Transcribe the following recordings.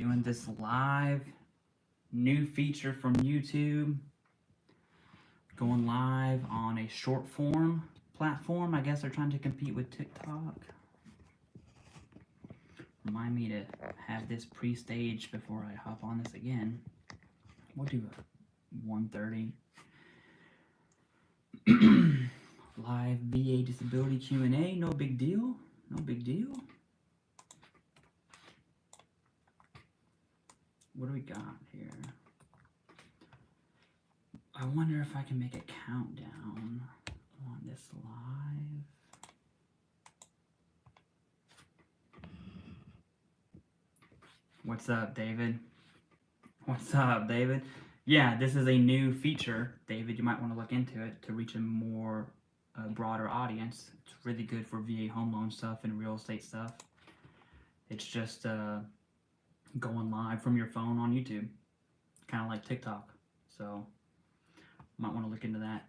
Doing this live, new feature from YouTube. Going live on a short form platform. I guess they're trying to compete with TikTok. Remind me to have this pre-staged before I hop on this again. We'll do a 1:30. Live VA disability Q&A. No big deal. No big deal. What do we got here? I wonder if I can make a countdown on this live. What's up, David? What's up, David? Yeah, this is a new feature, David. You might want to look into it to reach a more broader audience. It's really good for VA home loan stuff and real estate stuff. It's just going live from your phone on YouTube, kind of like TikTok. So, might want to look into that.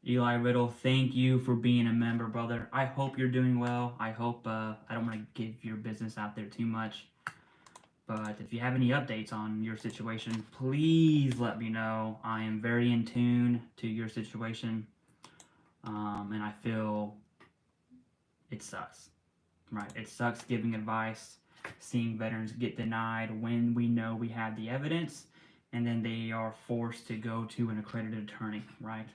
Eli Riddle, thank you for being a member, brother. I hope you're doing well. I hope, I don't want to give your business out there too much, but if you have any updates on your situation, please let me know. I am very in tune to your situation, and I feel it sucks, right? It sucks giving advice, seeing veterans get denied when we know we have the evidence, and then they are forced to go to an accredited attorney, right?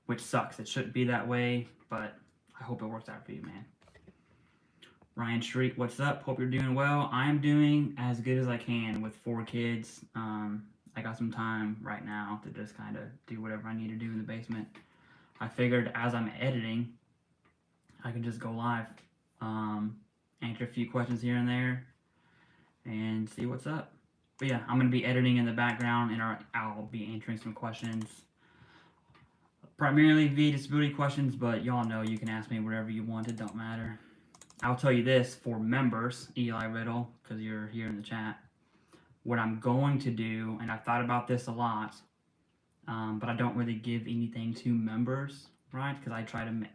Which sucks. It shouldn't be that way, but I hope it works out for you, man. Ryan Street, what's up? Hope you're doing well. I'm doing as good as I can with 4 kids. I got some time right now to just kind of do whatever I need to do in the basement. I figured as I'm editing, I can just go live, answer a few questions here and there, and see what's up. But yeah, I'm going to be editing in the background, and I'll be answering some questions. Primarily VA disability questions, but y'all know you can ask me whatever you want. It don't matter. I'll tell you this, for members, Eli Riddle, because you're here in the chat, what I'm going to do, and I've thought about this a lot, but I don't really give anything to members, right? Because I try to make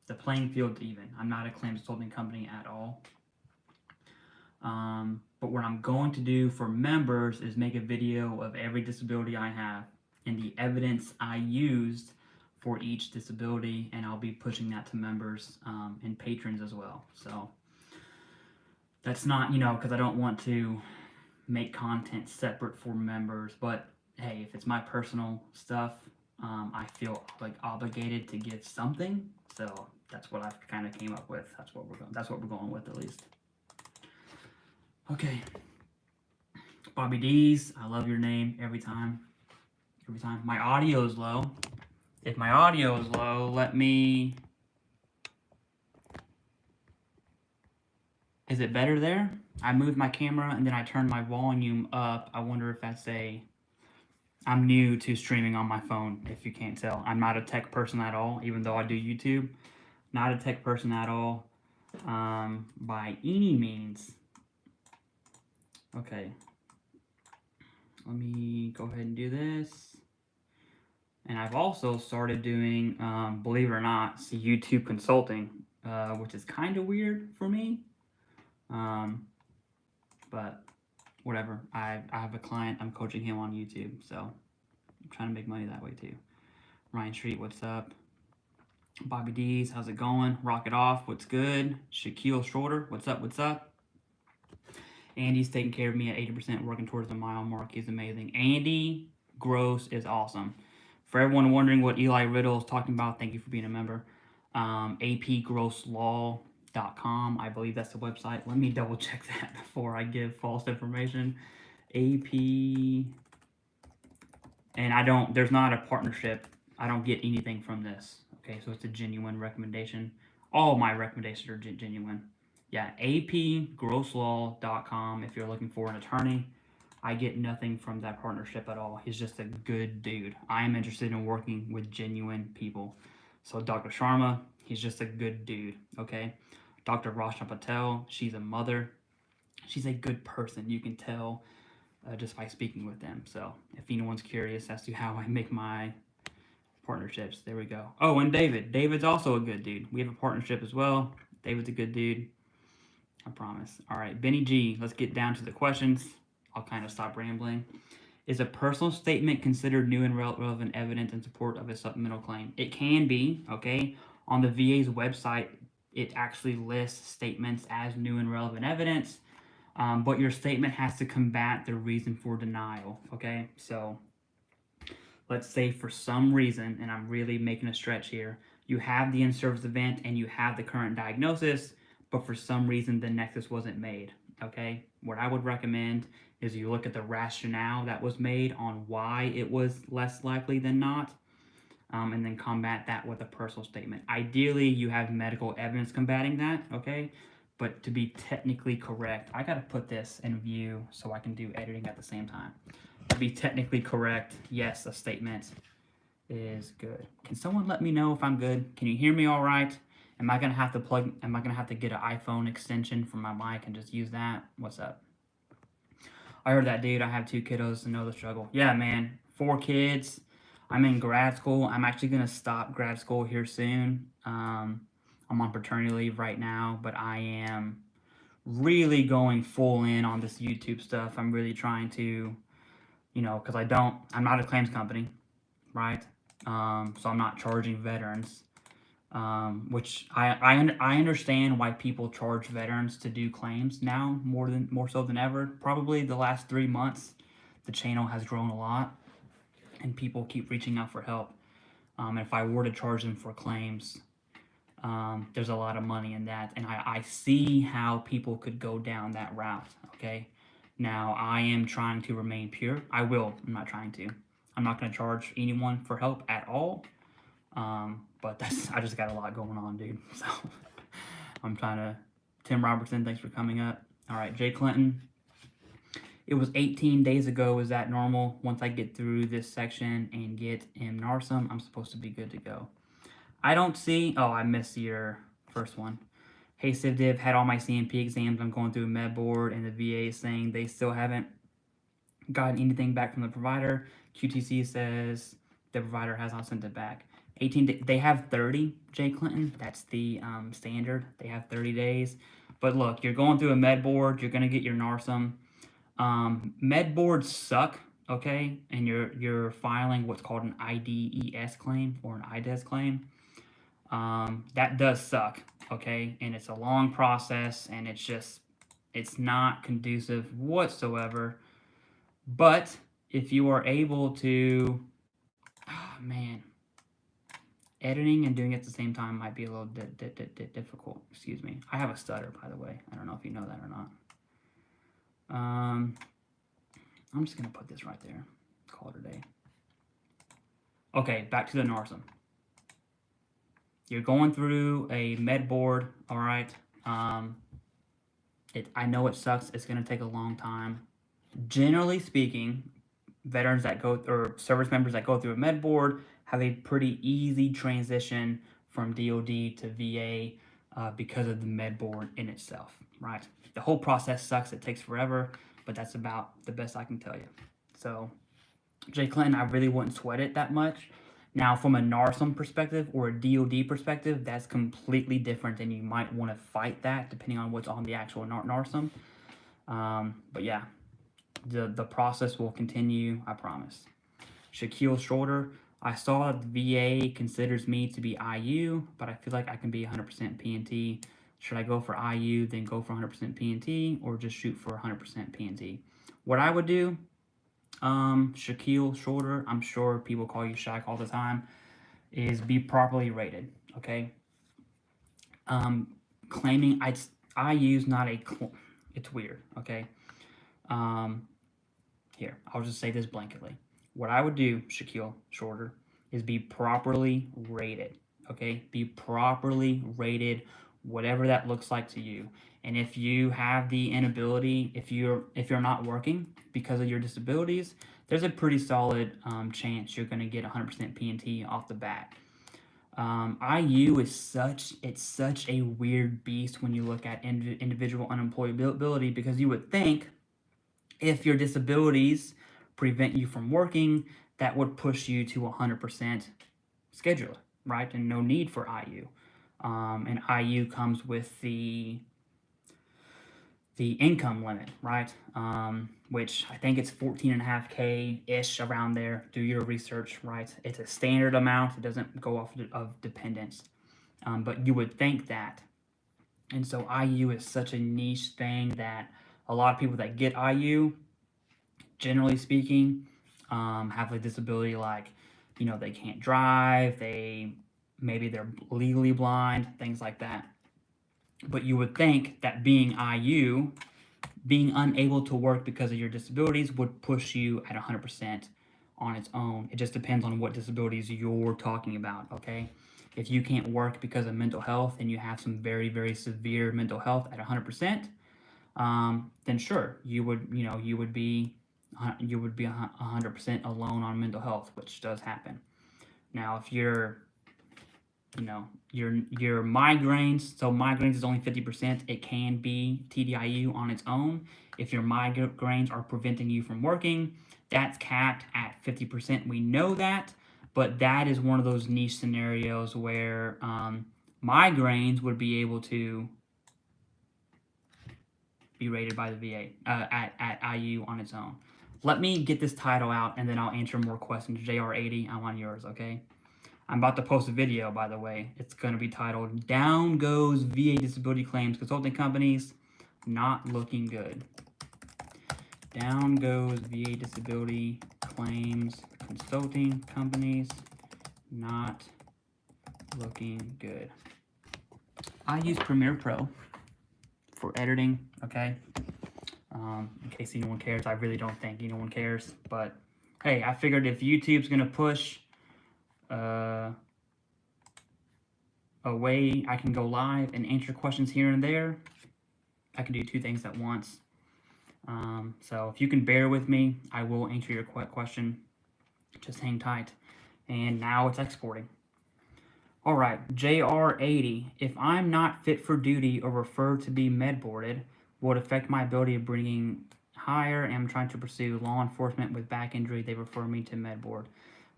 the playing field even. I'm not a claims consulting company at all. But what I'm going to do for members is make a video of every disability I have and the evidence I used for each disability, and I'll be pushing that to members and patrons as well. So that's not, because I don't want to make content separate for members, but hey, if it's my personal stuff, I feel like obligated to give something. So that's what I've kind of came up with. That's what we're going with, at least. Okay. Bobby D's, I love your name every time. Every time. My audio is low. If my audio is low, let me... Is it better there? I moved my camera and then I turned my volume up. I wonder if that's I'm new to streaming on my phone, if you can't tell. I'm not a tech person at all, even though I do YouTube. Not a tech person at all, by any means. Okay. Let me go ahead and do this. And I've also started doing, believe it or not, YouTube consulting, which is kind of weird for me. But whatever. I have a client. I'm coaching him on YouTube, so I'm trying to make money that way too. Ryan Street, what's up? Bobby D's, how's it going? Rock it off. What's good? Shaquille Schroeder, what's up? What's up? Andy's taking care of me at 80%, working towards the mile mark. He's amazing. Andy Gross is awesome. For everyone wondering what Eli Riddle is talking about, thank you for being a member. apgrosslaw.com, I believe that's the website. Let me double check that before I give false information. AP, and there's not a partnership. I don't get anything from this. Okay, so it's a genuine recommendation. All my recommendations are genuine. Yeah, apgrosslaw.com if you're looking for an attorney. I get nothing from that partnership at all. He's just a good dude. I am interested in working with genuine people. So Dr. Sharma, he's just a good dude, okay? Dr. Rasha Patel, she's a mother. She's a good person. You can tell just by speaking with them. So if anyone's curious as to how I make my partnerships, there we go. Oh, and David. David's also a good dude. We have a partnership as well. David's a good dude. I promise. All right, Benny G, let's get down to the questions. I'll kind of stop rambling. Is a personal statement considered new and relevant evidence in support of a supplemental claim? It can be, okay? On the VA's website, it actually lists statements as new and relevant evidence, but your statement has to combat the reason for denial, okay? So let's say for some reason, and I'm really making a stretch here, you have the in-service event and you have the current diagnosis, but for some reason the nexus wasn't made, okay? What I would recommend is you look at the rationale that was made on why it was less likely than not, and then combat that with a personal statement. Ideally, you have medical evidence combating that, okay? But to be technically correct, I gotta put this in view so I can do editing at the same time. To be technically correct, yes, a statement is good. Can someone let me know if I'm good? Can you hear me all right? Am I gonna have to get an iPhone extension for my mic and just use that? What's up? I heard that, dude. I have 2 kiddos and know the struggle. Yeah, man. 4 kids. I'm in grad school. I'm actually gonna stop grad school here soon. I'm on paternity leave right now, but I am really going full in on this YouTube stuff. I'm really trying to, because I'm not a claims company, right? So I'm not charging veterans, which I understand why people charge veterans to do claims now more so than ever. Probably the last 3 months, the channel has grown a lot, and people keep reaching out for help. And if I were to charge them for claims, there's a lot of money in that, and I see how people could go down that route, okay? Now, I am trying to remain pure. I'm not trying to. I'm not going to charge anyone for help at all, but I just got a lot going on, dude, so I'm trying to... Tim Robertson, thanks for coming up. All right, Jay Clinton. It was 18 days ago. Is that normal? Once I get through this section and get in NARSM, I'm supposed to be good to go. I don't see... Oh, I missed your first one. Hey, CivDiv, had all my CMP exams. I'm going through a med board, and the VA is saying they still haven't gotten anything back from the provider. QTC says the provider has not sent it back. 18. They have 30, Jay Clinton. That's the standard. They have 30 days. But look, you're going through a med board. You're going to get your NARSM. Med boards suck, okay? And you're filing what's called an IDES claim or an IDES claim. That does suck, okay? And it's a long process, and it's not conducive whatsoever. But if you are able to, oh man, editing and doing it at the same time might be a little difficult. Excuse me. I have a stutter, by the way. I don't know if you know that or not. I'm just gonna put this right there. Call it a day. Okay, back to the NARSM. You're going through a med board, all right? I know it sucks. It's gonna take a long time. Generally speaking, veterans that go, or service members that go through a med board have a pretty easy transition from DOD to VA because of the med board in itself, right? The whole process sucks. It takes forever, but that's about the best I can tell you. So, Jay Clinton, I really wouldn't sweat it that much. Now, from a NARSM perspective or a DOD perspective, that's completely different, and you might want to fight that depending on what's on the actual NARSM. But yeah, the process will continue, I promise. Shaquille Shorter, I saw the VA considers me to be IU, but I feel like I can be 100% PNT. Should I go for IU, then go for 100% PNT, or just shoot for 100% PNT? What I would do, Shaquille Shorter, I'm sure people call you Shaq all the time, is be properly rated, okay? Claiming, IU's not a, it's weird, okay? Here, I'll just say this blanketly. What I would do, Shaquille Shorter, is be properly rated, okay? Be properly rated, whatever that looks like to you. And if you have the inability, if you're not working because of your disabilities, there's a pretty solid chance you're going to get 100% PNT off the bat. IU is such a weird beast when you look at individual unemployability, because you would think if your disabilities prevent you from working, that would push you to 100% scheduler, right? And no need for IU. And IU comes with the the income limit, right? Which I think it's 14.5K-ish around there. Do your research, right? It's a standard amount. It doesn't go off of dependence. But you would think that. And so IU is such a niche thing that a lot of people that get IU, generally speaking, have a disability like, you know, they can't drive, maybe they're legally blind, things like that. But you would think that being IU, being unable to work because of your disabilities would push you at 100% on its own. It just depends on what disabilities you're talking about, okay? If you can't work because of mental health and you have some very, very severe mental health at 100%, then sure, you would be 100% alone on mental health, which does happen. Now, if you're, your migraines, so migraines is only 50%, it can be TDIU on its own. If your migraines are preventing you from working, that's capped at 50%. We know that, but that is one of those niche scenarios where migraines would be able to be rated by the VA at IU on its own. Let me get this title out and then I'll answer more questions. JR80, I'm on yours, okay? I'm about to post a video, by the way. It's going to be titled, Down Goes VA Disability Claims Consulting Companies, Not Looking Good. Down goes VA Disability Claims Consulting Companies, Not Looking Good. I use Premiere Pro for editing, okay? In case anyone cares, I really don't think anyone cares. But, hey, I figured if YouTube's going to push a way I can go live and answer questions here and there, I can do two things at once. So if you can bear with me, I will answer your question. Just hang tight. And now it's exporting. All right, JR80. If I'm not fit for duty or referred to be med-boarded, will it affect my ability of bringing higher and I'm trying to pursue law enforcement with back injury? They refer me to med-board.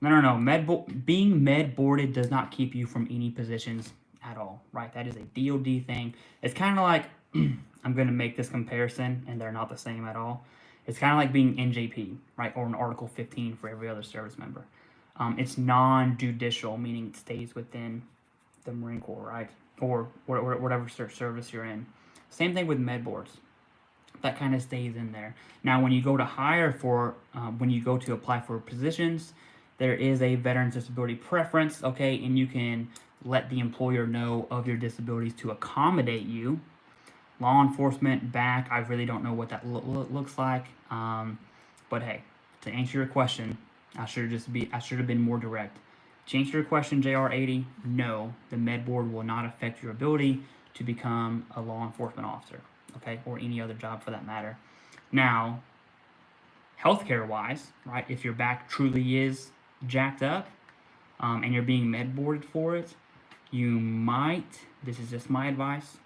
No. Being med-boarded does not keep you from any positions at all, right? That is a DOD thing. It's kind of like, I'm going to make this comparison, and they're not the same at all. It's kind of like being NJP, right? Or an Article 15 for every other service member. It's non-judicial, meaning it stays within the Marine Corps, right? Or whatever service you're in. Same thing with med boards. That kind of stays in there. Now, when you go to hire for, when you go to apply for positions, there is a veteran's disability preference, okay? And you can let the employer know of your disabilities to accommodate you. Law enforcement, back, I really don't know what that looks like. But hey, to answer your question, I should have been more direct. To answer your question, JR80, no, the med board will not affect your ability to become a law enforcement officer, okay, or any other job for that matter. Now, healthcare wise, right, if your back truly is jacked up and you're being med boarded for it, you might, this is just my advice,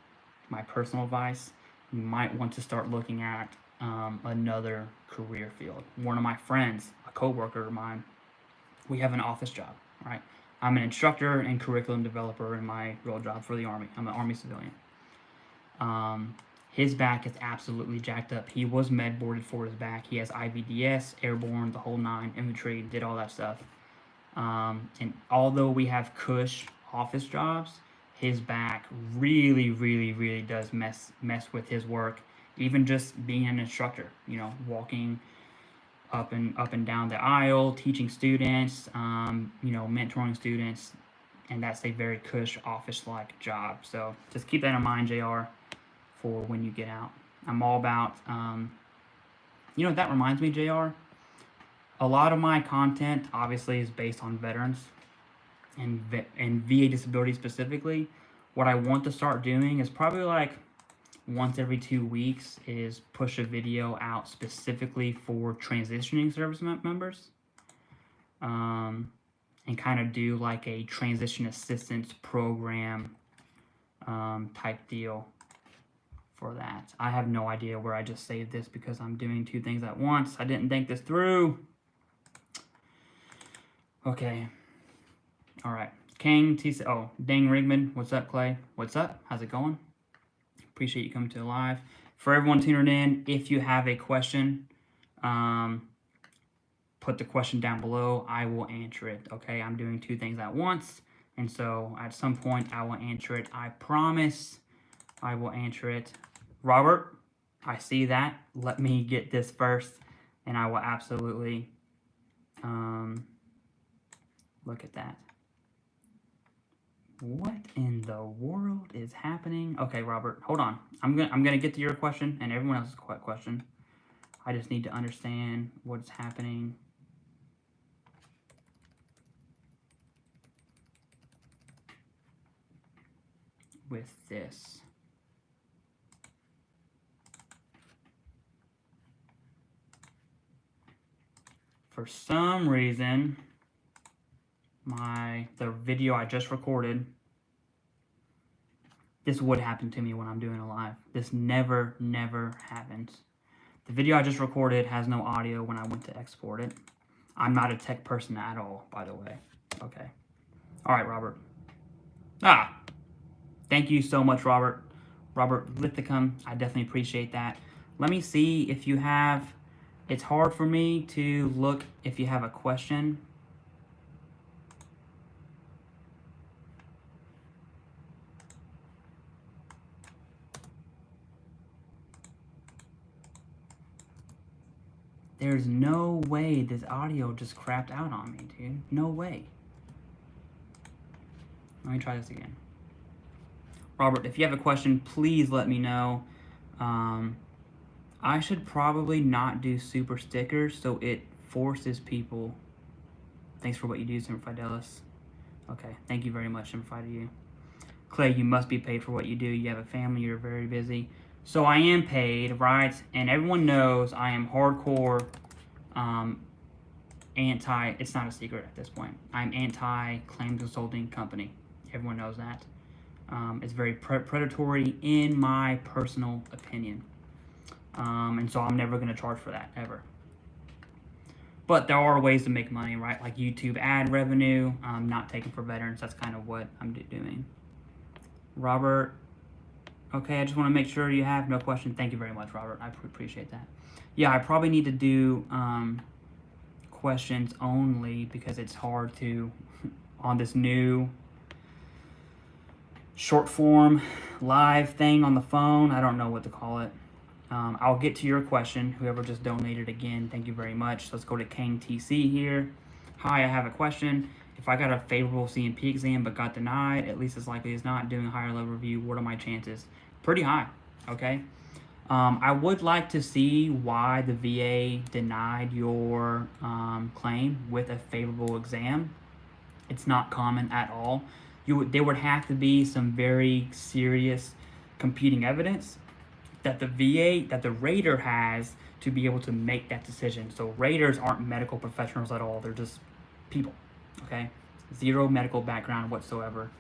my personal advice, you might want to start looking at another career field. One of my friends, a coworker of mine, we have an office job, right? I'm an instructor and curriculum developer in my real job for the Army. I'm an Army civilian. His back is absolutely jacked up. He was med boarded for his back. He has IVDS, airborne, the whole nine, infantry, did all that stuff. And although we have cush office jobs, his back really, really, really does mess with his work. Even just being an instructor, you know, walking up and down the aisle, teaching students, you know, mentoring students, and that's a very cush office-like job. So just keep that in mind, JR, for when you get out. I'm all about, you know, that reminds me, JR, a lot of my content obviously is based on veterans and VA disability specifically. What I want to start doing is probably like once every 2 weeks is push a video out specifically for transitioning service members, and kind of do like a transition assistance program type deal for that. I have no idea where I just saved this because I'm doing two things at once. I didn't think this through. Okay. All right. King T. Oh, Dang Rigman. What's up, Clay? What's up? How's it going? Appreciate you coming to the live. For everyone tuning in, if you have a question, put the question down below. I will answer it, okay? I'm doing two things at once, and so at some point I will answer it. I promise I will answer it. Robert, I see that. Let me get this first, and I will absolutely look at that. What in the world is happening? Okay, Robert, hold on. I'm gonna get to your question and everyone else's question. I just need to understand what's happening. With this. For some reason, the video I just recorded, this would happen to me when I'm doing a live. This never happens. The video I just recorded has no audio when I went to export it. I'm not a tech person at all, by the way. Okay. All right, Robert. Thank you so much, Robert. Robert Lithicum, I definitely appreciate that. Let me see if you have, it's hard for me to look if you have a question. There's no way this audio just crapped out on me, dude. No way. Let me try this again. Robert, if you have a question, please let me know. I should probably not do super stickers, so it forces people. Thanks for what you do, Semper Fidelis. Okay, thank you very much, Semper Fidelis. Clay, you must be paid for what you do. You have a family, you're very busy. So I am paid, right? And everyone knows I am hardcore anti, it's not a secret at this point. I'm anti-claims consulting company. Everyone knows that. It's very predatory in my personal opinion. And so I'm never going to charge for that, ever. But there are ways to make money, right? Like YouTube ad revenue, not taken for veterans. That's kind of what I'm doing. Robert, okay, I just want to make sure you have no question. Thank you very much, Robert. I appreciate that. Yeah, I probably need to do questions only because it's hard to, on this new short form live thing on the phone. I don't know what to call it. I'll get to your question. Whoever just donated again, thank you very much. Let's go to Kang TC here. Hi, I have a question. If I got a favorable CNP exam but got denied, at least as likely as not, doing a higher level review, what are my chances? Pretty high, okay? I would like to see why the VA denied your claim with a favorable exam. It's not common at all. There would have to be some very serious competing evidence that the VA, that the rater has to be able to make that decision. So raters aren't medical professionals at all. They're just people, okay? Zero medical background whatsoever.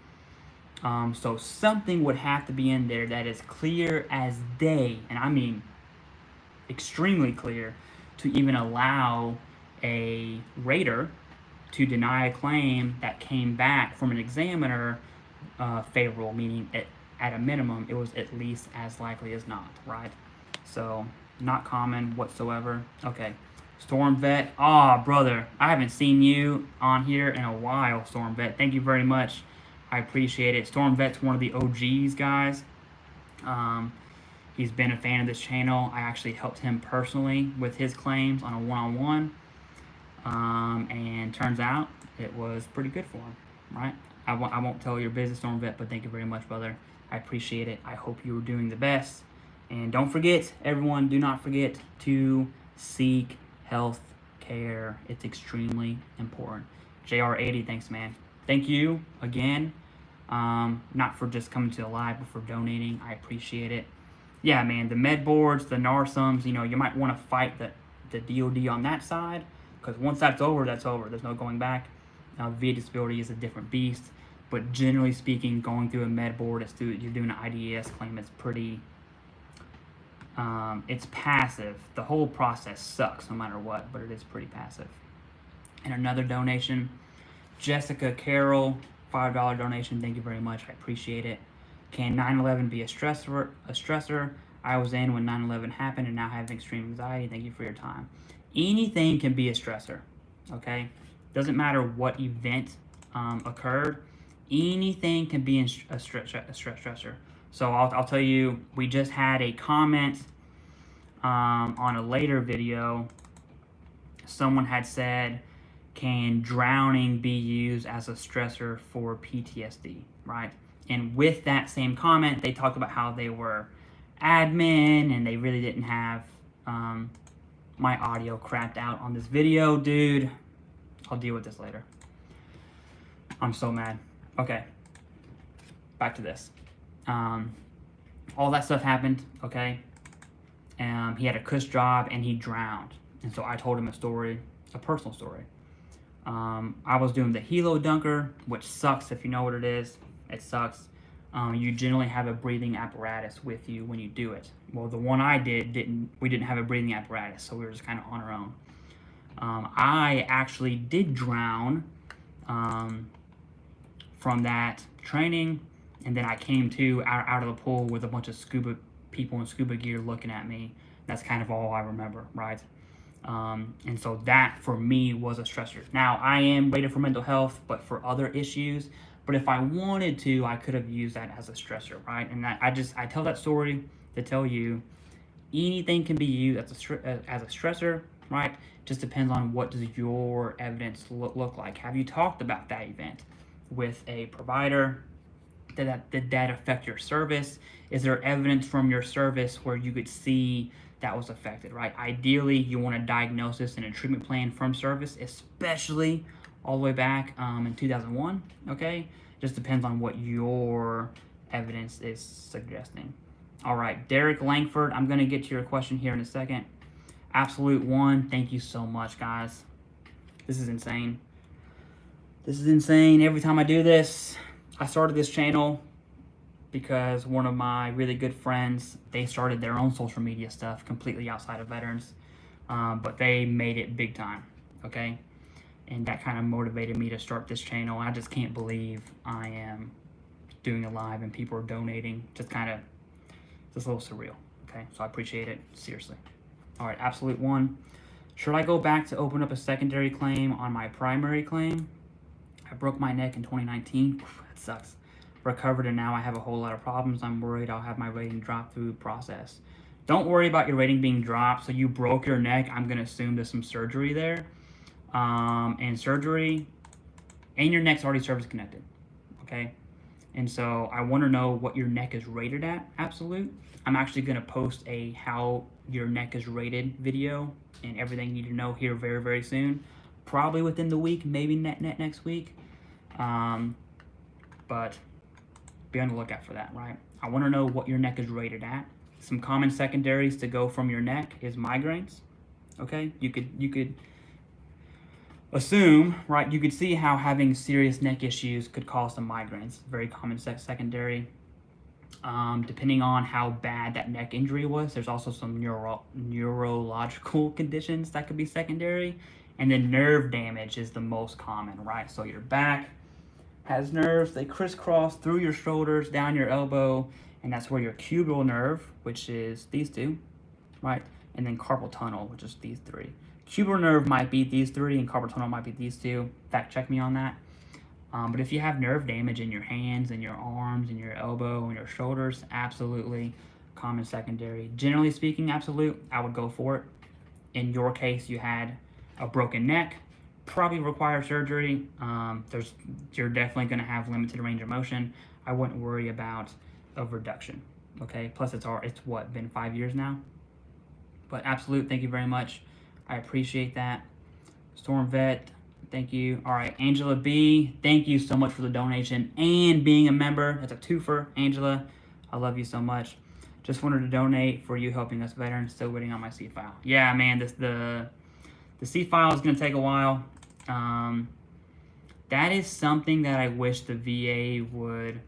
So something would have to be in there that is clear as day, and I mean extremely clear, to even allow a rater to deny a claim that came back from an examiner favorable, meaning at a minimum, it was at least as likely as not, right? So, not common whatsoever. Okay, Storm Vet. Brother, I haven't seen you on here in a while, Storm Vet. Thank you very much. I appreciate it. Storm Vet's one of the OGs, guys. He's been a fan of this channel. I actually helped him personally with his claims on a one-on-one. And turns out it was pretty good for him, right? I won't tell your business, Storm Vet, but thank you very much, brother. I appreciate it. I hope you're doing the best. And don't forget, everyone, do not forget to seek health care. It's extremely important. JR80, thanks, man. Thank you again. Not for just coming to the live, but for donating. I appreciate it. Yeah, man, the med boards, the NARSUMs, you know, you might want to fight the DOD on that side, because once that's over, that's over. There's no going back. Now, VA disability is a different beast. But generally speaking, going through a med board, you're doing an IDS claim, it's pretty, it's passive. The whole process sucks no matter what, but it is pretty passive. And another donation, Jessica Carroll, $5 donation. Thank you very much. I appreciate it. Can 9/11 be a stressor? I was in when 9/11 happened and now having extreme anxiety. Thank you for your time. Anything can be a stressor, okay? Doesn't matter what event occurred. Anything can be a stressor. So I'll tell you, we just had a comment on a later video. Someone had said, can drowning be used as a stressor for PTSD, right? And with that same comment, they talked about how they were admin and they really didn't have my audio crapped out on this video. Dude, I'll deal with this later. I'm so mad. Okay, back to this. All that stuff happened, okay? He had a cush job and he drowned. And so I told him a story, a personal story. I was doing the Helo Dunker, which sucks if you know what it is. It sucks. You generally have a breathing apparatus with you when you do it. Well, the one I did, we didn't have a breathing apparatus, so we were just kind of on our own. I actually did drown from that training, and then I came to out of the pool with a bunch of scuba people in scuba gear looking at me. That's kind of all I remember, right? And so that for me was a stressor. Now I am rated for mental health, but for other issues. But if I wanted to, I could have used that as a stressor, right? And that I tell that story to tell you anything can be used as a stressor, right? Just depends on what does your evidence look like. Have you talked about that event with a provider? Did that affect your service? Is there evidence from your service where you could see that was affected, right? Ideally, you want a diagnosis and a treatment plan from service, especially all the way back in 2001, okay? Just depends on what your evidence is suggesting. All right, Derek Langford, I'm gonna get to your question here in a second. Absolute One, thank you so much, guys. This is insane. This is insane. Every time I do this, I started this channel because one of my really good friends, they started their own social media stuff completely outside of veterans, but they made it big time, okay? And that kind of motivated me to start this channel. I just can't believe I am doing a live and people are donating. Just a little surreal, okay? So I appreciate it, seriously. All right, Absolute One. Should I go back to open up a secondary claim on my primary claim? I broke my neck in 2019. That sucks. Recovered and now I have a whole lot of problems. I'm worried I'll have my rating drop through process. Don't worry about your rating being dropped. So you broke your neck. I'm gonna assume there's some surgery there. And surgery, and your neck's already service connected, okay? And so I wanna know what your neck is rated at, Absolute. I'm actually gonna post a how your neck is rated video and everything you need to know here very, very soon. Probably within the week, maybe next week. But be on the lookout for that, right? I want to know what your neck is rated at. Some common secondaries to go from your neck is migraines, okay? You could assume, right? You could see how having serious neck issues could cause some migraines. Very common secondary. Depending on how bad that neck injury was, there's also some neurological conditions that could be secondary. And then nerve damage is the most common, right? So your back has nerves, they crisscross through your shoulders, down your elbow, and that's where your cubital nerve, which is these two, right? And then carpal tunnel, which is these three. Cubital nerve might be these three, and carpal tunnel might be these two. Fact check me on that. But if you have nerve damage in your hands and your arms and your elbow and your shoulders, absolutely common secondary. Generally speaking, Absolute, I would go for it. In your case, you had a broken neck, probably require surgery. You're definitely going to have limited range of motion. I wouldn't worry about a reduction, okay? Plus it's what, been 5 years now? But Absolute, thank you very much. I appreciate that. Storm Vet, thank you. All right, Angela B, thank you so much for the donation and being a member. That's a twofer, Angela. I love you so much. Just wanted to donate for you helping us veterans. Still waiting on my C file. Yeah, man, the C file is going to take a while. That is something that I wish the VA would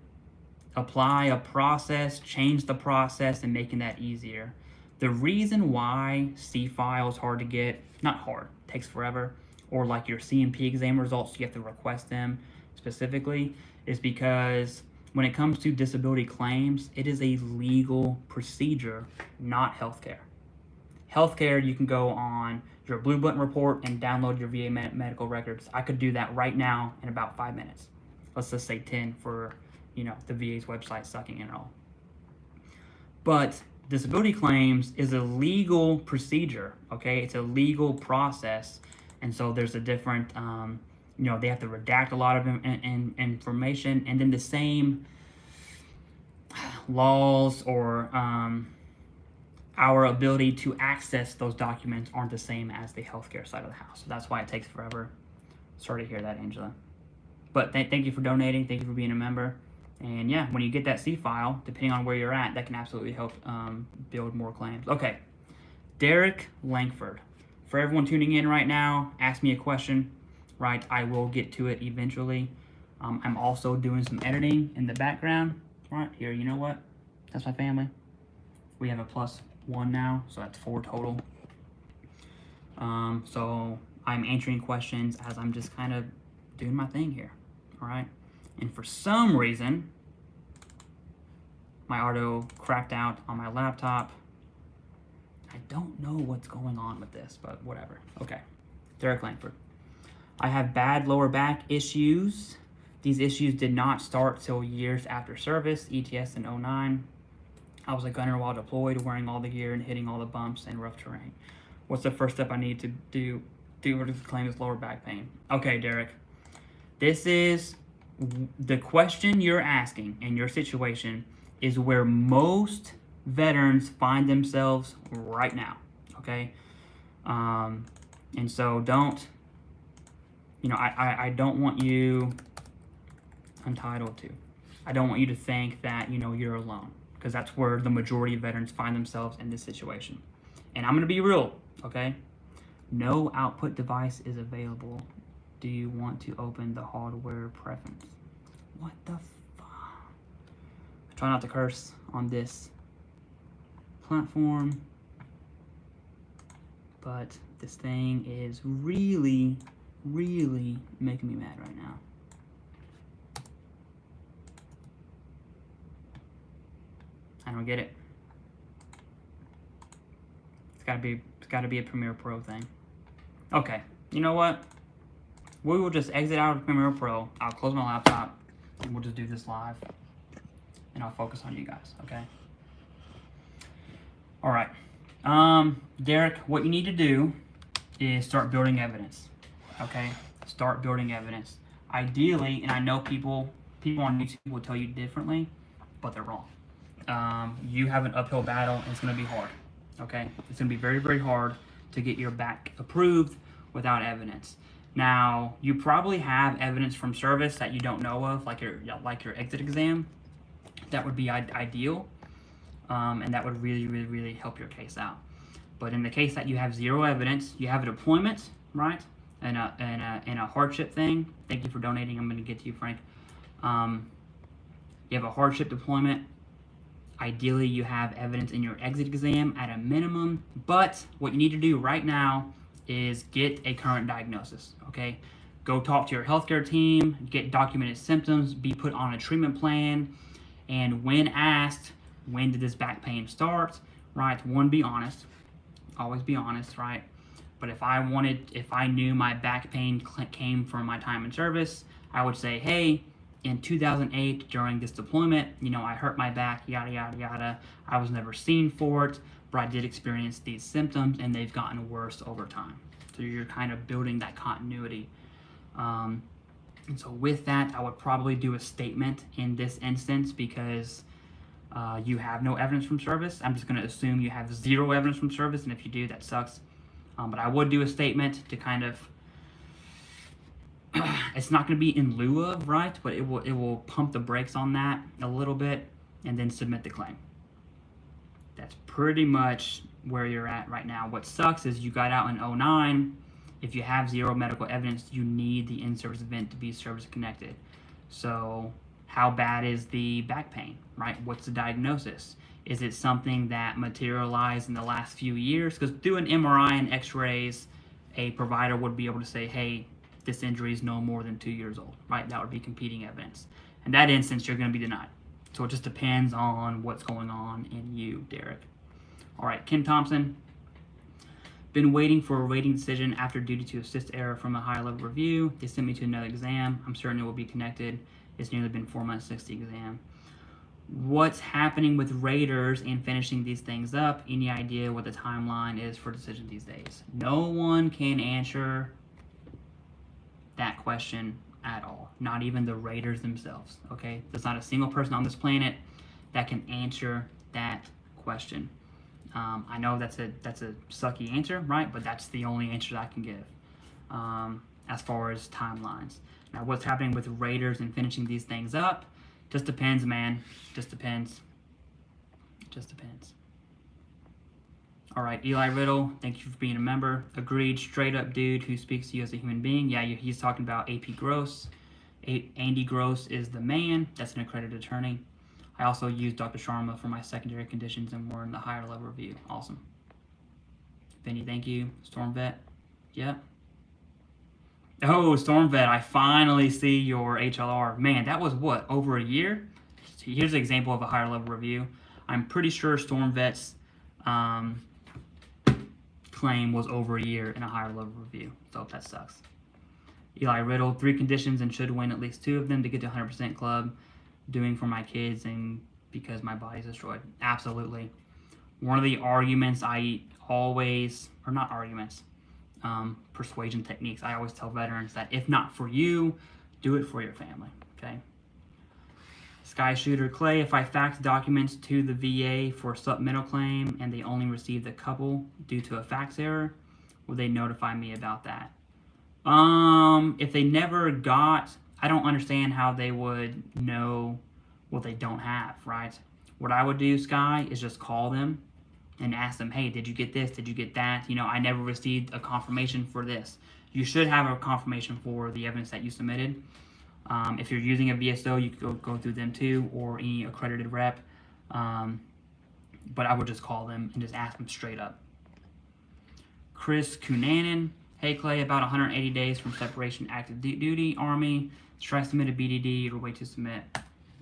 apply a process, change the process, and making that easier. The reason why C file is hard to get, not hard, takes forever, or like your CMP exam results, you have to request them specifically, is because when it comes to disability claims, it is a legal procedure, not healthcare. Healthcare, you can go on your Blue Button report and download your VA medical records. I could do that right now in about 5 minutes. Let's just say 10 for, you know, the VA's website sucking in it all. But disability claims is a legal procedure, okay? It's a legal process. And so there's a different, you know, they have to redact a lot of information, and then the same laws or our ability to access those documents aren't the same as the healthcare side of the house. So that's why it takes forever. Sorry to hear that, Angela. But thank you for donating. Thank you for being a member. And yeah, when you get that C file, depending on where you're at, that can absolutely help build more claims. Okay, Derek Langford. For everyone tuning in right now, ask me a question, right? I will get to it eventually. I'm also doing some editing in the background, right here. You know what? That's my family. We have a +1 now, so that's 4 total. So I'm answering questions as I'm just kind of doing my thing here, all right? And for some reason, my auto cracked out on my laptop. I don't know what's going on with this, but whatever. Okay, Derek Langford. I have bad lower back issues. These issues did not start till years after service, ETS in 09. I was a gunner while deployed, wearing all the gear and hitting all the bumps and rough terrain. What's the first step I need to do to claim this lower back pain? Okay, Derek. This is the question you're asking in your situation is where most veterans find themselves right now, okay? And so don't, you know, I don't want you entitled to. I don't want you to think that, you know, you're alone, because that's where the majority of veterans find themselves in this situation. And I'm going to be real, okay? No output device is available. Do you want to open the hardware preference? What the fuck? I try not to curse on this platform, but this thing is really, really making me mad right now. I don't get it. It's gotta be a Premiere Pro thing. Okay, you know what? We will just exit out of Premiere Pro. I'll close my laptop and we'll just do this live. And I'll focus on you guys, okay? All right. Derek, what you need to do is start building evidence, okay? Start building evidence. Ideally, and I know people on YouTube will tell you differently, but they're wrong. You have an uphill battle and it's gonna be hard, okay? It's gonna be very, very hard to get your back approved without evidence. Now, you probably have evidence from service that you don't know of, like your exit exam. That would be ideal, and that would really, really, really help your case out. But in the case that you have zero evidence, you have a deployment, right, and a hardship thing. Thank you for donating. I'm going to get to you, Frank. You have a hardship deployment. Ideally, you have evidence in your exit exam at a minimum. But what you need to do right now is get a current diagnosis, okay? Go talk to your healthcare team, get documented symptoms, be put on a treatment plan, and when asked, when did this back pain start, right? One, be honest. Always be honest, right? But if I knew my back pain came from my time in service, I would say, hey, in 2008, during this deployment, you know, I hurt my back, yada, yada, yada. I was never seen for it, but I did experience these symptoms and they've gotten worse over time. So you're kind of building that continuity. And so with that, I would probably do a statement in this instance because you have no evidence from service. I'm just gonna assume you have zero evidence from service, and if you do, that sucks. But I would do a statement to kind of, it's not gonna be in lieu of, right? But it will pump the brakes on that a little bit and then submit the claim. That's pretty much where you're at right now. What sucks is you got out in 09. If you have zero medical evidence, you need the in-service event to be service connected. So how bad is the back pain, right? What's the diagnosis? Is it something that materialized in the last few years? Because through an MRI and x-rays, a provider would be able to say, hey, this injury is no more than 2 years old, right? That would be competing evidence. In that instance, you're going to be denied. So it just depends on what's going on in you, Derek. All right, Kim Thompson. Been waiting for a rating decision after duty to assist error from a higher level review. They sent me to another exam. I'm certain it will be connected. It's nearly been 4 months since the exam. What's happening with raters and finishing these things up? Any idea what the timeline is for decision these days? No one can answer that question at all. Not even the raters themselves, okay? There's not a single person on this planet that can answer that question. I know that's a sucky answer, right? But that's the only answer that I can give as far as timelines. Now, what's happening with raters and finishing these things up? Just depends, man. Just depends. Just depends. All right, Eli Riddle, thank you for being a member. Agreed, straight up dude who speaks to you as a human being. Yeah, he's talking about AP Gross. Andy Gross is the man. That's an accredited attorney. I also used Dr. Sharma for my secondary conditions and we're in the higher level review. Awesome. Vinny, thank you. Storm Vet. Yeah. Oh, Storm Vet, I finally see your HLR. Man, that was what, over a year? Here's an example of a higher level review. I'm pretty sure Storm Vet's claim was over a year in a higher level review. So that sucks. Eli Riddle, 3 conditions and should win at least 2 of them to get to 100% club. Doing for my kids and because my body's destroyed. Absolutely. One of the arguments I always, or not arguments, persuasion techniques I always tell veterans that if not for you, do it for your family, okay? Sky Shooter Clay, if I fax documents to the VA for a supplemental claim and they only received a couple due to a fax error, will they notify me about that? If they never got, I don't understand how they would know what they don't have, right? What I would do, Sky, is just call them and ask them, hey, did you get this? Did you get that? You know, I never received a confirmation for this. You should have a confirmation for the evidence that you submitted. If you're using a VSO, you could go through them too, or any accredited rep. But I would just call them and just ask them straight up. Chris Cunanan, hey Clay, about 180 days from separation, active duty, Army. Should I submit a BDD or wait to submit?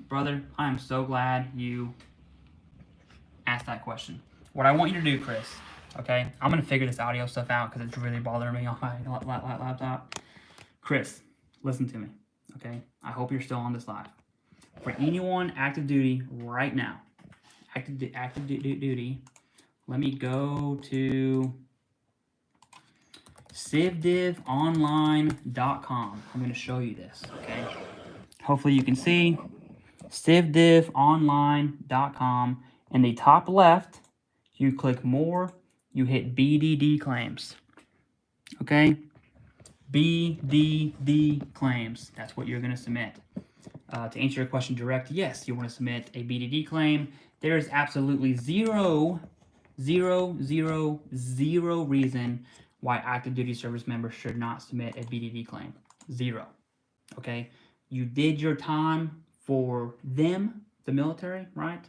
Brother, I am so glad you asked that question. What I want you to do, Chris, okay? I'm going to figure this audio stuff out because it's really bothering me on my laptop. Chris, listen to me, okay? I hope you're still on this live. For anyone active duty right now, active duty, let me go to TheCivDivOnline.com. I'm going to show you this, okay? Hopefully you can see TheCivDivOnline.com. In the top left, you click more, you hit BDD claims, okay? BDD claims, that's what you're going to submit. To answer your question direct, yes, you want to submit a BDD claim. There is absolutely zero reason why active duty service members should not submit a BDD claim. Zero. Okay? You did your time for them, the military, right?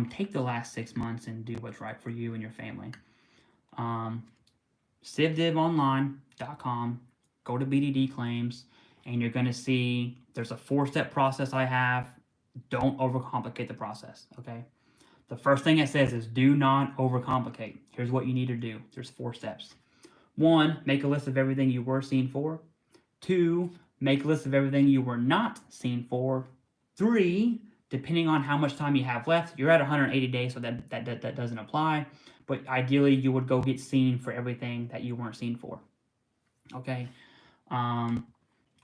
Take the last 6 months and do what's right for you and your family. CivDivOnline.com, go to BDD claims, and you're going to see there's a 4-step process I have. Don't overcomplicate the process, okay? The first thing it says is do not overcomplicate. Here's what you need to do. There's 4 steps. 1, make a list of everything you were seen for. 2, make a list of everything you were not seen for. 3, depending on how much time you have left, you're at 180 days, so that doesn't apply. But ideally, you would go get seen for everything that you weren't seen for. Okay? And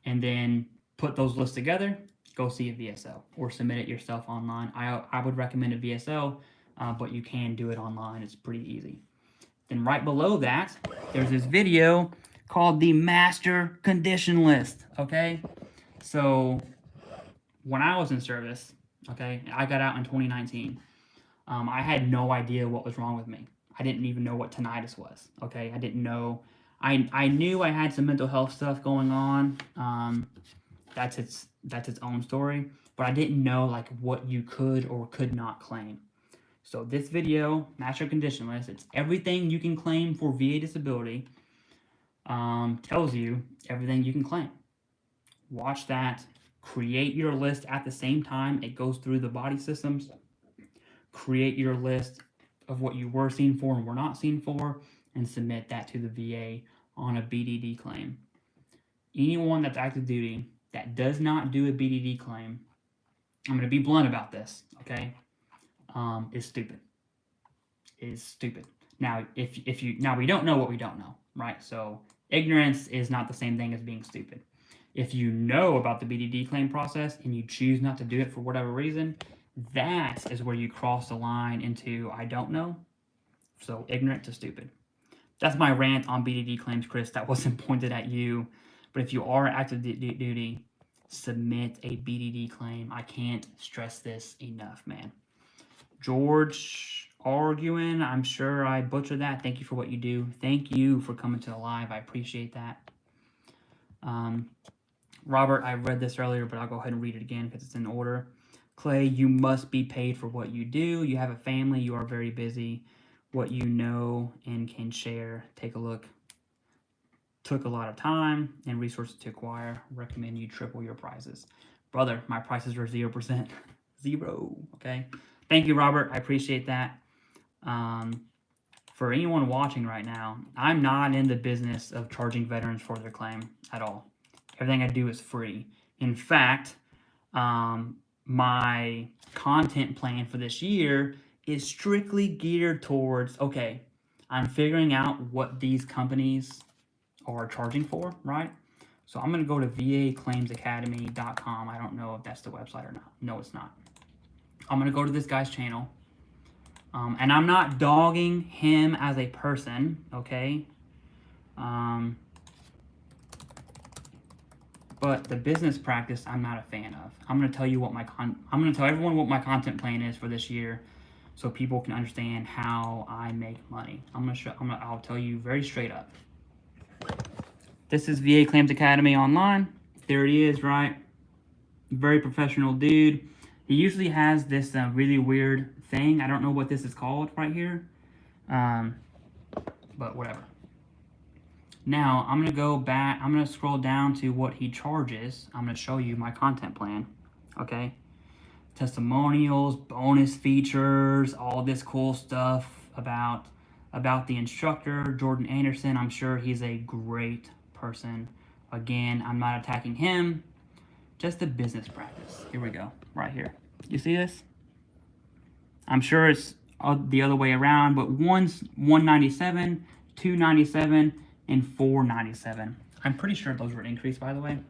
then put those lists together, go see a VSO or submit it yourself online. I would recommend a VSO, but you can do it online. It's pretty easy. Then right below that, there's this video called the Master Condition List, okay? So when I was in service, okay, I got out in 2019. I had no idea what was wrong with me. I didn't even know what tinnitus was, okay? I didn't know. I knew I had some mental health stuff going on. That's its own story, but I didn't know like what you could or could not claim. So this video, Master Condition List, it's everything you can claim for VA disability. Tells you everything you can claim. Watch that, Create your list at the same time. It goes through the body systems. Create your list of what you were seen for and were not seen for, and submit that to the VA on a BDD claim. Anyone that's active duty that does not do a BDD claim, I'm going to be blunt about this, okay, is stupid. Is stupid. Now, if you now we don't know what we don't know, right? So ignorance is not the same thing as being stupid. If you know about the BDD claim process and you choose not to do it for whatever reason, that is where you cross the line into I don't know. So ignorant to stupid. That's my rant on BDD claims, Chris. That wasn't pointed at you. But if you are active duty, submit a BDD claim. I can't stress this enough, man. George arguing, I'm sure I butchered that. Thank you for what you do. Thank you for coming to the live. I appreciate that. Robert, I read this earlier, but I'll go ahead and read it again because it's in order. Clay, you must be paid for what you do. You have a family. You are very busy. What you know and can share. Take a look. Took a lot of time and resources to acquire. Recommend you triple your prices. Brother, my prices are 0%. Zero. Okay. Thank you, Robert. I appreciate that. For anyone watching right now, I'm not in the business of charging veterans for their claim at all. Everything I do is free. In fact, my content plan for this year is strictly geared towards, okay, I'm figuring out what these companies are charging for, right? So I'm going to go to vaclaimsacademy.com. I don't know if that's the website or not. No, it's not. I'm going to go to this guy's channel. And I'm not dogging him as a person, okay? But the business practice, I'm not a fan of. I'm going to tell you what I'm going to tell everyone what my content plan is for this year, so people can understand how I make money. I'll tell you very straight up. This is VA Claims Academy online. There he is, right? Very professional dude. He usually has this really weird thing. I don't know what this is called right here, but whatever. Now, I'm going to go back. I'm going to scroll down to what he charges. I'm going to show you my content plan, okay? Testimonials, bonus features, all this cool stuff about the instructor, Jordan Anderson. I'm sure he's a great person. Again, I'm not attacking him, just the business practice. Here we go, right here. You see this? I'm sure it's the other way around, but one's $197, $297, and $497. I'm pretty sure those were increased, by the way.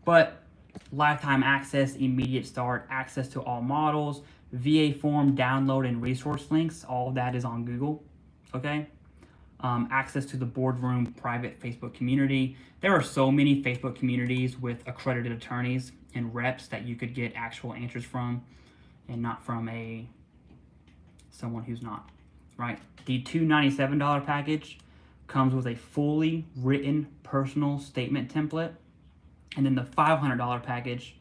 But lifetime access, immediate start, access to all models, VA form download and resource links, all of that is on Google, okay? Access to the boardroom private Facebook community. There are so many Facebook communities with accredited attorneys and reps that you could get actual answers from, and not from someone who's not, right? The $297 package comes with a fully written personal statement template, and then the $500 package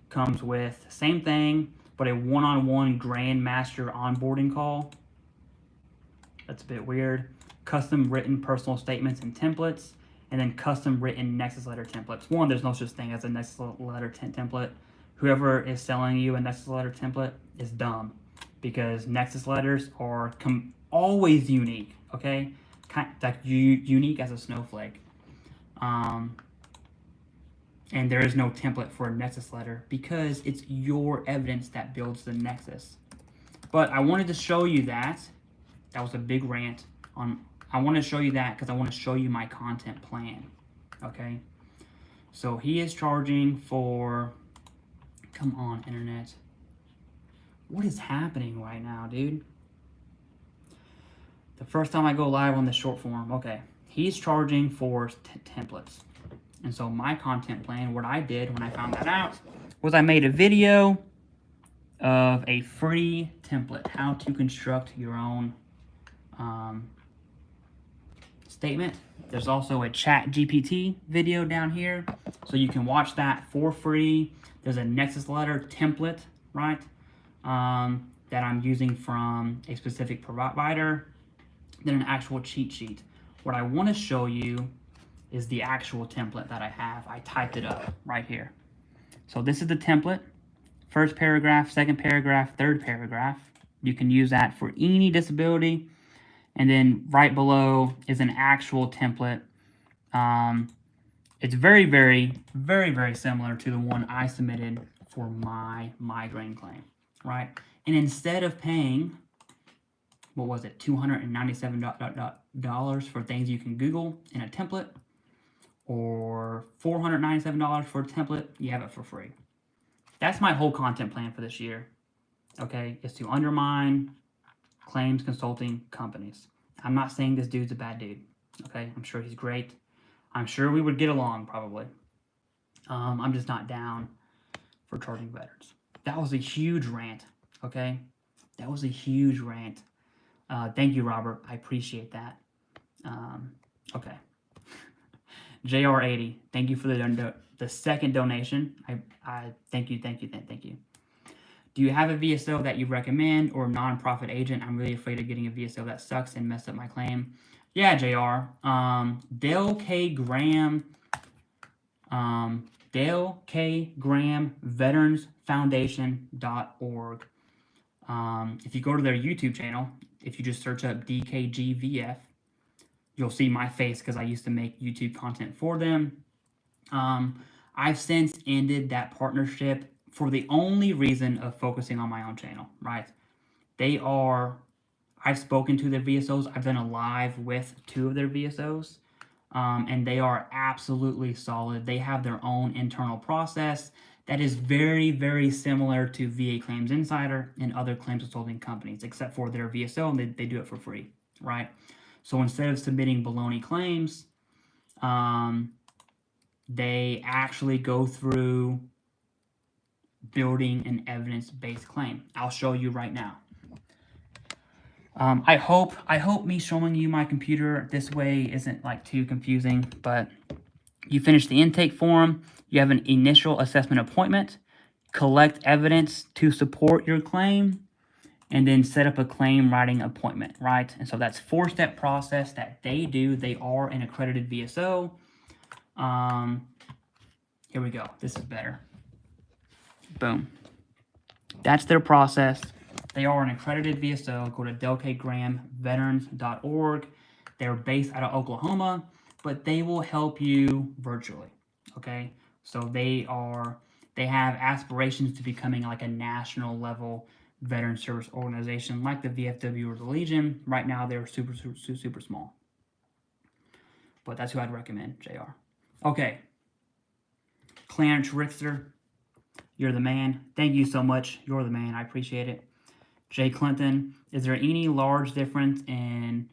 comes with same thing, but a one-on-one grandmaster onboarding call. That's a bit weird. Custom written personal statements and templates, and then custom written Nexus letter templates. One, there's no such thing as a Nexus letter template. Whoever is selling you a Nexus letter template is dumb, because Nexus letters are always unique, okay? Like unique as a snowflake. And there is no template for a Nexus letter because it's your evidence that builds the Nexus. But I wanted to show you that. That was a big rant on. I want to show you that because I want to show you my content plan. Okay. So he is charging for. Come on, internet. What is happening right now, dude? The first time I go live on the short form, okay. He's charging for templates. And so my content plan, what I did when I found that out, was I made a video of a free template, how to construct your own statement. There's also a ChatGPT video down here, so you can watch that for free. There's a Nexus letter template, right, that I'm using from a specific provider, then an actual cheat sheet. What I want to show you is the actual template that I have. I typed it up right here. So this is the template. First paragraph, second paragraph, third paragraph. You can use that for any disability. And then right below is an actual template. It's very, very, very, very similar to the one I submitted for my migraine claim, right? And instead of paying, what was it, $297 for things you can Google in a template, or $497 for a template, you have it for free. That's my whole content plan for this year, okay, is to undermine claims consulting companies. I'm not saying this dude's a bad dude, okay? I'm sure he's great. I'm sure we would get along, probably. I'm just not down for charging veterans. That was a huge rant, okay? That was a huge rant. Thank you, Robert. I appreciate that. Okay. JR80, thank you for the second donation. I thank you. Do you have a VSO that you recommend or nonprofit agent? I'm really afraid of getting a VSO that sucks and messed up my claim. Yeah, JR. Dale K. Graham, VeteransFoundation.org. If you go to their YouTube channel, if you just search up DKGVF, you'll see my face because I used to make YouTube content for them. I've since ended that partnership for the only reason of focusing on my own channel, right? I've spoken to their VSOs. I've done a live with 2 of their VSOs, and they are absolutely solid. They have their own internal process that is very, very similar to VA Claims Insider and other claims consulting companies, except for their VSO, and they do it for free, right? So instead of submitting baloney claims, they actually go through building an evidence-based claim. I'll show you right now. I hope me showing you my computer this way isn't like too confusing, but you finish the intake form, you have an initial assessment appointment, collect evidence to support your claim, and then set up a claim writing appointment, right? And so that's 4-step process that they do. They are an accredited VSO. Here we go. This is better. Boom. That's their process. They are an accredited VSO. Go to delkgrahamveterans.org. They're based out of Oklahoma, but they will help you virtually, okay? So they have aspirations to becoming like a national level veteran service organization like the VFW or the Legion. Right now, they're super, super, super small. But that's who I'd recommend, JR. Okay. Clarence Richter, you're the man. Thank you so much. You're the man. I appreciate it. Jay Clinton, is there any large difference in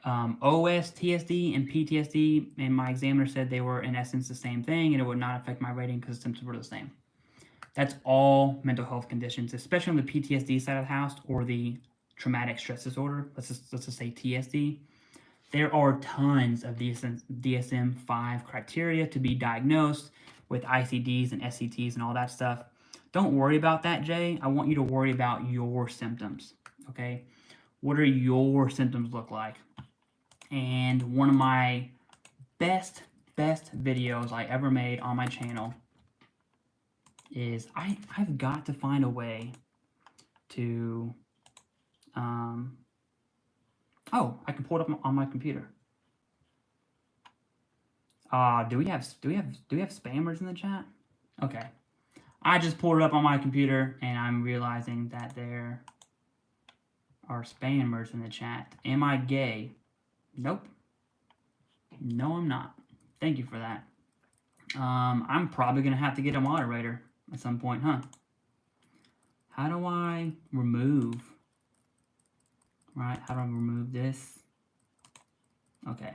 OSTSD and PTSD? And my examiner said they were in essence the same thing and it would not affect my rating because the symptoms were the same. That's all mental health conditions, especially on the PTSD side of the house or the traumatic stress disorder. Let's just say TSD. There are tons of DSM-5 criteria to be diagnosed with ICDs and SCTs and all that stuff. Don't worry about that, Jay. I want you to worry about your symptoms, okay? What are your symptoms look like? And one of my best videos I ever made on my channel is I've got to find a way to oh, I can pull it up on my computer. Do we have spammers in the chat? Okay. I just pulled it up on my computer and I'm realizing that there are spammers in the chat. Am I gay? Nope. No, I'm not. Thank you for that. I'm probably gonna have to get a moderator at some point, huh? How do I remove? Right, how do I remove this? Okay.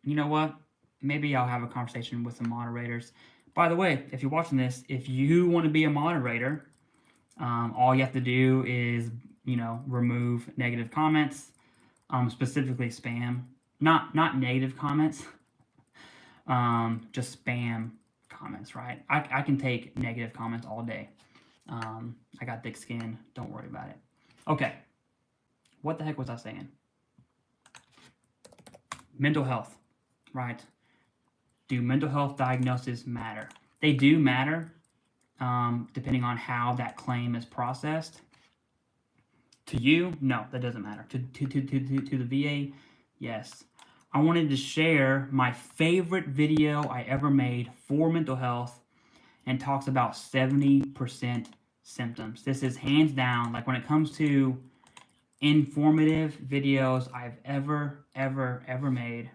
You know what? Maybe I'll have a conversation with some moderators. By the way, if you're watching this, if you want to be a moderator, all you have to do is, remove negative comments, specifically spam. Not negative comments, just spam comments, right? I can take negative comments all day. I got thick skin. Don't worry about it. Okay. What the heck was I saying? Mental health, right? Do mental health diagnoses matter? They do matter, depending on how that claim is processed. To you, no, that doesn't matter. To the VA, yes. I wanted to share my favorite video I ever made for mental health, and talks about 70% symptoms. This is hands down, like when it comes to informative videos I've ever made,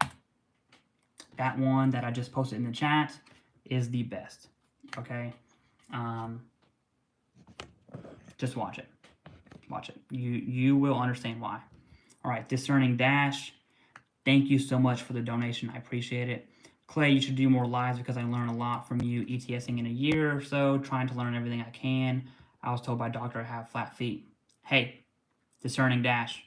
that one that I just posted in the chat is the best. Okay, just watch it. Watch it. You will understand why. All right, Discerning Dash, thank you so much for the donation. I appreciate it. Clay, you should do more lives because I learn a lot from you ETSing in a year or so, trying to learn everything I can. I was told by doctor I have flat feet. Hey, Discerning Dash,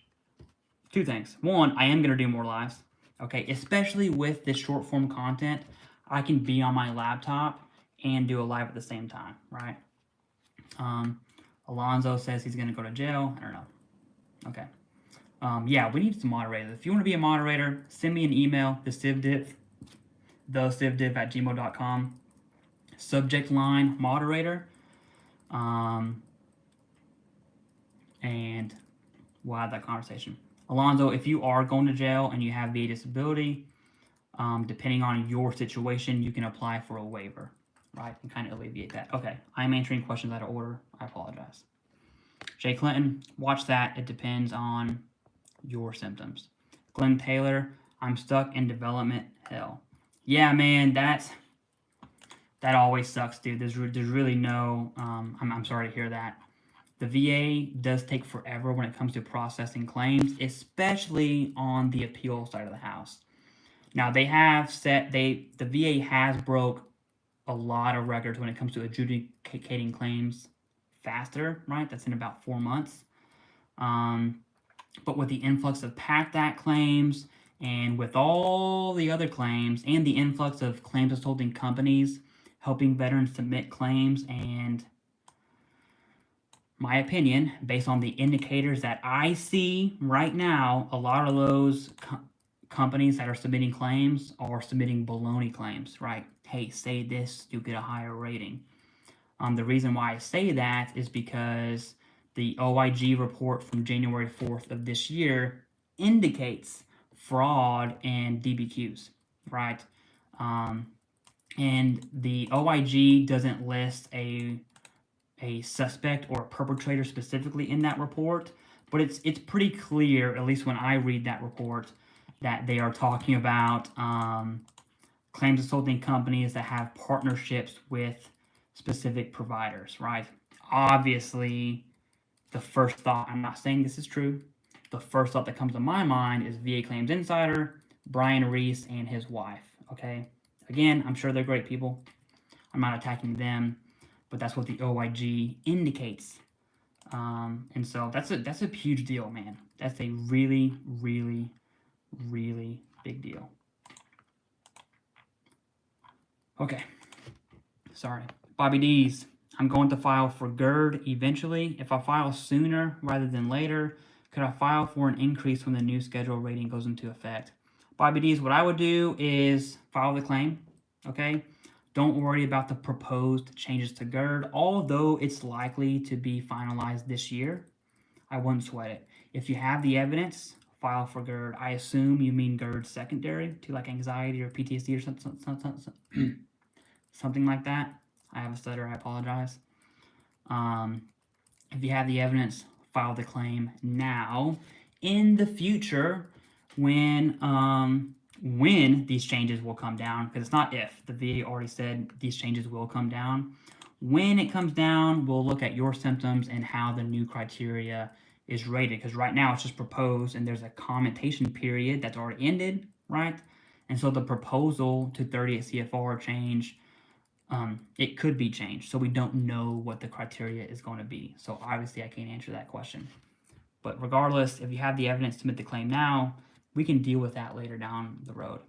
two things. One, I am going to do more lives, okay? Especially with this short form content, I can be on my laptop and do a live at the same time, right? Alonzo says he's going to go to jail. I don't know. Okay. Yeah, we need some moderators. If you want to be a moderator, send me an email, TheCivDiv@gmail.com. Subject line moderator. And we'll have that conversation. Alonzo, if you are going to jail and you have VA disability, depending on your situation, you can apply for a waiver, right? And kind of alleviate that. Okay, I'm answering questions out of order. I apologize. Jay Clinton, watch that. It depends on your symptoms. Glenn Taylor, I'm stuck in development hell. Yeah, man, that always sucks, dude. There's really no, I'm sorry to hear that. The VA does take forever when it comes to processing claims, especially on the appeal side of the house. Now, they have the VA has broke a lot of records when it comes to adjudicating claims faster, right? That's in about 4 months. But with the influx of Pact Act claims and with all the other claims and the influx of claims consulting companies helping veterans submit claims, and my opinion, based on the indicators that I see right now, a lot of those companies that are submitting claims are submitting baloney claims, right? Hey, say this, you'll get a higher rating. The reason why I say that is because the OIG report from January 4th of this year indicates fraud and DBQs, right? And the OIG doesn't list a suspect or a perpetrator specifically in that report, but it's pretty clear, at least when I read that report, that they are talking about claims consulting companies that have partnerships with specific providers, right? Obviously, the first thought, I'm not saying this is true, the first thought that comes to my mind is VA Claims Insider, Brian Reese, and his wife, okay? Again, I'm sure they're great people. I'm not attacking them, but that's what the OIG indicates. And so that's a huge deal, man. That's a really big deal. Okay, sorry. Bobby D's, I'm going to file for GERD eventually. If I file sooner rather than later, could I file for an increase when the new schedule rating goes into effect? Bobby D's, what I would do is file the claim, okay? Don't worry about the proposed changes to GERD, although it's likely to be finalized this year. I wouldn't sweat it. If you have the evidence, file for GERD. I assume you mean GERD secondary to like anxiety or PTSD or something like that. I have a stutter, I apologize. If you have the evidence, file the claim now. In the future, when these changes will come down, because it's not if, the VA already said these changes will come down. When it comes down, we'll look at your symptoms and how the new criteria is rated, because right now it's just proposed and there's a commentation period that's already ended, right? And so the proposal to 38 CFR change, it could be changed, so we don't know what the criteria is going to be. So obviously I can't answer that question. But regardless, if you have the evidence, submit the claim now. We can deal with that later down the road.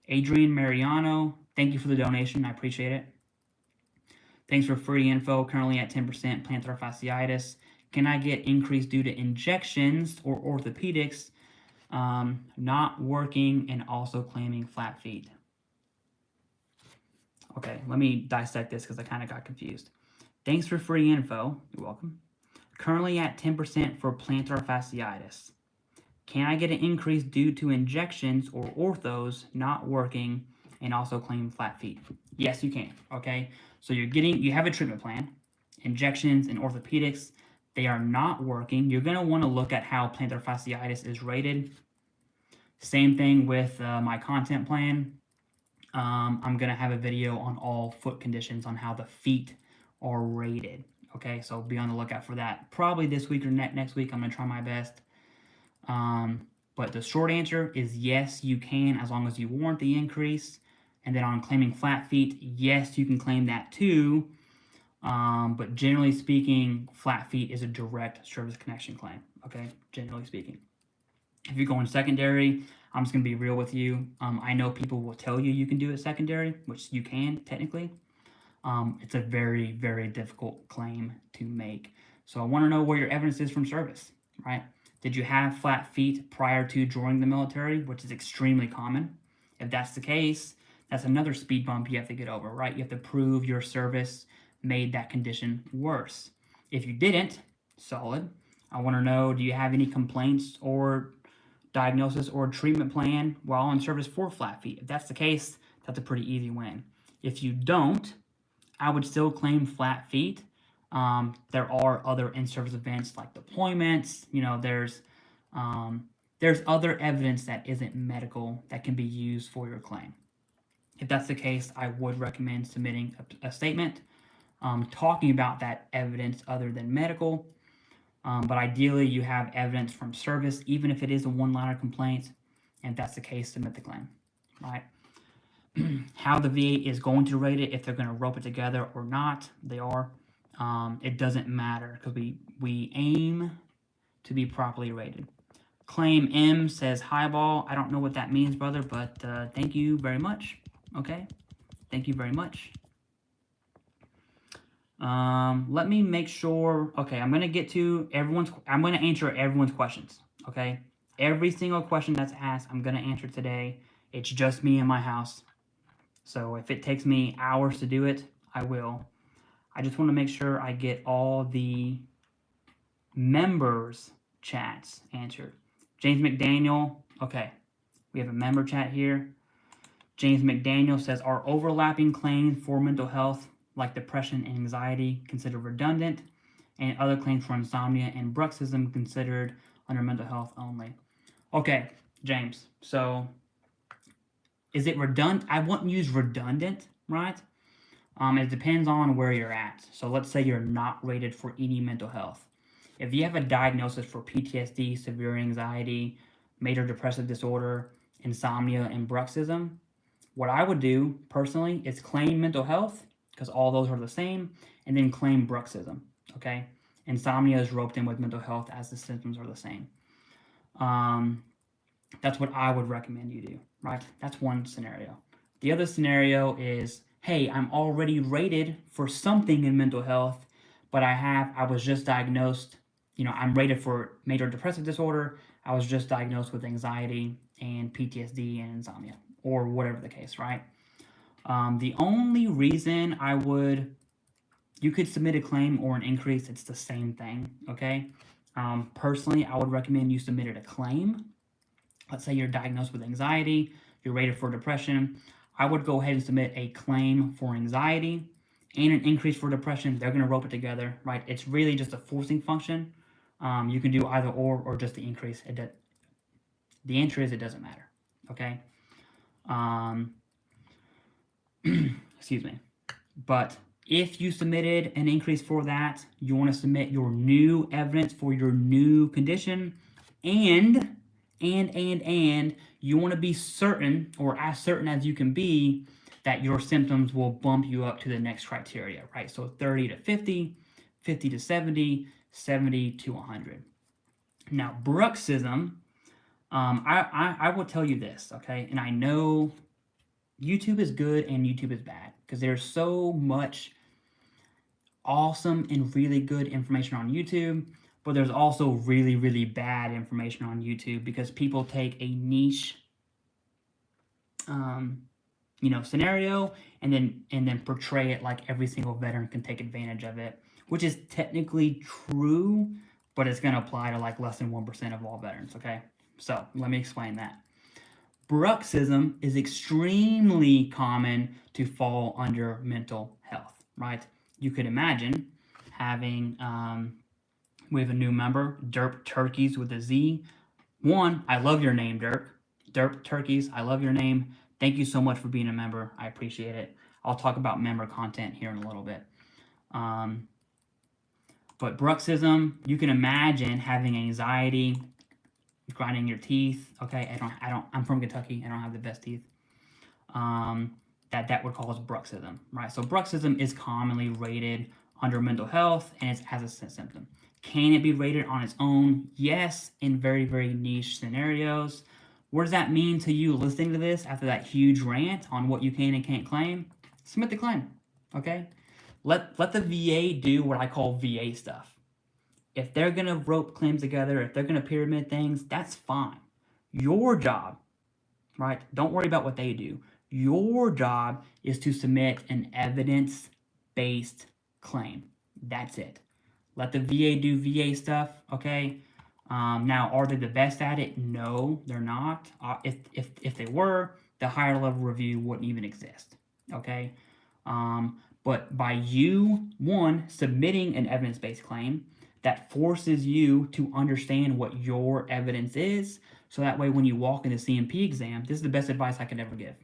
Adrian Mariano, thank you for the donation. I appreciate it. Thanks for free info. Currently at 10% plantar fasciitis. Can I get increased due to injections or orthopedics not working and also claiming flat feet? Okay, let me dissect this because I kind of got confused. Thanks for free info. You're welcome. Currently at 10% for plantar fasciitis. Can I get an increase due to injections or orthos not working and also claim flat feet? Yes, you can, okay? So you have a treatment plan, injections and orthopedics, they are not working. You're gonna wanna look at how plantar fasciitis is rated. Same thing with my content plan. I'm gonna have a video on all foot conditions on how the feet are rated, okay? So be on the lookout for that. Probably this week or next week, I'm gonna try my best. But the short answer is yes, you can, as long as you warrant the increase. And then on claiming flat feet, yes, you can claim that too. But generally speaking, flat feet is a direct service connection claim, okay? Generally speaking. If you're going secondary, I'm just gonna be real with you. I know people will tell you you can do it secondary, which you can technically. It's a very, very difficult claim to make. So I wanna know where your evidence is from service, right? Did you have flat feet prior to joining the military, which is extremely common? If that's the case, that's another speed bump you have to get over, right? You have to prove your service made that condition worse. If you didn't, solid. I want to know, do you have any complaints or diagnosis or treatment plan while in service for flat feet? If that's the case, that's a pretty easy win. If you don't, I would still claim flat feet. There are other in-service events like deployments. You know, there's other evidence that isn't medical that can be used for your claim. If that's the case, I would recommend submitting a statement talking about that evidence other than medical. But ideally, you have evidence from service, even if it is a one-liner complaint. And if that's the case, submit the claim, right? How the VA is going to rate it, if they're going to rope it together or not, they are. It doesn't matter because we aim to be properly rated. Claim M says highball. I don't know what that means, brother, but thank you very much. Okay, thank you very much. Let me make sure. Okay, I'm gonna answer everyone's questions. Okay, every single question that's asked, I'm gonna answer today. It's just me in my house, so if it takes me hours to do it, I will. I just want to make sure I get all the members' chats answered. James McDaniel, okay, we have a member chat here. James McDaniel says, are overlapping claims for mental health like depression and anxiety considered redundant, and other claims for insomnia and bruxism considered under mental health only? Okay, James, so is it redundant? I wouldn't use redundant, right? It depends on where you're at. So let's say you're not rated for any mental health. If you have a diagnosis for PTSD, severe anxiety, major depressive disorder, insomnia, and bruxism, what I would do personally is claim mental health, because all those are the same, and then claim bruxism, okay? Insomnia is roped in with mental health as the symptoms are the same. That's what I would recommend you do, right? That's one scenario. The other scenario is, hey, I'm already rated for something in mental health, but I was just diagnosed, I'm rated for major depressive disorder, I was just diagnosed with anxiety and PTSD and insomnia, or whatever the case, right? The only reason you could submit a claim or an increase, it's the same thing, okay? Personally, I would recommend you submitted a claim. Let's say you're diagnosed with anxiety, you're rated for depression. I would go ahead and submit a claim for anxiety and an increase for depression. They're going to rope it together, right? It's really just a forcing function. You can do either or just the increase. The answer is it doesn't matter, okay? Excuse me. But if you submitted an increase for that, you want to submit your new evidence for your new condition, and you want to be certain, or as certain as you can be, that your symptoms will bump you up to the next criteria, right? So 30 to 50, 50 to 70, 70 to 100. Now, bruxism, I will tell you this, okay? And I know YouTube is good and YouTube is bad because there's so much awesome and really good information on YouTube, but there's also really, really bad information on YouTube because people take a niche scenario, and then portray it like every single veteran can take advantage of it, which is technically true, but it's going to apply to like less than 1% of all veterans. Okay, so let me explain that. Bruxism is extremely common to fall under mental health, right? You could imagine having, we have a new member, Derp Turkeys with a Z. One, I love your name, Derp Turkeys, I love your name. Thank you so much for being a member. I appreciate it. I'll talk about member content here in a little bit. But bruxism, you can imagine having anxiety, grinding your teeth. Okay, I'm from Kentucky. I don't have the best teeth. That would cause bruxism, right? So bruxism is commonly rated under mental health, and it has a symptom. Can it be rated on its own? Yes, in very, very niche scenarios. What does that mean to you listening to this after that huge rant on what you can and can't claim? Submit the claim, okay? Let the VA do what I call VA stuff. If they're going to rope claims together, if they're going to pyramid things, that's fine. Your job, right? Don't worry about what they do. Your job is to submit an evidence-based claim. That's it. Let the VA do VA stuff, okay? Now, are they the best at it? No, they're not. If they were, the higher level review wouldn't even exist, okay? But by you, one, submitting an evidence-based claim, that forces you to understand what your evidence is, so that way when you walk in the CMP exam, this is the best advice I could ever give.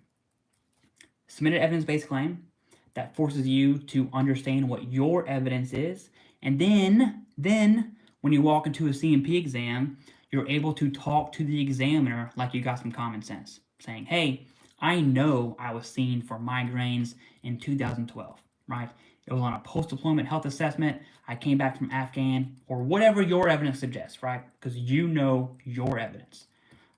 Submit an evidence-based claim that forces you to understand what your evidence is, and then when you walk into a CMP exam, you're able to talk to the examiner like you got some common sense, saying, hey, I know I was seen for migraines in 2012, right? It was on a post-deployment health assessment. I came back from Afghan, or whatever your evidence suggests, right? Because you know your evidence.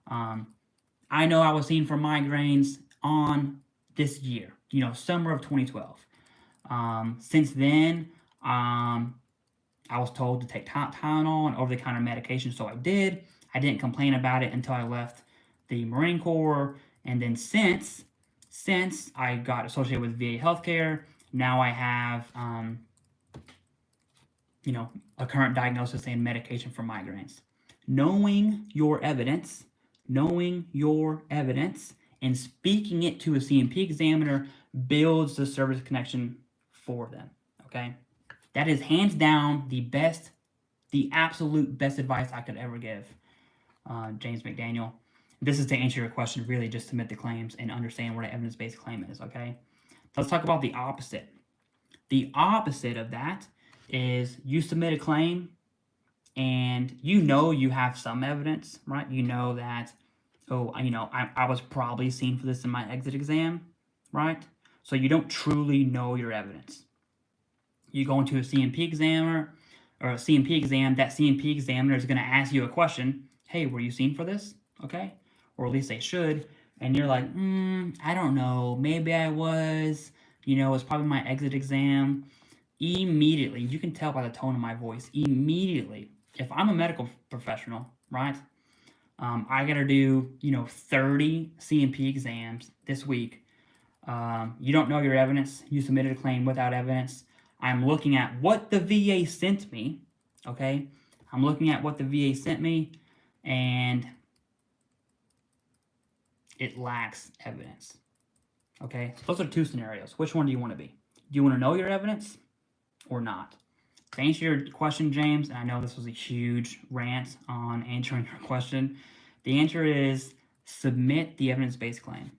I know I was seen for migraines on this year, summer of 2012. Since then, I was told to take Tylenol and over-the-counter medication, so I did. I didn't complain about it until I left the Marine Corps, and then since I got associated with VA healthcare, now I have, a current diagnosis and medication for migraines. Knowing your evidence, and speaking it to a CMP examiner builds the service connection for them, okay? That is hands down the absolute best advice I could ever give, James McDaniel. This is to answer your question, really just submit the claims and understand what an evidence-based claim is, okay? Let's talk about the opposite. The opposite of that is you submit a claim and you have some evidence, right? You know that, I was probably seen for this in my exit exam, right? So you don't truly know your evidence. You go into a CMP examiner or a CMP exam, that CMP examiner is going to ask you a question. Hey, were you seen for this? Okay. Or at least they should. And you're like, I don't know. Maybe I was, it's probably my exit exam. Immediately, you can tell by the tone of my voice, immediately, if I'm a medical professional, right? I got to do, 30 CMP exams this week. You don't know your evidence. You submitted a claim without evidence. I'm looking at what the VA sent me, okay? I'm looking at what the VA sent me, and it lacks evidence, okay? So those are two scenarios. Which one do you want to be? Do you want to know your evidence or not? To answer your question, James, and I know this was a huge rant on answering your question, the answer is submit the evidence-based claim.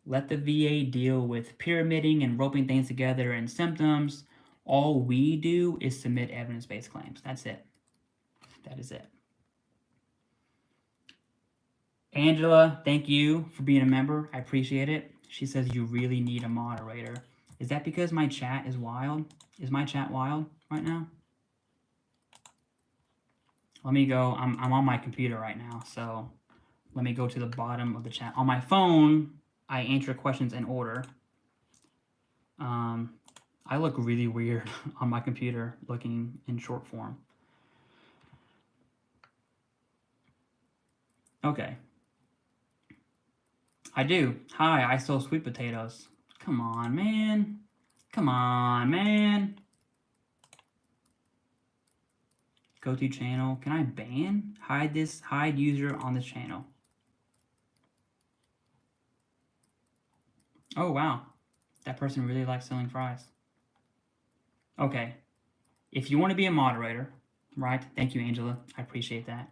Let the VA deal with pyramiding and roping things together and symptoms. All we do is submit evidence-based claims. That's it. That is it. Angela, thank you for being a member. I appreciate it. She says you really need a moderator. Is that because my chat is wild? Is my chat wild right now? Let me go. I'm on my computer right now, so let me go to the bottom of the chat. On my phone, I answer questions in order. I look really weird on my computer looking in short form. Okay. I do. Hi, I sell sweet potatoes. Come on, man. Come on, man. Go to channel. Can I ban? Hide user on this channel. Oh, wow. That person really likes selling fries. Okay. If you want to be a moderator, right? Thank you, Angela. I appreciate that.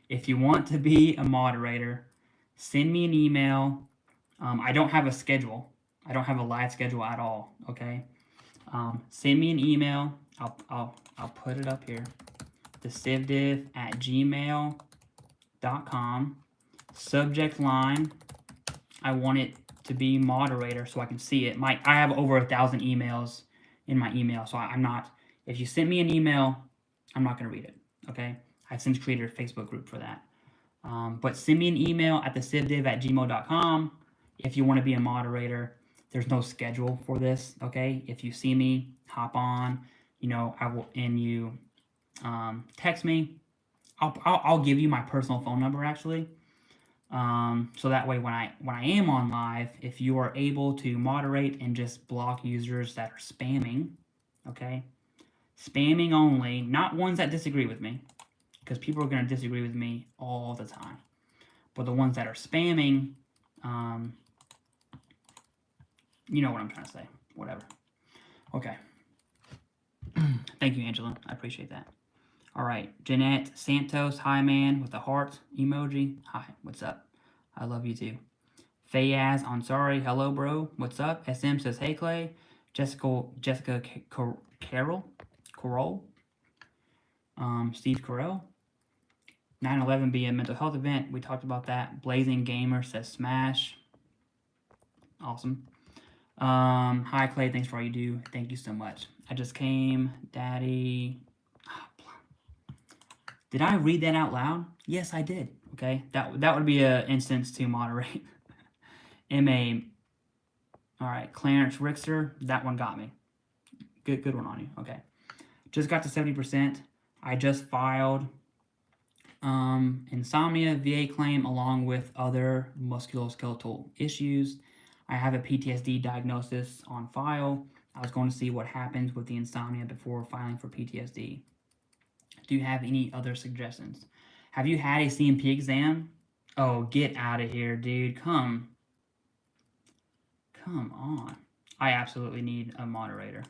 If you want to be a moderator, send me an email. I don't have a schedule. I don't have a live schedule at all, okay? Send me an email. I'll put it up here. TheCivDiv@gmail.com. Subject line, I want it to be moderator so I can see it. I have over 1,000 emails in my email, so I'm not, if you send me an email, I'm not going to read it, okay? I've since created a Facebook group for that. But send me an email at TheCivDiv@gmail.com if you want to be a moderator. There's no schedule for this, okay? If you see me, hop on, you know, I will, and you text me. I'll give you my personal phone number actually. So that way when I am on live, if you are able to moderate and just block users that are spamming, okay? Spamming only, not ones that disagree with me, because people are going to disagree with me all the time. But the ones that are spamming, you know what I'm trying to say. Whatever. Okay. Thank you, Angela. I appreciate that. All right. Jeanette Santos. Hi, man, with a heart emoji. Hi. What's up? I love you, too. Fayaz Ansari. Hello, bro. What's up? SM says, hey, Clay. Jessica Carroll. Steve Carell. 9/11 be a mental health event. We talked about that. Blazing Gamer says smash. Awesome. Hi, Clay. Thanks for all you do. Thank you so much. I just came. Daddy. Did I read that out loud? Yes, I did. Okay. That would be an instance to moderate. MA. All right. Clarence Richter. That one got me. Good one on you. Okay. Just got to 70%. I just filed insomnia VA claim along with other musculoskeletal issues. I have a PTSD diagnosis on file. I was going to see what happens with the insomnia before filing for PTSD. Do you have any other suggestions? Have you had a CMP exam? Oh, get out of here, dude. Come on. I absolutely need a moderator.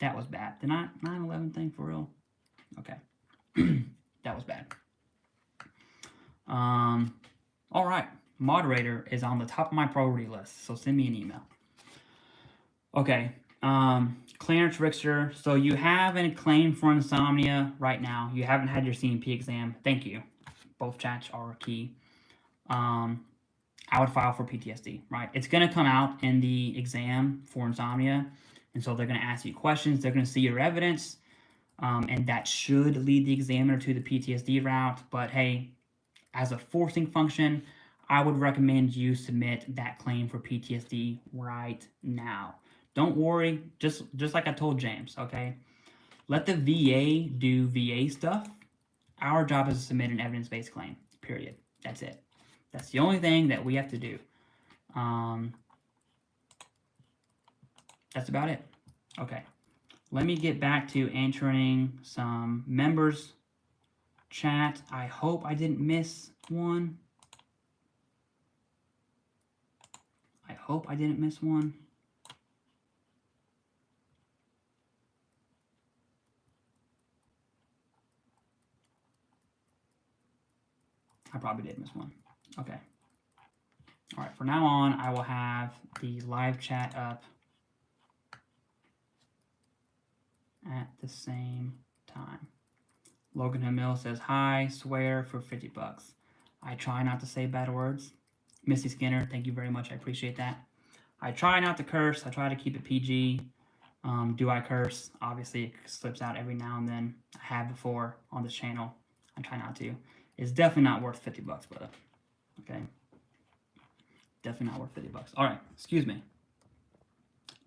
That was bad. The 9/11 thing for real? Okay. That was bad. All right. Moderator is on the top of my priority list, so send me an email. Okay. Clarence Richter. So you have a claim for insomnia right now. You haven't had your CMP exam. Thank you. Both chats are key. I would file for PTSD, right? It's going to come out in the exam for insomnia, and so they're going to ask you questions. They're going to see your evidence. And that should lead the examiner to the PTSD route. But hey, as a forcing function, I would recommend you submit that claim for PTSD right now. Don't worry, just like I told James, okay? Let the VA do VA stuff. Our job is to submit an evidence-based claim, period. That's it. That's the only thing that we have to do. That's about it. Okay. Let me get back to answering some members chat. I hope I didn't miss one. I hope I didn't miss one. I probably did miss one. Okay. All right, from now on, I will have the live chat up at the same time. Logan Hamil says, hi, swear for 50 bucks. I try not to say bad words. Missy Skinner, thank you very much. I appreciate that. I try not to curse. I try to keep it PG. Do I curse? Obviously, it slips out every now and then. I have before on this channel. I try not to. It's definitely not worth 50 bucks, brother. Okay? Definitely not worth 50 bucks. All right, excuse me.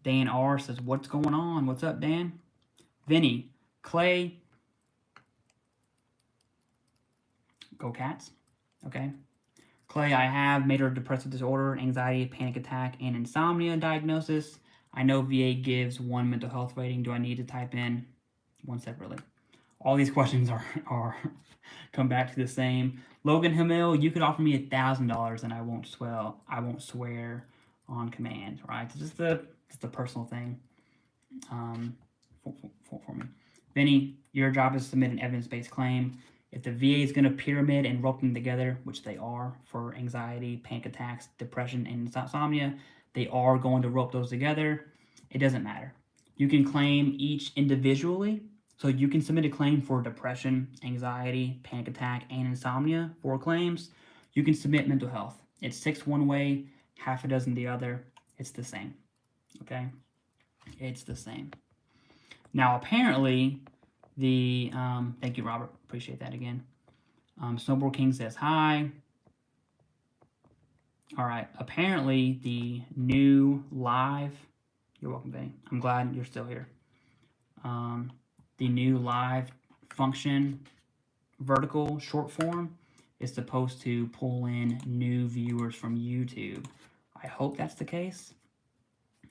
Dan R says, what's going on? What's up, Dan? Vinny, Clay, go Cats. Okay? Clay, I have major depressive disorder, anxiety, panic attack, and insomnia diagnosis. I know VA gives one mental health rating. Do I need to type in one separately? All these questions are come back to the same. Logan Hamil, you could offer me $1,000 and I won't swear on command, right? It's just a personal thing for me. Vinny, your job is to submit an evidence-based claim. If the VA is going to pyramid and rope them together, which they are for anxiety, panic attacks, depression, and insomnia, they are going to rope those together. It doesn't matter. You can claim each individually. So you can submit a claim for depression, anxiety, panic attack, and insomnia, 4 claims. You can submit mental health. It's 6 one way, half a dozen the other. It's the same, okay? It's the same. Now, apparently, thank you, Robert. Appreciate that again. Snowboard King says hi. All right, apparently the new live, you're welcome, Benny. I'm glad you're still here. The new live function, vertical short form, is supposed to pull in new viewers from YouTube. I hope that's the case,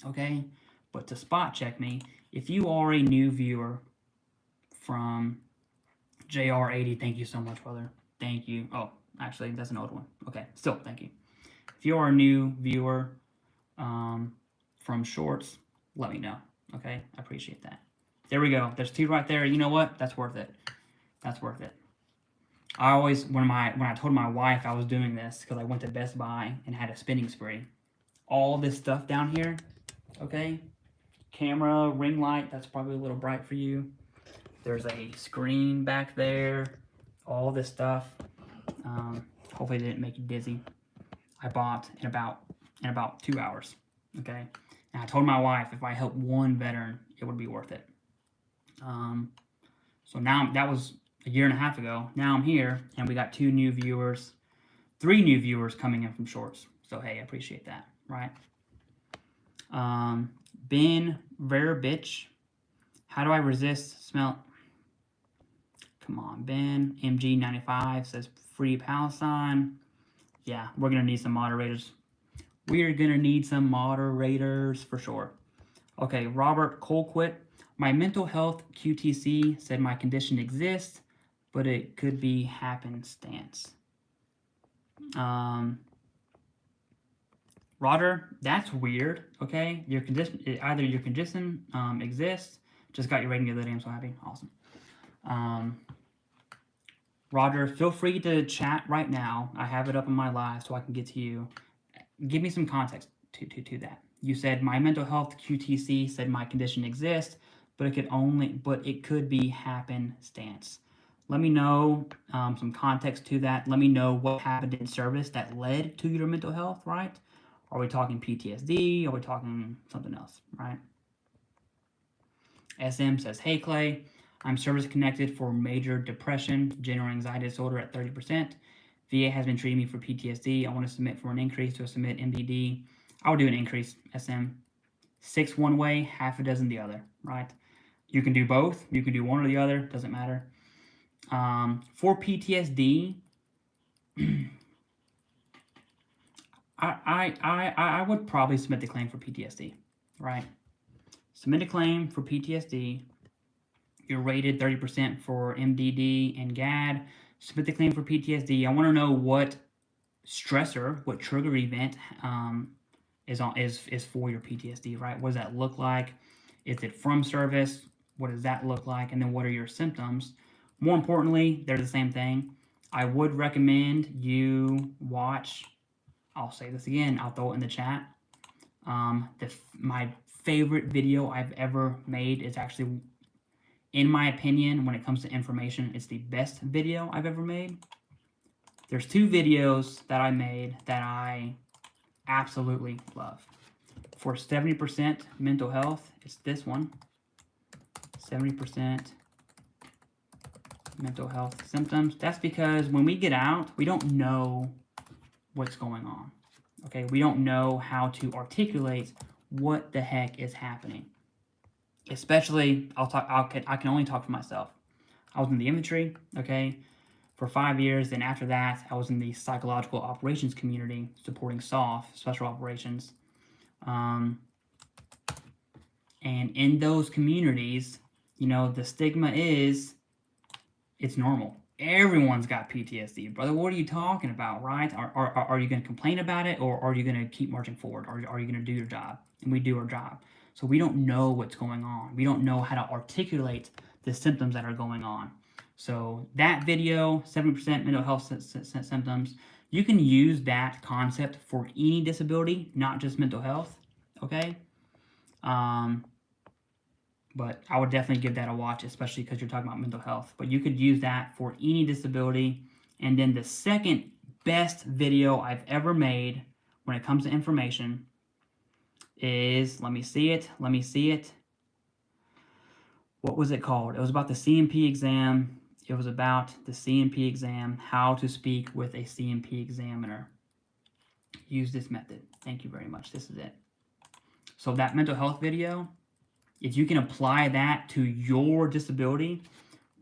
okay? But to spot check me, if you are a new viewer from JR80, thank you so much, brother. Thank you. Oh, actually, that's an old one. Okay, still, thank you. If you are a new viewer from Shorts, let me know, okay? I appreciate that. There we go. There's 2 right there. You know what? That's worth it. That's worth it. I always, when I told my wife I was doing this, because I went to Best Buy and had a spinning spree, all this stuff down here, okay? Camera, ring light, that's probably a little bright for you. There's a screen back there, all this stuff. Hopefully it didn't make you dizzy. I bought in about 2 hours, okay? And I told my wife if I help one veteran, it would be worth it. So now, that was a year and a half ago. Now I'm here, and we got 2 new viewers, 3 new viewers coming in from Shorts. So hey, I appreciate that, right? Ben Verabitch, how do I resist smell? Come on, Ben. MG95 says free Palestine. Yeah, we're gonna need some moderators. We're gonna need some moderators for sure. Okay, Robert Colquitt. My mental health QTC said my condition exists, but it could be happenstance. Roger, that's weird, okay? Your condition, either your condition exists, just got your rating the other day, I'm so happy, awesome. Roger, feel free to chat right now. I have it up in my live so I can get to you. Give me some context to that. You said my mental health QTC said my condition exists, but it could be happenstance. Let me know some context to that. Let me know what happened in service that led to your mental health, right? Are we talking PTSD? Are we talking something else, right? SM says, hey Clay, I'm service connected for major depression, general anxiety disorder at 30%. VA has been treating me for PTSD. I want to submit for an increase to submit MDD. I would do an increase, SM. 6 one way, half a dozen the other, right? You can do both. You can do one or the other. Doesn't matter. For PTSD, I would probably submit the claim for PTSD, right? Submit a claim for PTSD. You're rated 30% for MDD and GAD. Submit the claim for PTSD. I want to know what stressor, what trigger event is for your PTSD, right? What does that look like? Is it from service? What does that look like? And then what are your symptoms? More importantly, they're the same thing. I would recommend you watch, I'll say this again, I'll throw it in the chat. My favorite video I've ever made is actually, in my opinion, when it comes to information, it's the best video I've ever made. There's 2 videos that I made that I absolutely love. For 70% mental health, it's this one. 70% mental health symptoms. That's because when we get out, we don't know what's going on. Okay, we don't know how to articulate what the heck is happening. Especially, I can only talk for myself. I was in the infantry, okay? for 5 years. Then after that, I was in the psychological operations community supporting SOF, special operations. And in those communities, the stigma is it's normal. Everyone's got PTSD, brother. What are you talking about, right? Are you going to complain about it, or are you going to keep marching forward? Are you going to do your job? And we do our job. So we don't know what's going on. We don't know how to articulate the symptoms that are going on. So that video, 70% mental health symptoms, you can use that concept for any disability, not just mental health, okay? But I would definitely give that a watch, especially because you're talking about mental health. But you could use that for any disability. And then the second best video I've ever made when it comes to information is, let me see it. What was it called? It was about the CMP exam. It was about the CMP exam, how to speak with a CMP examiner. Use this method. Thank you very much. This is it. So that mental health video, if you can apply that to your disability,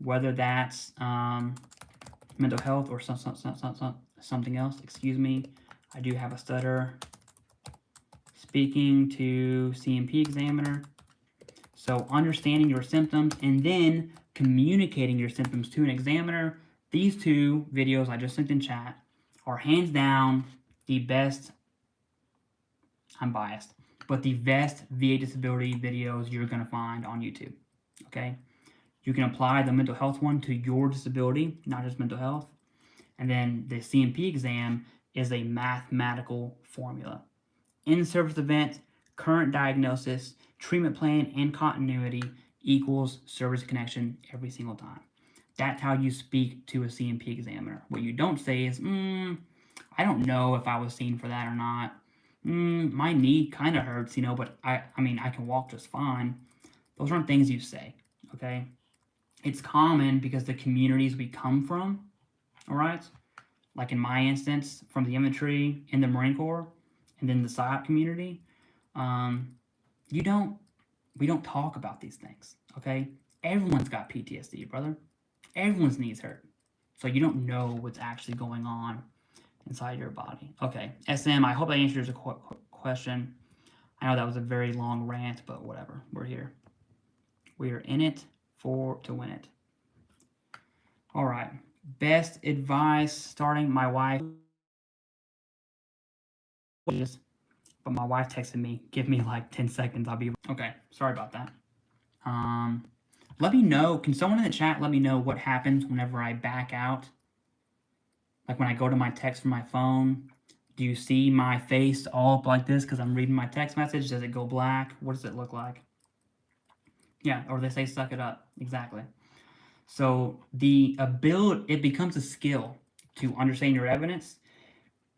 whether that's mental health or something else, excuse me, I do have a stutter. Speaking to CMP examiner. So understanding your symptoms and then communicating your symptoms to an examiner. These two videos I just sent in chat are hands down the best, I'm biased, but the best VA disability videos you're going to find on YouTube, okay? You can apply the mental health one to your disability, not just mental health. And then the CMP exam is a mathematical formula. In-service event, current diagnosis, treatment plan, and continuity equals service connection every single time. That's how you speak to a CMP examiner. What you don't say is, I don't know if I was seen for that or not. My knee kind of hurts, but I mean, I can walk just fine. Those aren't things you say, okay? It's common because the communities we come from, all right? Like in my instance, from the infantry and the Marine Corps, and then the PSYOP community, we don't talk about these things, okay? Everyone's got PTSD, brother. Everyone's knees hurt. So you don't know what's actually going on inside your body. Okay, SM, I hope that answers a question. I know that was a very long rant, but whatever. We're here. We are in it to win it. All right. Best advice starting my wife. But my wife texted me, give me like 10 seconds. I'll be okay. Sorry about that. Let me know. Can someone in the chat let me know what happens whenever I back out? Like when I go to my text from my phone, do you see my face all up like this because I'm reading my text message? Does it go black? What does it look like? Yeah, or they say suck it up. Exactly. So it becomes a skill to understand your evidence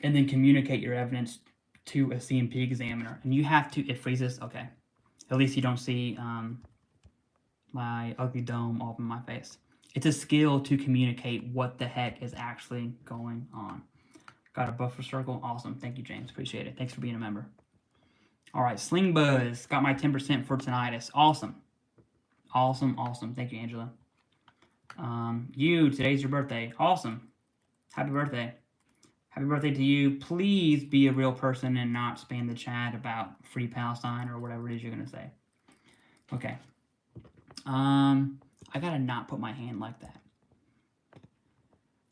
and then communicate your evidence to a CMP examiner. And you have to, it freezes, okay. At least you don't see my ugly dome all up in my face. It's a skill to communicate what the heck is actually going on. Got a buffer circle. Awesome. Thank you, James. Appreciate it. Thanks for being a member. All right. Sling Buzz. Got my 10% for tinnitus. Awesome. Awesome. Thank you, Angela. Today's your birthday. Awesome. Happy birthday. Happy birthday to you. Please be a real person and not spam the chat about Free Palestine or whatever it is you're going to say. Okay. I gotta not put my hand like that.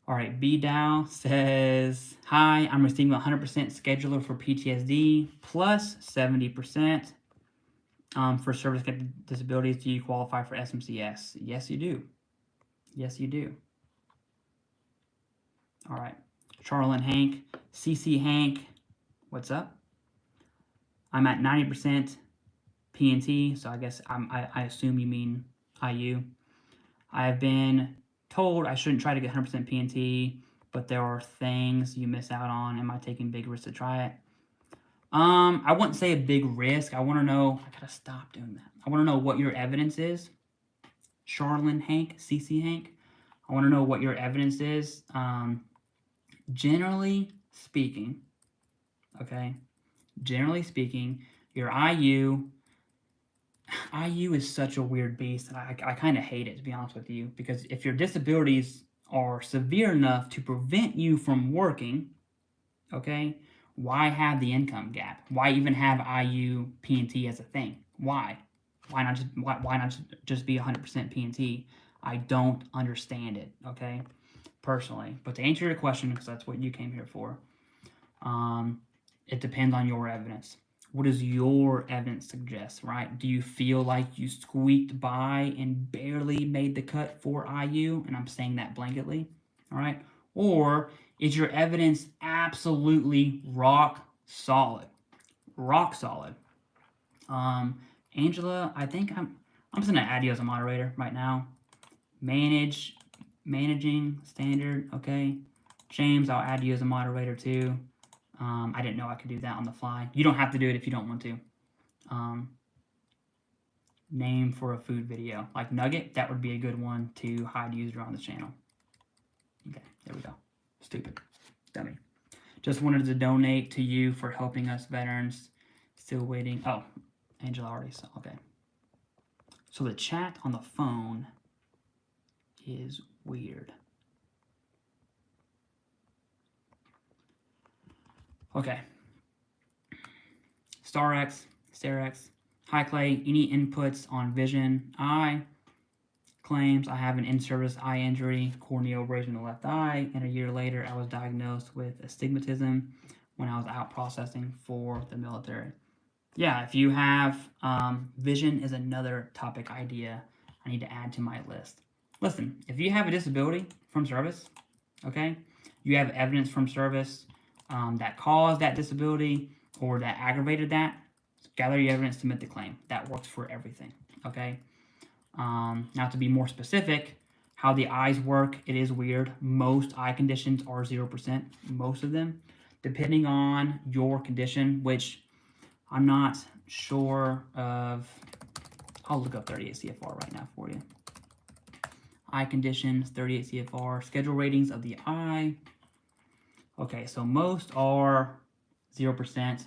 All right, B-Dow says, hi, I'm receiving 100% scheduler for PTSD plus 70% for service-connected disabilities. Do you qualify for SMCS? Yes, you do. Yes, you do. All right, Charlene Hank, CC Hank, what's up? I'm at 90% PNT, so I guess I assume you mean IU. I've been told I shouldn't try to get 100% PNT, but there are things you miss out on. Am I taking big risks to try it? I wouldn't say a big risk. I want to know. I gotta stop doing that. I want to know what your evidence is. Charlene Hank, CC Hank. I want to know what your evidence is. Generally speaking, okay. Generally speaking, your IU is such a weird beast, and I kind of hate it, to be honest with you, because if your disabilities are severe enough to prevent you from working, okay, why have the income gap? Why even have IU P&T as a thing? Why? Why not just be 100% P&T? I don't understand it, okay, personally. But to answer your question, because that's what you came here for, it depends on your evidence. What does your evidence suggest, right? Do you feel like you squeaked by and barely made the cut for IU? And I'm saying that blanketly, all right? Or is your evidence absolutely rock solid? Rock solid. Angela, I think I'm just gonna add you as a moderator right now. Managing standard, okay. James, I'll add you as a moderator too. I didn't know I could do that on the fly. You don't have to do it if you don't want to. Name for a food video. Like Nugget, that would be a good one to hide user on the channel. Okay, there we go. Stupid. Dummy. Just wanted to donate to you for helping us veterans. Still waiting. Oh, Angela already saw. Okay. So the chat on the phone is weird. Okay. StarX. Hi Clay, any inputs on VeteranAI claims? I have an in-service eye injury, corneal abrasion in the left eye, and a year later I was diagnosed with astigmatism when I was out processing for the military. Yeah, if you have, vision is another topic idea I need to add to my list. Listen, if you have a disability from service, okay, you have evidence from service that caused that disability or that aggravated that, gather your evidence, submit the claim. That works for everything, okay? Now to be more specific, how the eyes work, it is weird. Most eye conditions are 0%, most of them, depending on your condition, which I'm not sure of. I'll look up 38 CFR right now for you. Eye conditions, 38 CFR, schedule ratings of the eye. Okay, so most are 0%.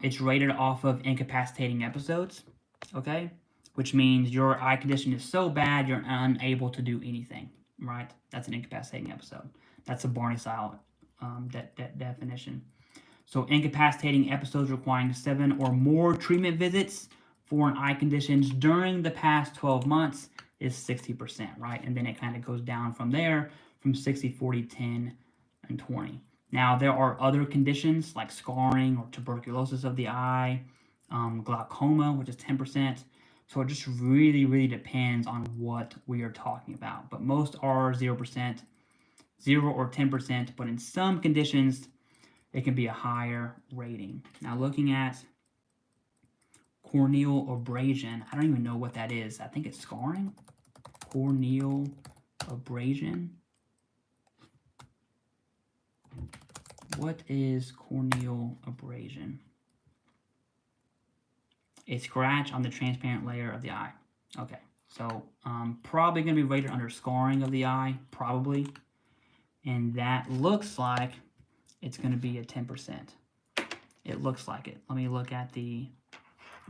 It's rated off of incapacitating episodes, okay? Which means your eye condition is so bad you're unable to do anything, right? That's an incapacitating episode. That's a Borne style definition. So incapacitating episodes requiring 7 or more treatment visits for an eye condition during the past 12 months is 60%, right? And then it kind of goes down from there from 60, 40, 10, and 20. Now, there are other conditions like scarring or tuberculosis of the eye, glaucoma, which is 10%. So it just really, really depends on what we are talking about. But most are 0%, 0 or 10%, but in some conditions, it can be a higher rating. Now, looking at corneal abrasion, I don't even know what that is. I think it's scarring. Corneal abrasion. What is corneal abrasion? A scratch on the transparent layer of the eye. Okay, so probably going to be rated under scarring of the eye, probably. And that looks like it's going to be a 10%. It looks like it. Let me look at the,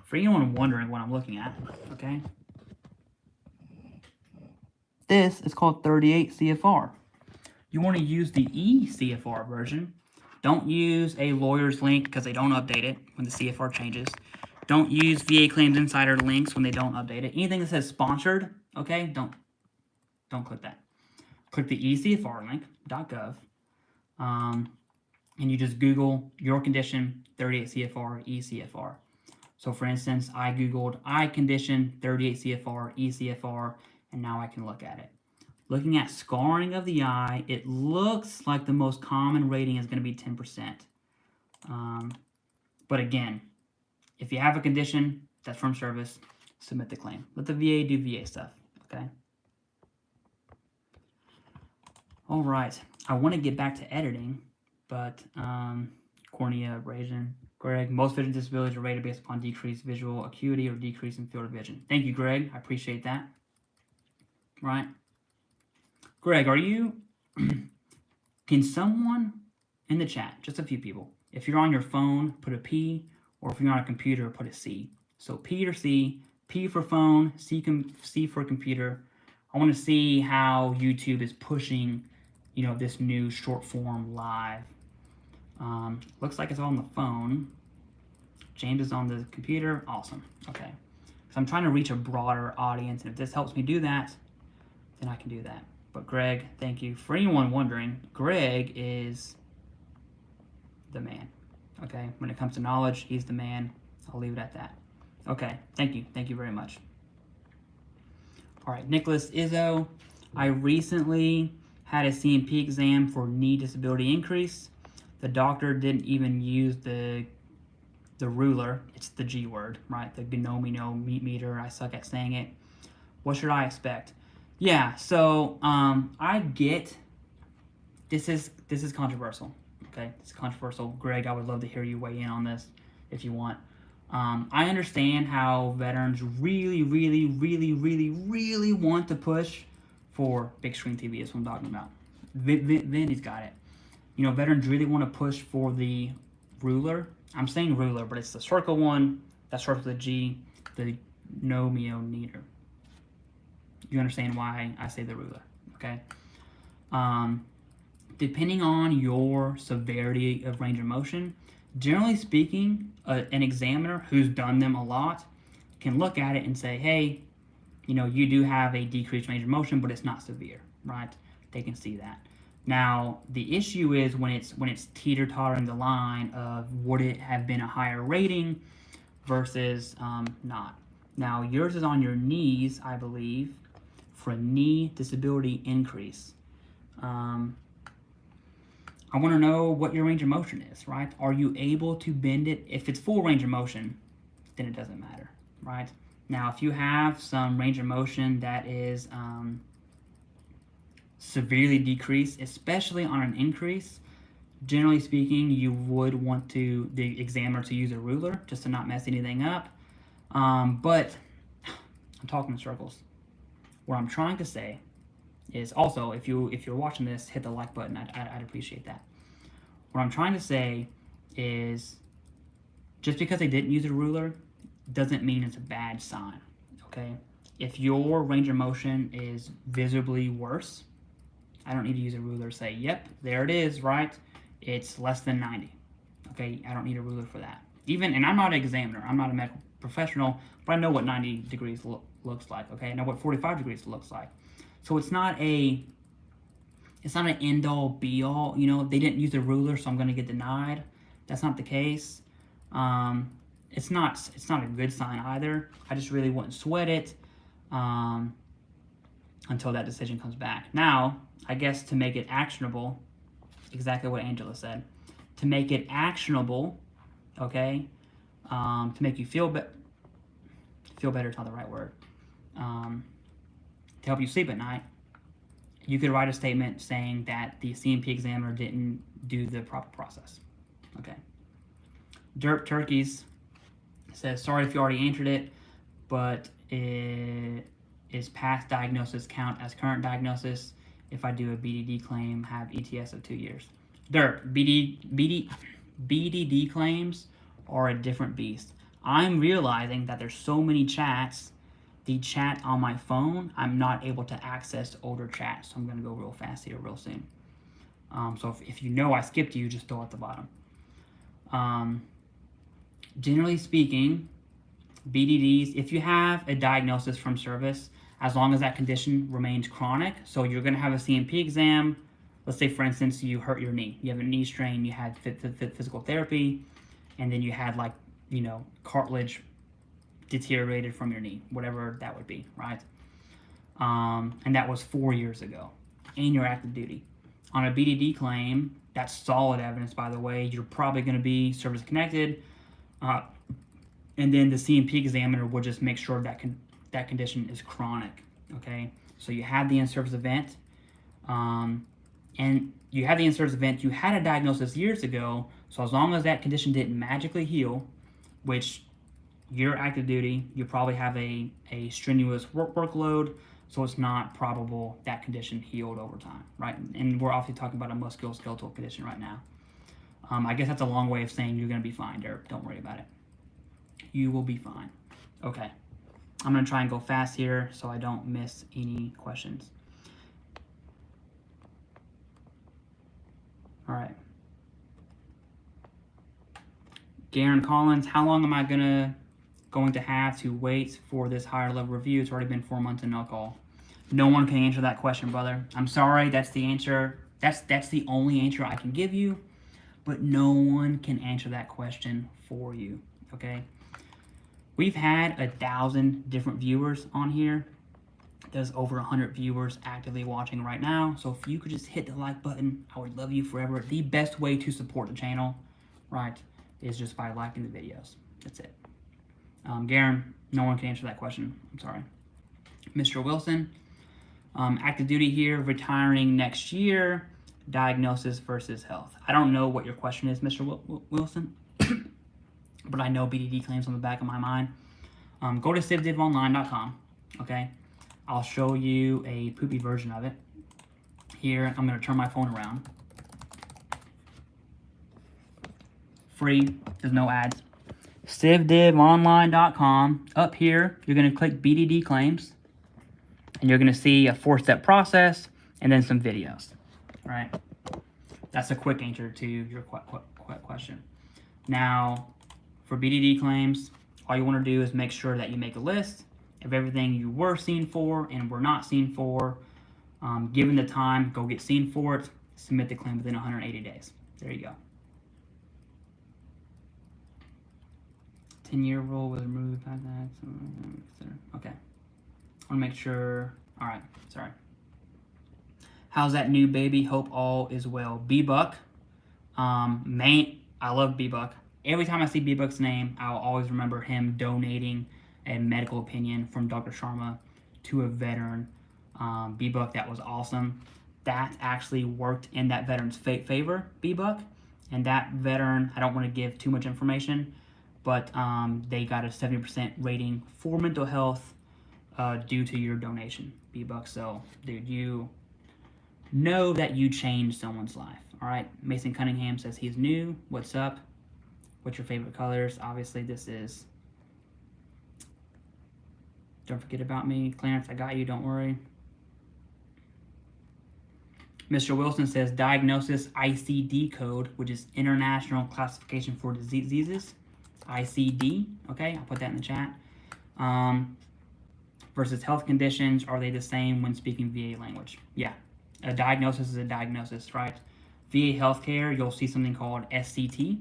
for anyone wondering what I'm looking at, okay? This is called 38 CFR. You want to use the eCFR version. Don't use a lawyer's link because they don't update it when the CFR changes. Don't use VA Claims Insider links when they don't update it. Anything that says sponsored, okay, don't click that. Click the eCFR link, .gov, and you just Google your condition, 38 CFR, eCFR. So for instance, I Googled eye condition, 38 CFR, eCFR, and now I can look at it. Looking at scarring of the eye, it looks like the most common rating is going to be 10%. But again, if you have a condition that's from service, submit the claim. Let the VA do VA stuff, okay? All right, I want to get back to editing, but cornea abrasion. Greg, most vision disabilities are rated based upon decreased visual acuity or decrease in field of vision. Thank you, Greg. I appreciate that. Right. Greg, are you, can someone in the chat, just a few people, if you're on your phone, put a P, or if you're on a computer, put a C. So P or C, P for phone, C for computer. I want to see how YouTube is pushing, this new short form live. Looks like it's on the phone. James is on the computer. Awesome. Okay. So I'm trying to reach a broader audience, and if this helps me do that, then I can do that. But Greg, thank you. For anyone wondering, Greg is the man. Okay. When it comes to knowledge, he's the man. I'll leave it at that. Okay. Thank you. Thank you very much. All right. Nicholas Izzo. I recently had a CMP exam for knee disability increase. The doctor didn't even use the ruler. It's the G word, right? The meter. I suck at saying it. What should I expect? Yeah, so I get this is controversial. Okay, it's controversial. Greg, I would love to hear you weigh in on this if you want. I understand how veterans really want to push for big screen TV. Is what I'm talking about. Vinny's got it. Veterans really want to push for the ruler. I'm saying ruler, but it's the circle one that starts with a G, the meter. You understand why I say the ruler, okay? Depending on your severity of range of motion, generally speaking, an examiner who's done them a lot can look at it and say, hey, you do have a decreased range of motion, but it's not severe, right? They can see that. Now, the issue is when it's teeter-tottering the line of would it have been a higher rating versus not. Now, yours is on your knees, I believe, for a knee disability increase. I want to know what your range of motion is, right? Are you able to bend it? If it's full range of motion, then it doesn't matter, right? Now, if you have some range of motion that is severely decreased, especially on an increase, generally speaking, you would want the examiner to use a ruler just to not mess anything up. But I'm talking in circles. What I'm trying to say is also, if you're watching this, hit the like button. I'd appreciate that. What I'm trying to say is just because they didn't use a ruler doesn't mean it's a bad sign, okay? If your range of motion is visibly worse, I don't need to use a ruler to say, yep, there it is, right? It's less than 90, okay? I don't need a ruler for that. And I'm not an examiner. I'm not a medical professional, but I know what 90 degrees looks like, okay? I know what 45 degrees looks like. So it's not an end-all, be-all. They didn't use a ruler, so I'm going to get denied. That's not the case. It's not a good sign either. I just really wouldn't sweat it until that decision comes back. Now, I guess to make it actionable, exactly what Angela said, to make it actionable, okay, to make you feel better is not the right word, to help you sleep at night, you could write a statement saying that the CMP examiner didn't do the proper process, okay. Derp Turkeys says, sorry if you already answered it, but is past diagnosis count as current diagnosis if I do a BDD claim, have ETS of 2 years? Derp, BDD claims are a different beast. I'm realizing that there's so many chats, the chat on my phone, I'm not able to access older chats, so I'm going to go real fast here real soon. So if I skipped you, just throw at the bottom. Generally speaking, BDDs, if you have a diagnosis from service, as long as that condition remains chronic, so you're going to have a CMP exam. Let's say, for instance, you hurt your knee. You have a knee strain, you had physical therapy, and then you had cartilage deteriorated from your knee, whatever that would be, right? And that was 4 years ago, and you're active duty. On a BDD claim, that's solid evidence, by the way. You're probably going to be service-connected, and then the CMP examiner will just make sure that condition is chronic, okay? So you had the in-service event, and you had the in-service event, you had a diagnosis years ago, so as long as that condition didn't magically heal, which you're active duty, you probably have a strenuous workload, so it's not probable that condition healed over time, right? And we're obviously talking about a musculoskeletal condition right now. I guess that's a long way of saying you're going to be fine, Derp. Don't worry about it. You will be fine. Okay. I'm going to try and go fast here so I don't miss any questions. All right. Garen Collins, how long am I going to have to wait for this higher level review? It's already been 4 months and no call. No one can answer that question, brother. I'm sorry, that's the answer. That's the only answer I can give you, but no one can answer that question for you, okay? We've had 1,000 different viewers on here. There's over 100 viewers actively watching right now. So if you could just hit the like button, I would love you forever. The best way to support the channel, right, is just by liking the videos. That's it. Garen, no one can answer that question. I'm sorry. Mr. Wilson, active duty here, retiring next year, diagnosis versus health. I don't know what your question is, Mr. Wilson, but I know BDD claims on the back of my mind. Go to CivDivOnline.com, okay? I'll show you a poopy version of it. Here, I'm going to turn my phone around. Free, there's no ads. CivDivOnline.com. Up here, you're going to click BDD claims, and you're going to see a 4-step process and then some videos, right? That's a quick answer to your question. Now, for BDD claims, all you want to do is make sure that you make a list of everything you were seen for and were not seen for. Given the time, go get seen for it. Submit the claim within 180 days. There you go. 10-year rule was removed. Okay. I want to make sure. All right. Sorry. How's that new baby? Hope all is well. B-Buck. I love B-Buck. Every time I see B-Buck's name, I'll always remember him donating a medical opinion from Dr. Sharma to a veteran. B-Buck, that was awesome. That actually worked in that veteran's favor, B-Buck. And that veteran, I don't want to give too much information, but they got a 70% rating for mental health due to your donation, B-Buck. So, dude, you know that you changed someone's life. All right, Mason Cunningham says he's new. What's up? What's your favorite colors? Obviously, this is Don't Forget About Me. Clarence, I got you, don't worry. Mr. Wilson says diagnosis ICD code, which is International Classification for Diseases. ICD, okay, I'll put that in the chat. Versus health conditions, are they the same when speaking VA language? Yeah, a diagnosis is a diagnosis, right? VA healthcare, you'll see something called SCT.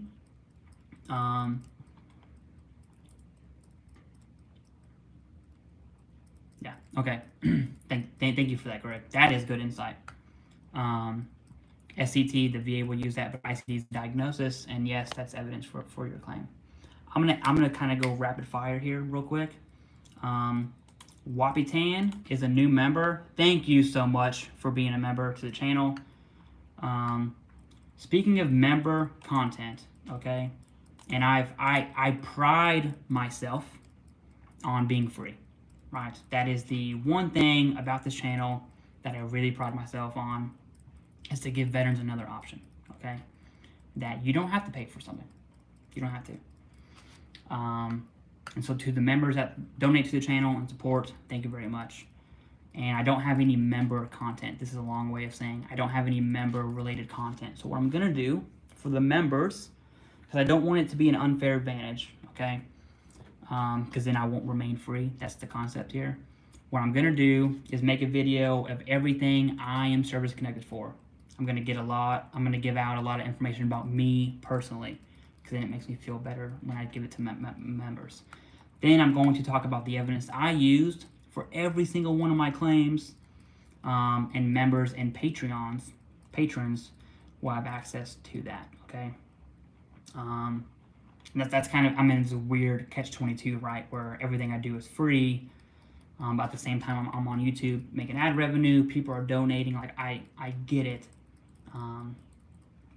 Yeah, okay. Thank you for that, Greg. That is good insight. SCT, the VA will use that, but ICD is diagnosis, and yes, that's evidence for your claim. I'm gonna kind of go rapid fire here real quick. Wapitan is a new member. Thank you so much for being a member to the channel. Speaking of member content, okay, and I pride myself on being free, right? That is the one thing about this channel that I really pride myself on, is to give veterans another option, okay? That you don't have to pay for something. You don't have to. And so to the members that donate to the channel and support, thank you very much. And I don't have any member content. This is a long way of saying I don't have any member related content. So what I'm gonna do for the members, because I don't want it to be an unfair advantage, okay? Because then I won't remain free. That's the concept here. What I'm gonna do is make a video of everything I am service connected for. I'm gonna give out a lot of information about me personally, because then it makes me feel better when I give it to members. Then I'm going to talk about the evidence I used for every single one of my claims, and members and patrons will have access to that, okay? That's kind of, I'm in this weird catch-22, right, where everything I do is free, but at the same time I'm on YouTube making ad revenue, people are donating, like I get it,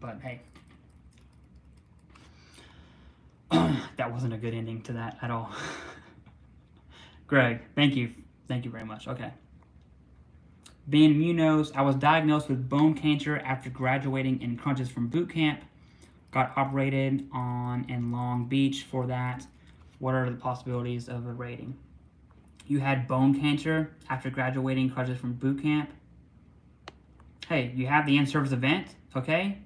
but hey. That wasn't a good ending to that at all. Greg, thank you very much. Okay. Ben Munoz, I was diagnosed with bone cancer after graduating in crunches from boot camp. Got operated on in Long Beach for that. What are the possibilities of a rating? You had bone cancer after graduating crutches from boot camp. Hey, you have the in-service event, okay?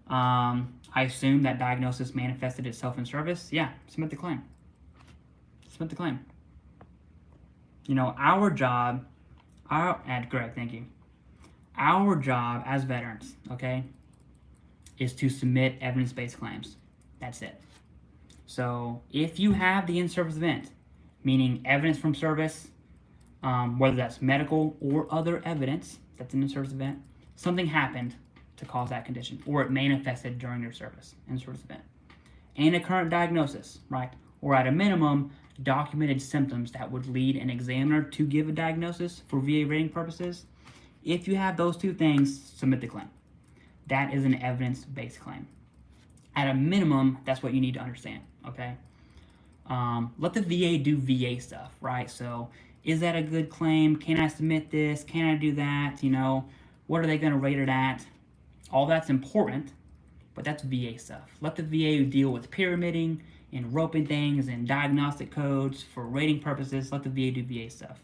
I assume that diagnosis manifested itself in service. Yeah, submit the claim. Submit the claim. You know, our job, Greg, thank you. Our job as veterans, okay, is to submit evidence-based claims. That's it. So if you have the in-service event, meaning evidence from service, whether that's medical or other evidence that's an in-service event, something happened to cause that condition, or it manifested during your service, in-service event, and a current diagnosis, right? Or at a minimum, documented symptoms that would lead an examiner to give a diagnosis for VA rating purposes. If you have those two things, submit the claim. That is an evidence-based claim. At a minimum, that's what you need to understand, okay? Let the VA do VA stuff, right? So, is that a good claim? Can I submit this? Can I do that? You know, what are they going to rate it at? All that's important, but that's VA stuff. Let the VA deal with pyramiding and roping things and diagnostic codes for rating purposes. Let the VA do VA stuff.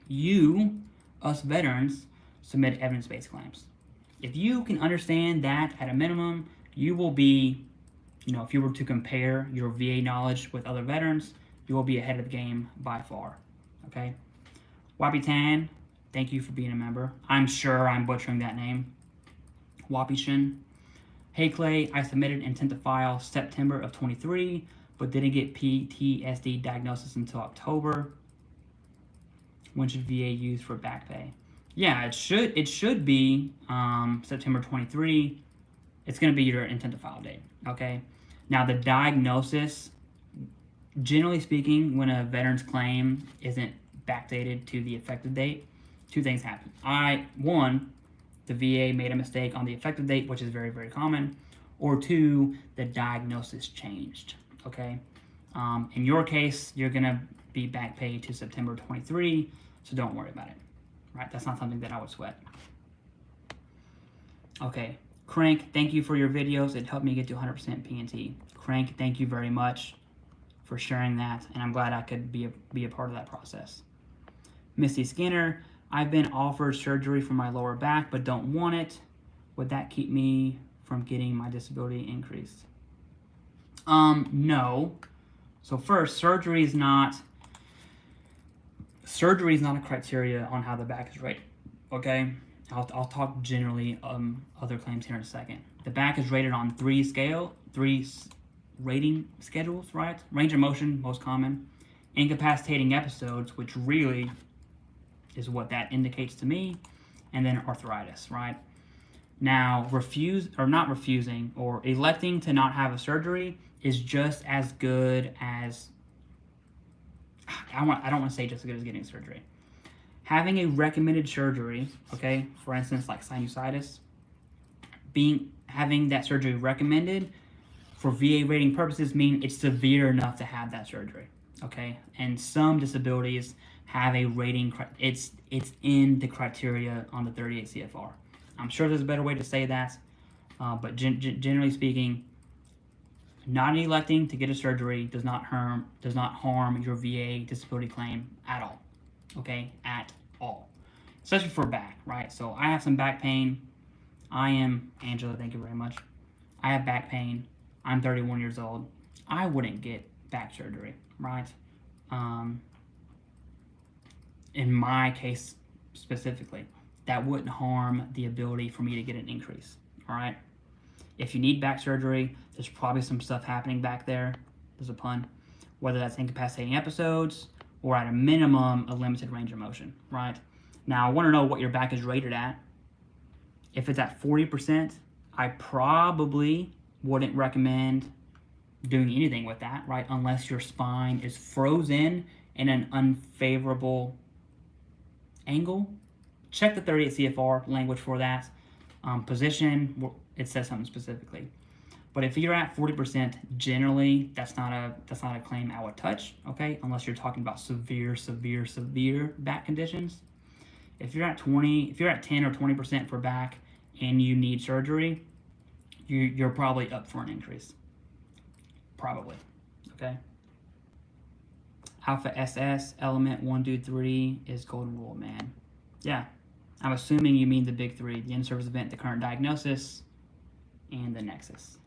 You, us veterans, submit evidence-based claims. If you can understand that at a minimum, you will be, you know, if you were to compare your VA knowledge with other veterans, you will be ahead of the game by far, okay? Wapitan, thank you for being a member. I'm sure I'm butchering that name. Wapishin. Hey Clay, I submitted intent to file September of 23, but didn't get PTSD diagnosis until October. When should VA use for back pay? Yeah, it should be September 23. It's going to be your intent to file date, okay? Now, the diagnosis, generally speaking, when a veteran's claim isn't backdated to the effective date, two things happen. One, the VA made a mistake on the effective date, which is very, very common, or two, the diagnosis changed, okay? In your case, you're going to be back paid to September 23, so don't worry about it, right? That's not something that I would sweat. Okay, Crank, thank you for your videos. It helped me get to 100% P&T. Crank, thank you very much for sharing that, and I'm glad I could be a part of that process. Misty Skinner, I've been offered surgery for my lower back but don't want it. Would that keep me from getting my disability increased? No. So first, surgery is not a criteria on how the back is rated, okay? I'll talk generally other claims here in a second. The back is rated on three rating schedules, right? Range of motion, most common. Incapacitating episodes, which really is what that indicates to me, and then arthritis, right? Now, refusing or electing to not have a surgery is just as good as, I don't want to say just as good as getting surgery. Having a recommended surgery, okay, for instance, like sinusitis, having that surgery recommended for VA rating purposes mean it's severe enough to have that surgery, okay? And some disabilities have a rating, it's in the criteria on the 38 CFR. I'm sure there's a better way to say that, but generally speaking, not electing to get a surgery does not harm your VA disability claim at all, okay, at all, especially for back, right? So I have some back pain. Angela, thank you very much. I have back pain. I'm 31 years old. I wouldn't get back surgery, right? In my case specifically, that wouldn't harm the ability for me to get an increase, all right? If you need back surgery, there's probably some stuff happening back there. There's a pun. Whether that's incapacitating episodes or at a minimum, a limited range of motion, right? Now, I want to know what your back is rated at. If it's at 40%, I probably wouldn't recommend doing anything with that, right? Unless your spine is frozen in an unfavorable angle. Check the 38 CFR language for that. Position, it says something specifically. But if you're at 40%, generally that's not a claim I would touch, okay? Unless you're talking about severe back conditions. If you're at 10 or 20% for back and you need surgery, you're probably up for an increase. Probably, okay? Alpha SS, element 1, 2, 3 is golden rule, man. Yeah, I'm assuming you mean the big three: the in-service event, the current diagnosis, and the Nexus.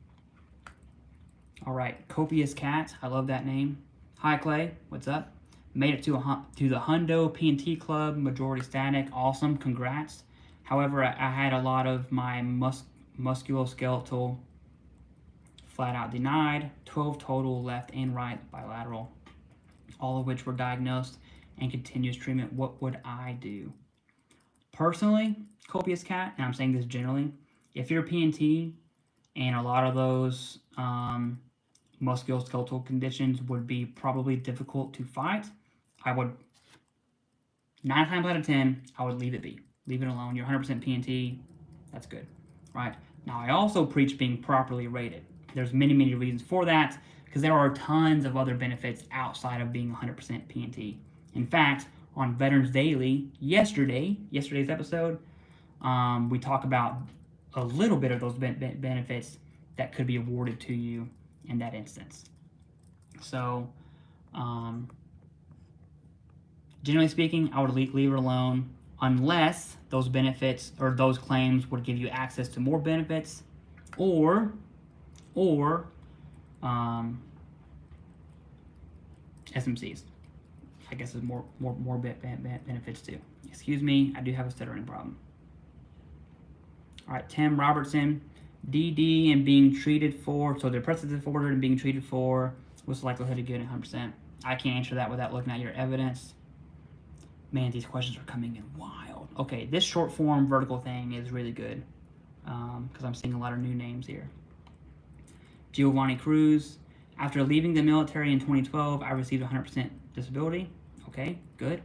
All right, Copious Cat, I love that name. Hi Clay, what's up? Made it to the Hundo P&T Club, majority static, awesome, congrats. However, I had a lot of my musculoskeletal flat out denied, 12 total left and right bilateral, all of which were diagnosed and continuous treatment. What would I do? Personally, Copious Cat, and I'm saying this generally, if you're P&T and a lot of those musculoskeletal conditions would be probably difficult to fight, I would, 9 times out of 10, I would leave it be. Leave it alone. You're 100% P&T. That's good, right? Now, I also preach being properly rated. There's many, many reasons for that, because there are tons of other benefits outside of being 100% P&T. In fact, on Veterans Daily, yesterday's episode, we talk about a little bit of those benefits that could be awarded to you in that instance. So, generally speaking, I would leave it alone unless those benefits or those claims would give you access to more benefits, or SMCs. I guess there's more benefits too. Excuse me, I do have a stuttering problem. All right, Tim Robertson, DD and being treated for, so depressive disorder and being treated for, what's the likelihood of getting 100%? I can't answer that without looking at your evidence. Man, these questions are coming in wild. Okay, this short form vertical thing is really good because I'm seeing a lot of new names here. Giovanni Cruz, after leaving the military in 2012, I received 100% disability. Okay, good.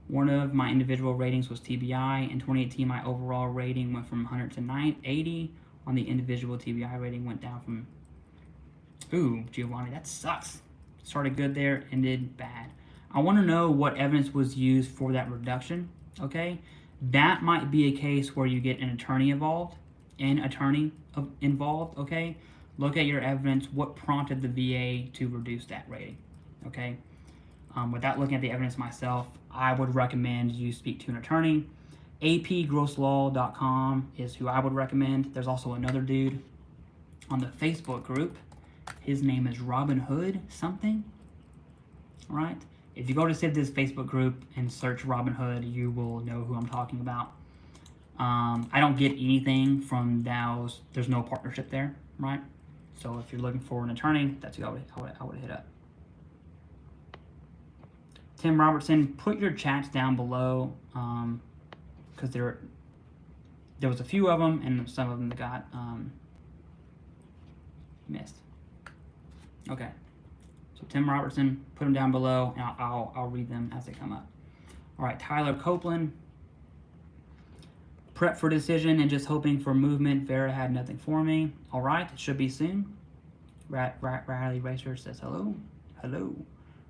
One of my individual ratings was TBI. In 2018, my overall rating went from 100 to 80. On the individual TBI rating went down from, ooh, Giovanni, that sucks. Started good there, ended bad. I want to know what evidence was used for that reduction, okay? That might be a case where you get an attorney involved, okay? Look at your evidence, what prompted the VA to reduce that rating, okay? Without looking at the evidence myself, I would recommend you speak to an attorney. apgrosslaw.com is who I would recommend. There's also another dude on the Facebook group. His name is Robin Hood something, all right? If you go to TheCivDiv's Facebook group and search Robin Hood, you will know who I'm talking about. I don't get anything from those. There's no partnership there, right? So if you're looking for an attorney, that's who I would hit up. Tim Robertson, put your chats down below because there was a few of them and some of them that got missed. Okay. So Tim Robertson, put them down below, and I'll read them as they come up. All right, Tyler Copeland. Prep for decision and just hoping for movement. Vera had nothing for me. All right, it should be soon. Riley Racer says hello. Hello.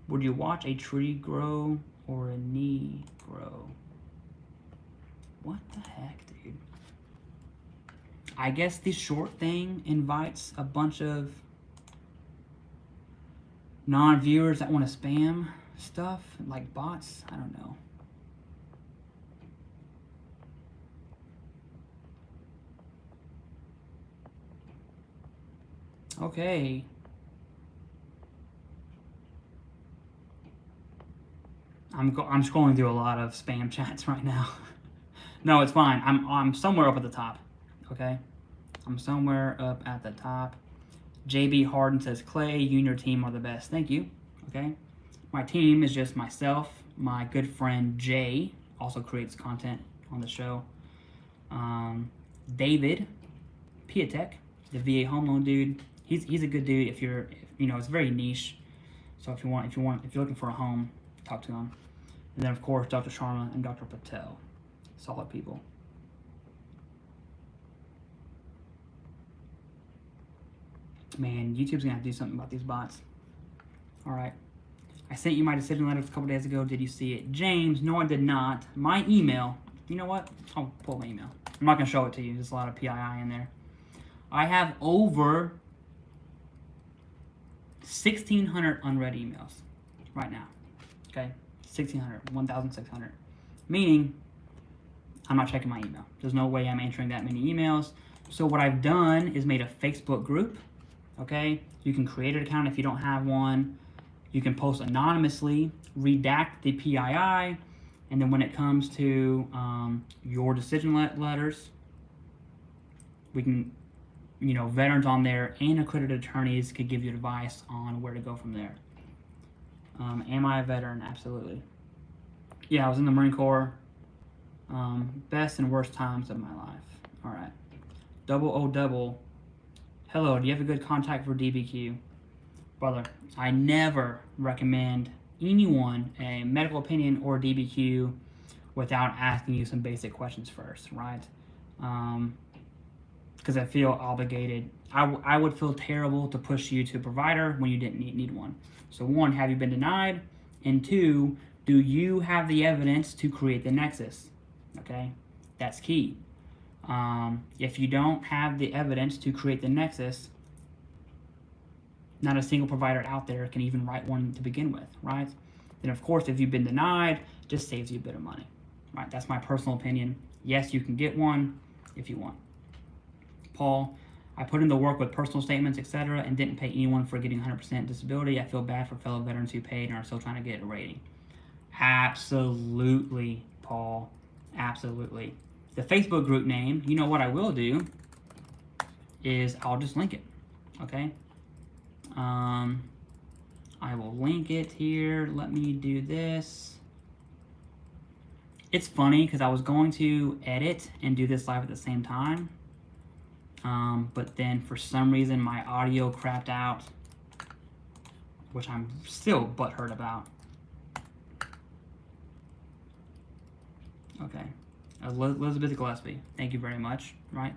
Would you watch a tree grow or a knee grow? What the heck, dude? I guess the short thing invites a bunch of non-viewers that want to spam stuff, like bots. I don't know. Okay. I'm scrolling through a lot of spam chats right now. No, it's fine. I'm somewhere up at the top. Okay? I'm somewhere up at the top. JB Harden says, Clay, you and your team are the best. Thank you. Okay? My team is just myself. My good friend Jay also creates content on the show. David Piatek, the VA home loan dude. He's a good dude if you know, it's very niche. So if you're looking for a home, talk to him. And then of course Dr. Sharma and Dr. Patel. Solid people. Man, YouTube's gonna have to do something about these bots. All right. I sent you my decision letter a couple days ago. Did you see it? James, no, I did not. My email, you know what? I'll pull my email. I'm not gonna show it to you. There's a lot of PII in there. I have over 1,600 unread emails. right now. Okay, 1,600, 1,600. Meaning, I'm not checking my email. There's no way I'm answering that many emails. So what I've done is made a Facebook group. Okay, you can create an account if you don't have one. You can post anonymously, redact the PII, and then when it comes to your decision letters, we can, veterans on there and accredited attorneys could give you advice on where to go from there. Am I a veteran? Absolutely. Yeah, I was in the Marine Corps. Best and worst times of my life. All right. Double. Hello, do you have a good contact for DBQ? Brother, I never recommend anyone a medical opinion or DBQ without asking you some basic questions first, right? Because I feel obligated. I would feel terrible to push you to a provider when you didn't need one. So one, have you been denied? And two, do you have the evidence to create the nexus? Okay, that's key. If you don't have the evidence to create the nexus, not a single provider out there can even write one to begin with, right? Then of course, if you've been denied, just saves you a bit of money, right? That's my personal opinion. Yes, you can get one if you want. Paul, I put in the work with personal statements, etc., and didn't pay anyone for getting 100% disability. I feel bad for fellow veterans who paid and are still trying to get a rating. Absolutely, Paul. Absolutely. The Facebook group name, you know what I will do is I'll just link it, okay? I will link it here. Let me do this. It's funny because I was going to edit and do this live at the same time, but then for some reason my audio crapped out, which I'm still butthurt about. Okay. Elizabeth Gillespie, thank you very much, right?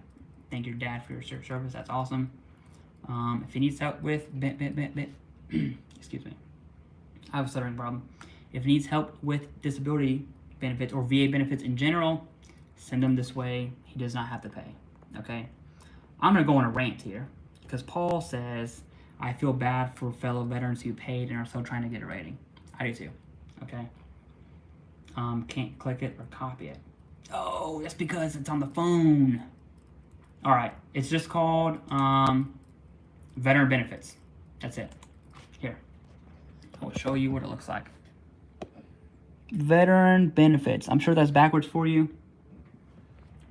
Thank your dad for your service, that's awesome. If he needs help with, excuse me, I have a stuttering problem. If he needs help with disability benefits or VA benefits in general, send him this way, he does not have to pay, okay? I'm gonna go on a rant here, because Paul says, I feel bad for fellow veterans who paid and are still trying to get a rating. I do too, okay? Can't click it or copy it. Oh, that's because it's on the phone. All right, it's just called veteran benefits. That's it. Here, I will show you what it looks like. Veteran benefits. I'm sure that's backwards for you,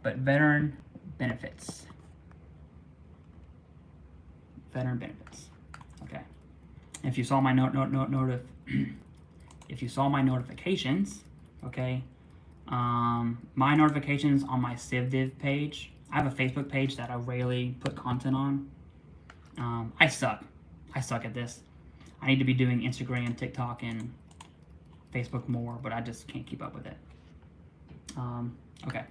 but veteran benefits. Veteran benefits. Okay. If you saw my if you saw my notifications, okay. My notifications on my TheCivDiv page. I have a Facebook page that I rarely put content on. I suck at this. I need to be doing Instagram, TikTok, and Facebook more, but I just can't keep up with it. Okay.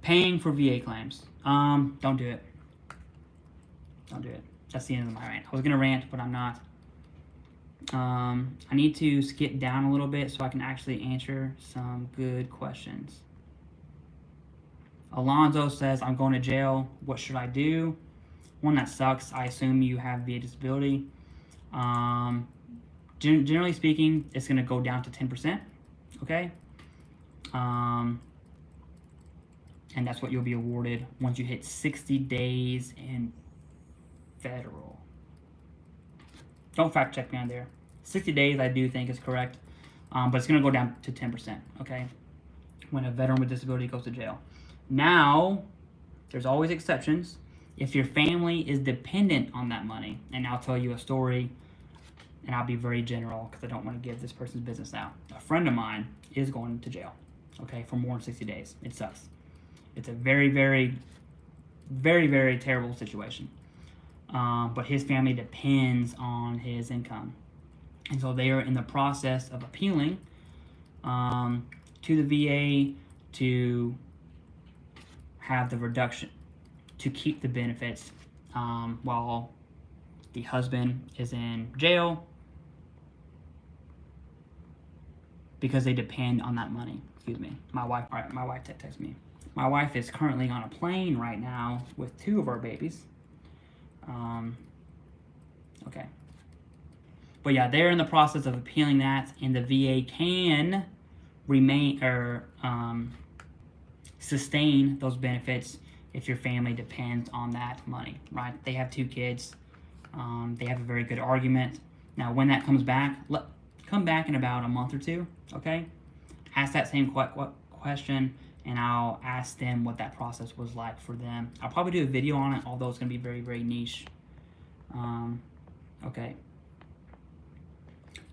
Paying for VA claims. Don't do it. Don't do it. That's the end of my rant. I was gonna rant, but I'm not. I need to skip down a little bit so I can actually answer some good questions. Alonzo says, I'm going to jail. What should I do? One, that sucks. I assume you have VA disability. Generally speaking, it's going to go down to 10%, okay? And that's what you'll be awarded once you hit 60 days in federal. Don't fact check me on there. 60 days I do think is correct, but it's going to go down to 10%, okay? When a veteran with disability goes to jail. Now, there's always exceptions. If your family is dependent on that money, and I'll tell you a story, and I'll be very general because I don't want to give this person's business out. A friend of mine is going to jail, okay, for more than 60 days. It sucks. It's a very, very, very, very terrible situation. But his family depends on his income. And so they are in the process of appealing to the VA to have the reduction, to keep the benefits while the husband is in jail because they depend on that money. Excuse me. My wife texted me. My wife is currently on a plane right now with 2 of our babies. Okay. But yeah, they're in the process of appealing that, and the VA can remain or sustain those benefits if your family depends on that money, right? They have 2 kids. They have a very good argument. Now, when that comes back, come back in about a month or 2, okay? Ask that same question, and I'll ask them what that process was like for them. I'll probably do a video on it, although it's going to be very, very niche. Okay.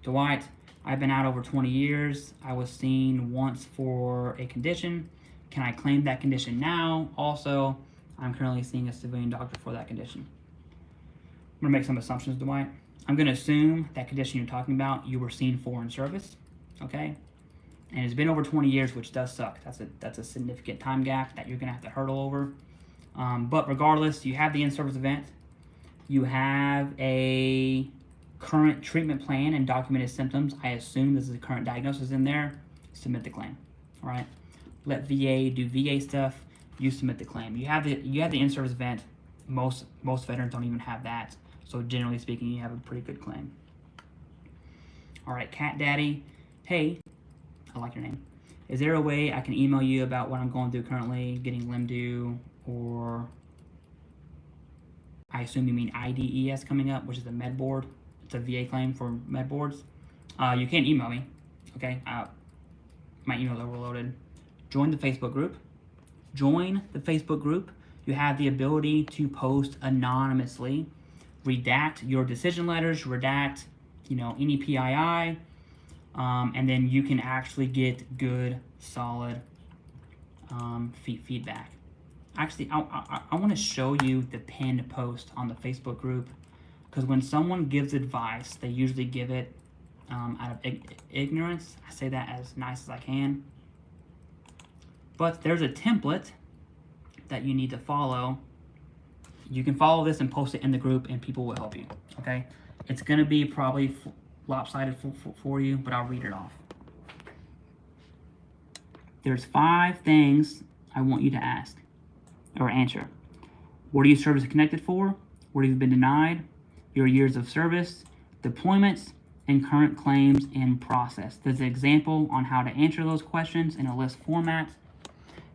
Dwight, I've been out over 20 years. I was seen once for a condition. Can I claim that condition now? Also, I'm currently seeing a civilian doctor for that condition. I'm going to make some assumptions, Dwight. I'm going to assume that condition you're talking about, you were seen for in service, okay? And it's been over 20 years, which does suck. That's a significant time gap that you're going to have to hurdle over. But regardless, you have the in-service event. You have a current treatment plan and documented symptoms. I assume this is a current diagnosis in there. Submit the claim, all right? Let VA do VA stuff. You submit the claim. You have the in-service event. Most veterans don't even have that. So generally speaking, you have a pretty good claim. All right, Cat Daddy. Hey, I like your name. Is there a way I can email you about what I'm going through currently, getting limb due, or I assume you mean IDES coming up, which is a med board. It's a VA claim for med boards. You can email me, okay? My email's overloaded. Join the Facebook group. Join the Facebook group. You have the ability to post anonymously, redact your decision letters, redact, any PII, and then you can actually get good, solid feedback. Actually, I want to show you the pinned post on the Facebook group, because when someone gives advice, they usually give it out of ignorance. I say that as nice as I can. But there's a template that you need to follow. You can follow this and post it in the group, and people will help you, okay? It's going to be probably lopsided for you, but I'll read it off. There's 5 things I want you to ask or answer. What are you service connected for? What have you been denied? Your years of service, deployments, and current claims in process. There's an example on how to answer those questions in a list format.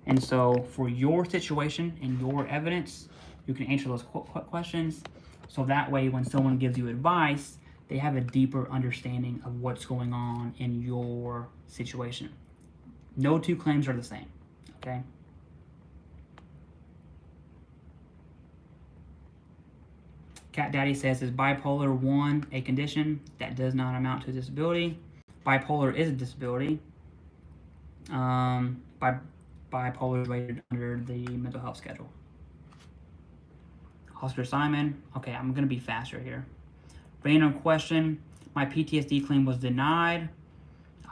And so for your situation and your evidence, you can answer those questions. So that way, when someone gives you advice, they have a deeper understanding of what's going on in your situation. No 2 claims are the same, okay? Cat Daddy says, is bipolar 1 a condition that does not amount to a disability? Bipolar is a disability. Bipolar is rated under the mental health schedule. Oscar Simon, okay, I'm gonna be faster here. Random question, my PTSD claim was denied.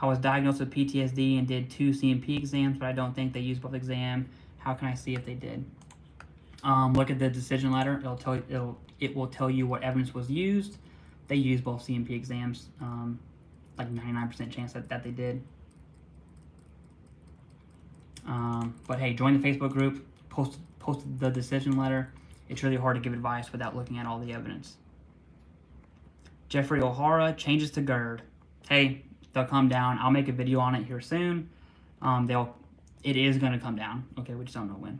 I was diagnosed with PTSD and did 2 CMP exams, but I don't think they used both exams. How can I see if they did? Look at the decision letter. It will tell you what evidence was used. They used both CMP exams, like 99% chance that they did. But hey, join the Facebook group, post the decision letter. It's really hard to give advice without looking at all the evidence. Jeffrey O'Hara, changes to GERD. Hey, they'll come down. I'll make a video on it here soon. It is going to come down. Okay, we just don't know when.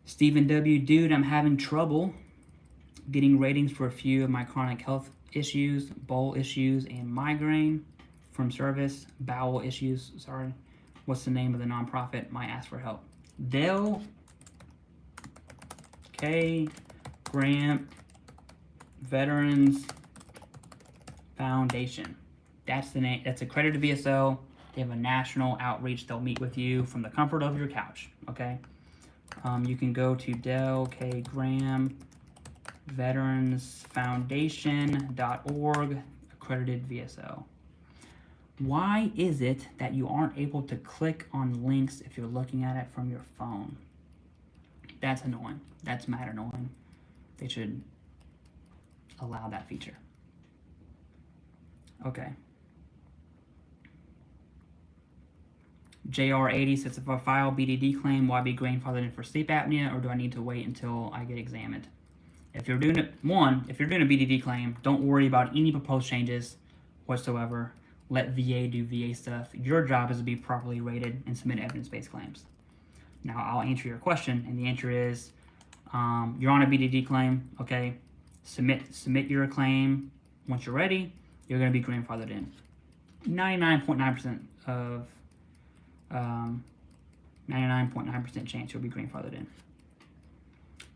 Stephen W. Dude, I'm having trouble getting ratings for a few of my chronic health issues, bowel issues, and migraine from service. Bowel issues, sorry. What's the name of the nonprofit? Might ask for help. Dell K. Grant Veterans Foundation. That's the name. That's accredited VSO. They have a national outreach. They'll meet with you from the comfort of your couch. Okay. You can go to Del K. Graham Veterans Foundation.org, accredited VSO. Why is it that you aren't able to click on links if you're looking at it from your phone? That's annoying. That's mad annoying. They should allow that feature. Okay. JR80 says, if I file BDD claim, will I be grandfathered in for sleep apnea, or do I need to wait until I get examined? If you're doing if you're doing a BDD claim, don't worry about any proposed changes whatsoever. Let VA do VA stuff. Your job is to be properly rated and submit evidence-based claims. Now, I'll answer your question, and the answer is, you're on a BDD claim, okay? Submit your claim. Once you're ready, you're going to be grandfathered in. 99.9% of 99.9% chance you'll be grandfathered in.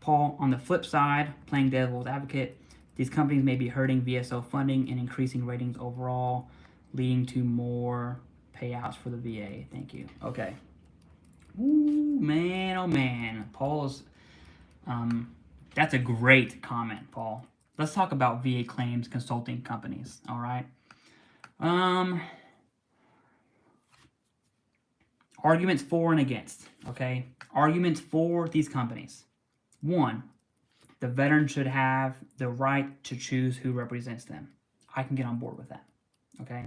Paul, on the flip side, playing devil's advocate, these companies may be hurting VSO funding and increasing ratings overall, leading to more payouts for the VA. Thank you. Okay. Ooh, man, oh man. Paul's, that's a great comment, Paul. Let's talk about VA claims consulting companies, all right? Arguments for and against, okay? Arguments for these companies. One, the veteran should have the right to choose who represents them. I can get on board with that, okay?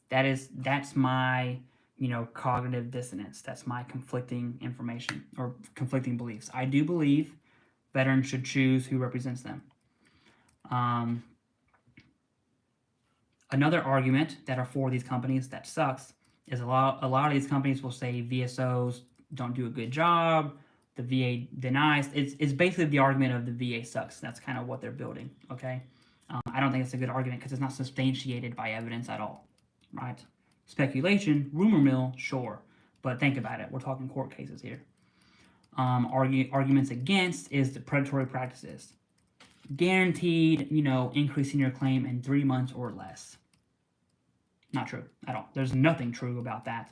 That's my, cognitive dissonance. That's my conflicting information or conflicting beliefs. I do believe veterans should choose who represents them. Another argument that are for these companies that sucks is a lot of these companies will say VSOs don't do a good job, the VA denies. It's basically the argument of the VA sucks. That's kind of what they're building, okay? I don't think it's a good argument because it's not substantiated by evidence at all, right? Speculation, rumor mill, sure, but think about it. We're talking court cases here. Arguments against is the predatory practices. Guaranteed, increasing your claim in 3 months or less. Not true at all. There's nothing true about that.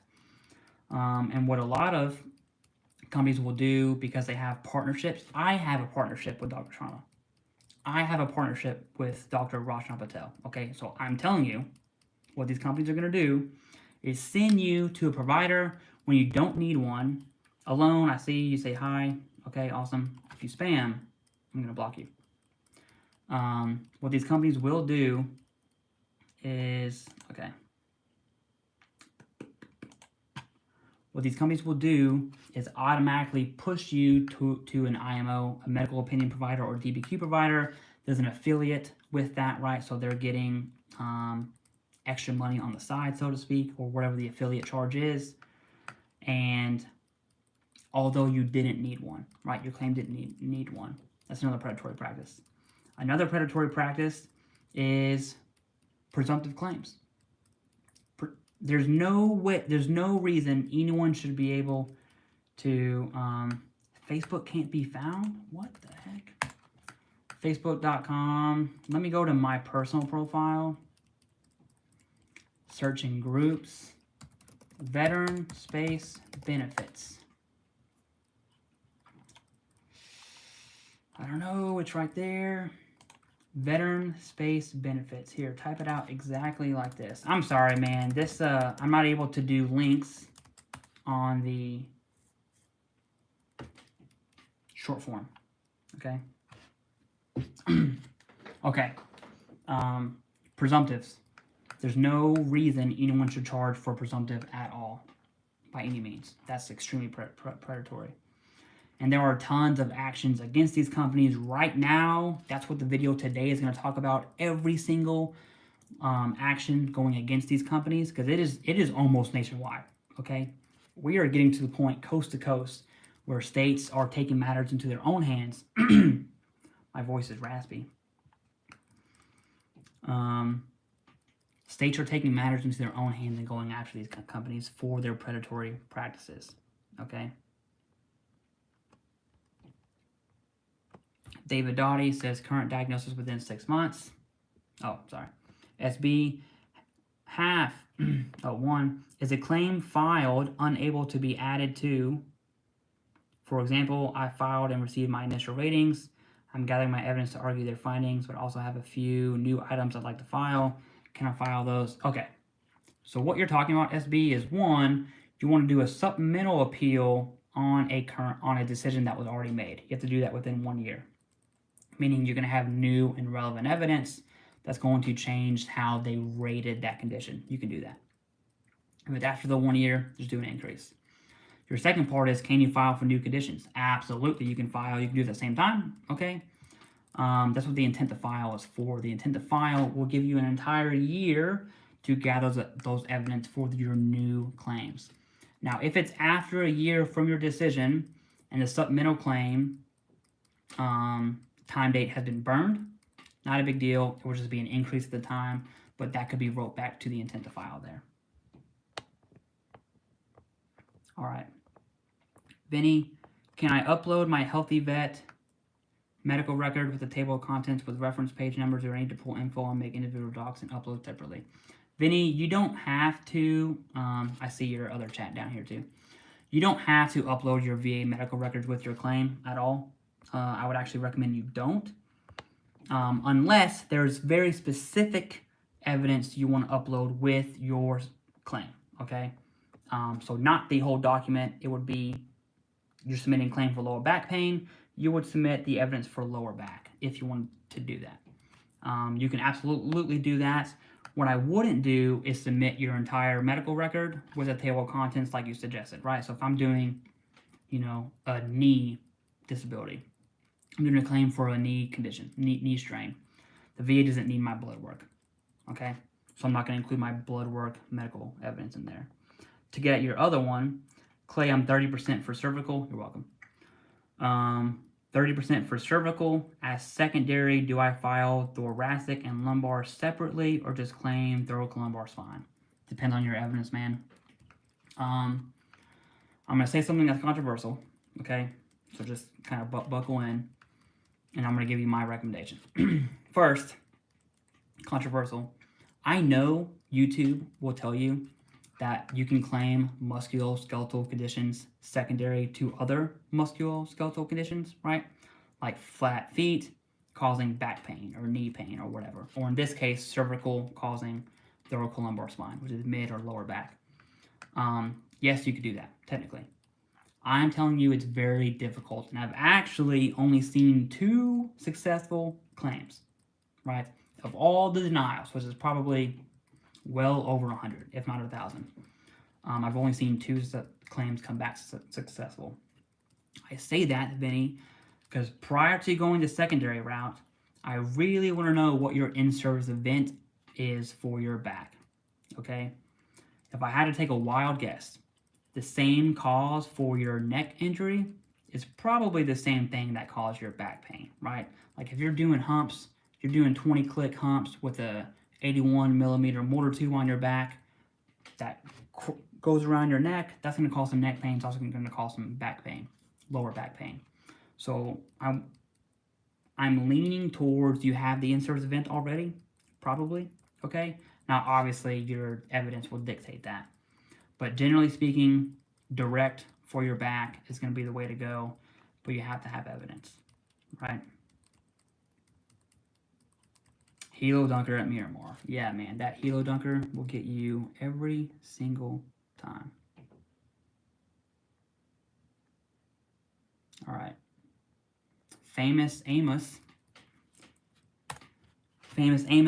And what a lot of companies will do because they have partnerships. I have a partnership with Dr. Sharma. I have a partnership with Dr. Prashant Patel. Okay, so I'm telling you what these companies are going to do is send you to a provider when you don't need one. Alone, I see you say hi. Okay, awesome. If you spam, I'm going to block you. What these companies will do is, okay. What these companies will do is automatically push you to an IMO, a medical opinion provider or DBQ provider. There's an affiliate with that, right? So they're getting extra money on the side, so to speak, or whatever the affiliate charge is. And although you didn't need one, right? Your claim didn't need one. That's another predatory practice. Another predatory practice is presumptive claims. There's no reason anyone should be able to, Facebook can't be found? What the heck? Facebook.com, let me go to my personal profile, searching groups, veteran space benefits. I don't know, it's right there. Veteran space benefits. Here, type it out exactly like this. I'm sorry, man. This, I'm not able to do links on the short form. Okay. Okay. Presumptives. There's no reason anyone should charge for presumptive at all, by any means. That's extremely predatory. And there are tons of actions against these companies right now. That's what the video today is going to talk about. Every single action going against these companies, because it is almost nationwide. Okay, we are getting to the point coast to coast where states are taking matters into their own hands. My voice is raspy. States are taking matters into their own hands and going after these companies for their predatory practices. Okay. David Doughty says current diagnosis within 6 months. Oh, sorry. SB half. One is a claim filed unable to be added to. For example, I filed and received my initial ratings. I'm gathering my evidence to argue their findings, but also have a few new items I'd like to file. Can I file those? Okay. So what you're talking about, SB, is one, you want to do a supplemental appeal on a decision that was already made. You have to do that within 1 year. Meaning you're going to have new and relevant evidence that's going to change how they rated that condition. You can do that. If it's after the 1 year, just do an increase. Your second part is, can you file for new conditions? Absolutely, you can file. You can do it at the same time, okay? That's what the intent to file is for. The intent to file will give you an entire year to gather those evidence for your new claims. Now, if it's after a year from your decision and the supplemental claim time date has been burned, not a big deal. It will just be an increase of the time, but that could be wrote back to the intent to file there. All right. Vinny, can I upload my Healthy Vet medical record with a table of contents with reference page numbers, or I need to pull info and make individual docs and upload separately? Vinny, you don't have to. I see your other chat down here too. You don't have to upload your VA medical records with your claim at all. I would actually recommend you don't, unless there's very specific evidence you want to upload with your claim, okay? So not the whole document. It would be you're submitting a claim for lower back pain. You would submit the evidence for lower back if you want to do that. You can absolutely do that. What I wouldn't do is submit your entire medical record with a table of contents like you suggested, right? So if I'm doing, you know, a knee disability, I'm doing a claim for a knee condition, knee strain. The VA doesn't need my blood work, okay? So I'm not going to include my blood work medical evidence in there. To get your other one, Clay, I'm 30% for cervical. You're welcome. 30% for cervical. As secondary, do I file thoracic and lumbar separately or just claim thoracolumbar spine? Depends on your evidence, man. I'm going to say something that's controversial, okay? So just kind of buckle in, and I'm going to give you my recommendation. First, controversial. I know YouTube will tell you that you can claim musculoskeletal conditions secondary to other musculoskeletal conditions, right? Like flat feet causing back pain or knee pain or whatever. Or in this case, cervical causing thoracolumbar spine, which is mid or lower back. Yes, you could do that, technically. I'm telling you it's very difficult, and I've actually only seen 2 successful claims, right? Of all the denials, which is probably well over 100, if not 1,000. I've only seen 2 claims come back successful. I say that, Vinny, because prior to going the secondary route, I really want to know what your in-service event is for your back, okay? If I had to take a wild guess, the same cause for your neck injury is probably the same thing that caused your back pain, right? Like if you're doing humps, you're doing 20-click humps with a 81mm mortar tube on your back that goes around your neck, that's going to cause some neck pain. It's also going to cause some back pain, lower back pain. So I'm leaning towards you have the in-service event already, probably, okay? Now, obviously, your evidence will dictate that. But generally speaking, direct for your back is going to be the way to go, but you have to have evidence, right? Helo Dunker at Miramar. Yeah, man, that Helo Dunker will get you every single time. All right. Famous Amos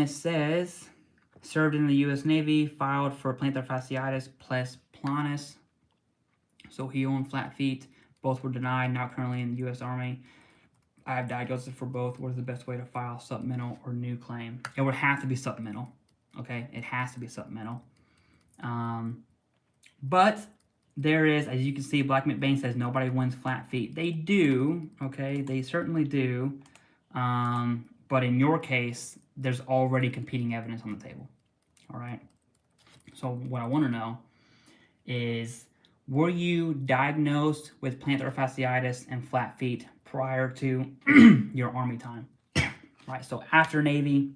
says, served in the U.S. Navy, filed for plantar fasciitis plus planus. So heel and flat feet, both were denied, now currently in the U.S. Army. I have diagnosis for both. What is the best way to file supplemental or new claim? It would have to be supplemental, okay? It has to be supplemental. But there is, as you can see, Black McBain says nobody wins flat feet. They do, okay? They certainly do. But in your case, there's already competing evidence on the table, all right? So what I want to know is, were you diagnosed with plantar fasciitis and flat feet prior to your Army time? Right, so after Navy,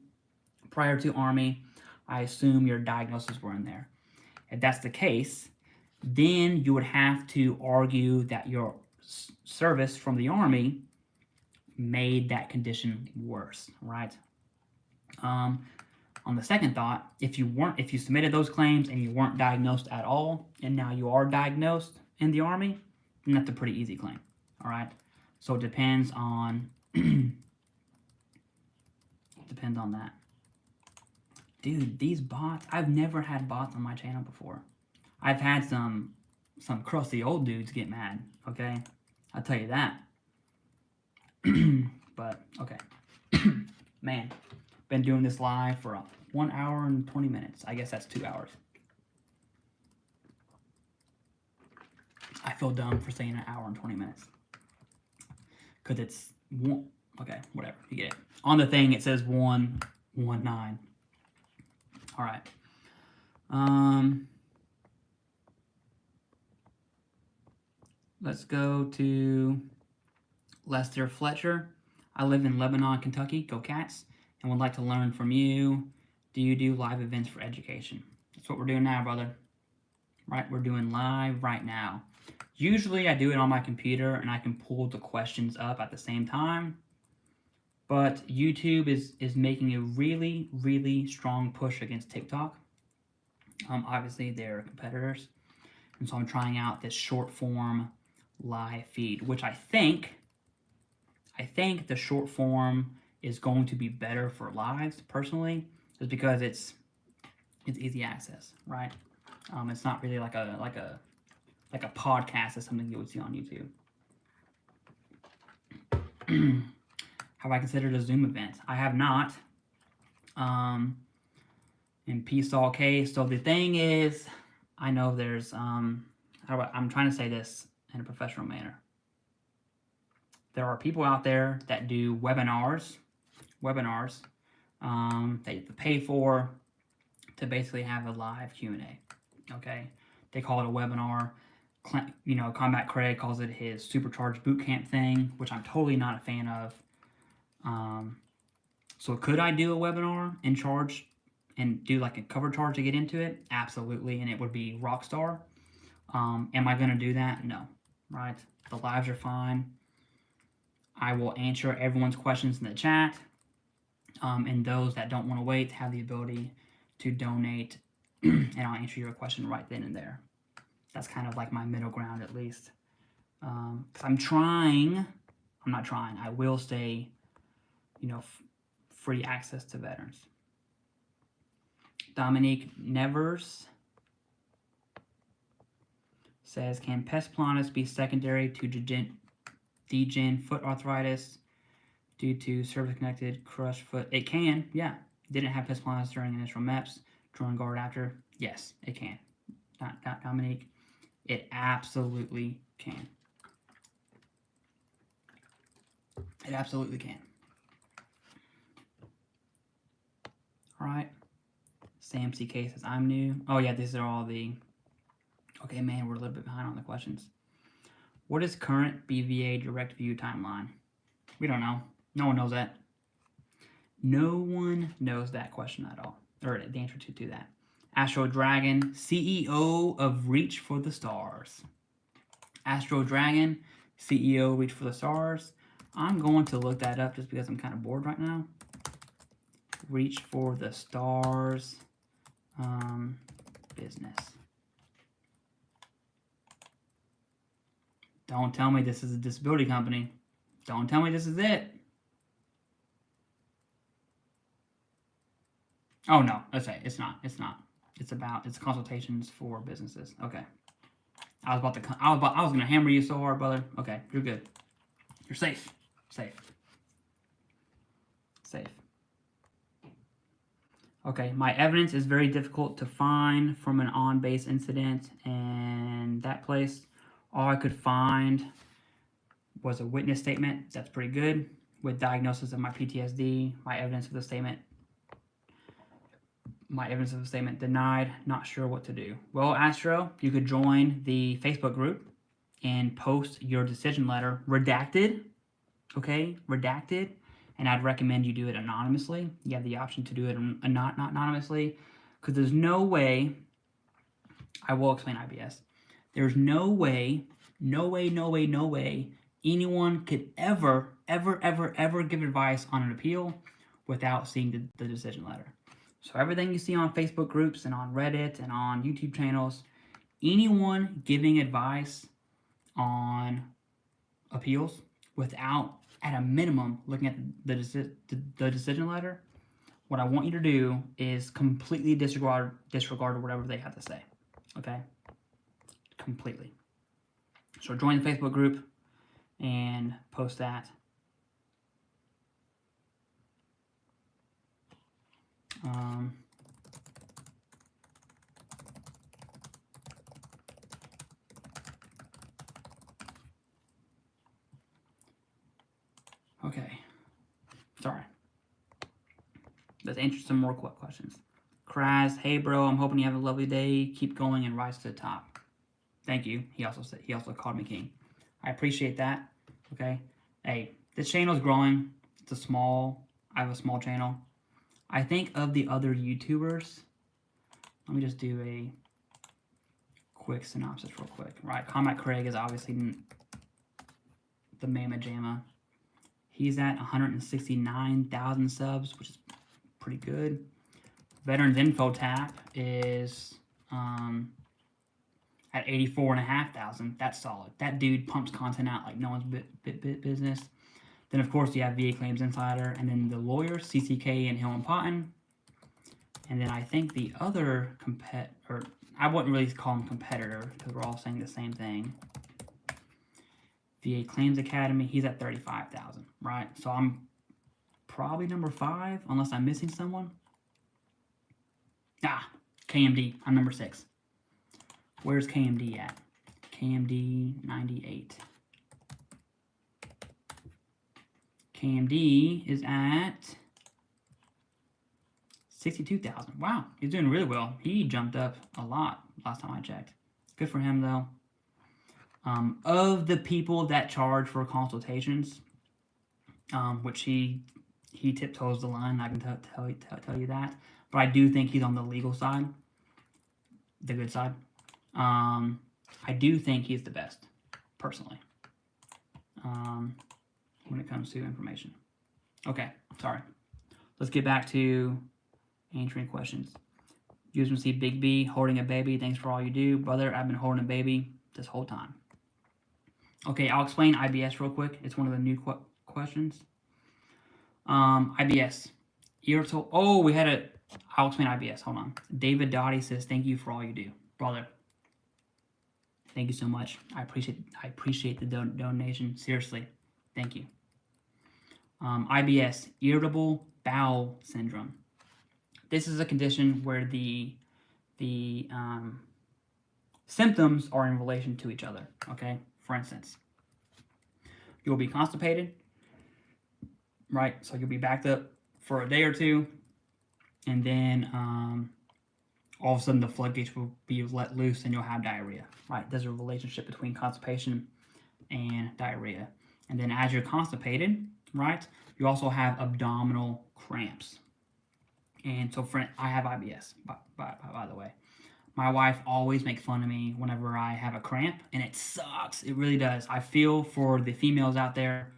prior to Army, I assume your diagnoses were in there. If that's the case, then you would have to argue that your service from the Army made that condition worse, right? On the second thought, if you submitted those claims and you weren't diagnosed at all, and now you are diagnosed in the Army, then that's a pretty easy claim, all right? So it depends on, depends on that. Dude, these bots, I've never had bots on my channel before. I've had some crusty old dudes get mad, okay? I'll tell you that. But, okay. Man, been doing this live for 1 hour and 20 minutes. I guess that's 2 hours. I feel dumb for saying 1 hour and 20 minutes. Because it's one, okay, whatever, you get it. On the thing, it says 119. All right. Let's go to Lester Fletcher. I live in Lebanon, Kentucky. Go Cats. And would like to learn from you. Do you do live events for education? That's what we're doing now, brother. Right? We're doing live right now. Usually I do it on my computer and I can pull the questions up at the same time. But YouTube is making a really, really strong push against TikTok. Obviously, they're competitors. And so I'm trying out this short form live feed, which I think the short form is going to be better for lives personally, just because it's easy access, right? It's not really like a podcast or something you would see on YouTube. Have I considered a Zoom event? I have not. In peace all case. So the thing is, I know there's I'm trying to say this in a professional manner. There are people out there that do webinars that you have to pay for to basically have a live Q&A. Okay, they call it a webinar. You know, Combat Craig calls it his supercharged bootcamp thing, which I'm totally not a fan of. So could I do a webinar and charge and do like a cover charge to get into it? Absolutely, and it would be rockstar. Am I going to do that? No, right? The lives are fine. I will answer everyone's questions in the chat, and those that don't want to wait have the ability to donate, and I'll answer your question right then and there. That's kind of like my middle ground, at least. Because I will stay, free access to veterans. Dominique Nevers says, can pes planus be secondary to degen foot arthritis due to cervical-connected crushed foot? It can, yeah. Didn't have pes planus during initial MEPS, joint guard after? Yes, it can. Not Dominique. It absolutely can. It absolutely can. All right. Sam C. K says, I'm new. Oh, yeah, these are all the... Okay, man, we're a little bit behind on the questions. What is current BVA direct view timeline? We don't know. No one knows that. No one knows that question at all. Or the answer to that. Astro Dragon, CEO of Reach for the Stars. Astro Dragon, CEO Reach for the Stars. I'm going to look that up just because I'm kind of bored right now. Reach for the Stars business. Don't tell me this is a disability company. Don't tell me this is it. Oh no, that's right. It's not. It's not. It's consultations for businesses. Okay. I was gonna hammer you so hard, brother. Okay, you're good. You're safe. Safe. Okay, my evidence is very difficult to find from an on-base incident, and that place, all I could find was a witness statement. That's pretty good. With diagnosis of my PTSD, my evidence of the statement denied. Not sure what to do. Well, Astro, you could join the Facebook group and post your decision letter redacted. Okay, redacted. And I'd recommend you do it anonymously. You have the option to do it not anonymously, because there's no way, I will explain IBS. There's no way anyone could ever give advice on an appeal without seeing the decision letter. So everything you see on Facebook groups and on Reddit and on YouTube channels, anyone giving advice on appeals without, at a minimum, looking at the decision letter, what I want you to do is completely disregard whatever they have to say. Okay? Completely. So join the Facebook group and post that. Okay. Sorry. Let's answer some more questions. Kraz, hey bro, I'm hoping you have a lovely day. Keep going and rise to the top. Thank you. He also called me king. I appreciate that. Okay. Hey, this channel is growing. I have a small channel. I think of the other YouTubers. Let me just do a quick synopsis real quick. Right, Combat Craig is obviously the Mama Jamma. He's at 169,000 subs, which is pretty good. Veterans Info Tap is at 84,500. That's solid. That dude pumps content out like no one's business. Then, of course, you have VA Claims Insider, and then the lawyers, CCK and Hill and Potton. And then I think the other I wouldn't really call him competitor because we're all saying the same thing. VA Claims Academy, he's at 35,000, right? So I'm probably number 5, unless I'm missing someone. KMD, I'm number 6. Where's KMD at? KMD 98. KMD is at 62,000. Wow, he's doing really well. He jumped up a lot last time I checked. Good for him, though. Of the people that charge for consultations, which he tiptoes the line, I can tell you that. But I do think he's on the legal side, the good side. I do think he's the best, personally, when it comes to information. Okay, sorry. Let's get back to answering questions. USMC Big B, holding a baby. Thanks for all you do. Brother, I've been holding a baby this whole time. Okay, I'll explain IBS real quick. It's one of the new questions. IBS. I'll explain IBS. Hold on. David Dottie says, thank you for all you do. Brother, thank you so much. I appreciate the donation. Seriously, thank you. IBS, irritable bowel syndrome. This is a condition where the symptoms are in relation to each other, okay? For instance, you'll be constipated, right? So you'll be backed up for a day or two, and then all of a sudden the floodgates will be let loose and you'll have diarrhea, right? There's a relationship between constipation and diarrhea. And then as you're constipated, right, you also have abdominal cramps. And so I have IBS, by the way. My wife always makes fun of me whenever I have a cramp, and it sucks. It really does. I feel for the females out there,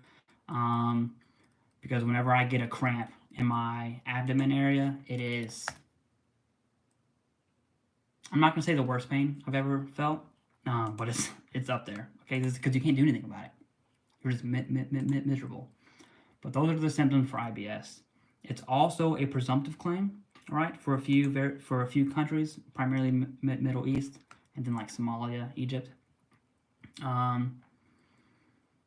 because whenever I get a cramp in my abdomen area, it is, I'm not going to say the worst pain I've ever felt, but it's up there, okay? This is because you can't do anything about it. You're just miserable. But those are the symptoms for IBS. It's also a presumptive claim, right? For a few countries, primarily Middle East, and then like Somalia, Egypt. And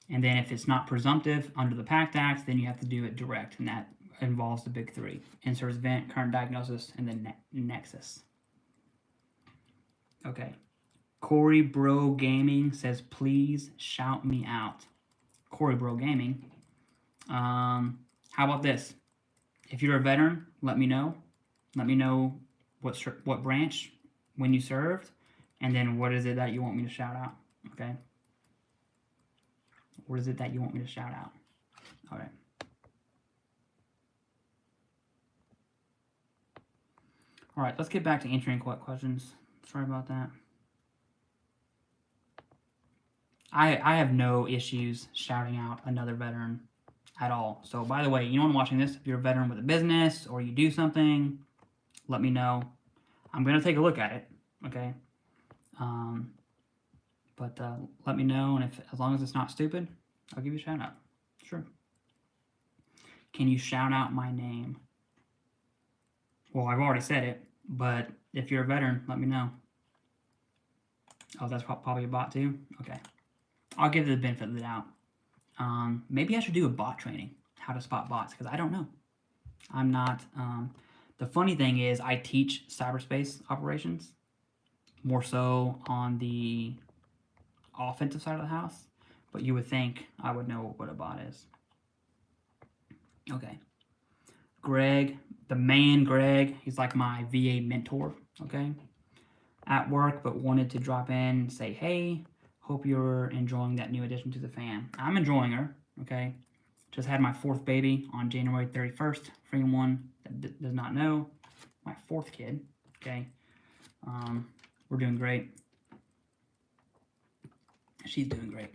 then if it's not presumptive under the Pact Act, then you have to do it direct, and that involves the big 3: in-service event, current diagnosis, and then Nexus. Okay. Corey Bro Gaming says, please shout me out. Corey Bro Gaming. How about this? If you're a veteran, let me know. Let me know what branch, when you served, and then what is it that you want me to shout out, okay? What is it that you want me to shout out? All right. All right, let's get back to answering questions. Sorry about that. I have no issues shouting out another veteran at all. So, by the way, you know, when I'm watching this, if you're a veteran with a business or you do something, let me know. I'm going to take a look at it, okay? But let me know, and as long as it's not stupid, I'll give you a shout out. Sure. Can you shout out my name? Well, I've already said it, but if you're a veteran, let me know. Oh, that's probably a bot too? Okay. I'll give it the benefit of the doubt. Maybe I should do a bot training, how to spot bots, because I don't know. I'm not, the funny thing is I teach cyberspace operations, more so on the offensive side of the house, but you would think I would know what a bot is. Okay. Greg, the man Greg, he's like my VA mentor, okay? At work, but wanted to drop in and say, hey, hope you're enjoying that new addition to the fam. I'm enjoying her, okay? Just had my 4th baby on January 31st. For anyone that does not know, my 4th kid, okay? We're doing great. She's doing great.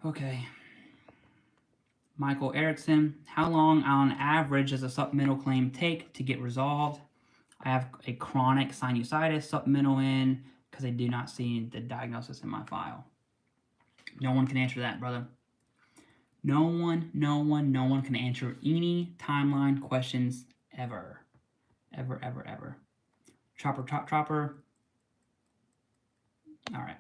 Okay. Michael Erickson, how long on average does a supplemental claim take to get resolved? I have a chronic sinusitis supplemental in because I do not see the diagnosis in my file. No one can answer that, brother. No one can answer any timeline questions ever. Ever. Chopper. All right.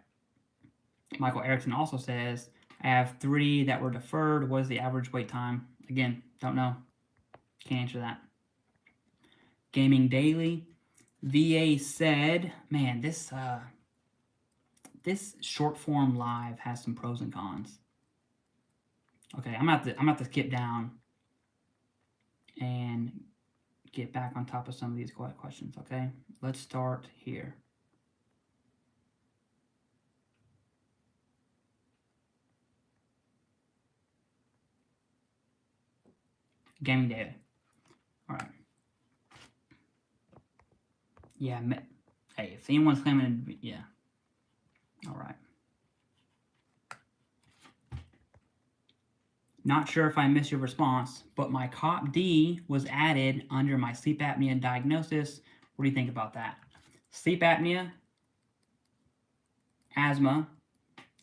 Michael Erickson also says, I have 3 that were deferred. What is the average wait time? Again, don't know. Can't answer that. Gaming Daily. VA said, man, this short form live has some pros and cons. Okay, I'm gonna have to skip down and get back on top of some of these questions, okay? Let's start here. Gaming Daily. All right. Yeah, hey, if anyone's claiming, yeah. All right. Not sure if I missed your response, but my COP-D was added under my sleep apnea diagnosis. What do you think about that? Sleep apnea, asthma,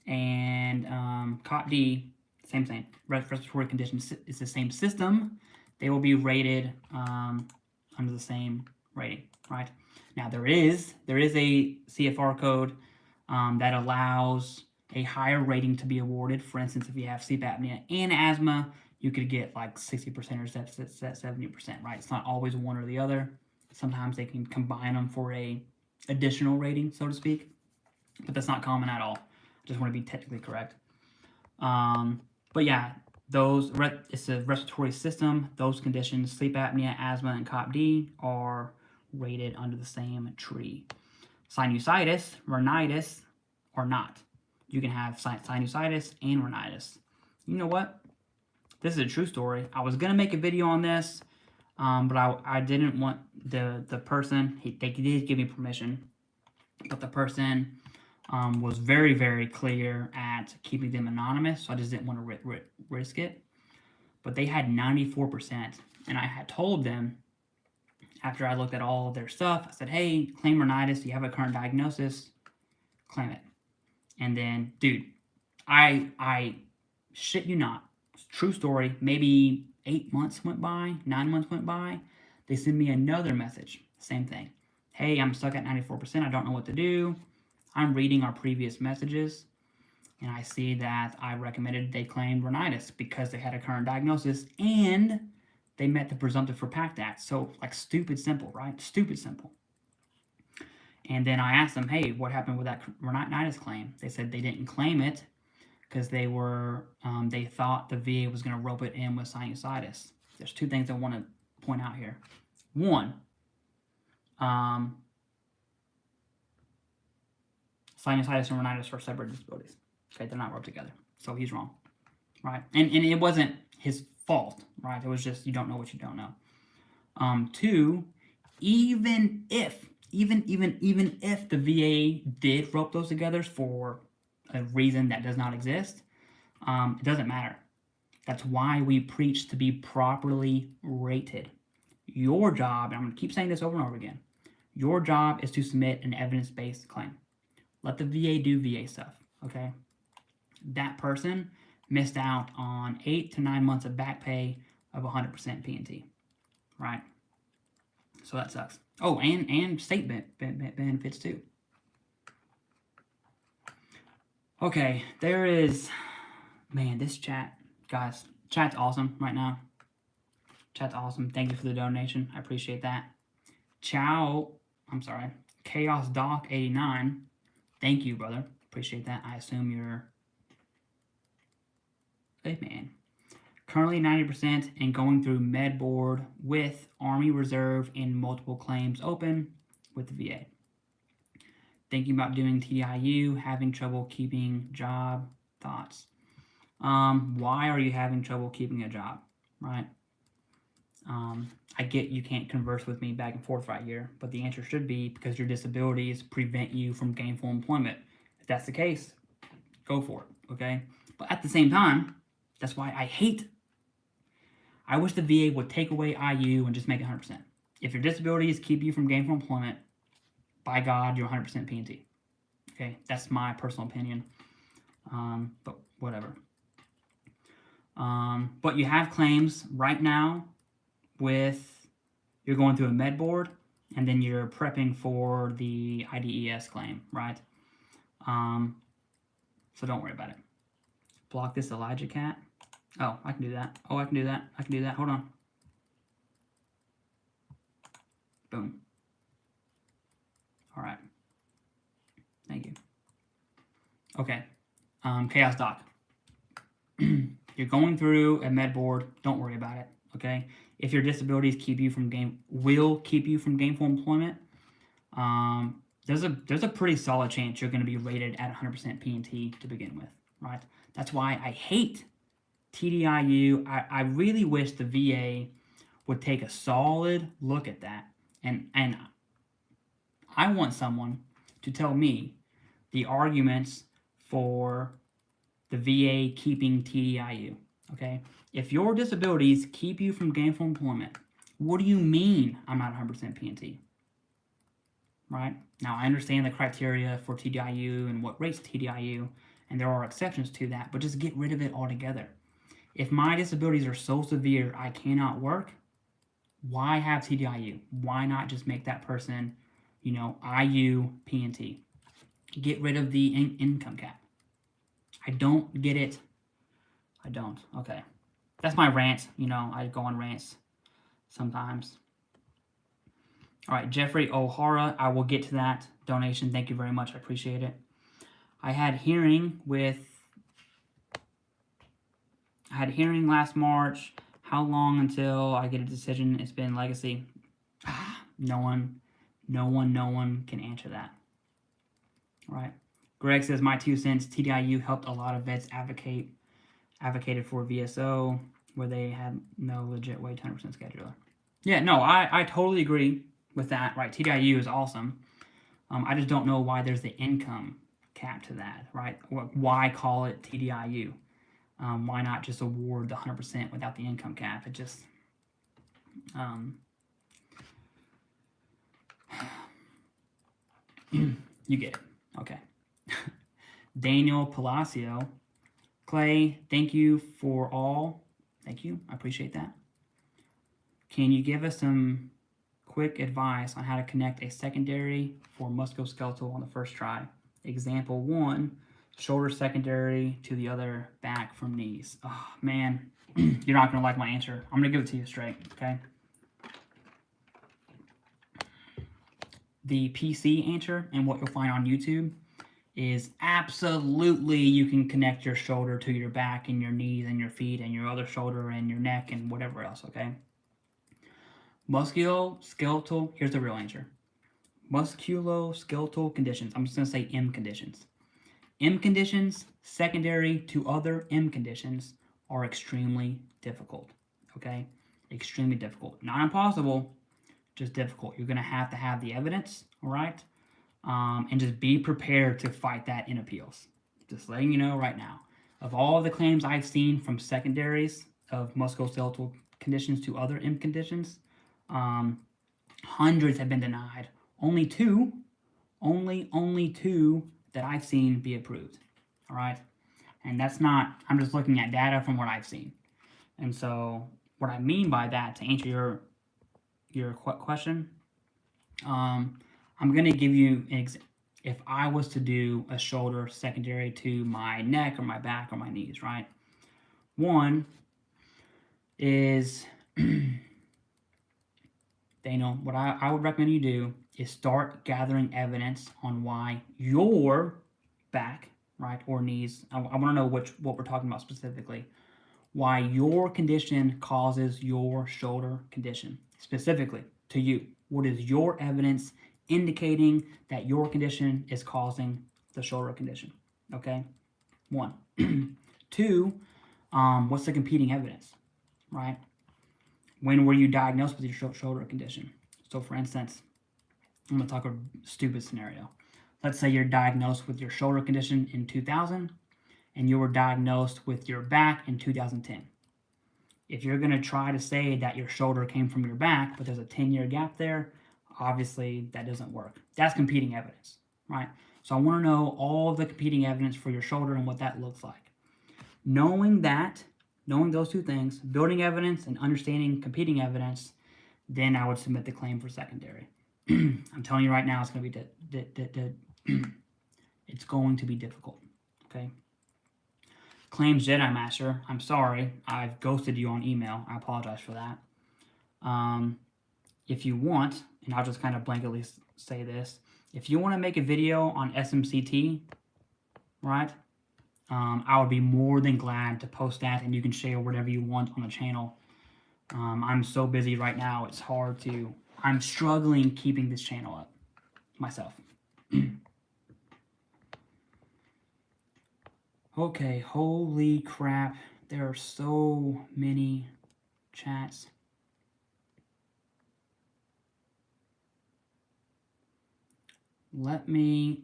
and COP-D, same thing. Respiratory conditions, it's the same system. They will be rated under the same rating, right? Now there is a CFR code that allows a higher rating to be awarded. For instance, if you have sleep apnea and asthma, you could get like 60% or 70%, right? It's not always one or the other. Sometimes they can combine them for a additional rating, so to speak, but that's not common at all. I just want to be technically correct. But yeah, it's a respiratory system. Those conditions, sleep apnea, asthma, and COPD, are rated under the same tree. Sinusitis, rhinitis, or not. You can have sinusitis and rhinitis. You know what? This is a true story. I was going to make a video on this, but I didn't want the person, they did give me permission, but the person was very, very clear at keeping them anonymous, so I just didn't want to risk it. But they had 94%, and I had told them, after I looked at all of their stuff, I said, hey, claim rhinitis, you have a current diagnosis, claim it. And then, dude, I shit you not, true story, maybe 8 months went by, 9 months went by, they sent me another message, same thing. Hey, I'm stuck at 94%, I don't know what to do. I'm reading our previous messages, and I see that I recommended they claim rhinitis because they had a current diagnosis and they met the presumptive for Pact Act. So, like, stupid simple, right? Stupid simple. And then I asked them, hey, what happened with that rhinitis claim? They said they didn't claim it because they thought the VA was going to rope it in with sinusitis. There's 2 things I want to point out here. One, sinusitis and rhinitis are separate disabilities. Okay, they're not roped together. So he's wrong, right? And it wasn't his fault, right? It was just you don't know what you don't know. 2, even if the VA did rope those together for a reason that does not exist, it doesn't matter. That's why we preach to be properly rated. Your job, and I'm going to keep saying this over and over again, your job is to submit an evidence-based claim. Let the VA do VA stuff, okay? That person missed out on 8 to 9 months of back pay of 100% P&T, right? So that sucks. Oh, and state benefits too. Okay, there is, man, this chat, guys, chat's awesome right now. Chat's awesome. Thank you for the donation. I appreciate that. Chaos Doc 89. Thank you, brother. Appreciate that. I assume you're man. Currently 90% and going through med board with Army Reserve and multiple claims open with the VA. Thinking about doing TDIU, having trouble keeping job, thoughts. Why are you having trouble keeping a job, right? I get you can't converse with me back and forth right here, but the answer should be because your disabilities prevent you from gainful employment. If that's the case, go for it, okay? But at the same time, that's why I wish the VA would take away IU and just make it 100%. If your disabilities keep you from gainful employment, by God, you're 100% P&T. Okay, that's my personal opinion, but whatever. But you have claims right now with, you're going through a med board, and then you're prepping for the IDES claim, right? So don't worry about it. Block this Elijah cat. Oh, I can do that. Oh, I can do that. I can do that. Hold on. Boom. All right. Thank you. Okay. Chaos Doc. You're going through a med board. Don't worry about it. Okay. If your disabilities will keep you from gainful employment, there's a pretty solid chance you're going to be rated at 100% P&T to begin with, right? That's why I hate TDIU. I really wish the VA would take a solid look at that, and I want someone to tell me the arguments for the VA keeping TDIU, okay? If your disabilities keep you from gainful employment, what do you mean I'm not 100% P&T, right? Now, I understand the criteria for TDIU and what rates TDIU, and there are exceptions to that, but just get rid of it altogether. If my disabilities are so severe I cannot work, why have TDIU? Why not just make that person, IU, P&T? Get rid of the income cap. I don't get it. I don't. Okay. That's my rant. I go on rants sometimes. All right, Jeffrey O'Hara, I will get to that donation. Thank you very much. I appreciate it. I had hearing last March. How long until I get a decision? It's been legacy. No one can answer that. All right. Greg says, my 2 cents, TDIU helped a lot of vets advocated for VSO where they had no legit way 100% scheduler. Yeah, no, I totally agree with that, right? TDIU is awesome. I just don't know why there's the income cap to that, right? Why call it TDIU? Why not just award the 100% without the income cap? It just, you get it. Okay. Daniel Palacio. Clay, thank you for all. Thank you. I appreciate that. Can you give us some quick advice on how to connect a secondary for musculoskeletal on the first try? Example 1, shoulder secondary to the other back from knees. Oh, man, you're not going to like my answer. I'm going to give it to you straight, okay? The PC answer and what you'll find on YouTube is absolutely you can connect your shoulder to your back and your knees and your feet and your other shoulder and your neck and whatever else, okay? Musculoskeletal, here's the real answer. Musculoskeletal conditions, I'm just going to say M conditions. M conditions, secondary to other M conditions, are extremely difficult, okay? Extremely difficult. Not impossible, just difficult. You're going to have the evidence, all right? And just be prepared to fight that in appeals. Just letting you know right now. Of all the claims I've seen from secondaries of musculoskeletal conditions to other M conditions, hundreds have been denied. Only two that I've seen be approved, all right? And that's not, I'm just looking at data from what I've seen. And so what I mean by that, to answer your question, I'm going to give you an example. If I was to do a shoulder secondary to my neck or my back or my knees, right? One is, Daniel, what I would recommend you do is start gathering evidence on why your back, right, or knees, I want to know what we're talking about specifically, why your condition causes your shoulder condition. Specifically to you, what is your evidence indicating that your condition is causing the shoulder condition? Okay, 1. 2, what's the competing evidence, right? When were you diagnosed with your shoulder condition? So for instance, I'm going to talk a stupid scenario. Let's say you're diagnosed with your shoulder condition in 2000 and you were diagnosed with your back in 2010. If you're going to try to say that your shoulder came from your back, but there's a 10-year gap there, obviously that doesn't work. That's competing evidence, right? So I want to know all of the competing evidence for your shoulder and what that looks like. Knowing those two things, building evidence and understanding competing evidence, then I would submit the claim for secondary. I'm telling you right now, it's going to be it's going to be difficult. Okay. Claims Jedi Master, I'm sorry, I've ghosted you on email. I apologize for that. If you want, and I'll just kind of blanketly say this, if you want to make a video on SMCT, right? I would be more than glad to post that, and you can share whatever you want on the channel. I'm so busy right now, it's hard to... I'm struggling keeping this channel up myself. Okay, holy crap. There are so many chats. Let me...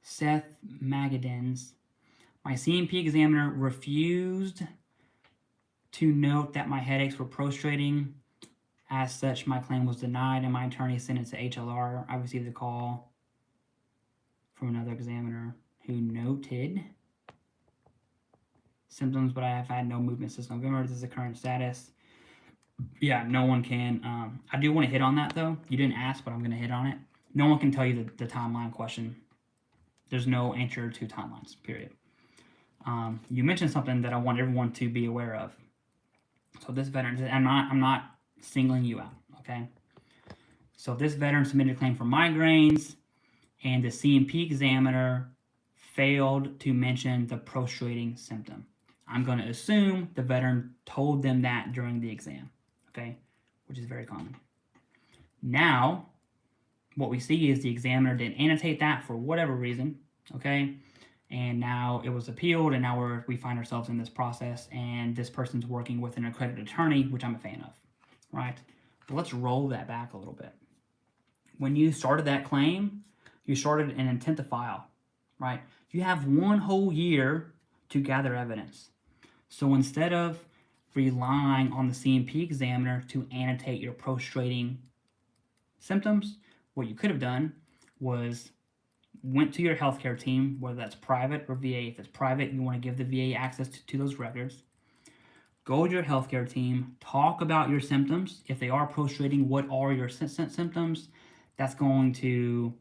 Seth Magadens. My CMP examiner refused to note that my headaches were prostrating. As such, my claim was denied, and my attorney sent it to HLR. I received a call from another examiner who noted symptoms, but I have had no movement since November. This is the current status. Yeah, no one can. I do want to hit on that, though. You didn't ask, but I'm going to hit on it. No one can tell you the timeline question. There's no answer to timelines, period. You mentioned something that I want everyone to be aware of. So this veteran, I'm not singling you out, okay? So this veteran submitted a claim for migraines, and the CMP examiner failed to mention the prostrating symptom. I'm going to assume the veteran told them that during the exam, okay? Which is very common. Now, what we see is the examiner didn't annotate that for whatever reason, okay? And now it was appealed, and now we find ourselves in this process, and this person's working with an accredited attorney, which I'm a fan of, right? But let's roll that back a little bit. When you started that claim, you started an intent to file, right? You have 1 whole year to gather evidence. So instead of relying on the CMP examiner to annotate your prostrating symptoms, what you could have done was went to your healthcare team, whether that's private or VA. If it's private, you want to give the VA access to those records. Go to your healthcare team, talk about your symptoms. If they are prostrating, what are your symptoms? That's going to,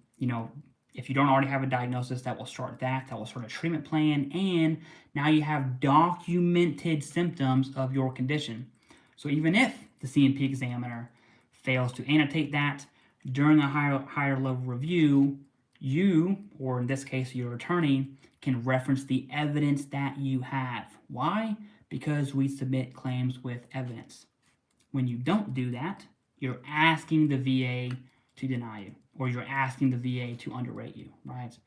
if you don't already have a diagnosis, that will start that will start a treatment plan, and now you have documented symptoms of your condition. So even if the CMP examiner fails to annotate that during a higher level review, you, or in this case your attorney, can reference the evidence that you have. Why? Because we submit claims with evidence. When you don't do that, you're asking the VA to deny you, or you're asking the VA to underrate you, right?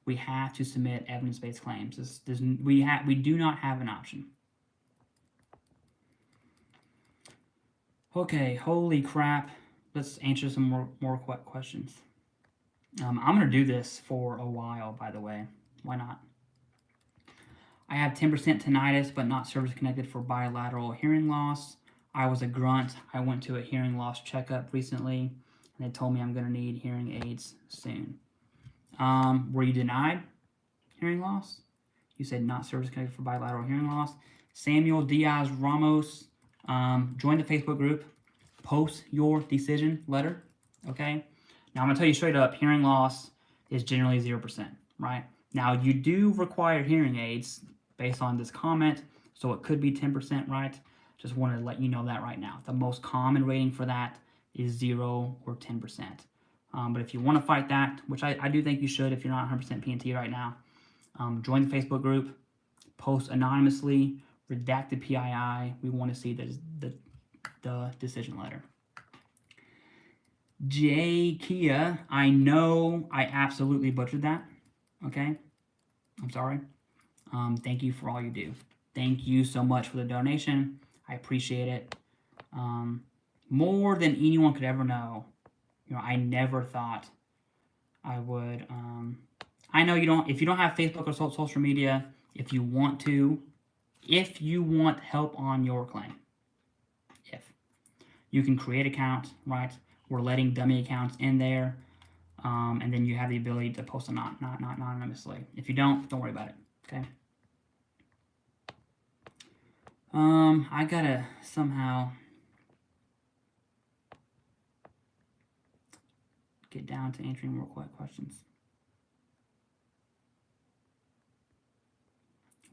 We have to submit evidence-based claims. We do not have an option. Okay, holy crap. Let's answer some more questions. I'm going to do this for a while, by the way. Why not? I have 10% tinnitus, but not service-connected for bilateral hearing loss. I was a grunt. I went to a hearing loss checkup recently, and they told me I'm going to need hearing aids soon. Were you denied hearing loss? You said not service-connected for bilateral hearing loss. Samuel Diaz Ramos, join the Facebook group. Post your decision letter, okay? Now, I'm going to tell you straight up, hearing loss is generally 0%, right? Now, you do require hearing aids based on this comment, so it could be 10%, right? Just want to let you know that right now. The most common rating for that is 0 or 10%. But if you want to fight that, which I do think you should if you're not 100% PNT right now, join the Facebook group, post anonymously, redact the PII. We want to see the decision letter. J. Kia, I know I absolutely butchered that. Okay, I'm sorry. Thank you for all you do. Thank you so much for the donation. I appreciate it. More than anyone could ever know. You know, I never thought I would. I know you don't. If you don't have Facebook or social media, if you want help on your claim, you can create accounts, right? We're letting dummy accounts in there, and then you have the ability to post not anonymously. If you don't worry about it. Okay. I gotta somehow get down to answering more questions.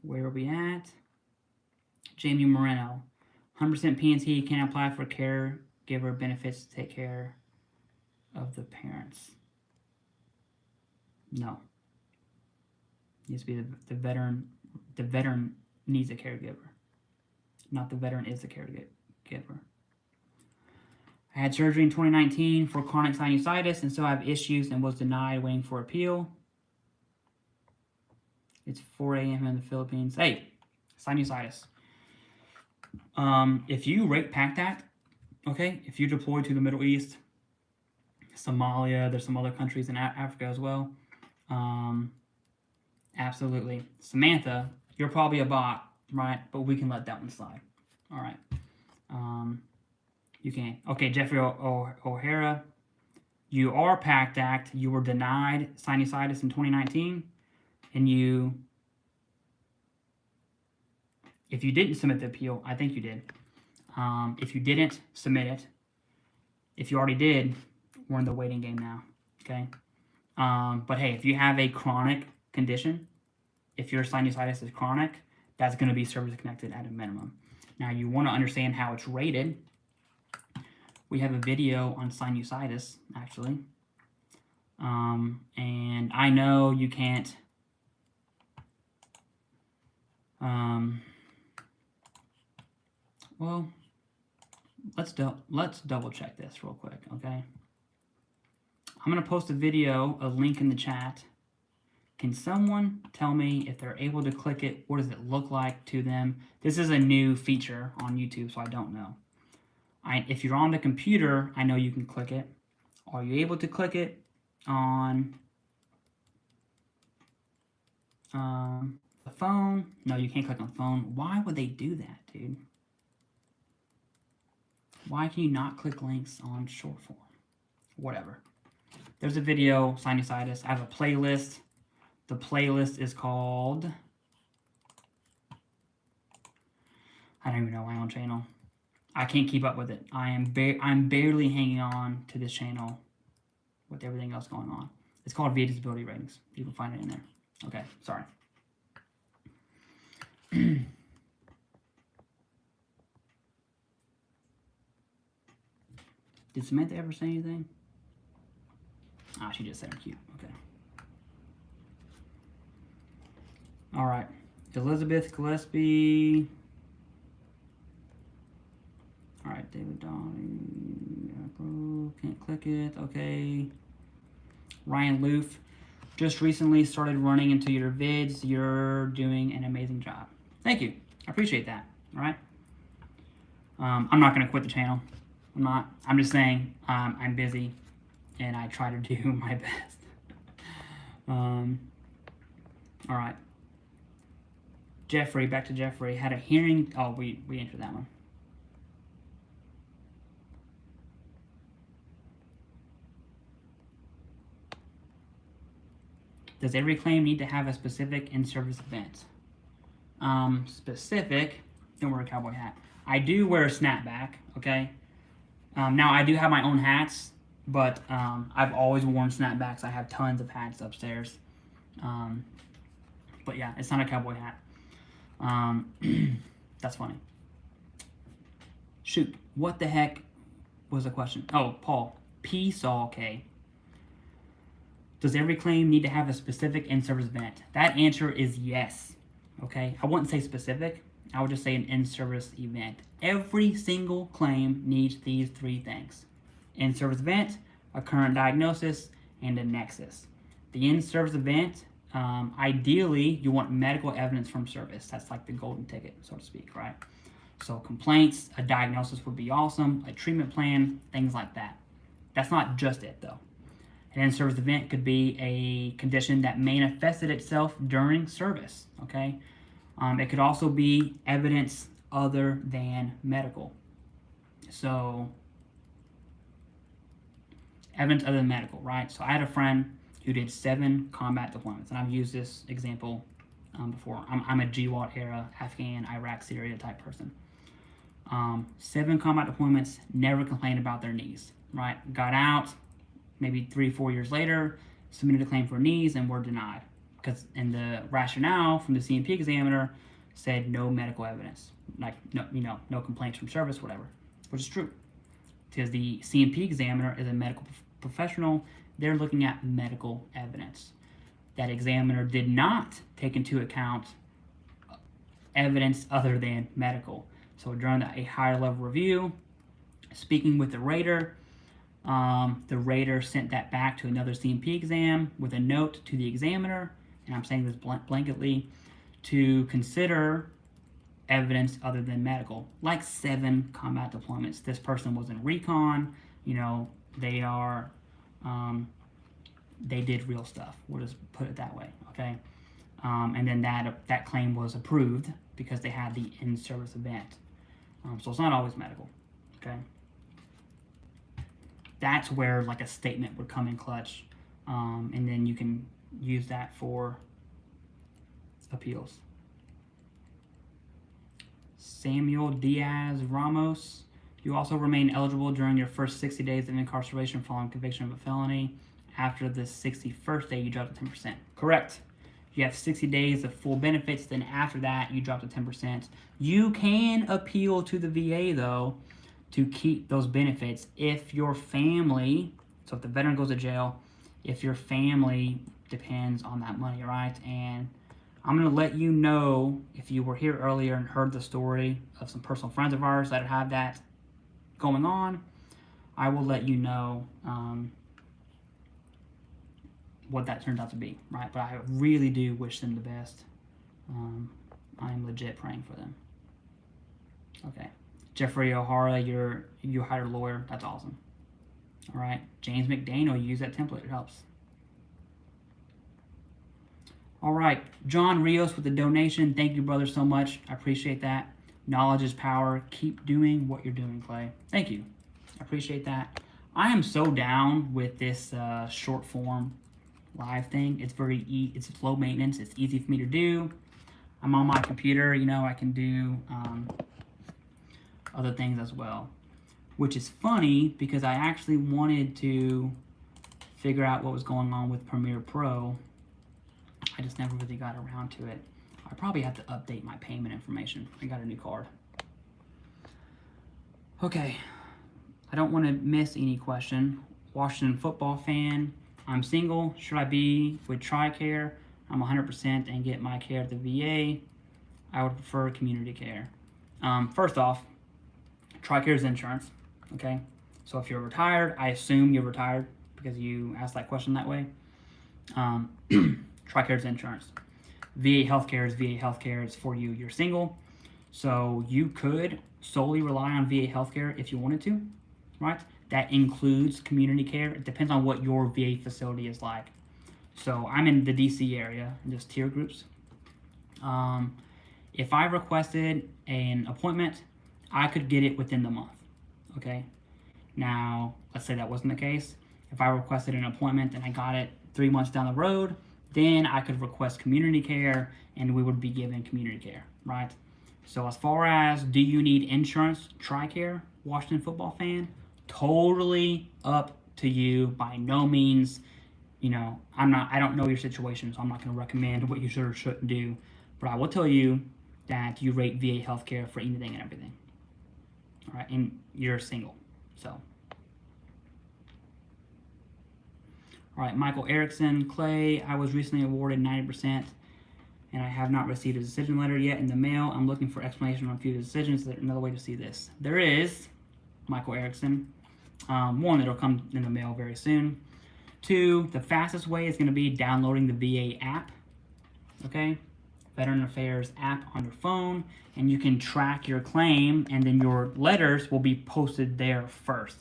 Where are we at? Jamie Moreno, 100% PNC can apply for caregiver benefits to take care of the parents. No. Needs to be the veteran. The veteran needs a caregiver. Not the veteran is the caregiver. I had surgery in 2019 for chronic sinusitis and still have issues and was denied, waiting for appeal. It's 4 a.m. in the Philippines. Hey, sinusitis. If you rate Pact Act, okay, if you deploy to the Middle East, Somalia, there's some other countries in Africa as well. Absolutely. Samantha, you're probably a bot, right? But we can let that one slide. All right. You can. Okay, Jeffrey O'Hara, you are Pact Act. You were denied sinusitis in 2019. And if you didn't submit the appeal, I think you did. If you didn't, submit it. If you already did, we're in the waiting game now, okay? But hey, if you have a chronic condition, if your sinusitis is chronic, that's going to be service-connected at a minimum. Now, you want to understand how it's rated. We have a video on sinusitis, actually. And I know you can't... well, let's double check this real quick, okay? I'm going to post a video, a link in the chat. Can someone tell me if they're able to click it? What does it look like to them? This is a new feature on YouTube, so I don't know. If you're on the computer, I know you can click it. Are you able to click it on the phone? No, you can't click on the phone. Why would they do that, dude? Why can you not click links on short form? Whatever. There's a video, sinusitis. I have a playlist. The playlist is called... I don't even know my own channel. I can't keep up with it. I'm barely hanging on to this channel with everything else going on. It's called VA Disability Ratings. You can find it in there. Okay, sorry. Did Samantha ever say anything? Ah, she just said her cute. Okay. All right. Elizabeth Gillespie. All right, David Donnie. Can't click it. Okay. Ryan Loof. Just recently started running into your vids. You're doing an amazing job. Thank you. I appreciate that. All right. I'm not going to quit the channel. I'm just saying I'm busy and I try to do my best. All right. Jeffrey, back to Jeffrey. Had a hearing. Oh, we entered that one. Does every claim need to have a specific in-service event? Specific, don't wear a cowboy hat. I do wear a snapback, okay? Now, I do have my own hats, but I've always worn snapbacks. I have tons of hats upstairs. But yeah, it's not a cowboy hat. That's funny. Shoot, what the heck was the question? Oh, Paul, P. Saul K. Does every claim need to have a specific in-service event? That answer is yes. Okay, I wouldn't say specific. I would just say an in-service event. Every single claim needs these three things: in-service event, a current diagnosis, and a nexus. The in-service event, ideally, you want medical evidence from service. That's like the golden ticket, so to speak, right? So complaints, a diagnosis would be awesome, a treatment plan, things like that. That's not just it, though. An in-service event could be a condition that manifested itself during service, okay? It could also be evidence other than medical. So, evidence other than medical, right? So I had a friend who did 7 combat deployments, and I've used this example before. I'm a GWAT era, Afghan, Iraq, Syria type person. 7 combat deployments, never complained about their knees, right? Got out, maybe 3-4 years later, submitted a claim for knees and were denied. Because in the rationale from the CMP examiner said no medical evidence, like no complaints from service, whatever, which is true. Because the CMP examiner is a medical professional, they're looking at medical evidence. That examiner did not take into account evidence other than medical. So during a higher level review, speaking with the rater sent that back to another CMP exam with a note to the examiner, and I'm saying this blanketly, to consider evidence other than medical, like 7 combat deployments. This person was in recon, they did real stuff. We'll just put it that way, okay? And then that claim was approved because they had the in-service event. So it's not always medical, okay? That's where like a statement would come in clutch, and then you can use that for appeals. Samuel Diaz Ramos, you also remain eligible during your first 60 days of incarceration following conviction of a felony. After the 61st day, you drop to 10%. Correct. You have 60 days of full benefits, then after that, you drop to 10%. You can appeal to the VA, though, to keep those benefits if your family, so if the veteran goes to jail, if your family depends on that money, right? And I'm going to let you know, if you were here earlier and heard the story of some personal friends of ours that have that going on, I will let you know what that turns out to be, right? But I really do wish them the best. I am legit praying for them. Okay. Jeffrey O'Hara, you hired a lawyer. That's awesome. All right. James McDaniel, use that template. It helps. All right. John Rios with the donation. Thank you, brother, so much. I appreciate that. Knowledge is power. Keep doing what you're doing, Clay. Thank you. I appreciate that. I am so down with this short form live thing. It's it's low maintenance. It's easy for me to do. I'm on my computer. I can do other things as well, which is funny because I actually wanted to figure out what was going on with Premiere Pro. I just never really got around to it. I probably have to update my payment information. I got a new card. Okay, I don't want to miss any question. Washington football fan. I'm single. Should I be with TRICARE? I'm 100% and get my care at the VA. I would prefer community care. First off, TRICARE is insurance, okay? So if you're retired, I assume you're retired because you asked that question that way. TRICARE is insurance. VA healthcare is VA healthcare. It's for you. You're single. So you could solely rely on VA healthcare if you wanted to, right? That includes community care. It depends on what your VA facility is like. So I'm in the DC area, in just tier groups. If I requested an appointment, I could get it within the month, okay? Now, let's say that wasn't the case. If I requested an appointment and I got it 3 months down the road, then I could request community care and we would be given community care, right? So as far as do you need insurance, TRICARE, Washington football fan, totally up to you. By no means, I don't know your situation, so I'm not going to recommend what you should or shouldn't do. But I will tell you that you rate VA healthcare for anything and everything. All right, and you're single, so. All right, Michael Erickson, Clay, I was recently awarded 90% and I have not received a decision letter yet in the mail. I'm looking for explanation on a few decisions. Is there another way to see this? There is, Michael Erickson. One, it'll come in the mail very soon. Two, the fastest way is going to be downloading the VA app, okay? Veteran Affairs app on your phone, and you can track your claim, and then your letters will be posted there first.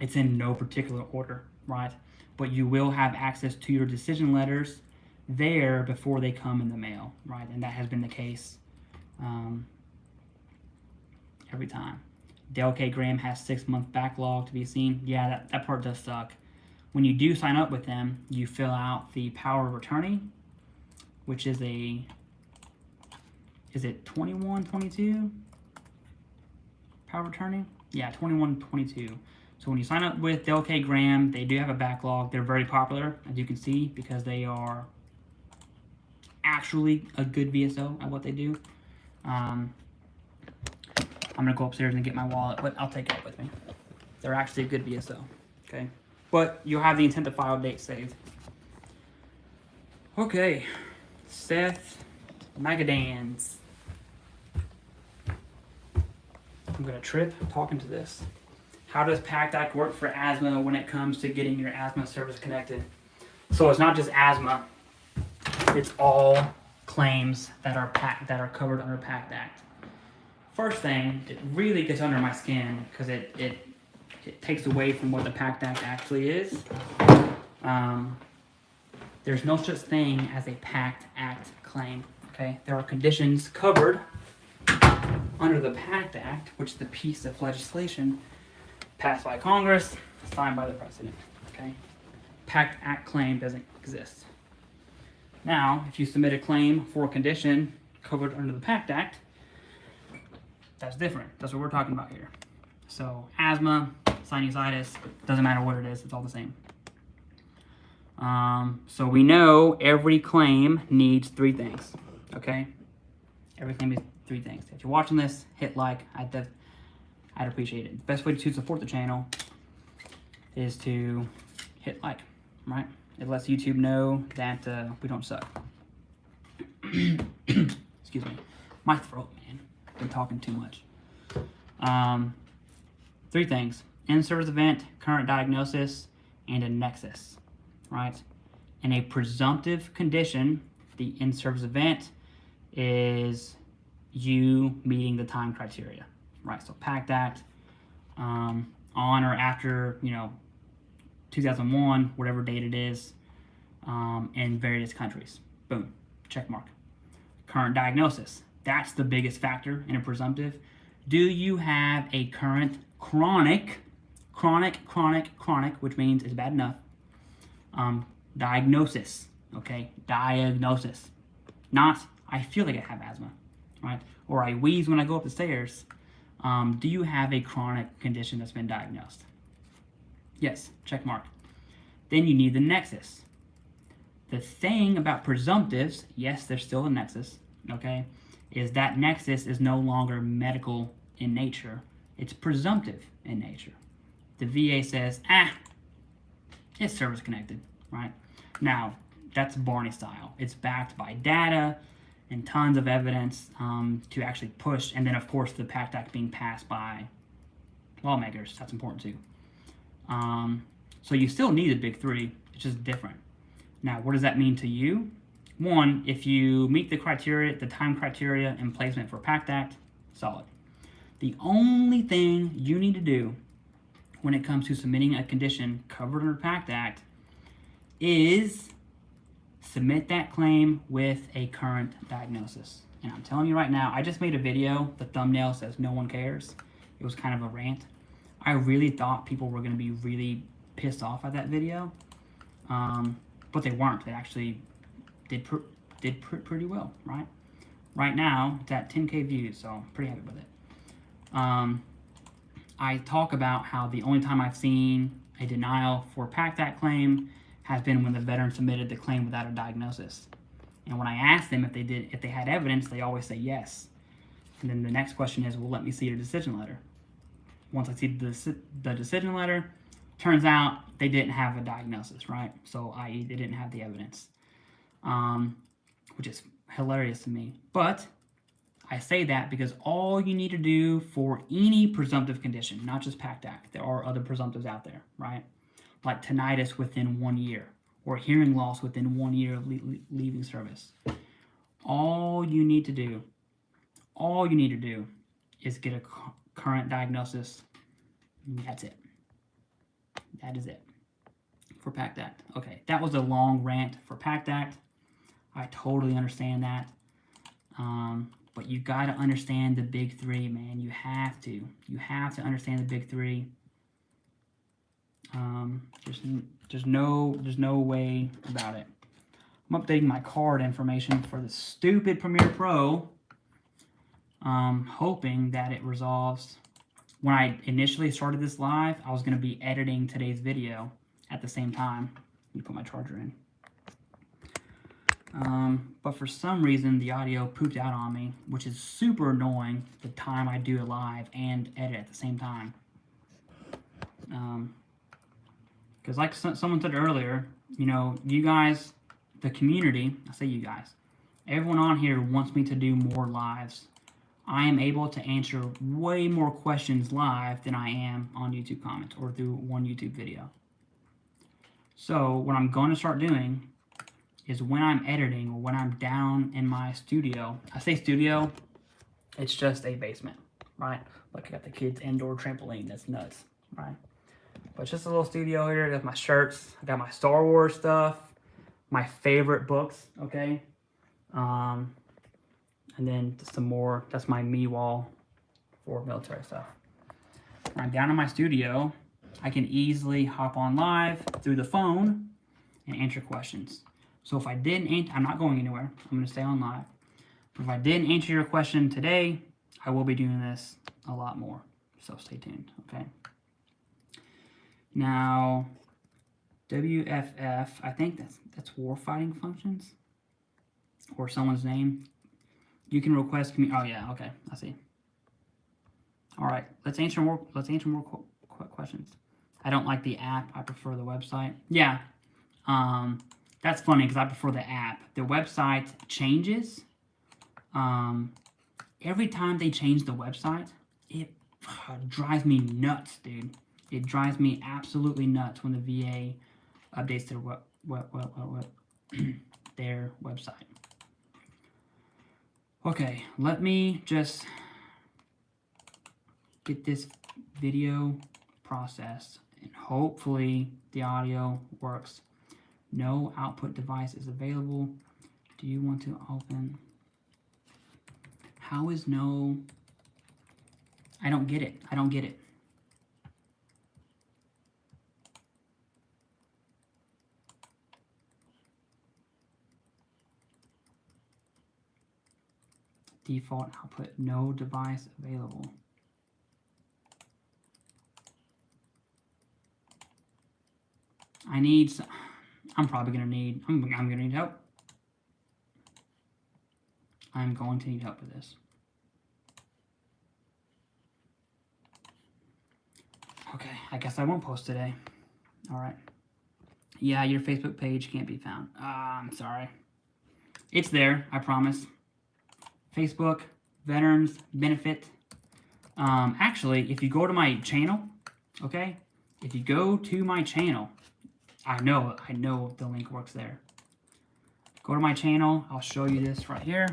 It's in no particular order, right? But you will have access to your decision letters there before they come in the mail, right? And that has been the case every time. Dale K. Graham has 6-month backlog to be seen. Yeah, that part does suck. When you do sign up with them, you fill out the power of attorney, which is a, is it 2122? Power of attorney? Yeah, 2122. So when you sign up with Dale K. Graham, they do have a backlog. They're very popular, as you can see, because they are actually a good VSO at what they do. I'm gonna go upstairs and get my wallet, but I'll take it with me. They're actually a good VSO, okay? But you'll have the intent to file date saved. Okay, Seth Magadans. I'm gonna trip talking to this. How does Pact Act work for asthma when it comes to getting your asthma service connected? So it's not just asthma, it's all claims that are covered under Pact Act. First thing, it really gets under my skin because it takes away from what the Pact Act actually is. There's no such thing as a Pact Act claim, okay? There are conditions covered under the Pact Act, which is the piece of legislation passed by Congress, signed by the President, okay? Pact Act claim doesn't exist. Now, if you submit a claim for a condition covered under the Pact Act, that's different. That's what we're talking about here. So asthma, sinusitis, doesn't matter what it is, it's all the same. So we know every claim needs 3 things, okay? Every claim needs 3 things. If you're watching this, hit like. I'd appreciate it. The best way to support the channel is to hit like, right? It lets YouTube know that we don't suck. Excuse me. My throat, man. Been talking too much. 3 things: in-service event, current diagnosis, and a nexus, right? In a presumptive condition, the in-service event is you meeting the time criteria, right? So Pact Act, on or after, 2001, whatever date it is, in various countries. Boom, check mark. Current diagnosis. That's the biggest factor in a presumptive. Do you have a current chronic, which means it's bad enough, diagnosis, okay? Diagnosis. Not, I feel like I have asthma, right? Or I wheeze when I go up the stairs. Do you have a chronic condition that's been diagnosed? Yes, check mark. Then you need the nexus. The thing about presumptives, yes, there's still a nexus, okay, is that nexus is no longer medical in nature. It's presumptive in nature. The VA says, it's service connected, right? Now, that's Borne style. It's backed by data and tons of evidence to actually push, and then of course the Pact Act being passed by lawmakers, that's important too. So you still need the big 3, it's just different. Now, what does that mean to you? 1, if you meet the criteria, the time criteria and placement for Pact Act, solid. The only thing you need to do when it comes to submitting a condition covered under Pact Act is submit that claim with a current diagnosis. And I'm telling you right now, I just made a video, the thumbnail says no one cares. It was kind of a rant. I really thought people were gonna be really pissed off at that video, but they weren't. They actually did pretty well, right? Right now, it's at 10K views, so I'm pretty happy with it. I talk about how the only time I've seen a denial for a Pact Act claim has been when the veteran submitted the claim without a diagnosis. And when I ask them if they had evidence, they always say yes. And then the next question is, well, let me see your decision letter. Once I see the decision letter, turns out they didn't have a diagnosis, right? So, i.e., they didn't have the evidence. which is hilarious to me. But I say that because all you need to do for any presumptive condition, not just Pact Act, there are other presumptives out there, right? Like tinnitus within 1 year, or hearing loss within 1 year of leaving service. All you need to do is get a current diagnosis. That's it. That is it for Pact Act. Okay, that was a long rant for Pact Act. I totally understand that. But you got to understand the big three, man. You have to. You have to understand the big three. There's no way about it. I'm updating my card information for the stupid Premiere Pro. Hoping that it resolves. When I initially started this live, I was going to be editing today's video at the same time. Let me put my charger in. But for some reason, the audio pooped out on me, which is super annoying the time I do it live and edit at the same time. Because like someone said earlier, you know, you guys, the community, I say you guys, everyone on here wants me to do more lives. I am able to answer way more questions live than I am on YouTube comments or through one YouTube video. So what I'm going to start doing is when I'm editing or when I'm down in my studio, I say studio, it's just a basement, right? Like I got the kids' indoor trampoline, that's nuts, right? But it's just a little studio here. I got my shirts, I got my Star Wars stuff, my favorite books, okay? And then just some more, that's my me wall for military stuff. When I'm down in my studio, I can easily hop on live through the phone and answer questions. So if I didn't answer, I'm not going anywhere. I'm going to stay on live. But if I didn't answer your question today, I will be doing this a lot more. So stay tuned, okay? Now, WFF, I think that's warfighting functions or someone's name. You can request oh yeah, okay, I see. All right, let's answer more questions. I don't like the app. I prefer the website. Yeah. That's funny because I prefer the app. The website changes. Every time they change the website, it drives me nuts, dude. It drives me absolutely nuts when the VA updates their their website. Okay, let me just get this video processed and hopefully the audio works. No output device is available. Do you want to open? How is no? I don't get it. I don't get it. Default output, no device available. I need some. I'm probably gonna need. I'm gonna need help. I'm going to need help with this. Okay, I guess I won't post today. All right. Yeah, your Facebook page can't be found. I'm sorry. It's there, I promise. Facebook, Veterans Benefit. Actually, if you go to my channel, okay? If you go to my channel, I know the link works there. Go to my channel. I'll show you this right here.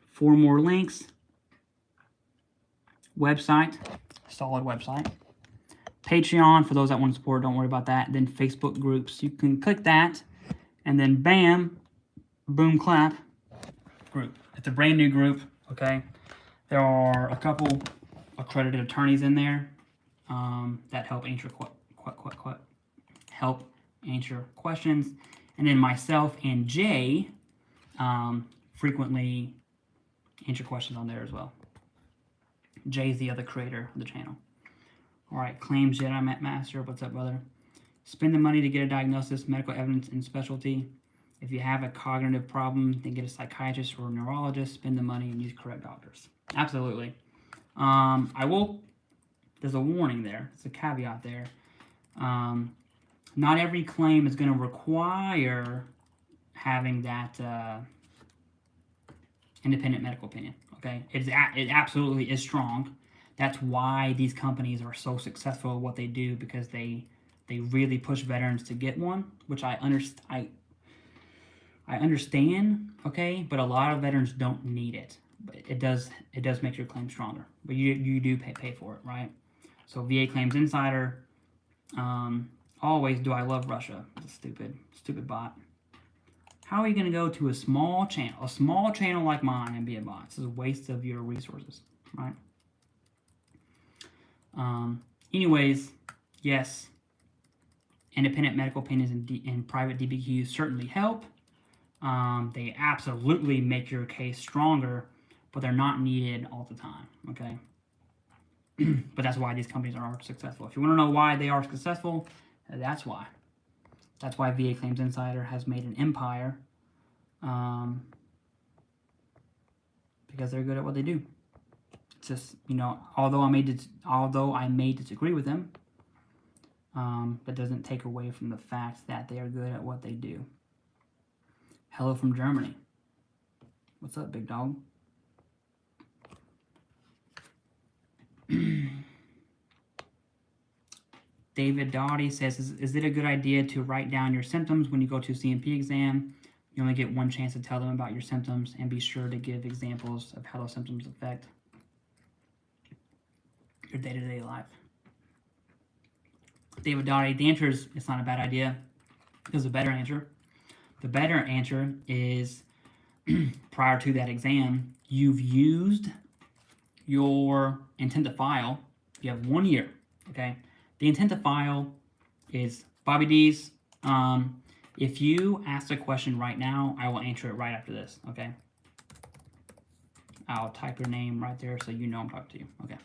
4 more links. Website, solid website. Patreon, for those that want to support, don't worry about that. Then Facebook groups, you can click that, and then bam, boom, clap, group. It's a brand new group, okay? There are a couple accredited attorneys in there that help answer questions, and then myself and Jay frequently answer questions on there as well. Jay's the other creator of the channel. All right, Claims Jedi Master, what's up, brother? Spend the money to get a diagnosis, medical evidence, and specialty. If you have a cognitive problem, then get a psychiatrist or a neurologist. Spend the money and use correct doctors. Absolutely. I will. There's a warning there. There's a caveat there. not every claim is going to require having that independent medical opinion, okay? It absolutely is strong. That's why these companies are so successful at what they do, because they really push veterans to get one, which I understand, okay? But a lot of veterans don't need it. But it does make your claim stronger. But you do pay for it, right? So VA Claims Insider, always do I love Russia. It's a stupid bot. How are you going to go to a small channel like mine and be a bot? This is a waste of your resources, right? Anyways, yes, independent medical opinions and private DBQs certainly help. They absolutely make your case stronger, but they're not needed all the time, okay? But that's why these companies are successful. If you want to know why they are successful, that's why. That's why VA Claims Insider has made an empire, because they're good at what they do. It's just, you know, although I may disagree with them, that doesn't take away from the fact that they are good at what they do. Hello from Germany. What's up, big dog? David Dottie says, is it a good idea to write down your symptoms when you go to a CMP exam? You only get one chance to tell them about your symptoms, and be sure to give examples of how those symptoms affect your day-to-day life. David Dottie, the answer is it's not a bad idea. There's a better answer. The better answer is prior to that exam, you've used your intent to file. You have 1 year, okay? The intent to file is Bobby D's. If you ask a question right now, I will answer it right after this, okay? I'll type your name right there so you know I'm talking to you, okay?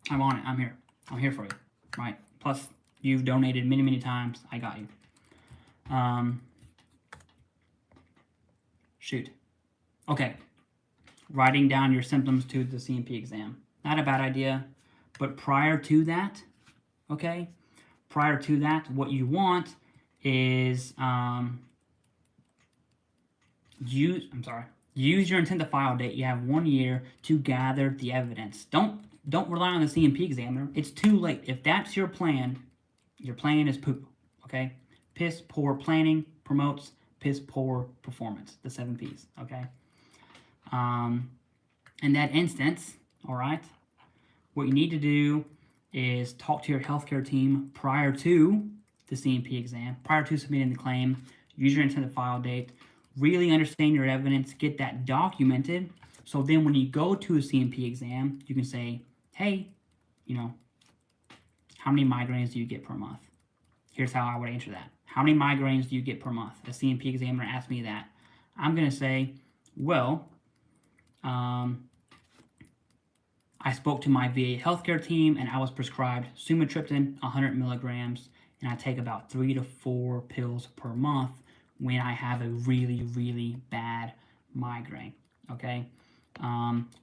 I'm on it. I'm here. I'm here for you, right? Plus, you've donated many, many times. I got you. Shoot. Okay. Writing down your symptoms to the CMP exam. Not a bad idea. But prior to that, okay? Prior to that, what you want is use your intent to file date. You have 1 year to gather the evidence. Don't rely on the CMP examiner. It's too late. If that's your plan is poop, okay? Piss poor planning promotes piss poor performance, the 7 Ps, okay? In that instance, all right, what you need to do is talk to your healthcare team prior to the CMP exam, prior to submitting the claim, use your intent to file date, really understand your evidence, get that documented, so then when you go to a CMP exam, you can say, hey, you know, how many migraines do you get per month? Here's how I would answer that. How many migraines do you get per month? A CMP examiner asked me that. I'm going to say, well, I spoke to my VA healthcare team and I was prescribed sumatriptan, 100 milligrams, and I take about 3 to 4 pills per month when I have a really, really bad migraine, okay?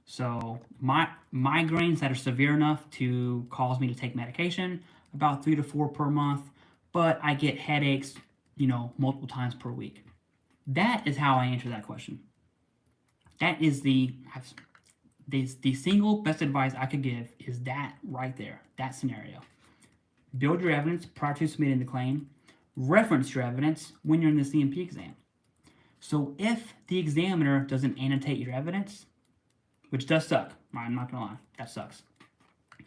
So my migraines that are severe enough to cause me to take medication, about 3 to 4 per month, but I get headaches, you know, multiple times per week. That is how I answer that question. That is the single best advice I could give is that right there, that scenario. Build your evidence prior to submitting the claim. Reference your evidence when you're in the CMP exam. So if the examiner doesn't annotate your evidence, which does suck, I'm not gonna lie, that sucks.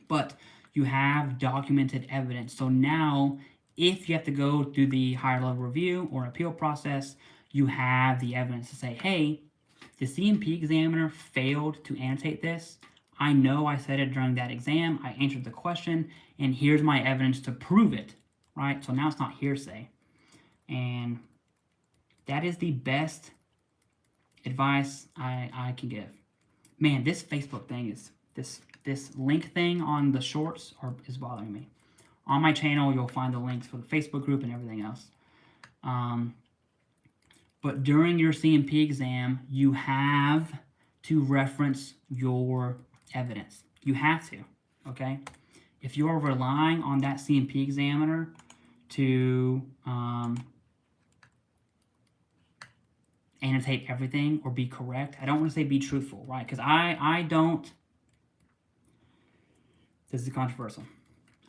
But you have documented evidence. So now, if you have to go through the higher level review or appeal process, you have the evidence to say, hey, the CMP examiner failed to annotate this. I know I said it during that exam. I answered the question, and here's my evidence to prove it, right? So now it's not hearsay. And that is the best advice I can give. Man, this Facebook thing is, this link thing on the shorts is bothering me. On my channel, you'll find the links for the Facebook group and everything else. But during your CMP exam, you have to reference your evidence. You have to, okay? If you're relying on that CMP examiner to annotate everything or be correct. I don't want to say be truthful, right? Because I don't, this is controversial.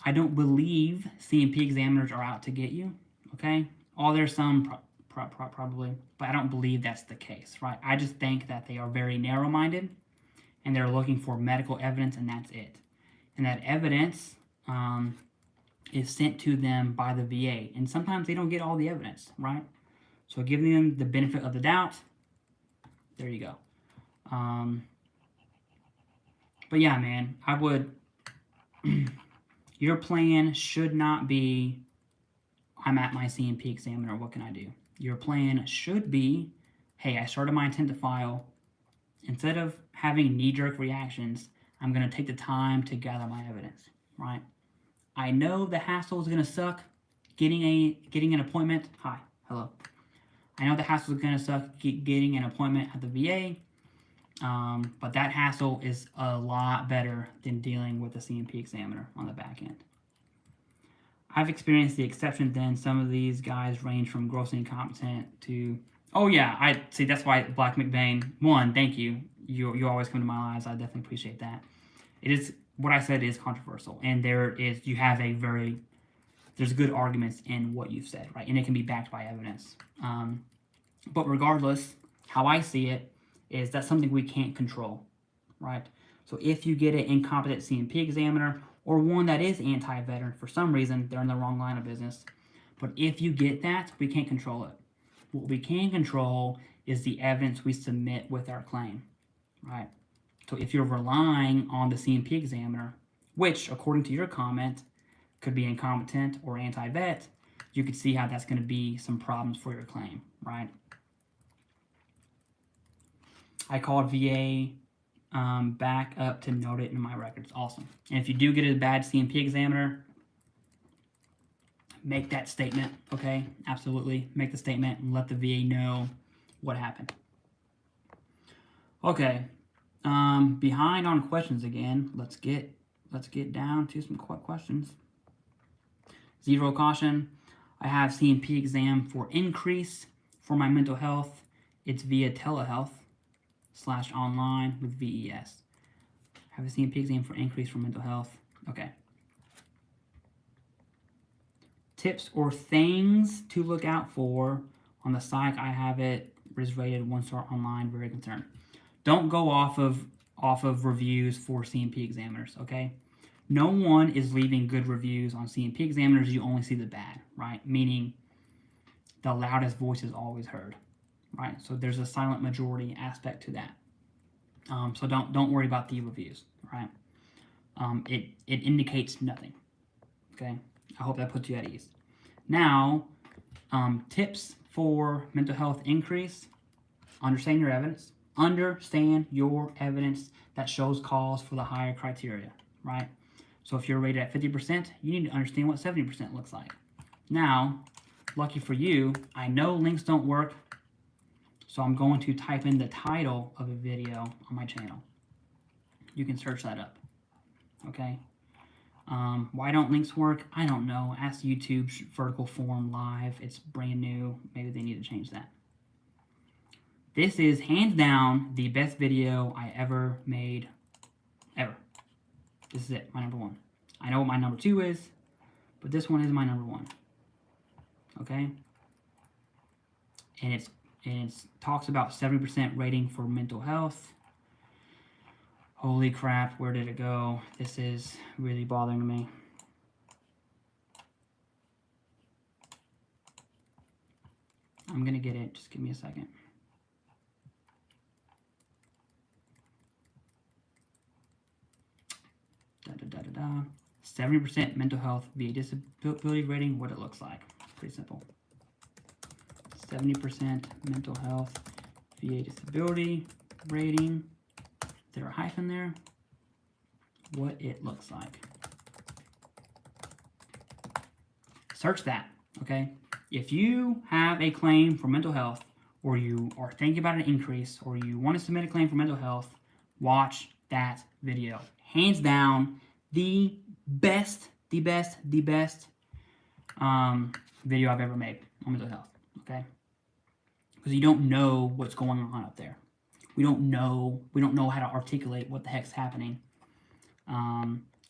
I don't believe C&P examiners are out to get you, okay? There's some probably, but I don't believe that's the case, right? I just think that they are very narrow-minded and they're looking for medical evidence and that's it. And that evidence is sent to them by the VA. And sometimes they don't get all the evidence, right? So giving them the benefit of the doubt, there you go. But yeah, man, I would, your plan should not be, I'm at my C&P examiner, what can I do? Your plan should be, hey, I started my intent to file. Instead of having knee-jerk reactions, I'm going to take the time to gather my evidence, right? I know the hassle is going to suck getting an appointment. Hi, hello. I know the hassle is going to suck getting an appointment at the VA, but that hassle is a lot better than dealing with a C&P examiner on the back end. I've experienced the exception then. Some of these guys range from grossly incompetent to, oh yeah, I see, that's why Black McBain, one, thank you. You always come to my lives. I definitely appreciate that. It is, what I said is controversial, and you have there's good arguments in what you've said, right? And it can be backed by evidence. But regardless, how I see it is that's something we can't control, right? So if you get an incompetent C&P examiner or one that is anti-veteran for some reason, they're in the wrong line of business. But if you get that, we can't control it. What we can control is the evidence we submit with our claim, right? So if you're relying on the C&P examiner, which according to your comment could be incompetent or anti-vet, you could see how that's going to be some problems for your claim, right? I called VA back up to note it in my records. Awesome. And if you do get a bad C&P examiner, make that statement, okay? Absolutely. Make the statement and let the VA know what happened. Okay. Behind on questions again. Let's get down to some questions. Zero caution. I have C&P exam for increase for my mental health. It's via telehealth/online with VES. Have a C&P exam for increase for mental health. Okay. Tips or things to look out for on the psych. I have it is rated 1-star online. Very concerned. Don't go off of reviews for C&P examiners. Okay. No one is leaving good reviews on C&P examiners. You only see the bad, right? Meaning the loudest voice is always heard, right? So there's a silent majority aspect to that. So don't worry about the reviews, right? It indicates nothing. Okay. I hope that puts you at ease. Now, tips for mental health increase. Understand your evidence. Understand your evidence that shows cause for the higher criteria, right? So if you're rated at 50%, you need to understand what 70% looks like. Now, lucky for you, I know links don't work, so I'm going to type in the title of a video on my channel. You can search that up, okay? Why don't links work? I don't know. Ask YouTube vertical form live. It's brand new. Maybe they need to change that. This is hands down the best video I ever made, ever. This is it, my number one. I know what my number two is, but this one is my number one. Okay? And it talks about 70% rating for mental health. Holy crap, where did it go? This is really bothering me. I'm gonna get it, just give me a second. Da, da, da, da, da. 70% mental health via disability rating, what it looks like. Pretty simple. 70% mental health via disability rating. Is there a hyphen there? What it looks like. Search that, okay? If you have a claim for mental health, or you are thinking about an increase, or you want to submit a claim for mental health, watch that video. Hands down, the best video I've ever made on mental health, okay? Because you don't know what's going on up there. We don't know how to articulate what the heck's happening.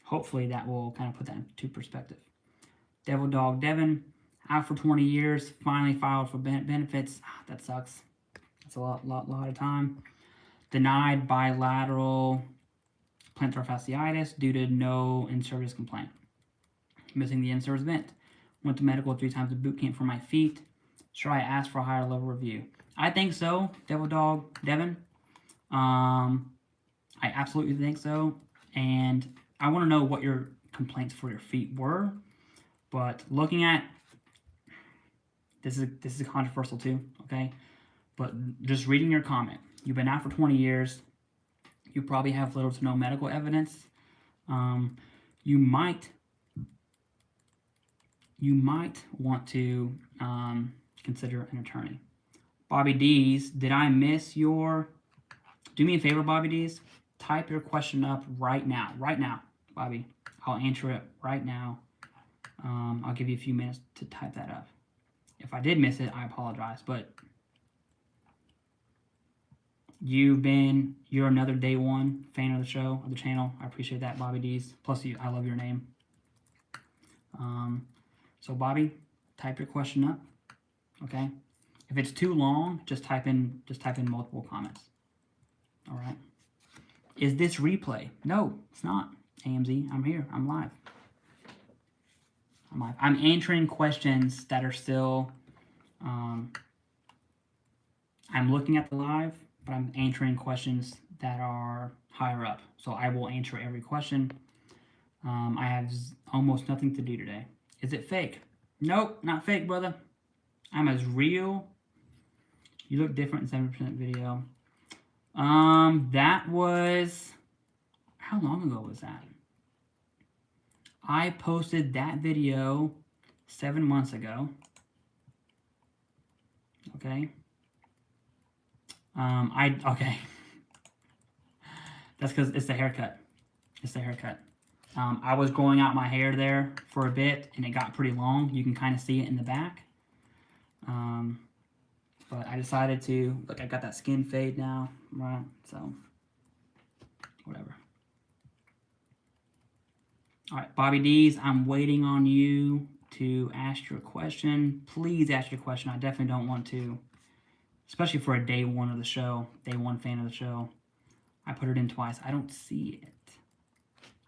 Hopefully that will kind of put that into perspective. Devil Dog Devin, out for 20 years, finally filed for benefits. That sucks. That's a lot of time. Denied bilateral plantar fasciitis due to no in-service complaint. Missing the in-service event. Went to medical 3 times at boot camp for my feet. Should I ask for a higher level review? I think so, Devil Dog Devin. I absolutely think so. And I want to know what your complaints for your feet were. But looking at this is controversial too, okay? But just reading your comment, you've been out for 20 years. You probably have little to no medical evidence. You might want to consider an attorney. Bobby D's, did I miss your... Do me a favor, Bobby D's. Type your question up right now, Bobby. I'll answer it right now. I'll give you a few minutes to type that up. If I did miss it, I apologize, but you're another day one fan of the show, of the channel. I appreciate that, Bobby D's. Plus, I love your name. So, Bobby, type your question up, okay? If it's too long, just type in multiple comments. All right. Is this replay? No, it's not. AMZ, I'm here. I'm live. I'm answering questions that are still, I'm looking at the live, but I'm answering questions that are higher up. So I will answer every question. I have almost nothing to do today. Is it fake? Nope, not fake, brother. I'm as real. You look different in 70% video. That was, how long ago was that? I posted that video 7 months ago. Okay. Okay. That's because it's the haircut. It's the haircut. I was growing out my hair there for a bit, and it got pretty long. You can kind of see it in the back. But I decided to, look, I got that skin fade now, right? So, whatever. All right, Bobby D's, I'm waiting on you to ask your question. Please ask your question. I definitely don't want to, especially for a day one of the show, day one fan of the show. I put it in twice. I don't see it.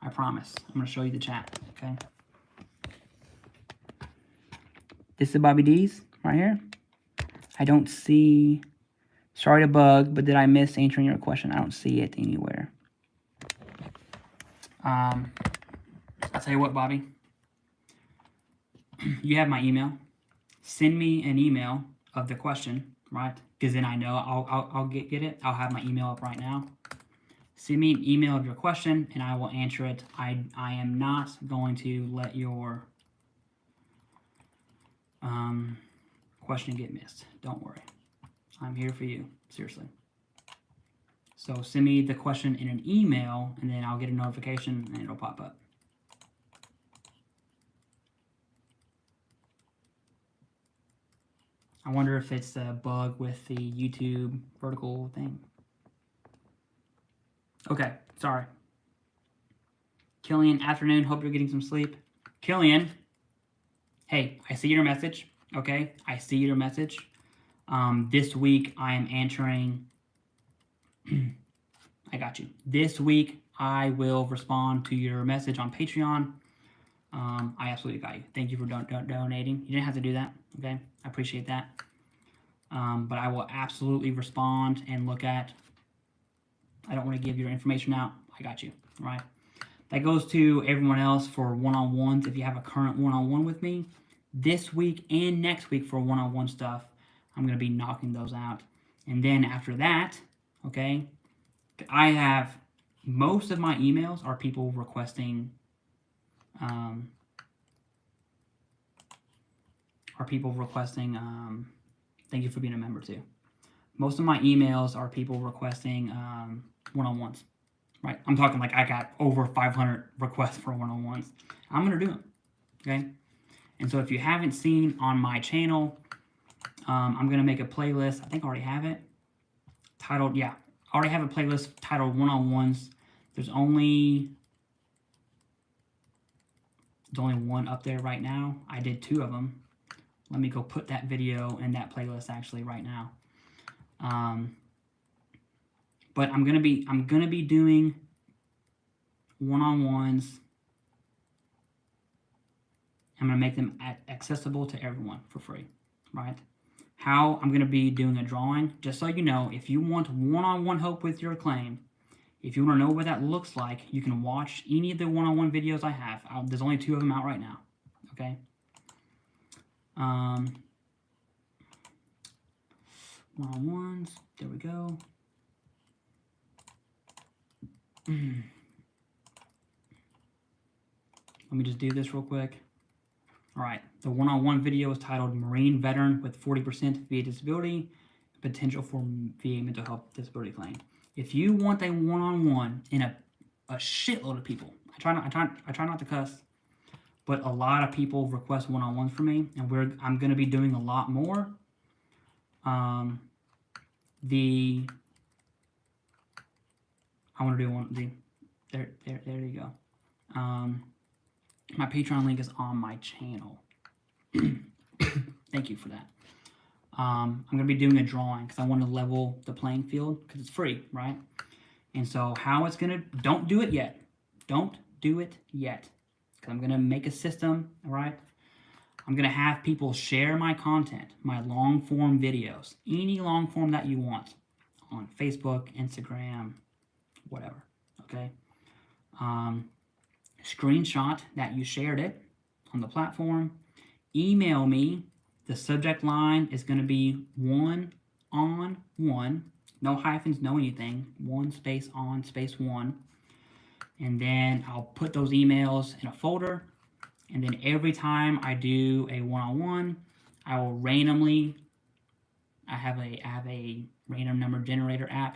I promise. I'm going to show you the chat, okay? This is Bobby D's right here. I don't see, sorry to bug, but did I miss answering your question? I don't see it anywhere. I'll tell you what, Bobby. You have my email. Send me an email of the question, right? Because then I know I'll get it. I'll have my email up right now. Send me an email of your question, and I will answer it. I am not going to let your question get missed. Don't worry. I'm here for you. Seriously. So send me the question in an email, and then I'll get a notification, and it'll pop up. I wonder if it's a bug with the YouTube vertical thing. Okay, sorry. Killian, afternoon. Hope you're getting some sleep. Killian, hey, I see your message. Okay, I see your message. This week I am answering. I got you. This week I will respond to your message on Patreon. I absolutely got you. Thank you for donating. You didn't have to do that. Okay, I appreciate that. But I will absolutely respond and look at. I don't want to give your information out. I got you. All right. That goes to everyone else for one-on-ones. If you have a current one-on-one with me, this week and next week for one-on-one stuff, I'm going to be knocking those out. And then after that, okay, I have most of my emails are people requesting thank you for being a member too. Most of my emails are people requesting one-on-ones, right? I'm talking like I got over 500 requests for one-on-ones. I'm going to do them, okay? And so if you haven't seen on my channel, I'm going to make a playlist. I think I already have it titled, yeah, I already have a playlist titled one-on-ones. There's only one up there right now. I did 2 of them. Let me go put that video in that playlist actually right now. But I'm gonna be doing one-on-ones. I'm gonna make them accessible to everyone for free, right? How I'm gonna be doing a drawing, just so you know, if you want one-on-one help with your claim, if you want to know what that looks like, you can watch any of the one-on-one videos I have. There's only 2 of them out right now, okay? One-on-ones, there we go. Let me just do this real quick. All right, the one-on-one video is titled Marine Veteran with 40% VA Disability, Potential for VA Mental Health Disability Claim. If you want a one-on-one in a shitload of people, I try not to cuss, but a lot of people request one-on-ones from me, and I'm going to be doing a lot more. I want to do one. There you go. My Patreon link is on my channel. Thank you for that. I'm going to be doing a drawing because I want to level the playing field because it's free, right? And so how it's going to, don't do it yet. Don't do it yet. Because I'm going to make a system, all right? I'm going to have people share my content, my long form videos, any long form that you want on Facebook, Instagram, whatever, okay? Screenshot that you shared it on the platform. Email me. The subject line is going to be 1-on-1, no hyphens, no anything, 1 space on space 1. And then I'll put those emails in a folder. And then every time I do a one-on-one, I will randomly, I have a random number generator app.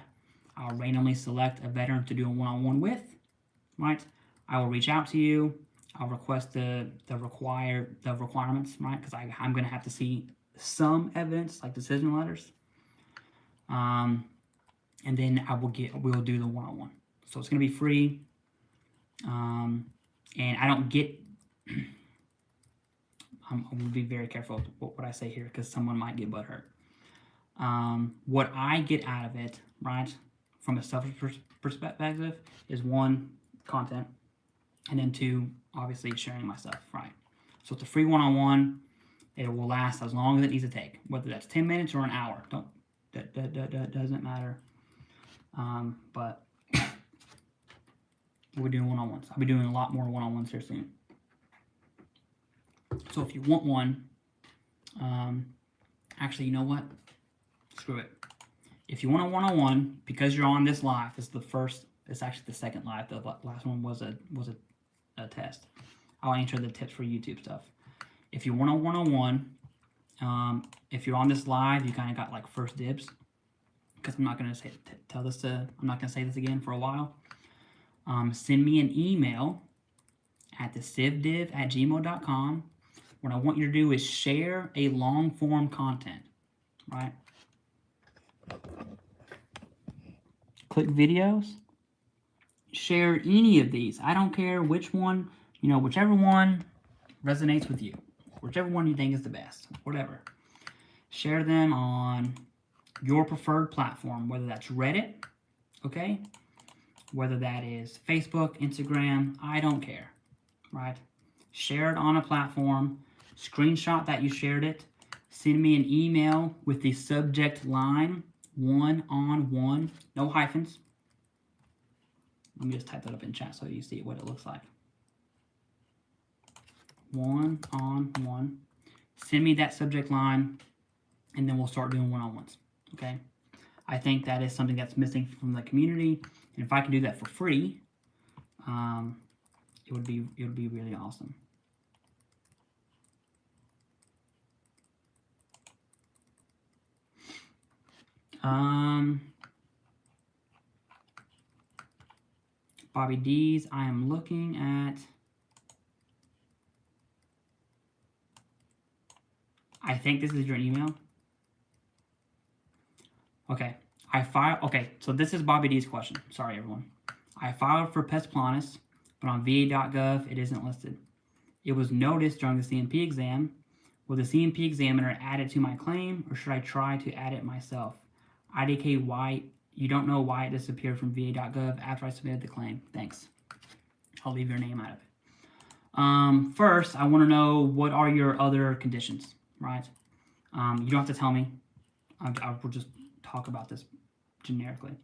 I'll randomly select a veteran to do a one-on-one with, right? I will reach out to you. I'll request the requirements, right? Because I'm going to have to see some evidence, like decision letters. And then we'll do the one-on-one. So it's going to be free. And I don't get, I'm going to be very careful with what I say here because someone might get butthurt. What I get out of it, right, from a selfish perspective is 1, content, and then 2, obviously sharing my stuff, right? So it's a free one-on-one. It will last as long as it needs to take, whether that's 10 minutes or an hour. That doesn't matter. But we're doing one-on-ones. I'll be doing a lot more one-on-ones here soon. So if you want one, actually, you know what? Screw it. If you want a one-on-one, because you're on this live, it's actually the second live. The last one was a test. I'll answer the tips for YouTube stuff. If you want a one-on-one, if you're on this live, you kind of got like first dibs, because I'm not going to say this again for a while. Send me an email at TheCivDiv@gmail.com. What I want you to do is share a long form content, right? Click videos. Share any of these. I don't care which one, whichever one resonates with you. Whichever one you think is the best. Whatever. Share them on your preferred platform, whether that's Reddit, okay? Whether that is Facebook, Instagram, I don't care, right? Share it on a platform. Screenshot that you shared it. Send me an email with the subject line, 1-on-1, no hyphens. Let me just type that up in chat so you see what it looks like. 1-on-1. Send me that subject line, and then we'll start doing one-on-ones, okay? I think that is something that's missing from the community, and if I can do that for free, it would be really awesome. Bobby D's, I am looking at I think this is your email. Okay. Okay, so this is Bobby D's question. Sorry, everyone. I filed for pes planus, but on va.gov, it isn't listed. It was noticed during the CMP exam. Will the CMP examiner add it to my claim, or should I try to add it myself? IDK, why you don't know why it disappeared from va.gov after I submitted the claim. Thanks. I'll leave your name out of it. First, I want to know what are your other conditions, right? You don't have to tell me. I will just talk about this generically.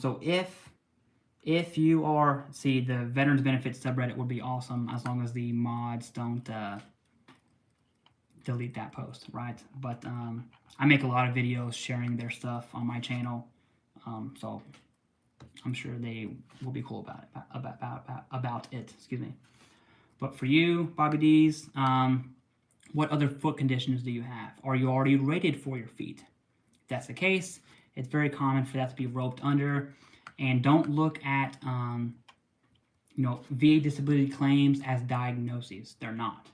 So if you are, see, the Veterans Benefits subreddit would be awesome as long as the mods don't delete that post, right? But I make a lot of videos sharing their stuff on my channel, so I'm sure they will be cool about it. Excuse me. But for you, Bobby D's, what other foot conditions do you have? Are you already rated for your feet? If that's the case, it's very common for that to be roped under. And don't look at VA disability claims as diagnoses. They're not.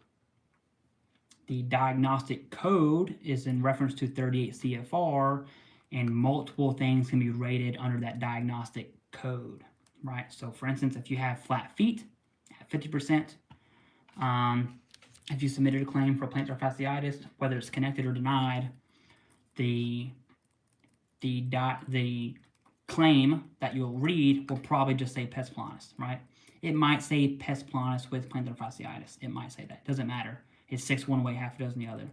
The diagnostic code is in reference to 38 CFR, and multiple things can be rated under that diagnostic code, right? So for instance, if you have flat feet at 50%, if you submitted a claim for plantar fasciitis, whether it's connected or denied, the claim that you'll read will probably just say pes planus, right? It might say pes planus with plantar fasciitis. It might say that. Doesn't matter. It's 6 one way, half a dozen the other.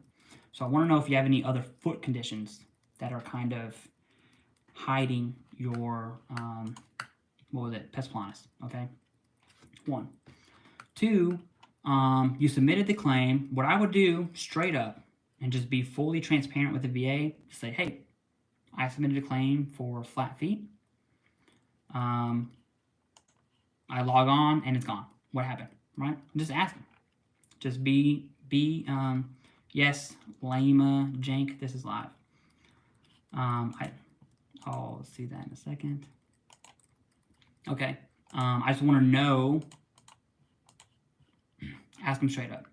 So I want to know if you have any other foot conditions that are kind of hiding your, pes planus, okay? 1. 2, you submitted the claim. What I would do straight up and just be fully transparent with the VA, say, hey, I submitted a claim for flat feet. I log on and it's gone. What happened, right? Just ask them. Just yes, Lama, Jank, this is live. I'll see that in a second. Okay, I just want to know, ask them straight up.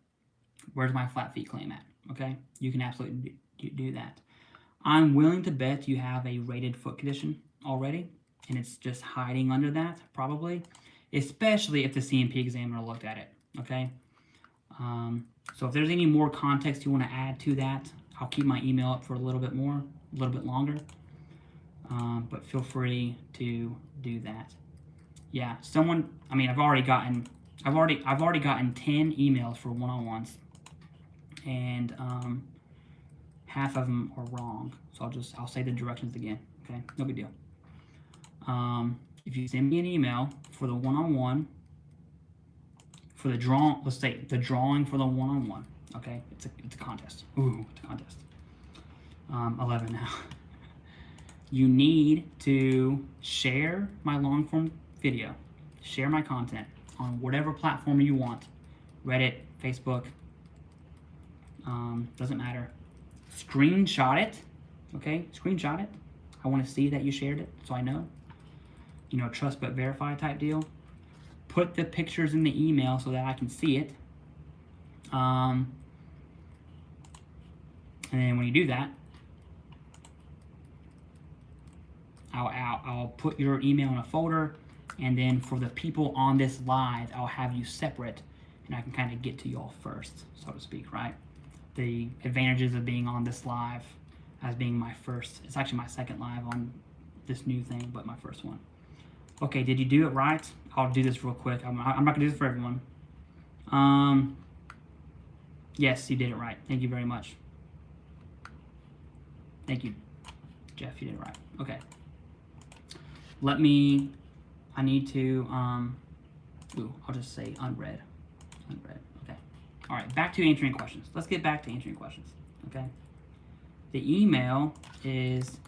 Where's my flat feet claim at? Okay, you can absolutely do that. I'm willing to bet you have a rated foot condition already, and it's just hiding under that, probably, especially if the CMP examiner looked at it, okay? So if there's any more context you want to add to that, I'll keep my email up for a little bit longer, but feel free to do that. Yeah, I've already gotten 10 emails for one-on-ones, and half of them are wrong. So I'll say the directions again. Okay, no big deal. If you send me an email for the one-on-one, for the let's say the drawing for the one-on-one. Okay, it's a contest. Ooh, it's a contest. 11 now. You need to share my long-form video, share my content on whatever platform you want, Reddit, Facebook, doesn't matter. Screenshot it, okay? Screenshot it. I want to see that you shared it, so I know. Trust but verify type deal. Put the pictures in the email so that I can see it. And then when you do that, I'll put your email in a folder, and then for the people on this live, I'll have you separate, and I can kind of get to y'all first, so to speak, right? The advantages of being on this live as being my first, it's actually my second live on this new thing, but my first one. Okay, did you do it right? I'll do this real quick. I'm not gonna do this for everyone. Yes, you did it right. Thank you very much. Thank you, Jeff, you did it right. Okay. I need to, I'll just say unread. Okay. All right, back to answering questions. Let's get back to answering questions, okay? The email is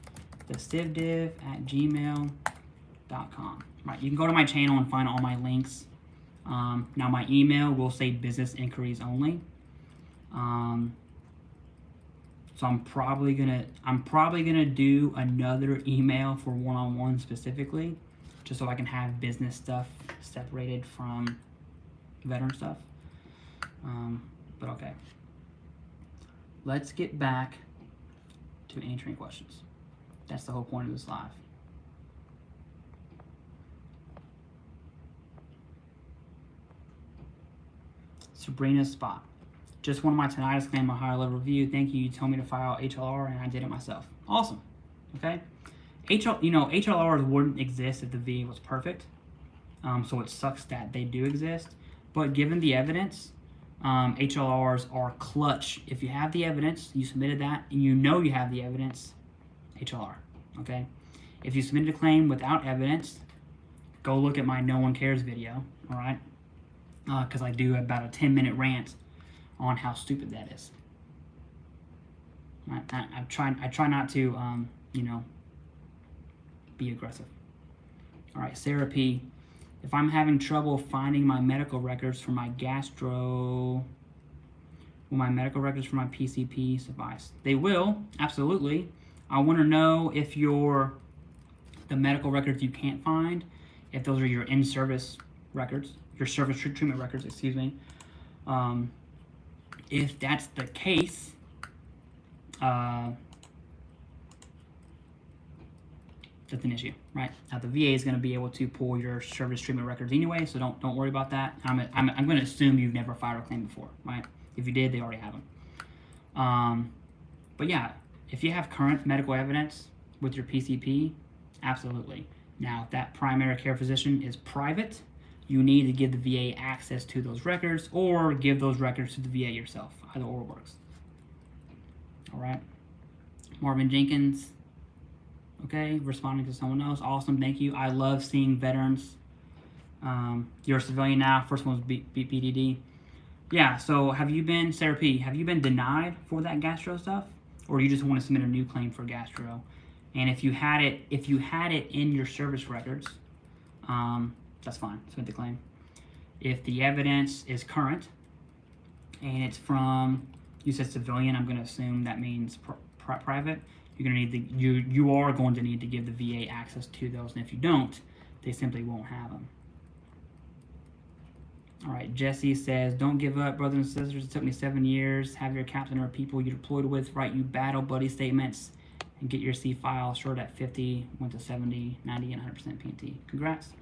TheCivDiv@gmail.com. Right, you can go to my channel and find all my links. Now my email will say business inquiries only. So I'm probably gonna do another email for one-on-one specifically, just so I can have business stuff separated from veteran stuff. But okay. let's get back to answering questions. That's the whole point of this live. Sabrina Spot. Just wanted my tinnitus claim a higher level review. Thank you. You told me to file HLR and I did it myself. Awesome. Okay. HLRs wouldn't exist if the VA was perfect. So it sucks that they do exist. But given the evidence, HLRs are clutch. If you have the evidence, you submitted that, and you know you have the evidence, HLR. Okay. If you submitted a claim without evidence, go look at my No One Cares video. All right. Because I do about a 10-minute rant on how stupid that is. I try not to, be aggressive. All right, Sarah P. If I'm having trouble finding my medical records for my gastro, will my medical records for my PCP suffice? They will, absolutely. I want to know if the medical records you can't find, if those are your in-service records, your service treatment records, excuse me. If that's the case, that's an issue, right? Now the VA is going to be able to pull your service treatment records anyway, so don't worry about that. I'm going to assume you've never filed a claim before, right? If you did, they already have them. But yeah, if you have current medical evidence with your PCP, absolutely. Now, if that primary care physician is private, you need to give the VA access to those records or give those records to the VA yourself. Either or works. All right. Marvin Jenkins. Okay, responding to someone else. Awesome, thank you. I love seeing veterans. You're a civilian now. First one was BDD. Yeah, so have you been, Sarah P., have you been denied for that gastro stuff? Or you just want to submit a new claim for gastro? And if you had it in your service records, that's fine, submit the claim. If the evidence is current and it's from, you said civilian, I'm going to assume that means private. You're going to need you are going to need to give the VA access to those, and if you don't, they simply won't have them. All right, Jesse says, don't give up, brothers and sisters. It took me 7 years. Have your captain or people you deployed with write you battle buddy statements and get your C file short at 50, went to 70, 90, and 100% PNT. Congrats.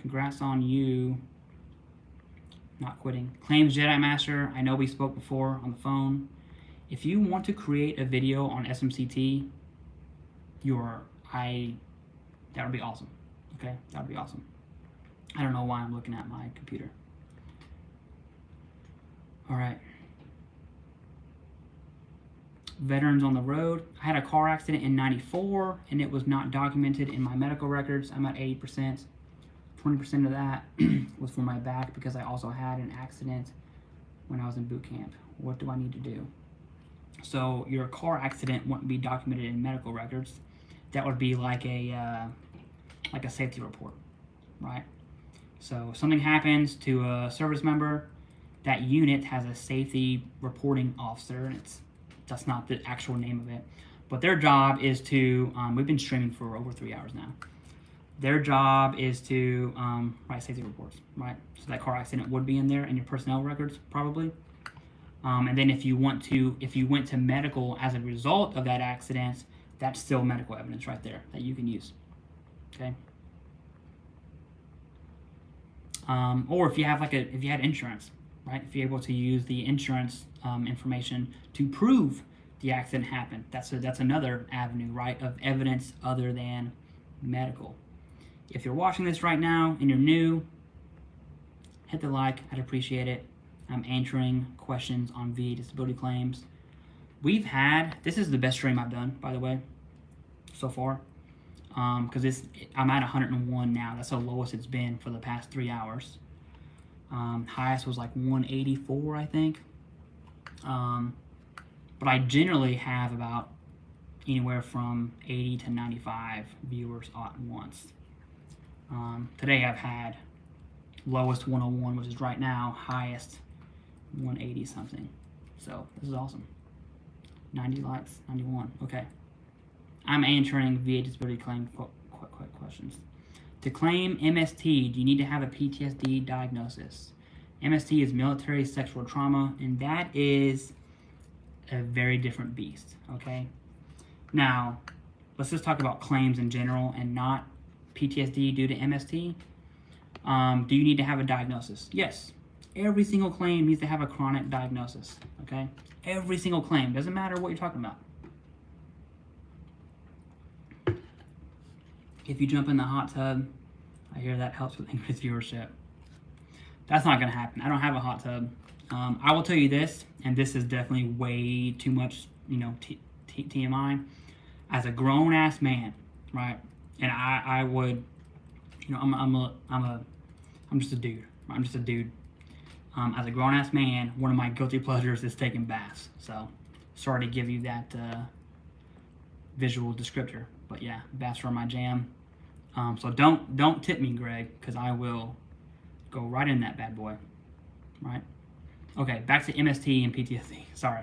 Congrats on you not quitting. Claims Jedi Master, I know we spoke before on the phone. If you want to create a video on SMCT, that would be awesome. Okay, that would be awesome. I don't know why I'm looking at my computer. All right. Veterans on the road. I had a car accident in '94 and it was not documented in my medical records. I'm at 80%. 20% of that was for my back because I also had an accident when I was in boot camp. What do I need to do? So your car accident wouldn't be documented in medical records. That would be like a safety report, right? So if something happens to a service member, that unit has a safety reporting officer, and that's not the actual name of it. But their job is to, we've been streaming for over 3 hours now. Their job is to write safety reports, right? So that car accident would be in there in your personnel records, probably. And then if you went to medical as a result of that accident, that's still medical evidence right there that you can use. Okay. Or if you have if you had insurance, right? If you're able to use the insurance information to prove the accident happened, that's another avenue, right, of evidence other than medical. If you're watching this right now and you're new, hit the like. I'd appreciate it. I'm answering questions on VA disability claims. This is the best stream I've done, by the way, so far. Because I'm at 101 now. That's the lowest it's been for the past 3 hours. Highest was like 184, I think. But I generally have about anywhere from 80 to 95 viewers at once. Today I've had lowest 101, which is right now, highest 180 something. So this is awesome. 90 likes, 91. Okay. I'm answering VA disability claim questions. To claim MST, do you need to have a PTSD diagnosis? MST is military sexual trauma, and that is a very different beast, okay? Now, let's just talk about claims in general and not PTSD due to MST. Do you need to have a diagnosis? Yes. Every single claim needs to have a chronic diagnosis, okay? Every single claim. Doesn't matter what you're talking about. If you jump in the hot tub, I hear that helps with increased viewership. That's not going to happen. I don't have a hot tub. I will tell you this, and this is definitely way too much, TMI. As a grown-ass man, right? And I would, I'm just a dude. I'm just a dude. As a grown-ass man, one of my guilty pleasures is taking baths. So, sorry to give you that visual descriptor, but yeah, baths are my jam. So don't tip me, Greg, because I will go right in that bad boy, right? Okay, back to MST and PTSD. Sorry.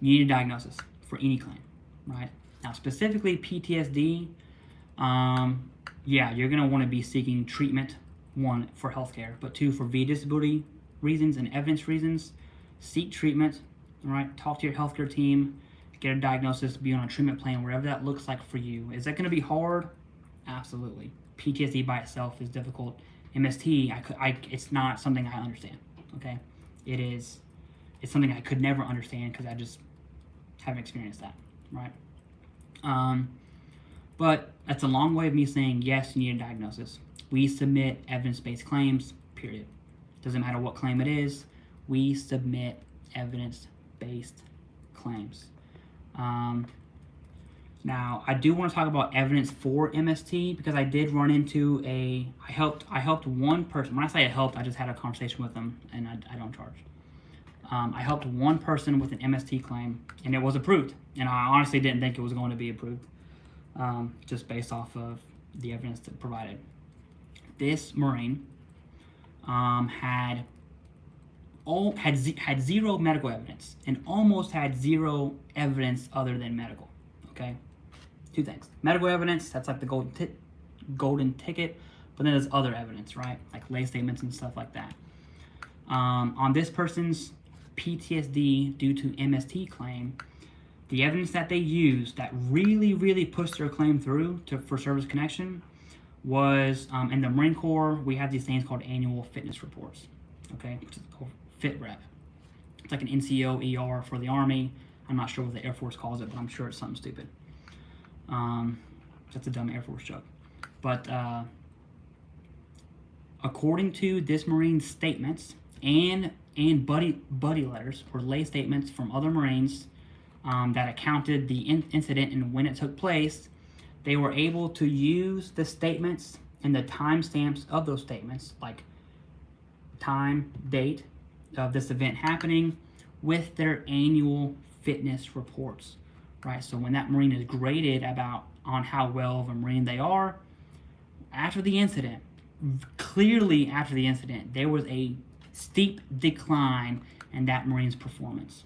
You need a diagnosis for any claim, right? Now, specifically PTSD, yeah, you're going to want to be seeking treatment, one, for healthcare, but two, for disability reasons and evidence reasons. Seek treatment, all right? Talk to your healthcare team, get a diagnosis, be on a treatment plan, wherever that looks like for you. Is that going to be hard? Absolutely. PTSD by itself is difficult. MST, it's not something I understand, okay? It's something I could never understand because I just haven't experienced that, right? But that's a long way of me saying, yes, you need a diagnosis. We submit evidence-based claims, period. Doesn't matter what claim it is, we submit evidence-based claims. Now, I do want to talk about evidence for MST because I did run into I helped one person. When I say I helped, I just had a conversation with them, and I don't charge. I helped one person with an MST claim, and it was approved. And I honestly didn't think it was going to be approved, just based off of the evidence that provided. This Marine had zero medical evidence and almost had zero evidence other than medical. Okay, two things: medical evidence, that's like the golden ticket, but then there's other evidence, right? Like lay statements and stuff like that. On this person's PTSD due to MST claim, the evidence that they used that really pushed their claim through for service connection was, in the Marine Corps, we have these things called annual fitness reports, okay, which is called FitRep. It's like an NCO ER for the Army. I'm not sure what the Air Force calls it, but I'm sure it's something stupid. That's a dumb Air Force joke. But according to this Marine's statements and buddy letters or lay statements from other Marines that accounted the incident and when it took place, they were able to use the statements and the timestamps of those statements, like time, date of this event happening, with their annual fitness reports, right? So when that Marine is graded on how well of a Marine they are, after the incident, clearly after the incident, there was a steep decline in that Marine's performance.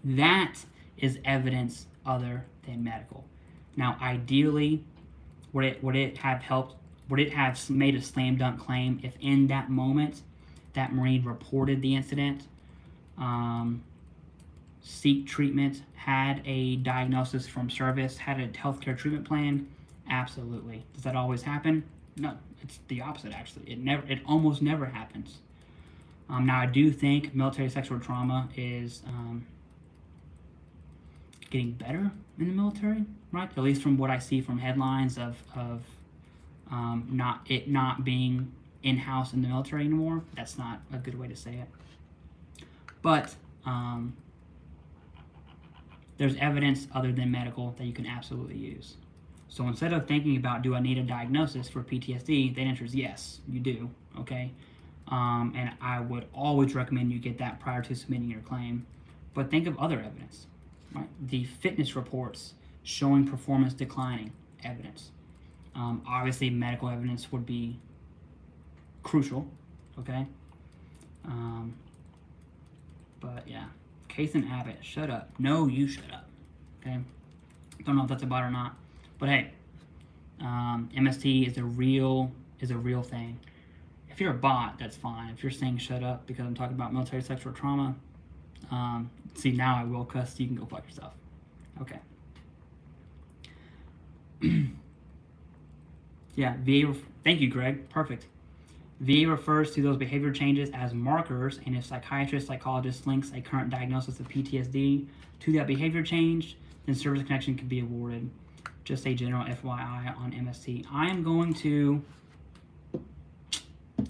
That is evidence other than medical. Now, ideally, would it have made a slam dunk claim if in that moment that Marine reported the incident, seek treatment, had a diagnosis from service, had a healthcare treatment plan? Absolutely. Does that always happen? No, it's the opposite actually. It almost never happens. Now, I do think military sexual trauma is getting better in the military, right? At least from what I see from headlines of not being in-house in the military anymore. That's not a good way to say it. But there's evidence other than medical that you can absolutely use. So instead of thinking about, do I need a diagnosis for PTSD, the answer is yes, you do, okay? And I would always recommend you get that prior to submitting your claim. But think of other evidence, right? The fitness reports showing performance declining, evidence. Obviously, medical evidence would be crucial, okay? But yeah, Case and Abbott, shut up. No, you shut up, okay? Don't know if that's about or not. But hey, MST is a real thing. If you're a bot, that's fine. If you're saying shut up because I'm talking about military sexual trauma, see, now I will cuss. You can go fuck yourself. Okay. Yeah, VA. Thank you, Greg. Perfect. VA refers to those behavior changes as markers, and if psychiatrist, psychologist links a current diagnosis of PTSD to that behavior change, then service connection can be awarded. Just a general FYI on MST.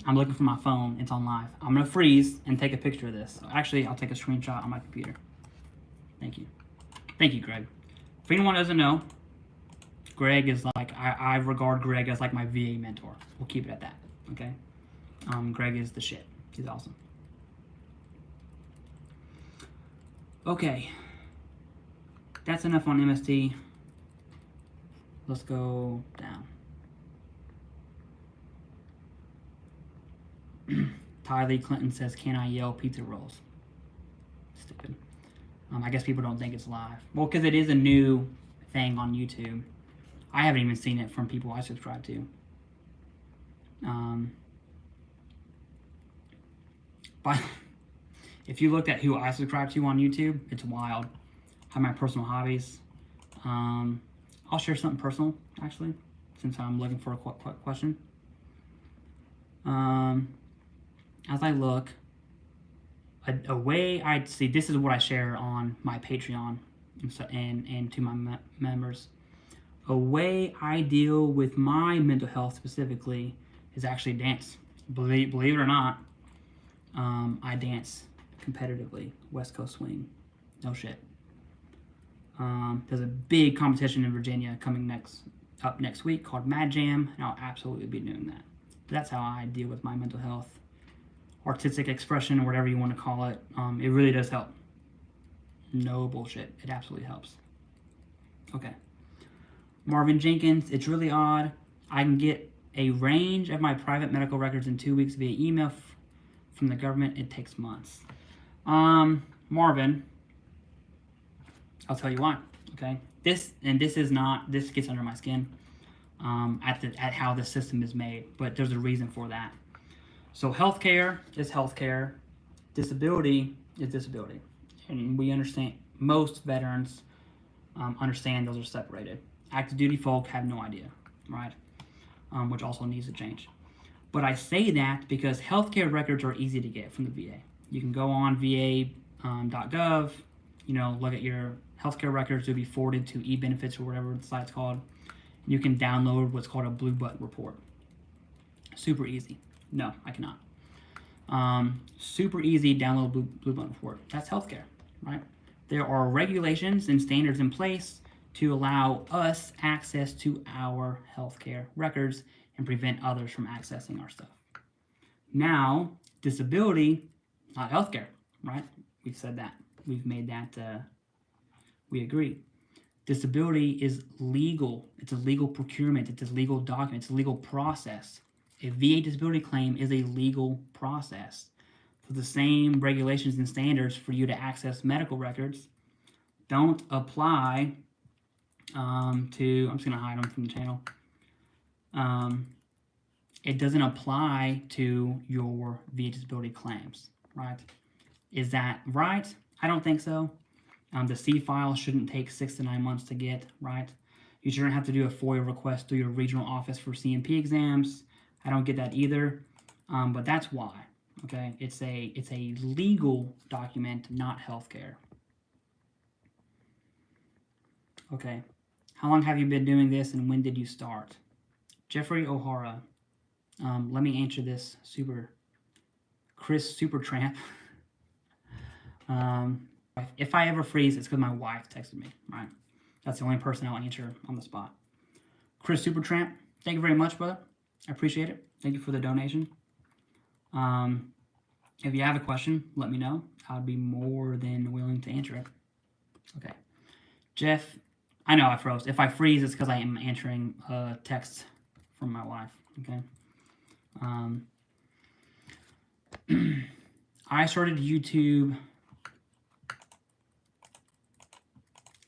I'm looking for my phone. It's on live. I'm going to freeze and take a picture of this. Actually, I'll take a screenshot on my computer. Thank you. Thank you, Greg. If anyone doesn't know, Greg is like, I regard Greg as like my VA mentor. We'll keep it at that, okay? Greg is the shit. He's awesome. Okay. That's enough on MST. Let's go down. Tylee Clinton says, can I yell pizza rolls? Stupid. I guess people don't think it's live. Well, because it is a new thing on YouTube. I haven't even seen it from people I subscribe to. But if you looked at who I subscribe to on YouTube, it's wild. I have my personal hobbies. I'll share something personal, actually, since I'm looking for a question. As I look, a way I'd see, this is what I share on my Patreon and to my members. A way I deal with my mental health specifically is actually dance. Believe it or not, I dance competitively, West Coast swing, no shit. There's a big competition in Virginia coming up next week called Mad Jam, and I'll absolutely be doing that. That's how I deal with my mental health. Artistic expression, or whatever you want to call it. It really does help. No bullshit. It absolutely helps. Okay. Marvin Jenkins, it's really odd. I can get a range of my private medical records in 2 weeks via email from the government. It takes months. Marvin, I'll tell you why. Okay. This gets under my skin. At how the system is made, but there's a reason for that. So healthcare is healthcare, disability is disability, and we understand, most veterans understand those are separated. Active duty folk have no idea, right? Which also needs to change. But I say that because healthcare records are easy to get from the VA. You can go on va.gov, look at your healthcare records. They'll be forwarded to eBenefits or whatever the site's called. You can download what's called a blue button report. Super easy. No, I cannot. Super easy, download blue button report. That's healthcare, right? There are regulations and standards in place to allow us access to our healthcare records and prevent others from accessing our stuff. Now, disability, not healthcare, right? We've said that. We've made that, we agree. Disability is legal. It's a legal procurement. It's a legal document. It's a legal process. A VA disability claim is a legal process. So the same regulations and standards for you to access medical records don't apply to, I'm just going to hide them from the channel. It doesn't apply to your VA disability claims, right? Is that right? I don't think so. The C file shouldn't take 6 to 9 months to get, right? You shouldn't have to do a FOIA request through your regional office for CMP exams. I don't get that either, but that's why, okay? It's a legal document, not healthcare. Okay, how long have you been doing this and when did you start? Jeffrey O'Hara, let me answer this. Chris Supertramp. If I ever freeze, it's because my wife texted me, right? That's the only person I'll answer on the spot. Chris Supertramp, thank you very much, brother. I appreciate it. Thank you for the donation. If you have a question, let me know. I'd be more than willing to answer it. Okay. Jeff, I know I froze. If I freeze, it's because I am answering a text from my wife. Okay. I started YouTube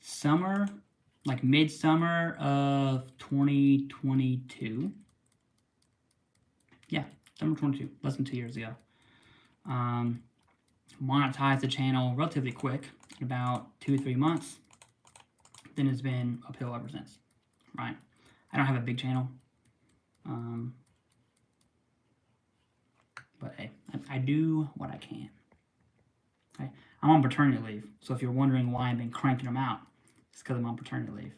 summer, like midsummer of 2022. Yeah, December 22, less than 2 years ago. Monetized the channel relatively quick, in about 2-3 months. Then it's been uphill ever since, right? I don't have a big channel. But hey, I do what I can. Okay? I'm on paternity leave, so if you're wondering why I've been cranking them out, it's because I'm on paternity leave.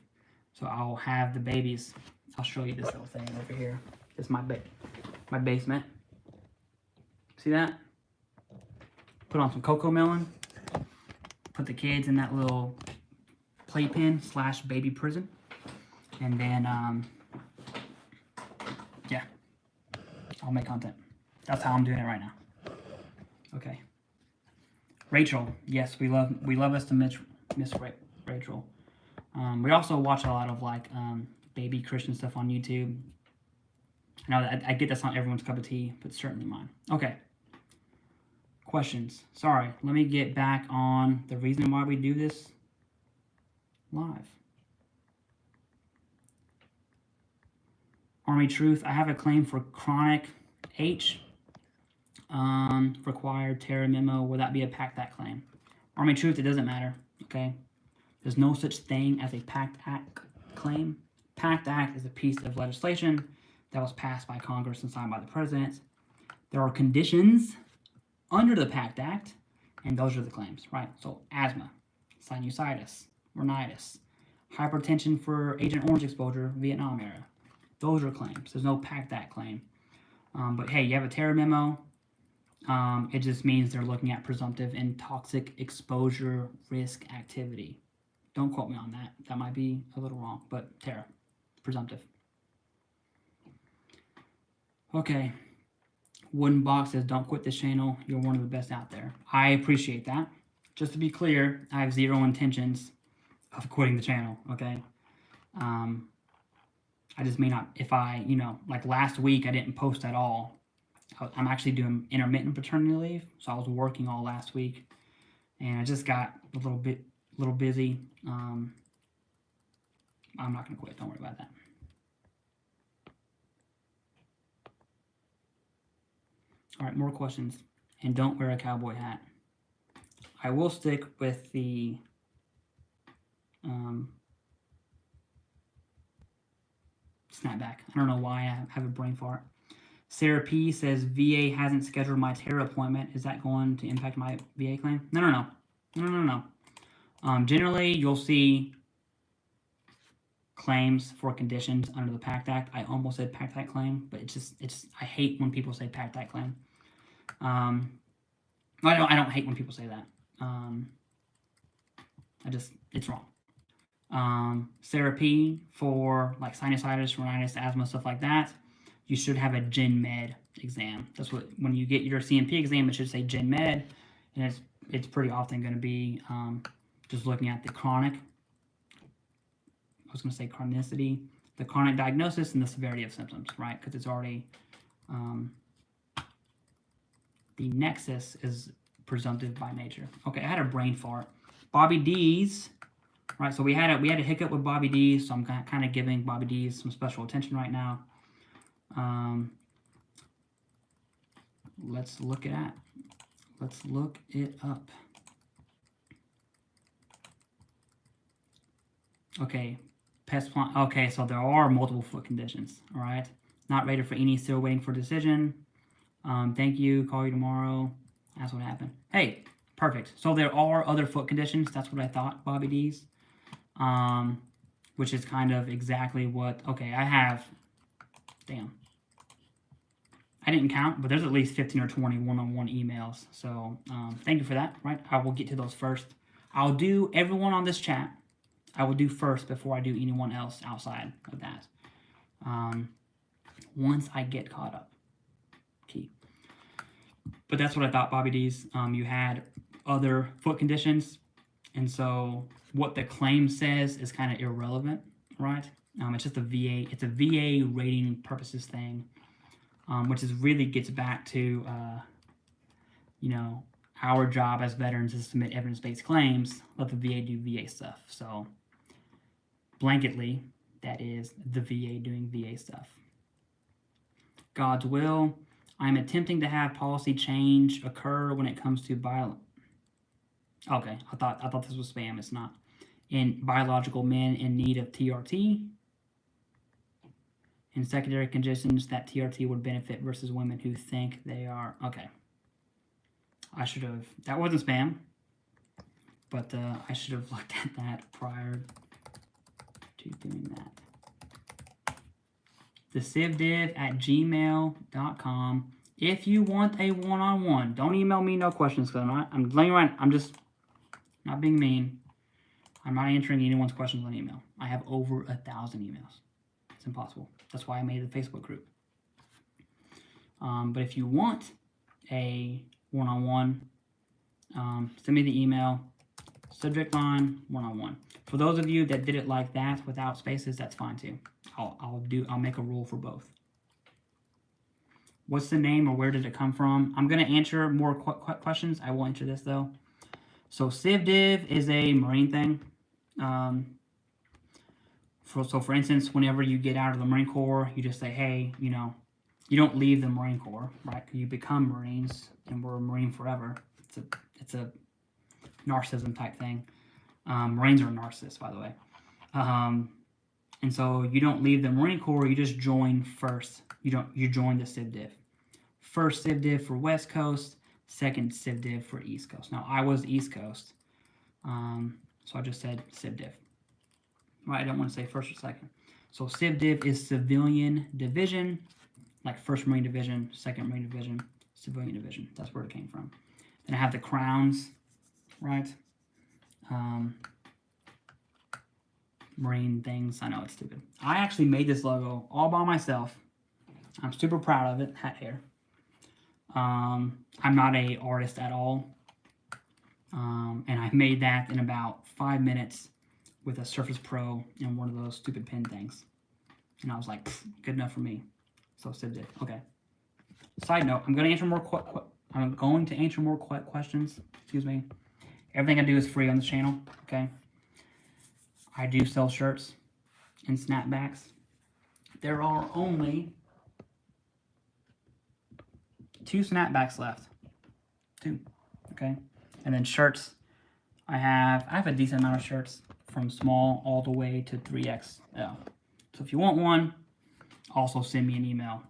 So I'll have the babies. I'll show you this little thing over here. It's my basement. See that? Put on some cocoa melon. Put the kids in that little playpen / baby prison. And then, yeah, I'll make content. That's how I'm doing it right now. Okay. Rachel, yes, we love us to miss Rachel. We also watch a lot of like baby Christian stuff on YouTube. I know that I get that's not everyone's cup of tea, but certainly mine. Okay. Questions. Sorry, let me get back on the reason why we do this live. Army Truth, I have a claim for chronic H. Required Terra memo. Will that be a Pact Act claim? Army Truth, it doesn't matter. Okay. There's no such thing as a Pact Act claim. Pact Act is a piece of legislation that was passed by Congress and signed by the President. There are conditions under the Pact Act, and those are the claims, right? So asthma, sinusitis, rhinitis, hypertension for Agent Orange exposure, Vietnam era. Those are claims. There's no Pact Act claim. But hey, you have a Terra memo. It just means they're looking at presumptive and toxic exposure risk activity. Don't quote me on that. That might be a little wrong, but Terra, presumptive. Okay. Wooden Box says, don't quit this channel. You're one of the best out there. I appreciate that. Just to be clear, I have zero intentions of quitting the channel, okay? I just may not, if I, like last week I didn't post at all. I'm actually doing intermittent paternity leave, so I was working all last week, and I just got a little busy. I'm not gonna quit. Don't worry about that. All right, more questions, and don't wear a cowboy hat. I will stick with the snapback. I don't know why I have a brain fart. Sarah P says, VA hasn't scheduled my Terra appointment. Is that going to impact my VA claim? No. Generally, you'll see claims for conditions under the Pact Act. I almost said Pact Act claim, but I hate when people say Pact Act claim. I don't hate when people say that. It's wrong. Sarah P, for like sinusitis, rhinitis, asthma, stuff like that, you should have a Gen Med exam. That's what, when you get your CMP exam, it should say Gen Med, and it's pretty often going to be just looking at the chronic, I was going to say chronicity, the chronic diagnosis and the severity of symptoms, right? Because it's already, the Nexus is presumptive by nature. Okay, I had a brain fart. Bobby D's, right? So we had a hiccup with Bobby D's, so I'm kind of giving Bobby D's some special attention right now. Let's look it up. Okay, pest plant. Okay, so there are multiple foot conditions. All right, not rated for any, still waiting for decision. Thank you. Call you tomorrow. That's what happened. Hey, perfect. So there are other foot conditions. That's what I thought, Bobby D's. Which is kind of exactly what. Okay, I have. Damn. I didn't count, but there's at least 15 or 20 one-on-one emails. So thank you for that, right? I will get to those first. I'll do everyone on this chat. I will do first before I do anyone else outside of that. Once I get caught up. Key. But that's what I thought, Bobby D's. You had other foot conditions. And so what the claim says is kind of irrelevant, right? It's just a VA. It's a VA rating purposes thing. Which is really gets back to, our job as veterans is to submit evidence-based claims, let the VA do VA stuff. So, blanketly, that is the VA doing VA stuff. God's will. I'm attempting to have policy change occur when it comes to Okay, I thought this was spam. It's not. In biological men in need of TRT. In secondary conditions that TRT would benefit versus women who think they are. Okay. I should have. That wasn't spam. But I should have looked at that prior to doing that. TheCivDiv@gmail.com. If you want a one-on-one, don't email me no questions because I'm letting you right. I'm just not being mean. I'm not answering anyone's questions on email. I have over 1,000 emails. It's impossible. That's why I made the Facebook group. But if you want a one-on-one, send me the email. Subject line, one-on-one. For those of you that did it like that without spaces, that's fine too. I'll make a rule for both. What's the name or where did it come from? I'm going to answer more questions. I will answer this though. So CivDiv is a Marine thing. For instance, whenever you get out of the Marine Corps, you just say, hey, you know, you don't leave the Marine Corps, right? You become Marines, and we're a Marine forever. It's a narcissism type thing. Marines are narcissists, by the way. And so you don't leave the Marine Corps, you just join first. You join the CivDiv. First CivDiv for West Coast, second CivDiv for East Coast. Now I was East Coast, so I just said CivDiv. Right, I don't want to say first or second. So CivDiv is civilian division, like First Marine Division, Second Marine Division, Civilian Division. That's where it came from. Then I have the crowns, right? Marine things. I know it's stupid. I actually made this logo all by myself. I'm super proud of it. Hat hair. I'm not an artist at all. And I made that in about 5 minutes with a Surface Pro and one of those stupid pen things. And I was like, good enough for me. So CivDiv. Okay. Side note, I'm going to answer more questions. Excuse me. Everything I do is free on this channel. Okay. I do sell shirts and snapbacks. There are only 2 snapbacks left. 2. Okay. And then shirts. I have a decent amount of shirts from small all the way to 3XL. So if you want one, also send me an email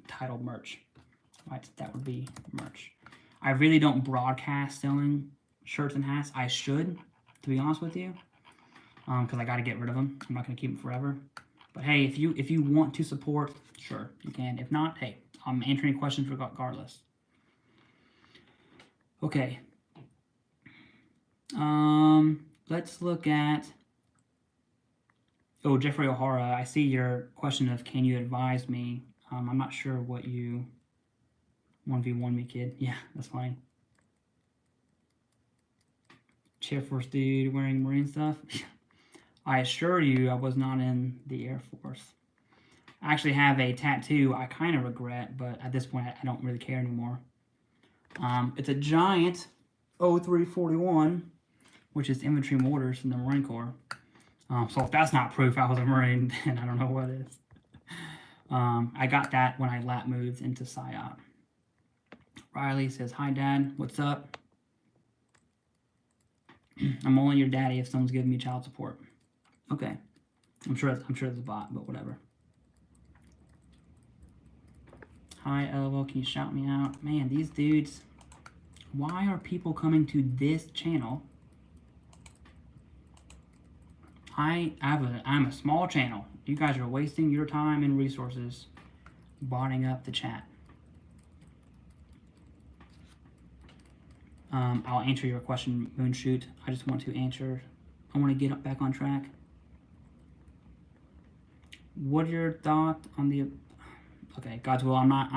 titled merch. Right, that would be merch. I really don't broadcast selling shirts and hats. I should, to be honest with you, because I got to get rid of them. I'm not going to keep them forever. But hey, if you want to support, sure, you can. If not, hey, I'm answering questions regardless. Okay. Let's look at... Oh, Jeffrey O'Hara, I see your question of can you advise me? I'm not sure what you... 1v1 me, kid. Yeah, that's funny. Chair Force dude wearing Marine stuff. I assure you I was not in the Air Force. I actually have a tattoo I kind of regret, but at this point I don't really care anymore. It's a giant 0341, which is infantry mortars from the Marine Corps. So if that's not proof I was a Marine, then I don't know what is. I got that when I lap moved into PSYOP. Riley says, hi Dad, what's up? I'm only your daddy if someone's giving me child support. Okay. I'm sure it's a bot, but whatever. Hi LOL, can you shout me out? Man, these dudes, why are people coming to this channel? I'm a small channel. You guys are wasting your time and resources botting up the chat. I'll answer your question, Moonshoot. I just want to answer. I want to get back on track. What are your thoughts on the? Okay, God's will. I'm not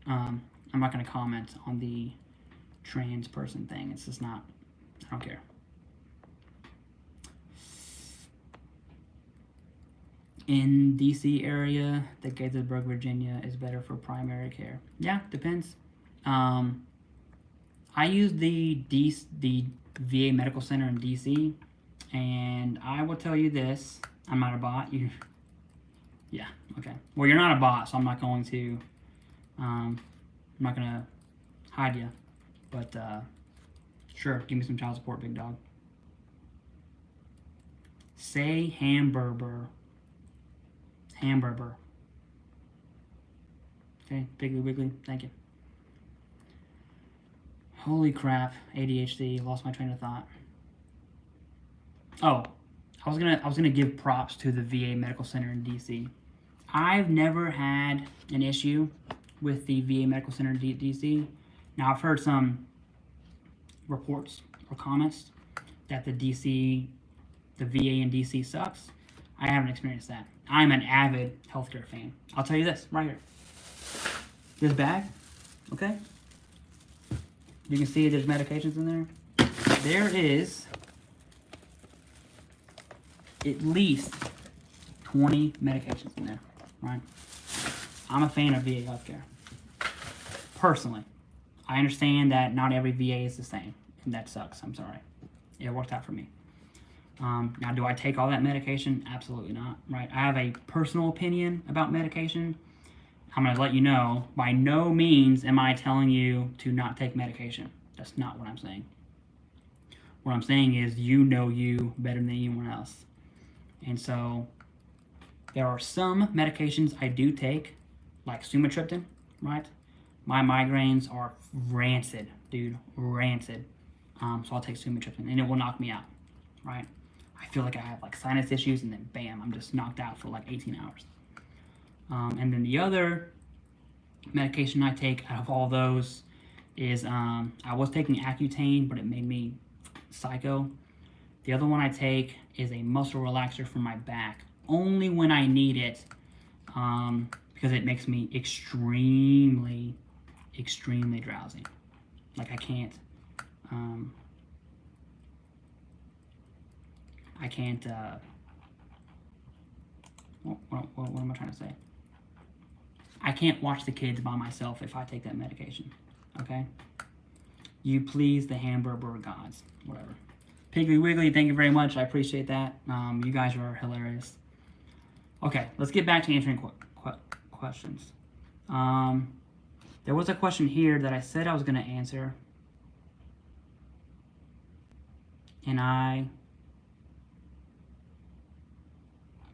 going to comment on the trans person thing. It's just not. I don't care. In DC area, the Gaithersburg, Virginia is better for primary care. Yeah, depends. I use the VA Medical Center in DC, and I will tell you this: I'm not a bot. Yeah, okay. Well, you're not a bot, so I'm not going to I'm not gonna hide you, but sure, give me some child support, big dog. Say hamburger. Hamburger. Okay, Piggly Wiggly, thank you. Holy crap, ADHD, lost my train of thought. Oh, I was gonna give props to the VA Medical Center in DC. I've never had an issue with the VA Medical Center in DC. Now I've heard some reports or comments that the VA in DC sucks. I haven't experienced that. I'm an avid healthcare fan. I'll tell you this right here. This bag, okay? You can see there's medications in there. There is at least 20 medications in there, right? I'm a fan of VA healthcare. Personally, I understand that not every VA is the same, and that sucks. I'm sorry. It worked out for me. Now, do I take all that medication? Absolutely not, right? I have a personal opinion about medication. I'm going to let you know, by no means am I telling you to not take medication. That's not what I'm saying. What I'm saying is you know you better than anyone else. And so there are some medications I do take, like sumatriptan, right? My migraines are rancid, dude, rancid. So I'll take sumatriptan and it will knock me out, right? I feel like I have like sinus issues and then bam, I'm just knocked out for like 18 hours. And then the other medication I take out of all those is, I was taking Accutane, but it made me psycho. The other one I take is a muscle relaxer for my back, only when I need it, because it makes me extremely drowsy. Like I can't, what am I trying to say? I can't watch the kids by myself if I take that medication, okay? You please the hamburger gods, whatever. Piggly Wiggly, thank you very much. I appreciate that. You guys are hilarious. Okay, let's get back to answering questions. There was a question here that I said I was going to answer, and I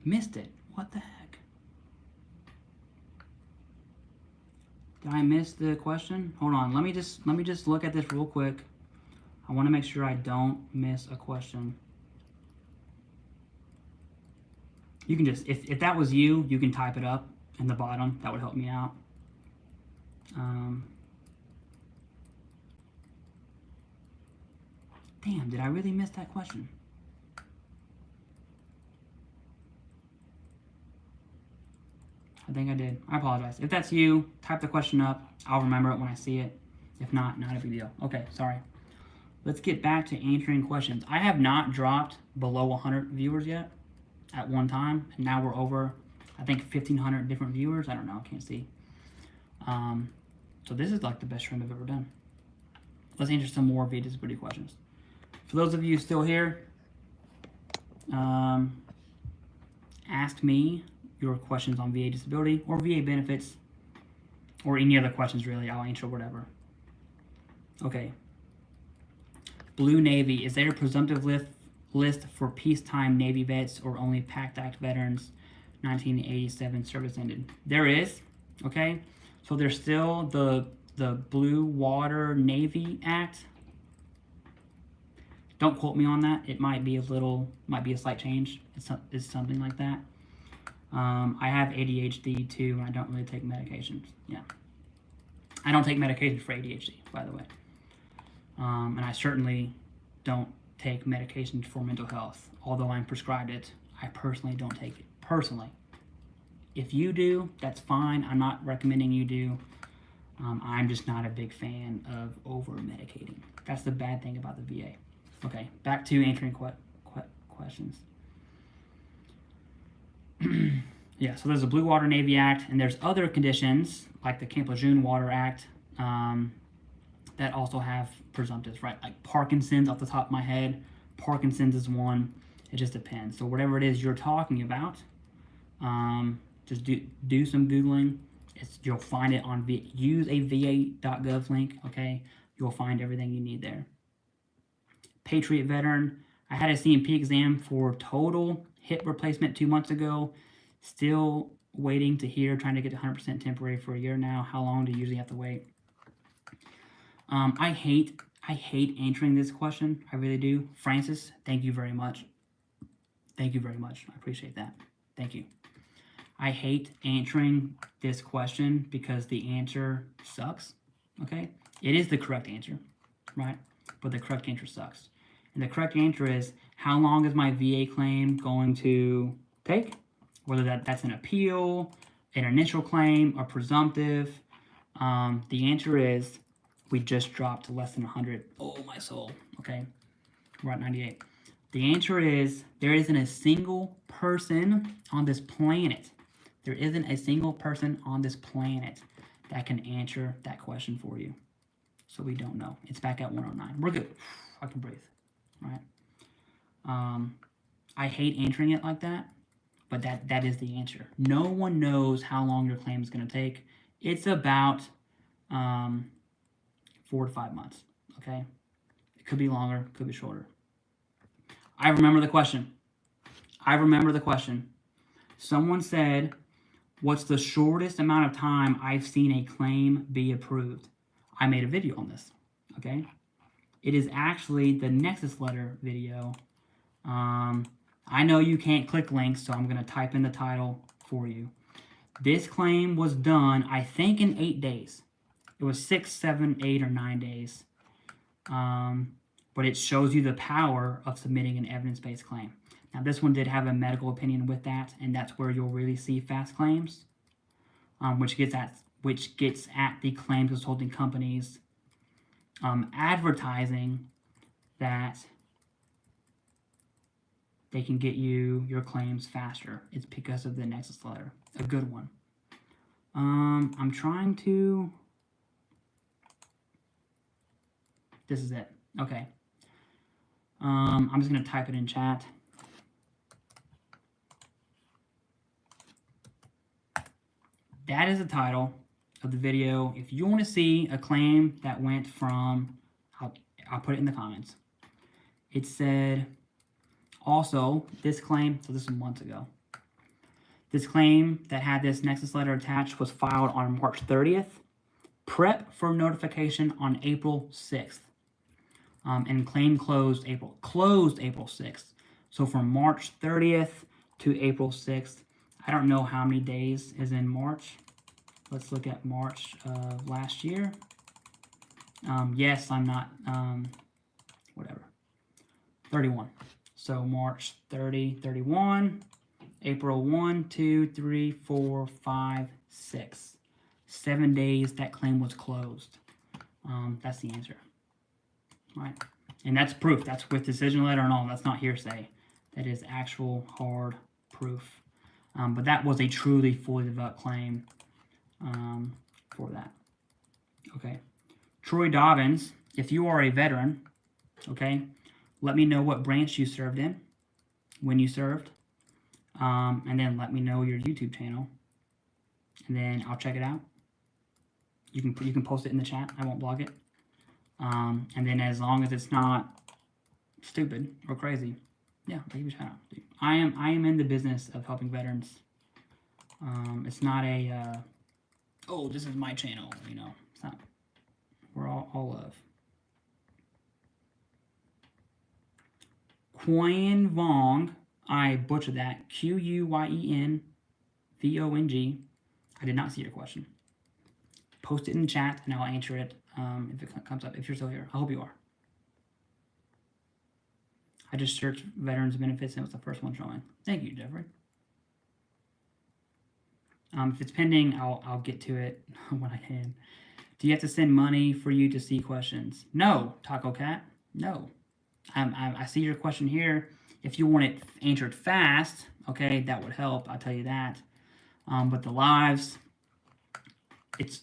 missed it. What the heck? Did I miss the question? Hold on. Let me just look at this real quick. I want to make sure I don't miss a question. You can just, if that was you, you can type it up in the bottom. That would help me out. Damn, did I really miss that question? I think I did. I apologize. If that's you, type the question up. I'll remember it when I see it. If not, not a big deal. Okay, sorry. Let's get back to answering questions. I have not dropped below 100 viewers yet at one time, and now we're over, I think, 1,500 different viewers. I don't know, I can't see. So this is like the best stream I've ever done. Let's answer some more VA disability questions. For those of you still here, ask me your questions on VA disability or VA benefits or any other questions really. I'll answer whatever. Okay. Blue Navy, is there a presumptive list for peacetime Navy vets or only Pact Act veterans 1987 service ended? There is, okay? So there's still the Blue Water Navy Act. Don't quote me on that. It might be a slight change. It's something like that. I have ADHD too, and I don't really take medications. Yeah. I don't take medications for ADHD, by the way. And I certainly don't take medications for mental health. Although I'm prescribed it, I personally don't take it. Personally. If you do, that's fine. I'm not recommending you do. I'm just not a big fan of over-medicating. That's the bad thing about the VA. Okay, back to answering questions. Yeah, so there's the Blue Water Navy Act, and there's other conditions, like the Camp Lejeune Water Act, that also have presumptives, right? Like Parkinson's, off the top of my head. Parkinson's is one. It just depends. So whatever it is you're talking about, just do some Googling, You'll find it on use a va.gov link, okay? You'll find everything you need there. Patriot Veteran. I had a CMP exam for total hip replacement 2 months ago. Still waiting to hear, trying to get to 100% temporary for a year now. How long do you usually have to wait? I hate answering this question. I really do. Francis, thank you very much. Thank you very much. I appreciate that. Thank you. I hate answering this question because the answer sucks, okay? It is the correct answer, right? But the correct answer sucks. And the correct answer is, how long is my VA claim going to take? Whether that's an appeal, an initial claim, or presumptive. The answer is, we just dropped to less than 100. Oh, my soul, okay? We're at 98. The answer is, there isn't a single person on this planet. There isn't a single person on this planet that can answer that question for you. So we don't know. It's back at 109. We're good. I can breathe. Right? I hate answering it like that, but that is the answer. No one knows how long your claim is going to take. It's about 4 to 5 months. Okay? It could be longer, could be shorter. I remember the question. Someone said, what's the shortest amount of time I've seen a claim be approved? I made a video on this, okay? It is actually the Nexus letter video. I know you can't click links, so I'm going to type in the title for you. This claim was done, I think, in 8 days. It was 6, 7, 8, or 9 days. But it shows you the power of submitting an evidence-based claim. Now, this one did have a medical opinion with that, and that's where you'll really see fast claims, which gets at the claims consulting companies advertising that they can get you your claims faster. It's because of the Nexus letter. A good one. I'm trying to... This is it. Okay. I'm just going to type it in chat. That is the title of the video. If you want to see a claim that went from, I'll put it in the comments. It said, also, this claim, so this was months ago. This claim that had this Nexus letter attached was filed on March 30th. Prep for notification on April 6th. And claim closed April 6th. So from March 30th to April 6th, I don't know how many days is in March. Let's look at March of last year. Yes, I'm not, whatever. 31. So March 30, 31, April 1, 2, 3, 4, 5, 6. 7 days that claim was closed. That's the answer. Right? And that's proof. That's with decision letter and all. That's not hearsay. That is actual hard proof. But that was a truly fully developed claim for that. Okay. Troy Dobbins, if you are a veteran, okay, let me know what branch you served in, when you served, and then let me know your YouTube channel, and then I'll check it out. You can post it in the chat. I won't blog it. And then as long as it's not stupid or crazy, yeah, I'll give you a shout out. I am in the business of helping veterans. It's not a oh, this is my channel, you know. It's not. We're all love. Quyen Vong, I butchered that. Quyenvong. I did not see your question. Post it in the chat and I'll answer it if it comes up. If you're still here, I hope you are. I just searched veterans benefits and it was the first one showing. Thank you, Jeffrey. If it's pending, I'll get to it when I can. Do you have to send money for you to see questions? No, Taco Cat. No. I see your question here. If you want it answered fast, okay, that would help. I'll tell you that. But the lives, this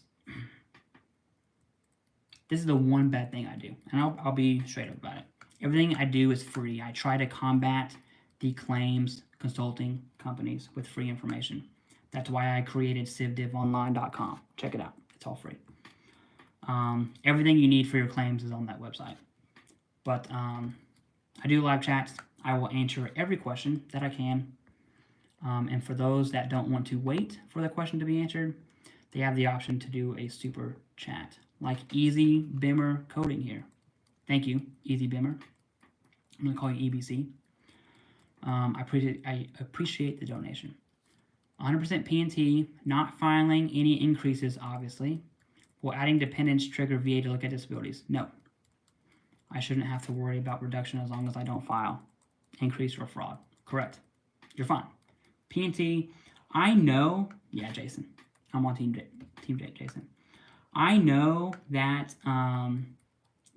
is the one bad thing I do, and I'll be straight up about it. Everything I do is free. I try to combat the claims consulting companies with free information. That's why I created CivDivOnline.com. Check it out. It's all free. Everything you need for your claims is on that website. But I do live chats. I will answer every question that I can. And for those that don't want to wait for the question to be answered, they have the option to do a super chat, like Easy Bimmer Coding here. Thank you, Easy Bimmer. I'm gonna call you EBC. I appreciate the donation. 100% P&T, not filing any increases, obviously. Will adding dependents trigger VA to look at disabilities? No. I shouldn't have to worry about reduction as long as I don't file increase or fraud. Correct. You're fine. P&T, I know, yeah, Jason. I'm on Team Jason. I know that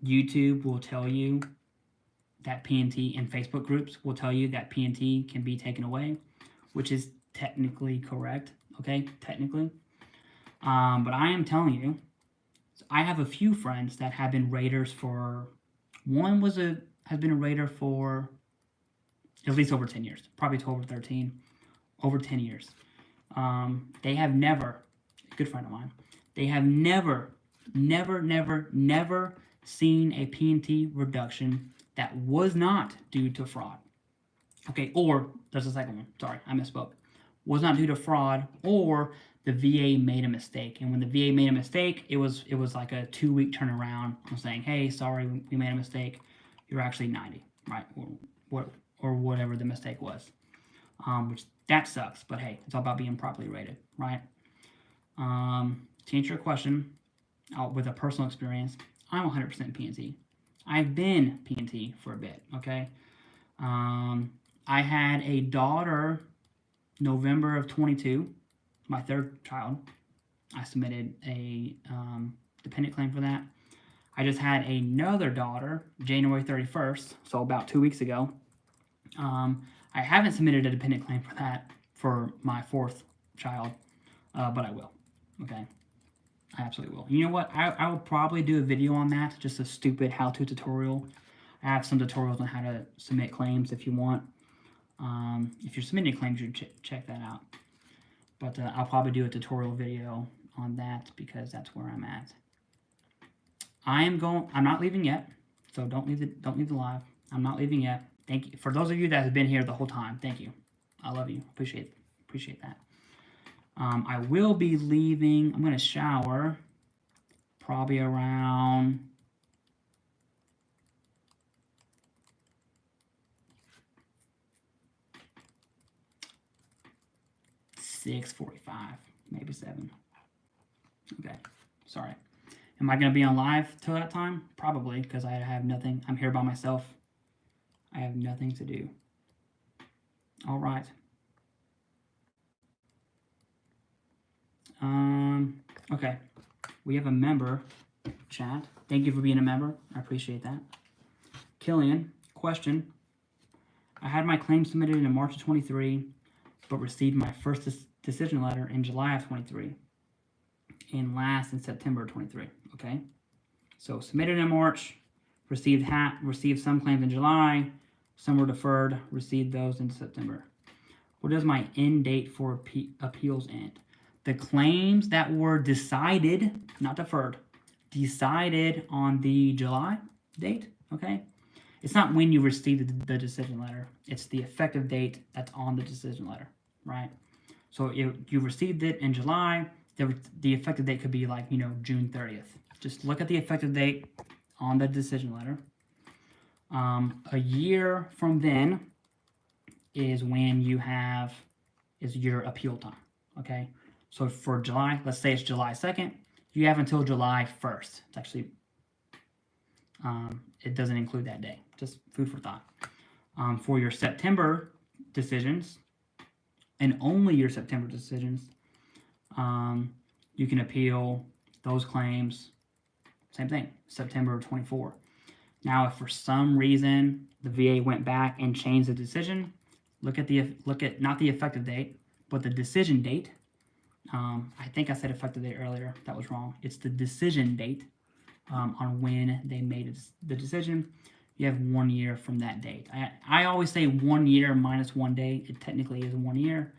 YouTube will tell you that P&T, and Facebook groups will tell you that P&T can be taken away, which is technically correct, okay, technically. But I am telling you, I have a few friends that have been raters for, one has been a rater for at least over 10 years, probably 12 or 13, over 10 years. They have never, a good friend of mine, they have never seen a P&T reduction that was not due to fraud. Okay, or there's a second one. Sorry, I misspoke. Was not due to fraud, or the VA made a mistake. And when the VA made a mistake, it was like a 2-week turnaround on saying, hey, sorry, we made a mistake. You're actually 90, right? Or whatever the mistake was. Which that sucks, but hey, it's all about being properly rated, right? To answer your question, with a personal experience, I'm 100% P&T. I've been P&T for a bit, okay? I had a daughter November of 22, my third child. I submitted a dependent claim for that. I just had another daughter January 31st, so about 2 weeks ago. I haven't submitted a dependent claim for that for my fourth child, but I will, okay? I absolutely will. You know what? I will probably do a video on that, just a stupid how-to tutorial. I have some tutorials on how to submit claims if you want. If you're submitting claims, you should check that out. But I'll probably do a tutorial video on that because that's where I'm at. I'm not leaving yet, so don't leave the live. I'm not leaving yet. Thank you. For those of you that have been here the whole time, thank you. I love you. Appreciate that. I will be leaving. I'm going to shower probably around 6:45, maybe 7. Okay, sorry. Am I going to be on live till that time? Probably, because I have nothing. I'm here by myself. I have nothing to do. All right. Okay. We have a member chat. Thank you for being a member. I appreciate that. Killian, question. I had my claim submitted in March of 23, but received my first decision letter in July of 23 and last in September of 23. Okay. So submitted in March, received some claims in July, some were deferred, received those in September. What does my end date for appeals end? The claims that were decided, not deferred, decided on the July date, okay? It's not when you received the decision letter. It's the effective date that's on the decision letter, right? So if you received it in July, the effective date could be like, you know, June 30th. Just look at the effective date on the decision letter. A year from then is when is your appeal time, okay? So for July, let's say it's July 2nd, you have until July 1st. It's actually, it doesn't include that day. Just food for thought. For your September decisions, and only your September decisions, you can appeal those claims, same thing, September of 24. Now, if for some reason the VA went back and changed the decision, look at not the effective date, but the decision date. I think I said effective date earlier. That was wrong. It's the decision date on when they made the decision. You have 1 year from that date. I always say 1 year minus 1 day. It technically is 1 year.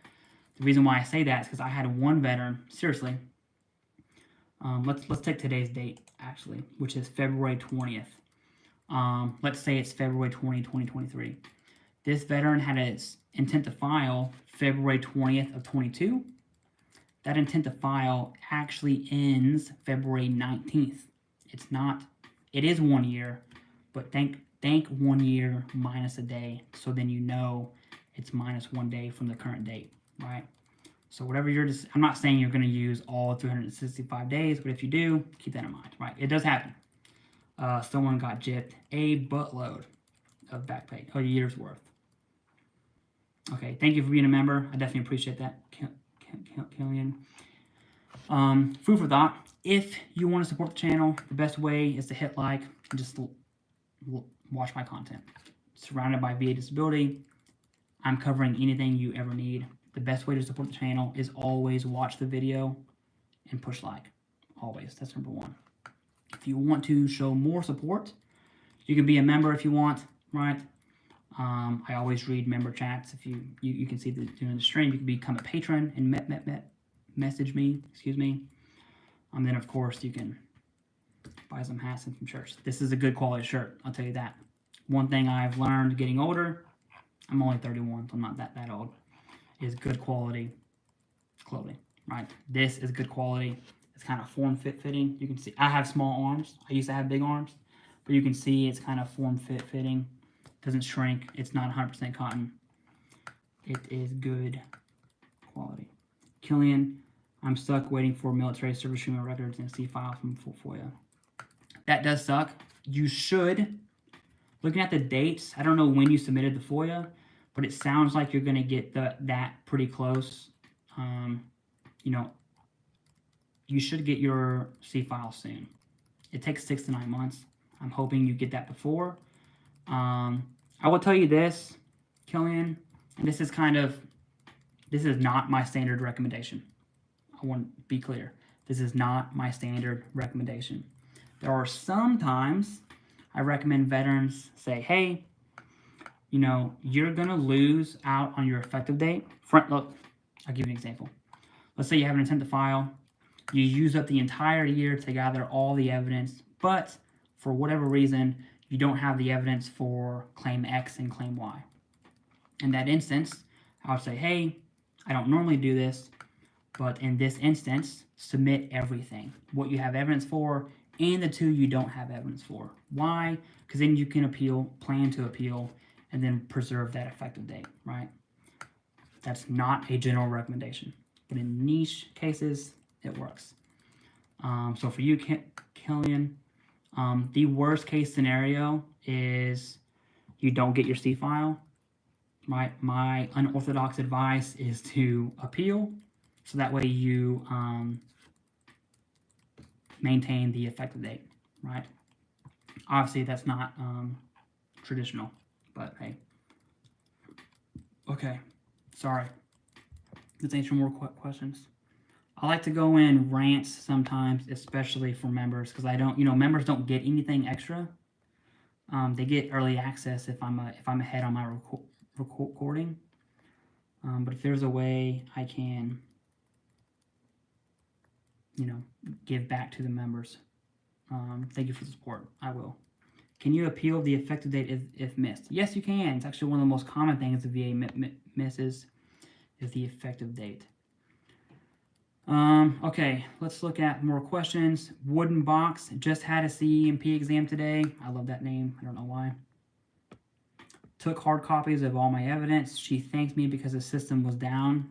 The reason why I say that is because I had one veteran, seriously, let's take today's date, actually, which is February 20th. Let's say it's February 20, 2023. This veteran had its intent to file February 20th of 22. That intent to file actually ends February 19th. It is 1 year, but think 1 year minus a day, so then you know it's minus 1 day from the current date, right? So whatever I'm not saying you're going to use all 365 days, but if you do, keep that in mind, right? It does happen. Someone got gypped a buttload of back pay, a year's worth. Okay, thank you for being a member. I definitely appreciate that, Killian. Food for thought. If you want to support the channel, the best way is to hit like and just watch my content. Surrounded by VA disability, I'm covering anything you ever need. The best way to support the channel is always watch the video and push like. Always. That's number one. If you want to show more support, you can be a member if you want, right? I always read member chats. If you can see during the stream, you can become a patron and message me, and then of course you can buy some hats and some shirts. This is a good quality shirt, I'll tell you that. One thing I've learned getting older, I'm only 31, so I'm not that old, is good quality clothing, right? This is good quality. It's kind of form-fitting. You can see I have small arms. I used to have big arms, but you can see it's kind of form-fitting. Doesn't shrink. It's not 100% cotton. It is good quality. Killian, I'm stuck waiting for military service human records and C-file from FOIA. That does suck. You should. Looking at the dates, I don't know when you submitted the FOIA, but it sounds like you're going to get that pretty close. You know, you should get your C-file soon. It takes 6 to 9 months. I'm hoping you get that before. I will tell you this, Killian, and this is not my standard recommendation. I want to be clear. This is not my standard recommendation. There are some times I recommend veterans say, hey, you know, you're going to lose out on your effective date. Look, I'll give you an example. Let's say you have an intent to file. You use up the entire year to gather all the evidence, but for whatever reason, you don't have the evidence for claim X and claim Y. In that instance, I would say, hey, I don't normally do this, but in this instance, submit everything. What you have evidence for and the two you don't have evidence for. Why? Because then you can appeal, plan to appeal, and then preserve that effective date, right? That's not a general recommendation, but in niche cases, it works. So for you, Killian, the worst case scenario is you don't get your C-file, right? My unorthodox advice is to appeal, so that way you maintain the effective date, right? Obviously, that's not traditional, but hey. Okay, sorry. Let's answer more questions. I like to go in rants sometimes, especially for members, because members don't get anything extra. They get early access if I'm ahead on my recording. But if there's a way I can, give back to the members, thank you for the support. I will. Can you appeal the effective date if missed? Yes, you can. It's actually one of the most common things the VA misses is the effective date. Okay, let's look at more questions. Wooden Box just had a CEMP exam today. I love that name. I don't know why. Took hard copies of all my evidence. She thanked me because the system was down.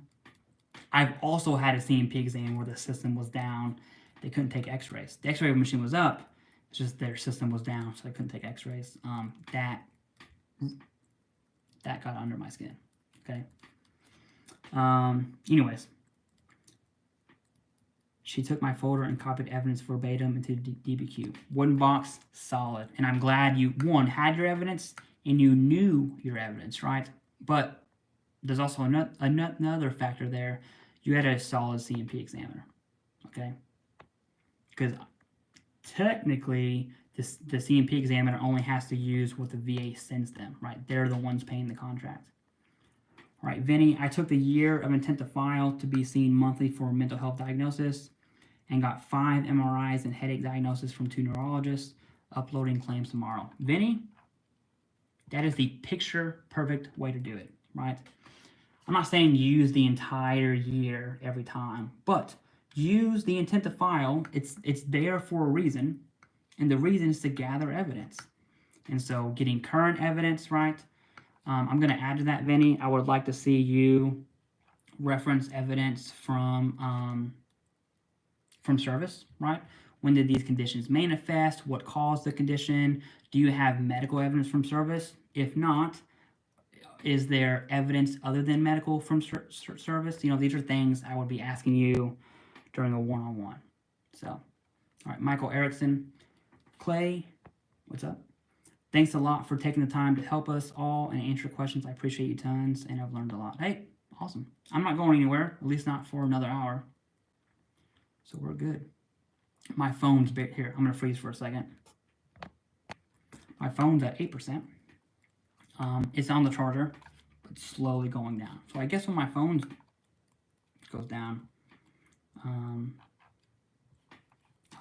I've also had a CEMP exam where the system was down. They couldn't take x-rays. The x-ray machine was up. It's just their system was down, so they couldn't take x-rays. That got under my skin. Okay. Anyways. She took my folder and copied evidence verbatim into DBQ. Wooden Box, solid. And I'm glad you, one, had your evidence and you knew your evidence, right? But there's also another factor there. You had a solid CMP examiner, okay? Because technically, the CMP examiner only has to use what the VA sends them, right? They're the ones paying the contract. All right, Vinny, I took the year of intent to file to be seen monthly for mental health diagnosis and got 5 MRIs and headache diagnosis from 2 neurologists, uploading claims tomorrow. Vinny, that is the picture perfect way to do it, right? I'm not saying use the entire year every time, but use the intent to file. It's there for a reason, and the reason is to gather evidence. And so getting current evidence, right? I'm going to add to that, Vinny. I would like to see you reference evidence from service, right? When did these conditions manifest? What caused the condition? Do you have medical evidence from service? If not, is there evidence other than medical from service? You know, these are things I would be asking you during a one-on-one. So, all right, Michael Erickson. Clay, what's up? Thanks a lot for taking the time to help us all and answer questions. I appreciate you tons, and I've learned a lot. Hey, awesome. I'm not going anywhere, at least not for another hour. So we're good. My phone's here. I'm going to freeze for a second. My phone's at 8%. It's on the charger, but slowly going down. So I guess when my phone goes down, I'll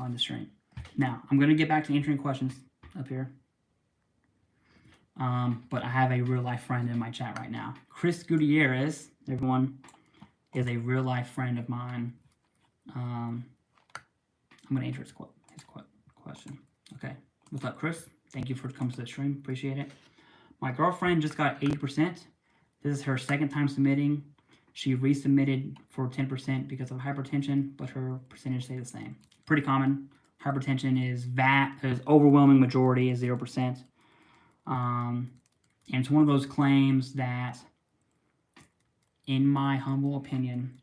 end the stream. Now, I'm going to get back to answering questions up here. But I have a real-life friend in my chat right now. Chris Gutierrez, everyone, is a real-life friend of mine. I'm going to answer his question. Okay. What's up, Chris? Thank you for coming to the stream. Appreciate it. My girlfriend just got 80%. This is her second time submitting. She resubmitted for 10% because of hypertension, but her percentage stayed the same. Pretty common. Hypertension is overwhelming majority is 0%. And it's one of those claims that, in my humble opinion,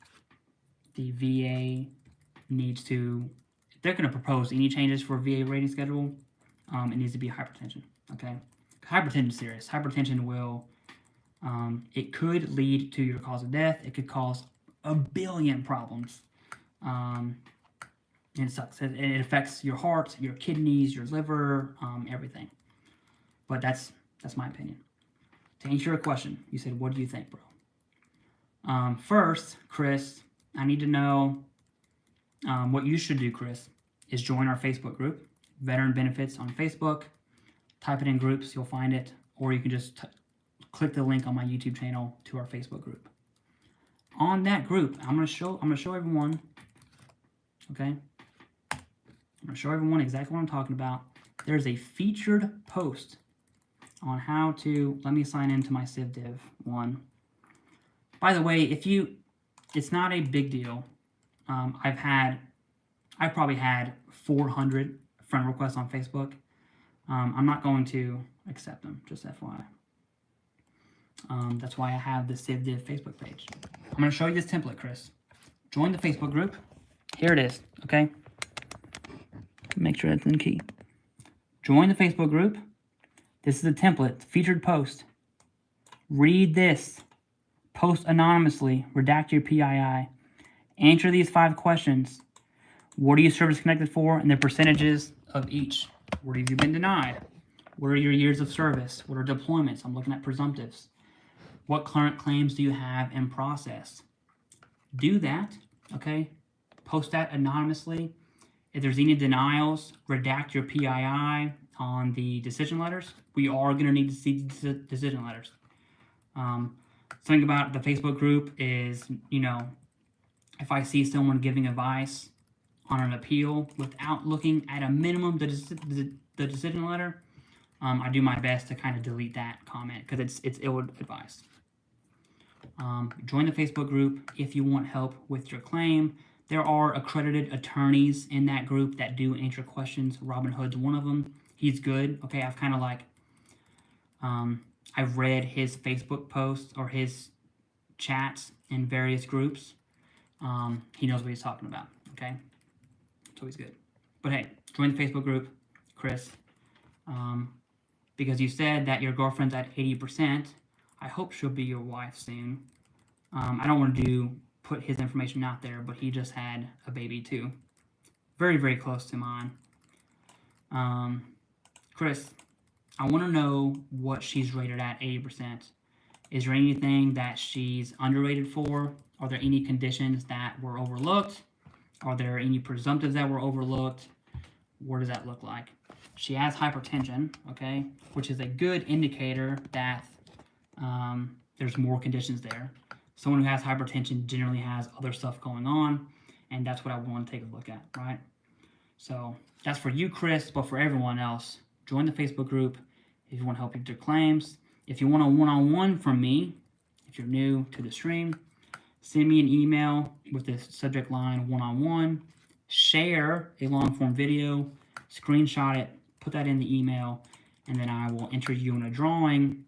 the VA needs to, if they're going to propose any changes for VA rating schedule, it needs to be hypertension, okay? Hypertension is serious. Hypertension will, it could lead to your cause of death. It could cause a billion problems. And it sucks. It affects your heart, your kidneys, your liver, everything. But that's my opinion. To answer your question, you said, what do you think, bro? First, Chris, I need to know what you should do, Chris, is join our Facebook group, Veteran Benefits on Facebook. Type it in groups, you'll find it, or you can just click the link on my YouTube channel to our Facebook group. On that group, I'm gonna show everyone, okay? I'm gonna show everyone exactly what I'm talking about. There's a featured post on how to, let me sign into my CivDiv one. By the way, it's not a big deal. I've probably had 400 friend requests on Facebook. I'm not going to accept them, just FYI. That's why I have the TheCivDiv Facebook page. I'm going to show you this template, Chris. Join the Facebook group. Here it is, okay? Make sure that's in key. Join the Facebook group. This is a template, featured post. Read this. Post anonymously. Redact your PII. Answer these 5 questions. What are you service connected for and the percentages of each? Where have you been denied? What are your years of service? What are deployments? I'm looking at presumptives. What current claims do you have in process? Do that, okay? Post that anonymously. If there's any denials, redact your PII on the decision letters. We are going to need to see decision letters. Something about the Facebook group is, you know, if I see someone giving advice on an appeal without looking at a minimum the decision letter, I do my best to kind of delete that comment because it's ill advised. Join the Facebook group if you want help with your claim. There are accredited attorneys in that group that do answer questions. Robin Hood's one of them. He's good. Okay, I've kind of like, I've read his Facebook posts or his chats in various groups. He knows what he's talking about, okay? So he's good. But hey, join the Facebook group, Chris. Because you said that your girlfriend's at 80%. I hope she'll be your wife soon. I don't want to put his information out there, but he just had a baby too. Very, very close to mine. Chris, I want to know what she's rated at 80%. Is there anything that she's underrated for? Are there any conditions that were overlooked? Are there any presumptives that were overlooked? What does that look like? She has hypertension, okay, which is a good indicator that there's more conditions there. Someone who has hypertension generally has other stuff going on, and that's what I want to take a look at, right? So that's for you, Chris, but for everyone else, join the Facebook group if you want help with your claims. If you want a one-on-one from me, if you're new to the stream, send me an email with the subject line one-on-one, share a long-form video, screenshot it, put that in the email, and then I will enter you in a drawing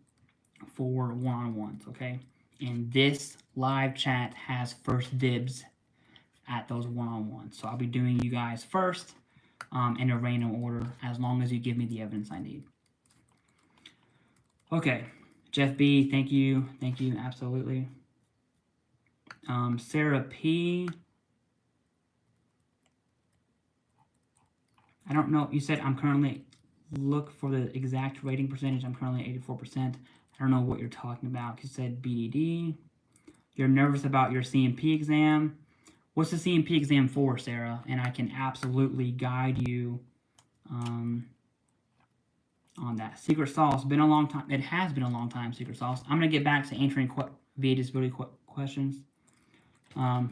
for one-on-ones, okay? And this live chat has first dibs at those one-on-ones. So I'll be doing you guys first in a random order as long as you give me the evidence I need. Okay, Jeff B, thank you, absolutely. Sarah P, I don't know, you said I'm currently, look for the exact rating percentage, I'm currently at 84%. I don't know what you're talking about. You said BDD. You're nervous about your CMP exam. What's the CMP exam for, Sarah? And I can absolutely guide you on that. Secret sauce, been a long time. It has been a long time, Secret sauce. I'm going to get back to answering VA disability questions.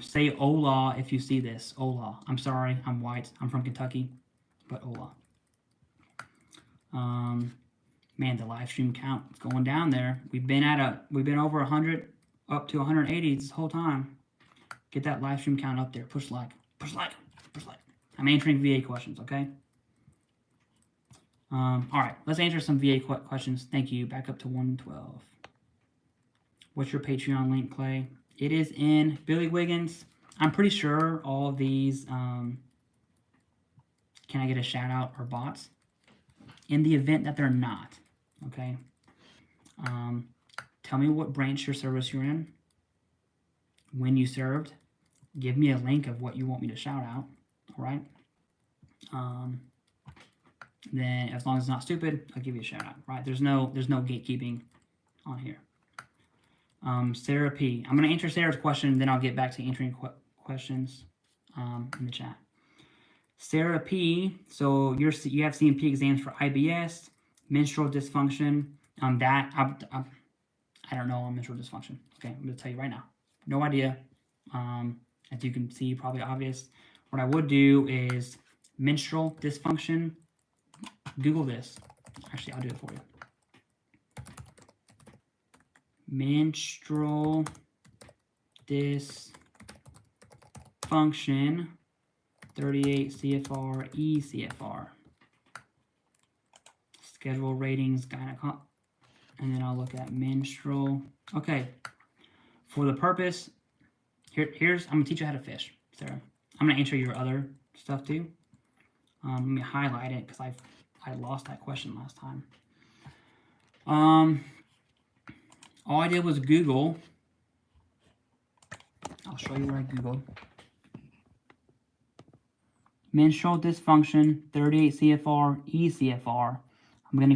Say hola if you see this. Hola. I'm sorry, I'm white. I'm from Kentucky, but hola. Man, the live stream count is going down there. We've been over 100, up to 180 this whole time. Get that live stream count up there. Push like. I'm answering VA questions, okay? All right, let's answer some VA questions. Thank you. Back up to 112. What's your Patreon link, Clay? It is in Billy Wiggins. I'm pretty sure all of these, can I get a shout out, are bots? In the event that they're not, okay? Tell me what branch or service you're in, when you served, give me a link of what you want me to shout out, all right? Then as long as it's not stupid, I'll give you a shout out, right? There's no gatekeeping on here. Sarah P. I'm going to answer Sarah's question, then I'll get back to answering questions in the chat. Sarah P. So you have CMP exams for IBS, menstrual dysfunction. I don't know on menstrual dysfunction. Okay, I'm going to tell you right now. No idea. As you can see, probably obvious. What I would do is menstrual dysfunction. Google this. Actually, I'll do it for you. Menstrual dysfunction, 38 CFR, ECFR. Schedule ratings, gynecology, and then I'll look at menstrual. Okay, for the purpose, here's, I'm gonna teach you how to fish, Sarah. I'm gonna answer your other stuff too. Let me highlight it because I lost that question last time. All I did was Google. I'll show you where I Googled. Menstrual dysfunction, 38 CFR, ECFR. I'm gonna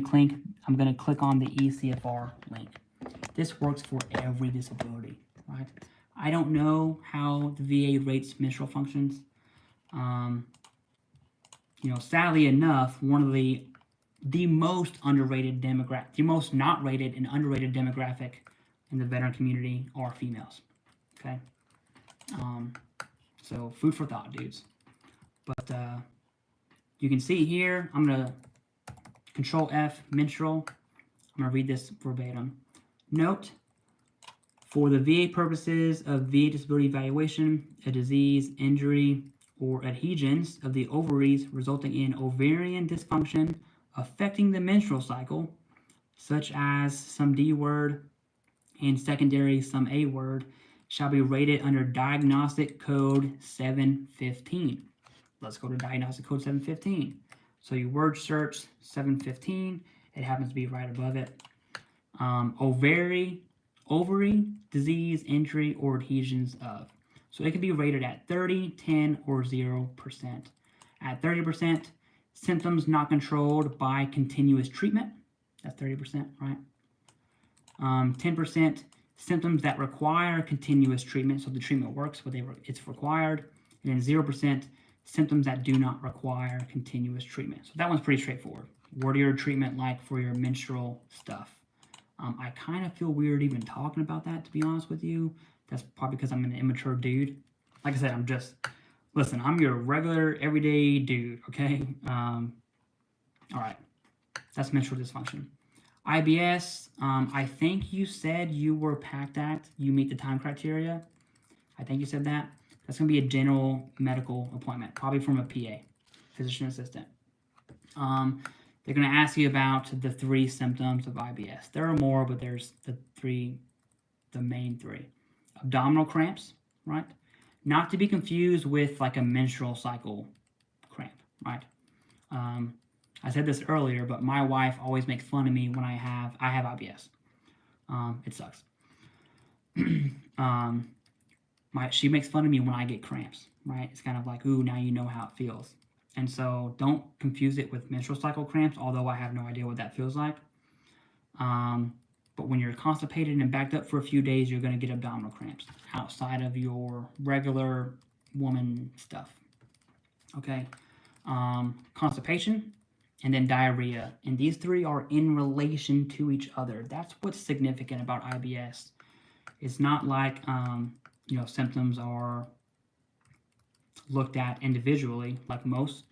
click on the ECFR link. This works for every disability, right? I don't know how the VA rates menstrual functions. You know, sadly enough, one of the most underrated demographic, the most not rated and underrated demographic in the veteran community are females. Okay, so food for thought, dudes. But you can see here, I'm gonna Control F menstrual. I'm gonna read this verbatim. Note: for the VA purposes of VA disability evaluation, a disease, injury, or adhesions of the ovaries resulting in ovarian dysfunction affecting the menstrual cycle, such as some D word and secondary some A word, shall be rated under Diagnostic Code 715. Let's go to Diagnostic Code 715. So you word search 715, it happens to be right above it. Ovary, disease, injury, or adhesions of. So it can be rated at 30, 10, or 0%. At 30%, symptoms not controlled by continuous treatment. That's 30%, right? 10% symptoms that require continuous treatment, so the treatment works, but it's required. And then 0% symptoms that do not require continuous treatment. So that one's pretty straightforward. What are your treatment like for your menstrual stuff? I kind of feel weird even talking about that, to be honest with you. That's probably because I'm an immature dude. Like I said, listen, I'm your regular, everyday dude, okay? All right, that's menstrual dysfunction. IBS, I think you said you were Pact Act, you meet the time criteria. I think you said that. That's going to be a general medical appointment, probably from a PA, physician assistant. They're going to ask you about the 3 symptoms of IBS. There are more, but there's the main 3. Abdominal cramps, right? Not to be confused with like a menstrual cycle cramp, right? I said this earlier, but my wife always makes fun of me when I have IBS. It sucks. She makes fun of me when I get cramps, right? It's kind of like, ooh, now you know how it feels. And so don't confuse it with menstrual cycle cramps, although I have no idea what that feels like. But when you're constipated and backed up for a few days, you're going to get abdominal cramps outside of your regular woman stuff. Okay? Constipation and then diarrhea. And these 3 are in relation to each other. That's what's significant about IBS. It's not like, symptoms are looked at individually like most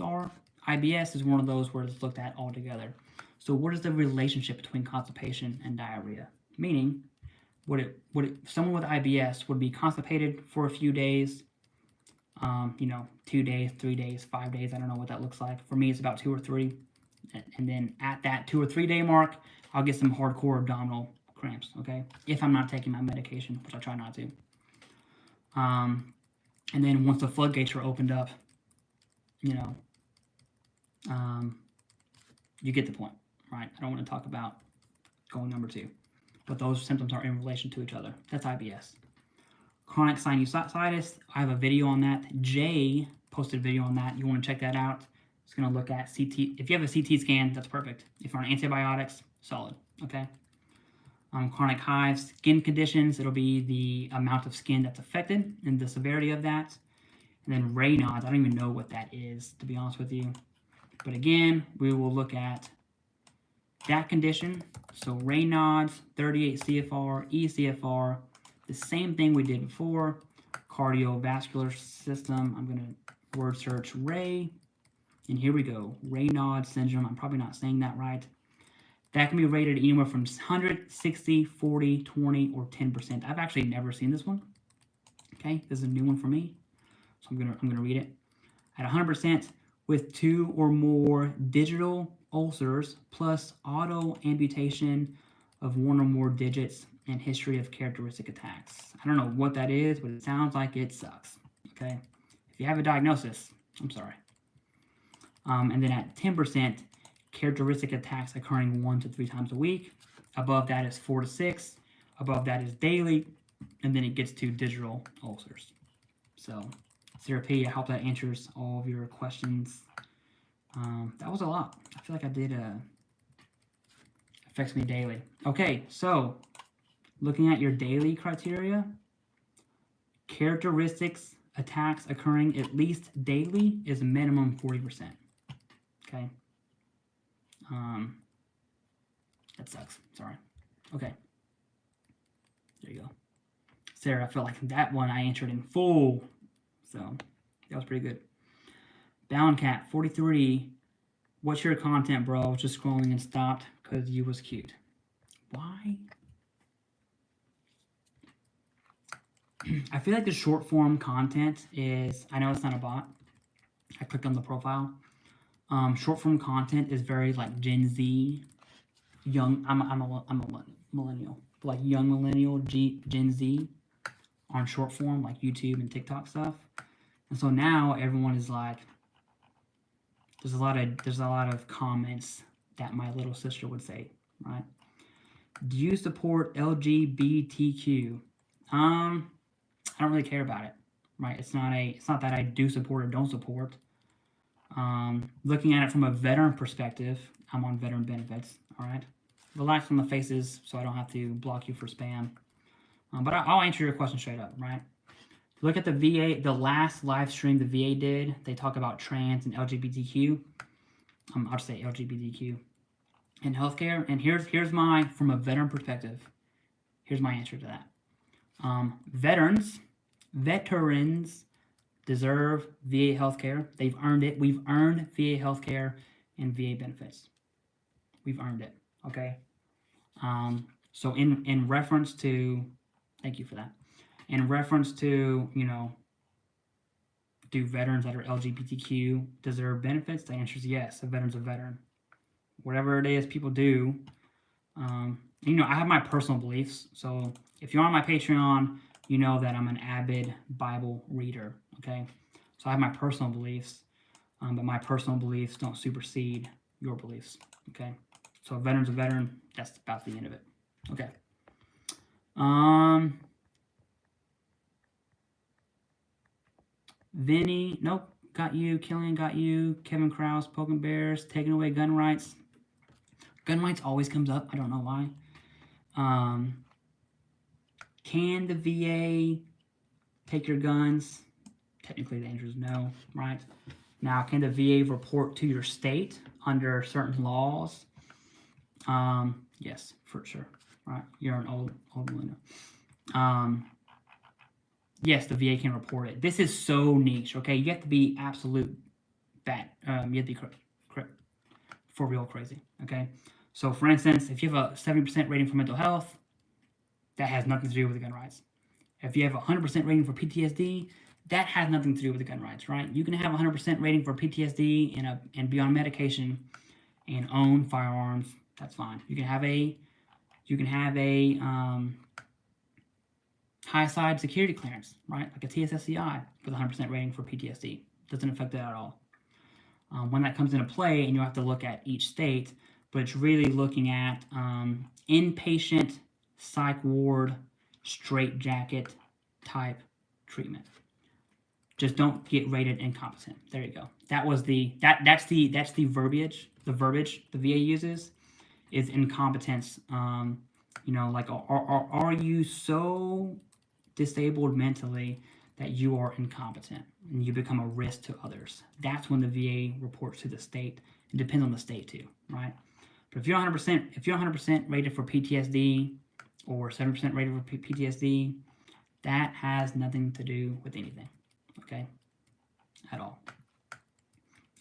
are. IBS is one of those where it's looked at all together. So what is the relationship between constipation and diarrhea? Meaning, someone with IBS would be constipated for a few days, 2 days, 3 days, 5 days, I don't know what that looks like. For me, it's about 2 or 3. And then at that 2 or 3 day mark, I'll get some hardcore abdominal cramps, okay? If I'm not taking my medication, which I try not to. And then once the floodgates are opened up, you get the point, right? I don't want to talk about going number 2. But those symptoms are in relation to each other. That's IBS. Chronic sinusitis, I have a video on that. Jay posted a video on that. You want to check that out. It's going to look at CT. If you have a CT scan, that's perfect. If you're on antibiotics, solid, okay? Chronic hives, skin conditions, it'll be the amount of skin that's affected and the severity of that. And then Raynaud's, I don't even know what that is, to be honest with you. But again, we will look at that condition. So Raynaud's, 38 CFR, ECFR, the same thing we did before. Cardiovascular system, I'm going to word search Ray. And here we go, Raynaud's syndrome. I'm probably not saying that right. That can be rated anywhere from 100, 60, 40, 20, or 10%. I've actually never seen this one. Okay, this is a new one for me. So I'm gonna read it. At 100%, with 2 or more digital ulcers plus auto amputation of 1 or more digits and history of characteristic attacks. I don't know what that is, but it sounds like it sucks. Okay, if you have a diagnosis, I'm sorry. And then at 10%, characteristic attacks occurring 1 to 3 times a week. Above that is 4 to 6. Above that is daily. And then it gets to digital ulcers. So, Sarah P, I hope that answers all of your questions. That was a lot. I feel like I did affects me daily. Okay, so looking at your daily criteria, characteristics attacks occurring at least daily is minimum 40%. Okay. That sucks. Sorry. Okay. There you go. Sarah, I feel like that one I answered in full. So that was pretty good. Bound Cat 43. What's your content, bro? I was just scrolling and stopped because you was cute. Why? I feel like the short form content is, I know it's not a bot. I clicked on the profile. Short form content is very like Gen Z, young. I'm a millennial, but like young millennial, Gen Z, on short form like YouTube and TikTok stuff. And so now everyone is like, there's a lot of comments that my little sister would say, right? Do you support LGBTQ? I don't really care about it, right? It's not that I do support or don't support. Looking at it from a veteran perspective, I'm on veteran benefits, all right? relax on the faces so I don't have to block you for spam. But I'll answer your question straight up, right? Look at the VA, the last live stream the VA did. They talk about trans and LGBTQ. I'll just say LGBTQ in healthcare. And here's my, from a veteran perspective, here's my answer to that. Veterans deserve VA healthcare. They've earned it. We've earned VA healthcare and VA benefits. We've earned it. Okay. So in reference to, thank you for that. In reference to, you know, do veterans that are LGBTQ deserve benefits? The answer is yes. A veteran's a veteran. Whatever it is people do, you know, I have my personal beliefs. So if you're on my Patreon, you know that I'm an avid Bible reader, okay? So I have my personal beliefs, but my personal beliefs don't supersede your beliefs, okay? So a veteran's a veteran. That's about the end of it, okay? Vinny, nope, got you. Killian, got you. Kevin Krause, Poking Bears, taking away gun rights. Gun rights always comes up. I don't know why. Can the VA take your guns? Technically, the answer is no, right? Now, can the VA report to your state under certain laws? Yes, for sure, right? You're an old millennial. Yes, the VA can report it. This is so niche, okay? You have to be absolute bad. You have to be for real crazy, okay? So, for instance, if you have a 70% rating for mental health, that has nothing to do with the gun rights. If you have a 100% rating for PTSD, that has nothing to do with the gun rights, right? You can have a 100% rating for PTSD and be on medication and own firearms. That's fine. You can have a high side security clearance, right? Like a TSSCI with a 100% rating for PTSD. Doesn't affect that at all. When that comes into play, and you'll have to look at each state, but it's really looking at inpatient psych ward straitjacket type treatment. Just don't get rated incompetent. There you go. That was that's the verbiage. The verbiage the VA uses is incompetence. You know, like are you so disabled mentally that you are incompetent and you become a risk to others? That's when the VA reports to the state. It depends on the state too, right? But if you're 100% rated for PTSD or 7% rated for PTSD, that has nothing to do with anything, okay, at all.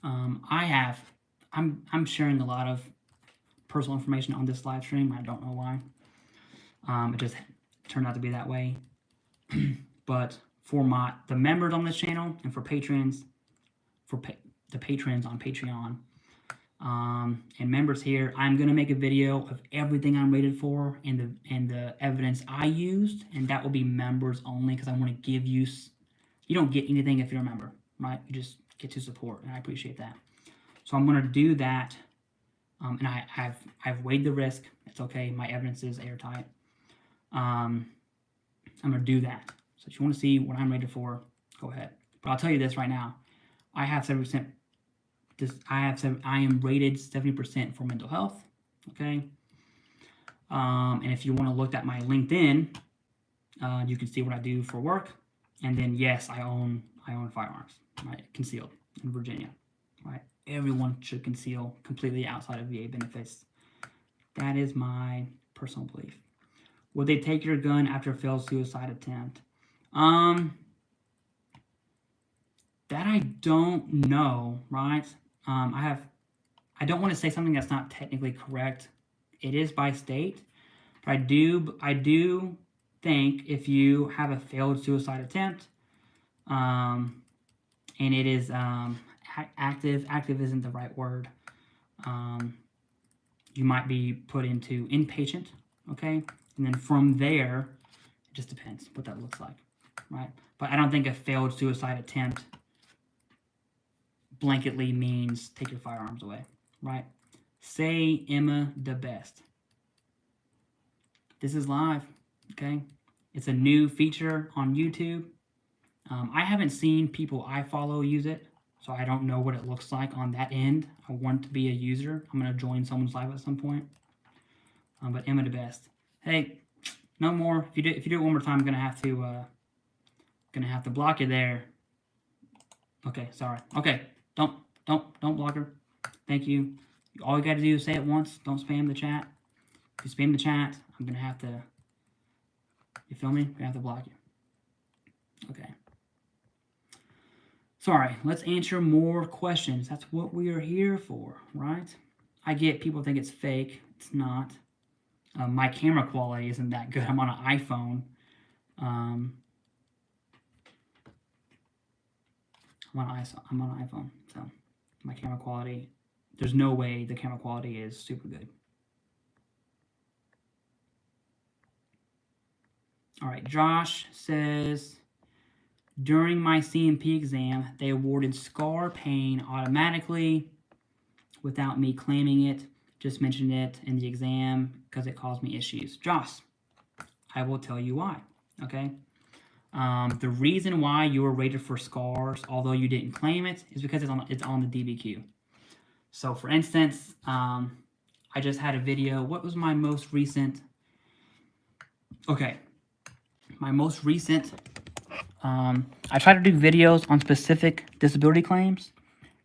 I'm sharing a lot of personal information on this live stream. I don't know why. It just turned out to be that way. But for the members on this channel and for patrons, the patrons on Patreon, and members here, I'm gonna make a video of everything I'm rated for and the evidence I used, and that will be members only because I want to give you. You don't get anything if you're a member, right? You just get to support, and I appreciate that. So I'm gonna do that, and I've weighed the risk. It's okay. My evidence is airtight. I'm gonna do that. So if you want to see what I'm rated for, go ahead. But I'll tell you this right now: I have 70%. I am rated 70% for mental health. Okay. And if you want to look at my LinkedIn, you can see what I do for work. And then yes, I own firearms, right? Concealed in Virginia, right? Everyone should conceal completely outside of VA benefits. That is my personal belief. Would they take your gun after a failed suicide attempt? That I don't know, right? I don't want to say something that's not technically correct. It is by state, but I do think if you have a failed suicide attempt, and it is active isn't the right word. You might be put into inpatient, okay? And then from there, it just depends what that looks like, right? But I don't think a failed suicide attempt blanketly means take your firearms away, right? Say Emma the best. This is live, okay? It's a new feature on YouTube. I haven't seen people I follow use it, so I don't know what it looks like on that end. I want to be a user. I'm going to join someone's live at some point. But Emma the best. Hey, no more. If you do it one more time, I'm gonna have to block you there. Okay, sorry. Okay, don't block her. Thank you. All you gotta do is say it once. Don't spam the chat. If you spam the chat, I'm gonna have to. You feel me? I'm gonna have to block you. Okay. Sorry. Let's answer more questions. That's what we are here for, right? I get people think it's fake. It's not. My camera quality isn't that good. I'm on an iPhone. I'm on an iPhone, so my camera quality, there's no way the camera quality is super good. All right, Josh says, during my CMP exam, they awarded scar pain automatically without me claiming it. Just mentioned it in the exam because it caused me issues. Josh, I will tell you why, okay? The reason why you were rated for scars, although you didn't claim it, is because it's on the DBQ. So for instance, I just had a video. What was my most recent? Okay, my most recent, I try to do videos on specific disability claims.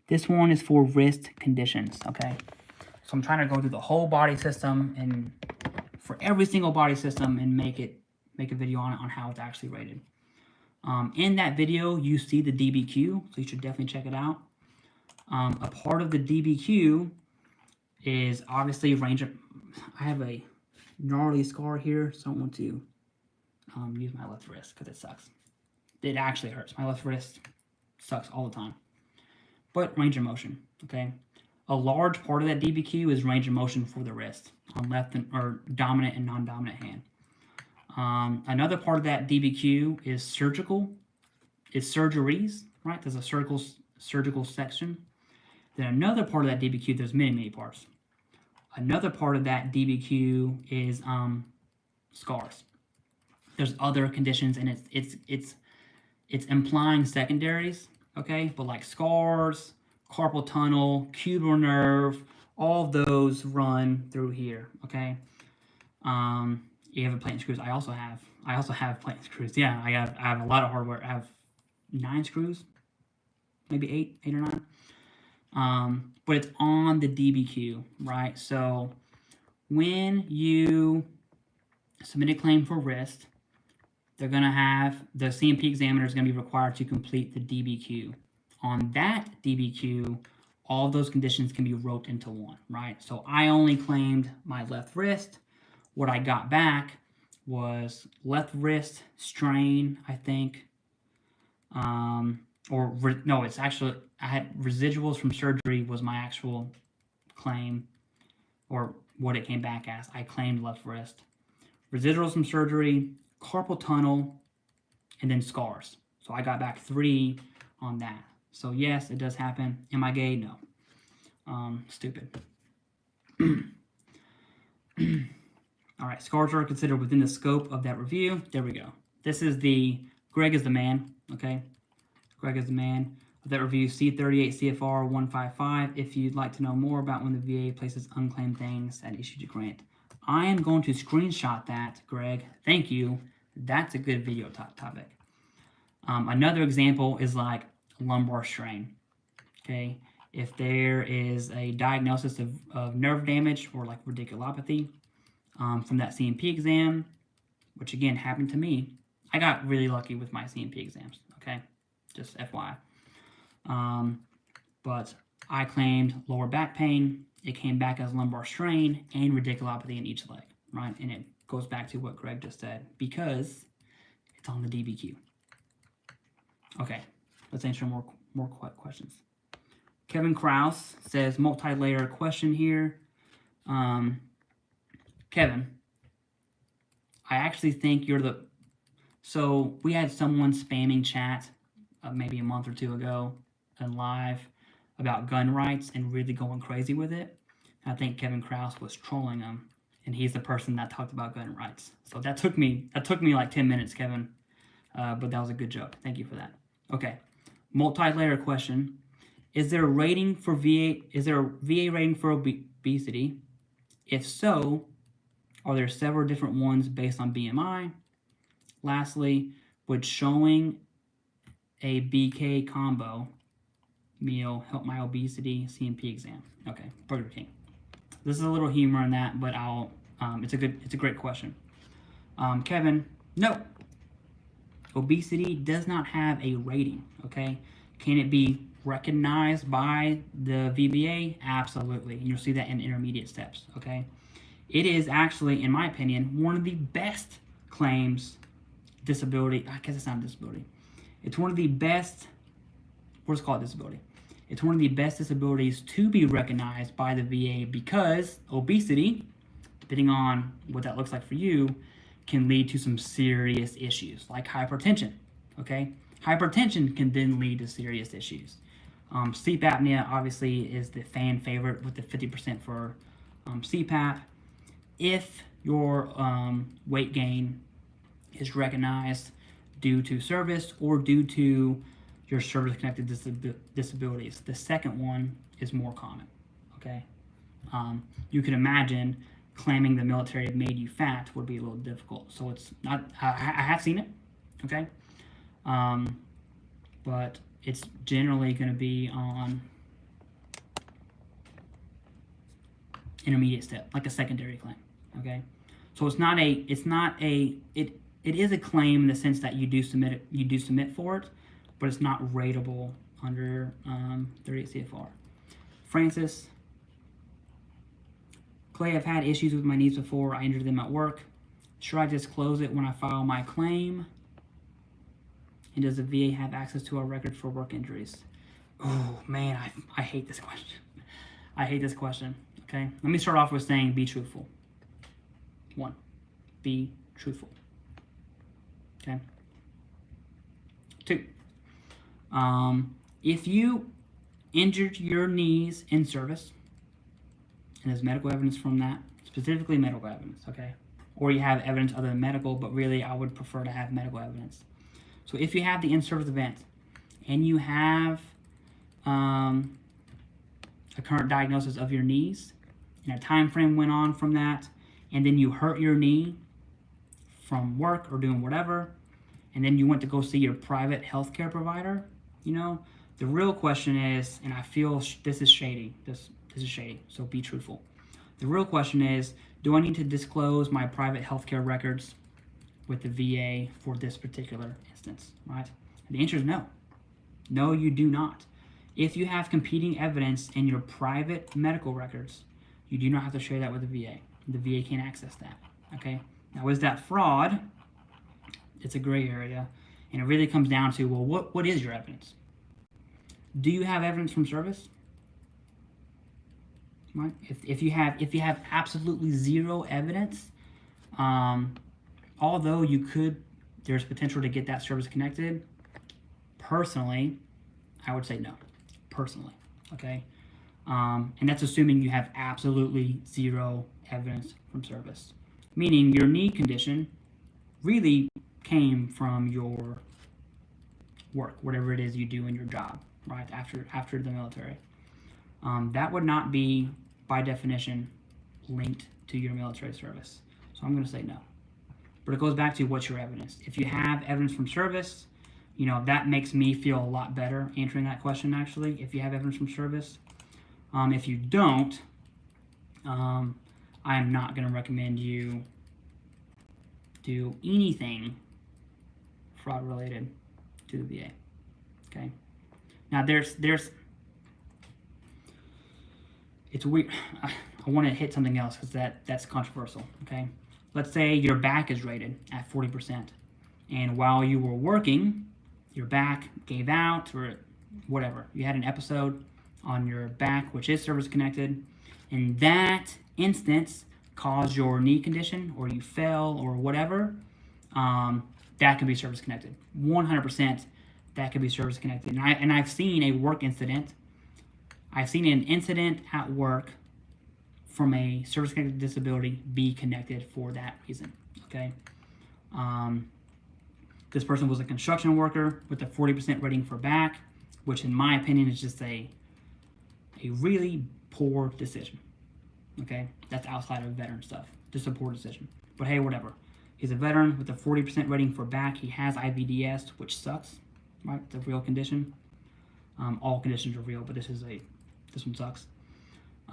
This one is for wrist conditions, okay? So I'm trying to go through the whole body system and for every single body system and make a video on it on how it's actually rated. In that video, you see the DBQ, so you should definitely check it out. A part of the DBQ is obviously range of, I have a gnarly scar here, so I don't want to use my left wrist because it sucks. It actually hurts. My left wrist sucks all the time. But range of motion, okay? A large part of that DBQ is range of motion for the wrist on left or dominant and non-dominant hand. Another part of that DBQ is surgical. It's surgeries, right? There's a surgical section. Then another part of that DBQ, there's many parts. Another part of that DBQ is scars. There's other conditions, and it's implying secondaries, okay? But like scars, carpal tunnel, cubital nerve, all of those run through here, okay? You have a plate and screws. I also have plate and screws. Yeah, I have a lot of hardware. I have 9 screws, maybe 8 or 9. But it's on the DBQ, right? So when you submit a claim for wrist, they're gonna have the CMP examiner is gonna be required to complete the DBQ. On that DBQ, all of those conditions can be roped into one, right? So I only claimed my left wrist. What I got back was left wrist strain, I think. No, it's actually, I had residuals from surgery was my actual claim, or what it came back as. I claimed left wrist. Residuals from surgery, carpal tunnel, and then scars. So I got back 3 on that. So yes, it does happen. Am I gay? No. Stupid. All right, scars are considered within the scope of that review. There we go. This is Greg is the man, okay? Greg is the man of that review, C38 CFR 155. If you'd like to know more about when the VA places unclaimed things and issued a grant. I am going to screenshot that, Greg. Thank you. That's a good video topic. Another example is like lumbar strain, okay? If there is a diagnosis of nerve damage or like radiculopathy from that CMP exam, which again happened to me. I got really lucky with my CMP exams, okay? Just FYI. But I claimed lower back pain. It came back as lumbar strain and radiculopathy in each leg, right? And it goes back to what Greg just said, because it's on the DBQ. Okay, let's answer more questions. Kevin Kraus says, multi-layer question here. Kevin, I actually think you're the... So we had someone spamming chat maybe a month or 2 ago and live about gun rights and really going crazy with it. I think Kevin Kraus was trolling him, and he's the person that talked about gun rights. So that took me like 10 minutes, Kevin, but that was a good joke. Thank you for that. Okay, multi-layer question. Is there a rating for VA? Is there a VA rating for obesity? If so, Are there several different ones based on BMI? Lastly, would showing a BK combo meal help my obesity CMP exam? Okay, Burger King. This is a little humor in that, but it's a great question. Kevin, no. Obesity does not have a rating, okay? Can it be recognized by the VBA? Absolutely. And you'll see that in intermediate steps, okay? It is actually, in my opinion, one of the best claims disability. I guess it's not a disability. It's one of the best, let's call it disability. It's one of the best disabilities to be recognized by the VA because obesity, depending on what that looks like for you, can lead to some serious issues like hypertension, okay? Hypertension can then lead to serious issues. Sleep apnea obviously is the fan favorite with the 50% for CPAP. If your weight gain is recognized due to service or due to your service-connected disabilities, the second one is more common, okay? You can imagine claiming the military made you fat would be a little difficult. So it's not, I have seen it, okay? But it's generally going to be on intermediate step, like a secondary claim, okay? So it is a claim in the sense that you do submit for it, but it's not rateable under 38 CFR. Francis, Clay, I've had issues with my knees before. I injured them at work. Should I disclose it when I file my claim? And does the VA have access to our record for work injuries? Oh, man, I hate this question. I hate this question, okay? Let me start off with saying be truthful. 1, be truthful, okay? 2, if you injured your knees in service, and there's medical evidence from that, specifically medical evidence, okay? Or you have evidence other than medical, but really I would prefer to have medical evidence. So if you have the in-service event and you have a current diagnosis of your knees, and a time frame went on from that, and then you hurt your knee from work or doing whatever, and then you went to go see your private healthcare provider, you know, the real question is, and I feel this is shady, this is shady, so be truthful. The real question is, do I need to disclose my private healthcare records with the VA for this particular instance, right? And the answer is no. No, you do not. If you have competing evidence in your private medical records, you do not have to share that with the VA. The VA can't access that, okay? Now, is that fraud? It's a gray area, and it really comes down to, well, what is your evidence? Do you have evidence from service? Right? If you have absolutely zero evidence, although there's potential to get that service connected. Personally, I would say no. Personally, okay, and that's assuming you have absolutely zero evidence from service, meaning your knee condition really came from your work, whatever it is you do in your job, right? After the military, that would not be, by definition, linked to your military service. So I'm going to say no. But it goes back to what's your evidence. If you have evidence from service, you know, that makes me feel a lot better answering that question, actually, if you have evidence from service. If you don't, I am not going to recommend you do anything fraud-related to the VA, okay? Now, it's weird. I want to hit something else because that's controversial, okay? Let's say your back is rated at 40%, and while you were working, your back gave out or whatever. You had an episode on your back, which is service-connected, and that instance caused your knee condition, or you fell, or whatever, that can be service-connected. 100% that can be service-connected. And I've seen a work incident. I've seen an incident at work from a service-connected disability be connected for that reason, okay? This person was a construction worker with a 40% rating for back, which in my opinion is just a really poor decision, okay? That's outside of veteran stuff. just a poor decision. But hey, whatever. He's a veteran with a 40% rating for back. He has IBS, which sucks, right? It's a real condition. All conditions are real, but this one sucks.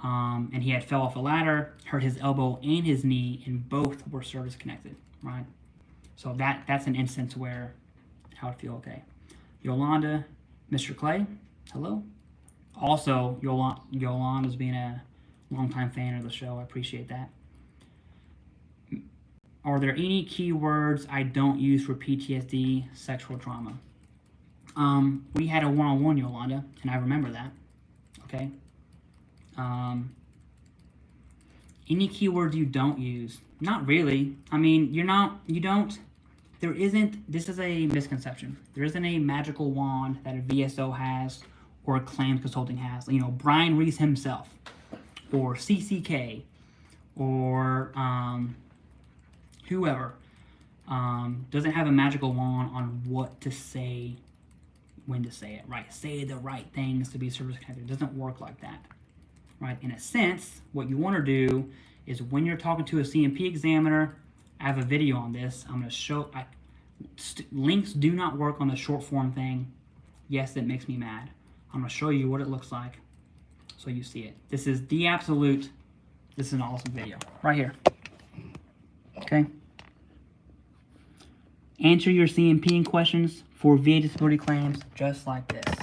And he had fell off a ladder, hurt his elbow and his knee, and both were service connected, right? So that's an instance where I would feel okay. Yolanda, Mr. Clay, hello. Also, Yolanda's being a longtime fan of the show. I appreciate that. Are there any keywords I don't use for PTSD, sexual trauma? We had a one-on-one, Yolanda, and I remember that. Okay. Any keywords you don't use? Not really. I mean, this is a misconception. There isn't a magical wand that a VSO has or a claims consulting has. You know, Brian Reese himself, or CCK, or whoever, doesn't have a magical wand on what to say, when to say it, right? Say the right things to be service connected. It doesn't work like that, right? In a sense, what you want to do is when you're talking to a CMP examiner, I have a video on this. I'm going to show, links do not work on the short form thing. Yes, it makes me mad. I'm going to show you what it looks like so you see it. This is an awesome video right here. Okay. Answer your CMP questions for VA disability claims just like this.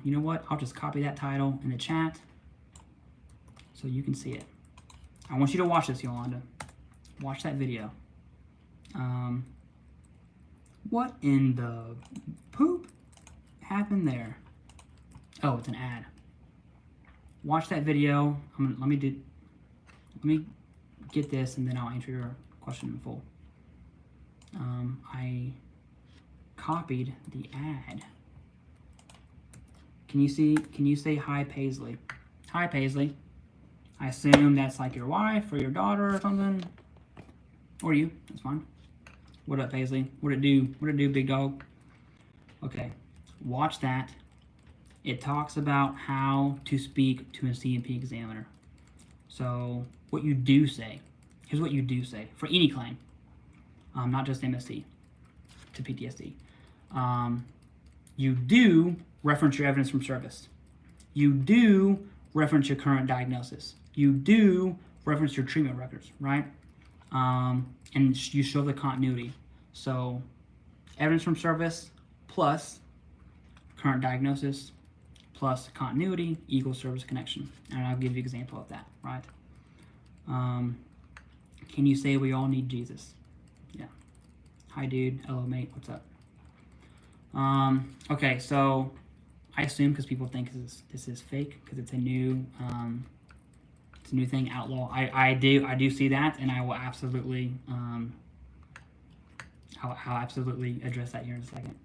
You know what? I'll just copy that title in the chat so you can see it. I want you to watch this, Yolanda. Watch that video. What in the poop happened there? Oh, it's an ad. Watch that video. Let me get this, and then I'll answer your question in full. I copied the ad. Can you say hi, Paisley? Hi, Paisley. I assume that's like your wife or your daughter or something. Or you, that's fine. What up, Paisley? What it do? What it do, big dog? Okay, watch that. It talks about how to speak to a CMP examiner. So what you do say, here's what you do say for any claim, not just MST to PTSD. You do reference your evidence from service. You do reference your current diagnosis. You do reference your treatment records, right? And you show the continuity. So evidence from service plus current diagnosis plus continuity equals service connection. And I'll give you an example of that, right? Can you say we all need Jesus? Yeah. Hi, dude. Hello, mate. What's up? Okay, so I assume because people think this is fake because it's a new thing, outlaw. I do see that, and I will absolutely I'll absolutely address that here in a second.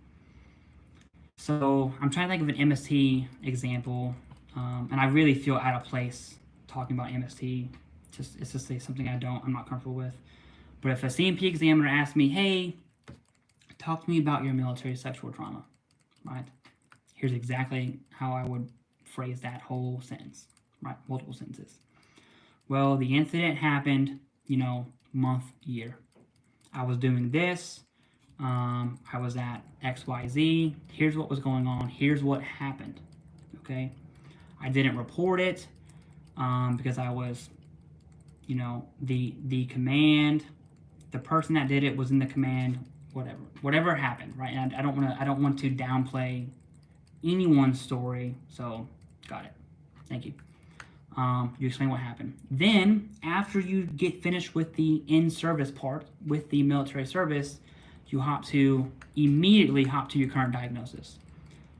So I'm trying to think of an MST example, and I really feel out of place talking about MST. It's just something I'm not comfortable with. But if a CMP examiner asks me, hey, talk to me about your military sexual trauma, right? Here's exactly how I would phrase that whole sentence, right? Multiple sentences. Well, the incident happened, month, year. I was doing this. I was at XYZ. Here's what was going on. Here's what happened. Okay. I didn't report it because I was, the command, the person that did it was in the command, whatever happened, right? And I don't want to downplay anyone's story. So got it. Thank you. You explain what happened. Then, after you get finished with the in-service part, with the military service, you immediately hop to your current diagnosis.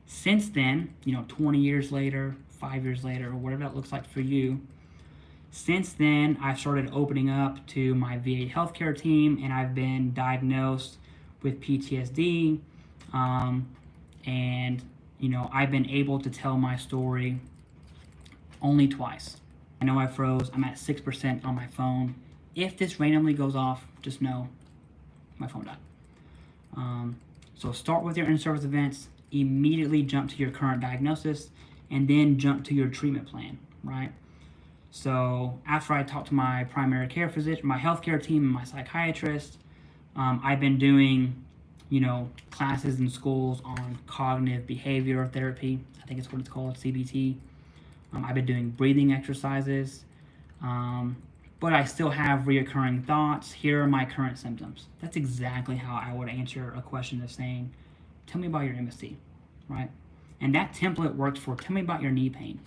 Since then, 20 years later, 5 years later, or whatever that looks like for you, since then, I've started opening up to my VA healthcare team, and I've been diagnosed with PTSD, and, I've been able to tell my story only twice. I know I froze. I'm at 6% on my phone. If this randomly goes off, just know my phone died. So start with your in-service events, immediately jump to your current diagnosis, and then jump to your treatment plan, right? So after I talked to my primary care physician, my healthcare team, and my psychiatrist, I've been doing, classes in schools on cognitive behavior therapy. I think it's what it's called, CBT. I've been doing breathing exercises, but I still have reoccurring thoughts. Here are my current symptoms. That's exactly how I would answer a question of saying, tell me about your MST, right? And that template works for tell me about your knee pain,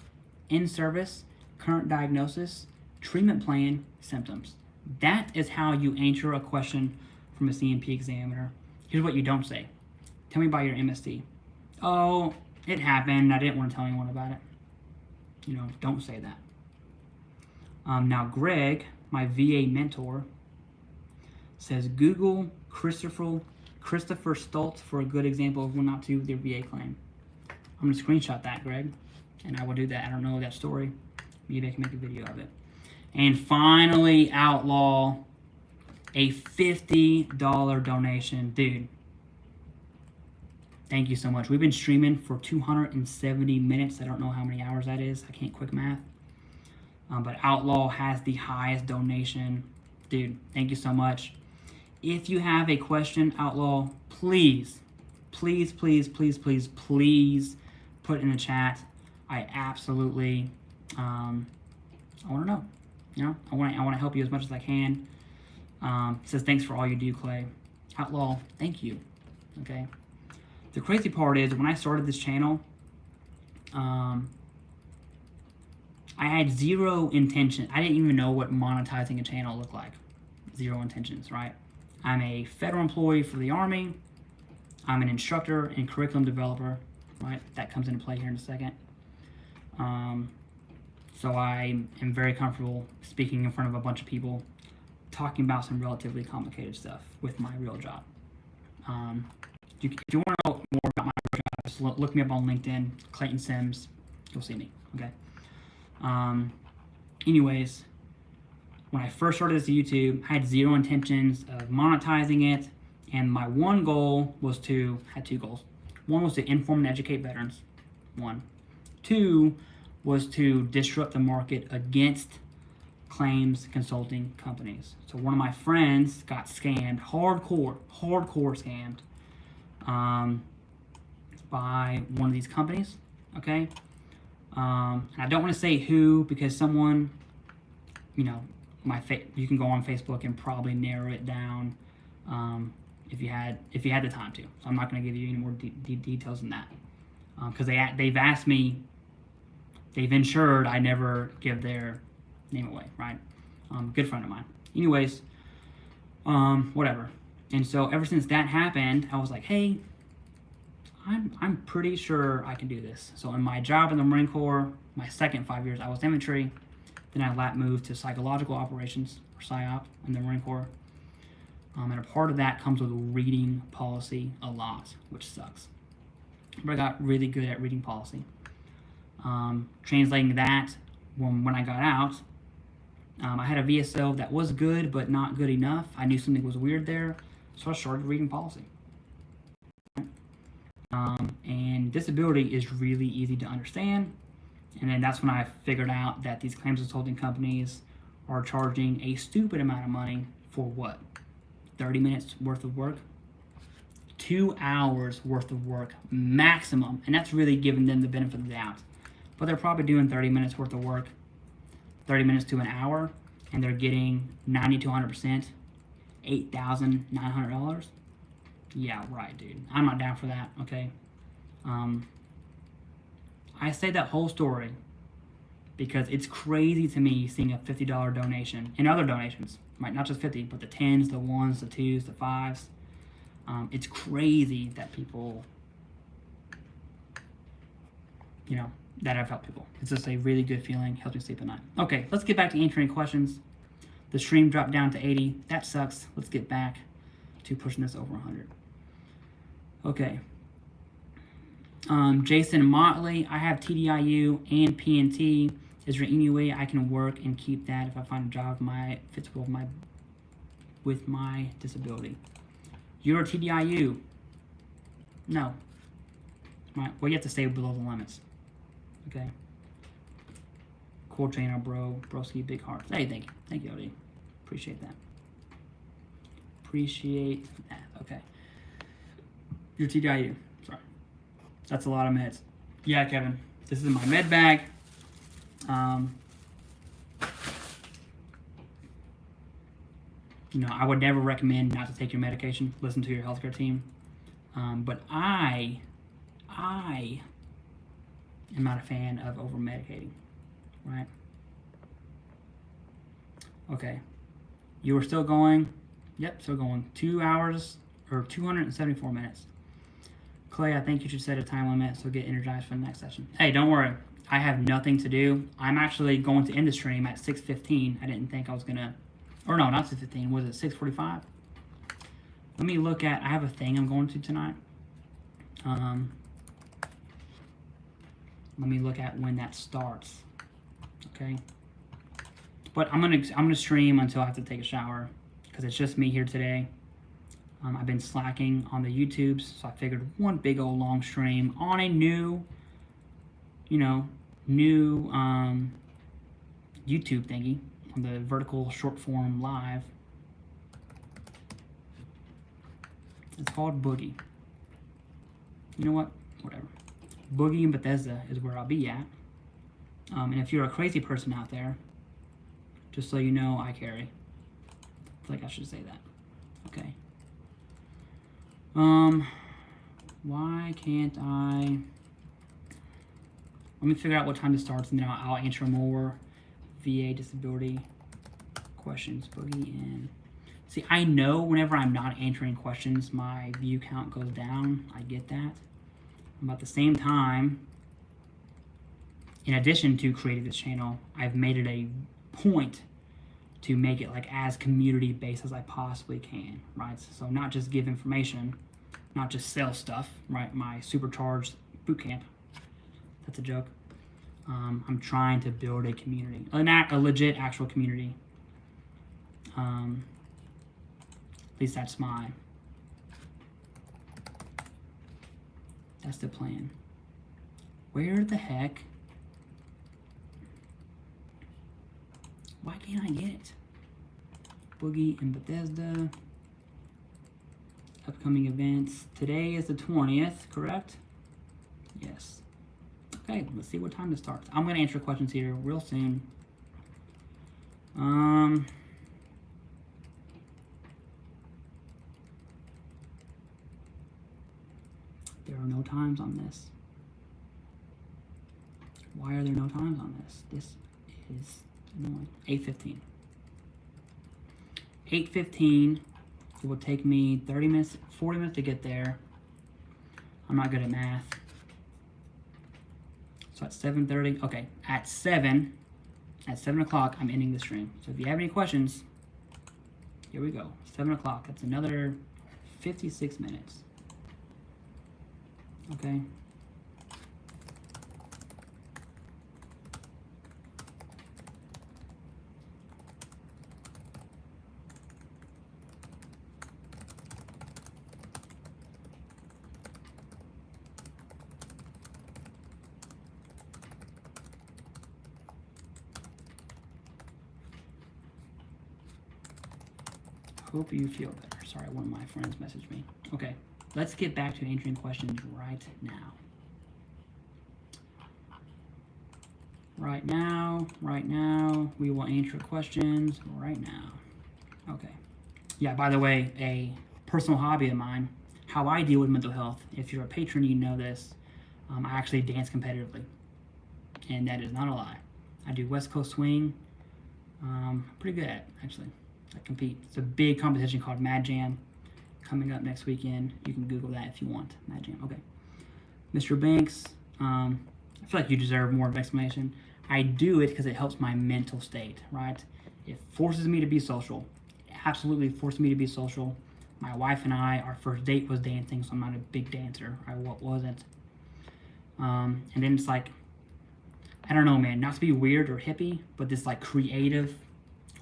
in service, current diagnosis, treatment plan, symptoms. That is how you answer a question from a CMP examiner. Here's what you don't say. Tell me about your MST. Oh, it happened. I didn't want to tell anyone about it. Don't say that. Now, Greg, my VA mentor, says Google Christopher Stoltz for a good example of will not do their VA claim. I'm going to screenshot that, Greg, and I will do that. I don't know that story. Maybe I can make a video of it. And finally, Outlaw, a $50 donation. Dude, thank you so much. We've been streaming for 270 minutes. I don't know how many hours that is. I can't quick math. But Outlaw has the highest donation. Dude, thank you so much. If you have a question, Outlaw, please put it in the chat. I absolutely, I want to know. I want to help you as much as I can. Says thanks for all you do, Clay. Outlaw, thank you. Okay. The crazy part is when I started this channel, I had zero intention. I didn't even know what monetizing a channel looked like. Zero intentions, right? I'm a federal employee for the Army. I'm an instructor and curriculum developer, right? That comes into play here in a second. So I am very comfortable speaking in front of a bunch of people, talking about some relatively complicated stuff with my real job. If you want to know more about my real job, just look me up on LinkedIn, Clayton Sims. You'll see me, okay? Anyways, when I first started this YouTube, I had zero intentions of monetizing it, and my one goal was had two goals. One was to inform and educate veterans, one. Two was to disrupt the market against claims consulting companies. So one of my friends got scammed, hardcore scammed, by one of these companies, okay? And I don't want to say who because someone, you can go on Facebook and probably narrow it down if you had the time to. So I'm not going to give you any more details than that because they've asked me, they've ensured I never give their name away, right? Good friend of mine. Anyways, whatever. And so ever since that happened, I was like, hey, I'm pretty sure I can do this. So in my job in the Marine Corps, my second 5 years, I was infantry. Then I moved to psychological operations, or PSYOP, in the Marine Corps. And a part of that comes with reading policy a lot, which sucks. But I got really good at reading policy. Translating that, when I got out, I had a VSO that was good, but not good enough. I knew something was weird there, so I started reading policy. And disability is really easy to understand. And then that's when I figured out that these claims consulting companies are charging a stupid amount of money for what? 30 minutes worth of work? 2 hours worth of work maximum. And that's really giving them the benefit of the doubt. But they're probably doing 30 minutes worth of work, 30 minutes to an hour, and they're getting 90 to 100%, $8,900. Yeah, right, dude. I'm not down for that, okay? I say that whole story because it's crazy to me seeing a $50 donation and other donations, right? Not just 50, but the 10s, the 1s, the 2s, the 5s. It's crazy that people, that I've helped people. It's just a really good feeling, helps me sleep at night. Okay, let's get back to answering questions. The stream dropped down to 80. That sucks. Let's get back to pushing this over 100. Okay. Jason Motley, I have TDIU and PNT. Is there any way I can work and keep that if I find a job fits with my disability? You're a TDIU. No. Right. Well, you have to stay below the limits. Okay. Cool channel, bro. Broski, big hearts. Hey, thank you. Thank you, OD. Appreciate that. Appreciate that. Okay. Your TDIU. Sorry. That's a lot of meds. Yeah, Kevin. This is my med bag. You know, I would never recommend not to take your medication. Listen to your healthcare team. But I am not a fan of over-medicating, right? Okay. You are still going? Yep, still going. 2 hours, or 274 minutes. Clay, I think you should set a time limit so get energized for the next session. Hey, don't worry. I have nothing to do. I'm actually going to end the stream at 6:15. I didn't think I was going to... Or no, not 6:15. Was it 6:45? Let me look at... I have a thing I'm going to tonight. Let me look at when that starts. Okay. But I'm gonna stream until I have to take a shower because it's just me here today. I've been slacking on the YouTubes, so I figured one big old long stream on a new YouTube thingy on the vertical short form live. It's called Boogie. You know what? Whatever. Boogie in Bethesda is where I'll be at. And if you're a crazy person out there, just so you know, I carry. I feel like I should say that. Okay. Why can't I... Let me figure out what time it starts, and then I'll answer more VA disability questions. Boogie in. See, I know whenever I'm not answering questions, my view count goes down. I get that. But at the same time, in addition to creating this channel, I've made it a point to make it like as community based as I possibly can, right? So not just give information, not just sell stuff, right? My supercharged boot camp. That's a joke. I'm trying to build a community, a legit actual community. At least that's the plan. Where the heck? Why can't I get it? Boogie in Bethesda. Upcoming events. Today is the 20th, correct? Yes. Okay, let's see what time it starts. I'm going to answer questions here real soon. There are no times on this. Why are there no times on this? This is annoying. 8:15. 8:15. It will take me 30 minutes, 40 minutes to get there. I'm not good at math. So at 7:30, okay, at 7 o'clock, I'm ending the stream. So if you have any questions, here we go. 7 o'clock, that's another 56 minutes. Okay. Hope you feel better. Sorry, one of my friends messaged me. Okay, let's get back to answering questions right now. Right now, we will answer questions right now. Okay. Yeah, by the way, a personal hobby of mine, how I deal with mental health. If you're a patron, you know this. I actually dance competitively, and that is not a lie. I do West Coast swing. Pretty good at it, actually. I compete. It's a big competition called Mad Jam coming up next weekend. You can Google that if you want. Mad Jam. Okay. Mr. Banks, I feel like you deserve more of an explanation. I do it because it helps my mental state, right? It forces me to be social. It absolutely forces me to be social. My wife and I, our first date was dancing, so I'm not a big dancer. I wasn't. And then it's like, I don't know, man, not to be weird or hippie, but this like creative,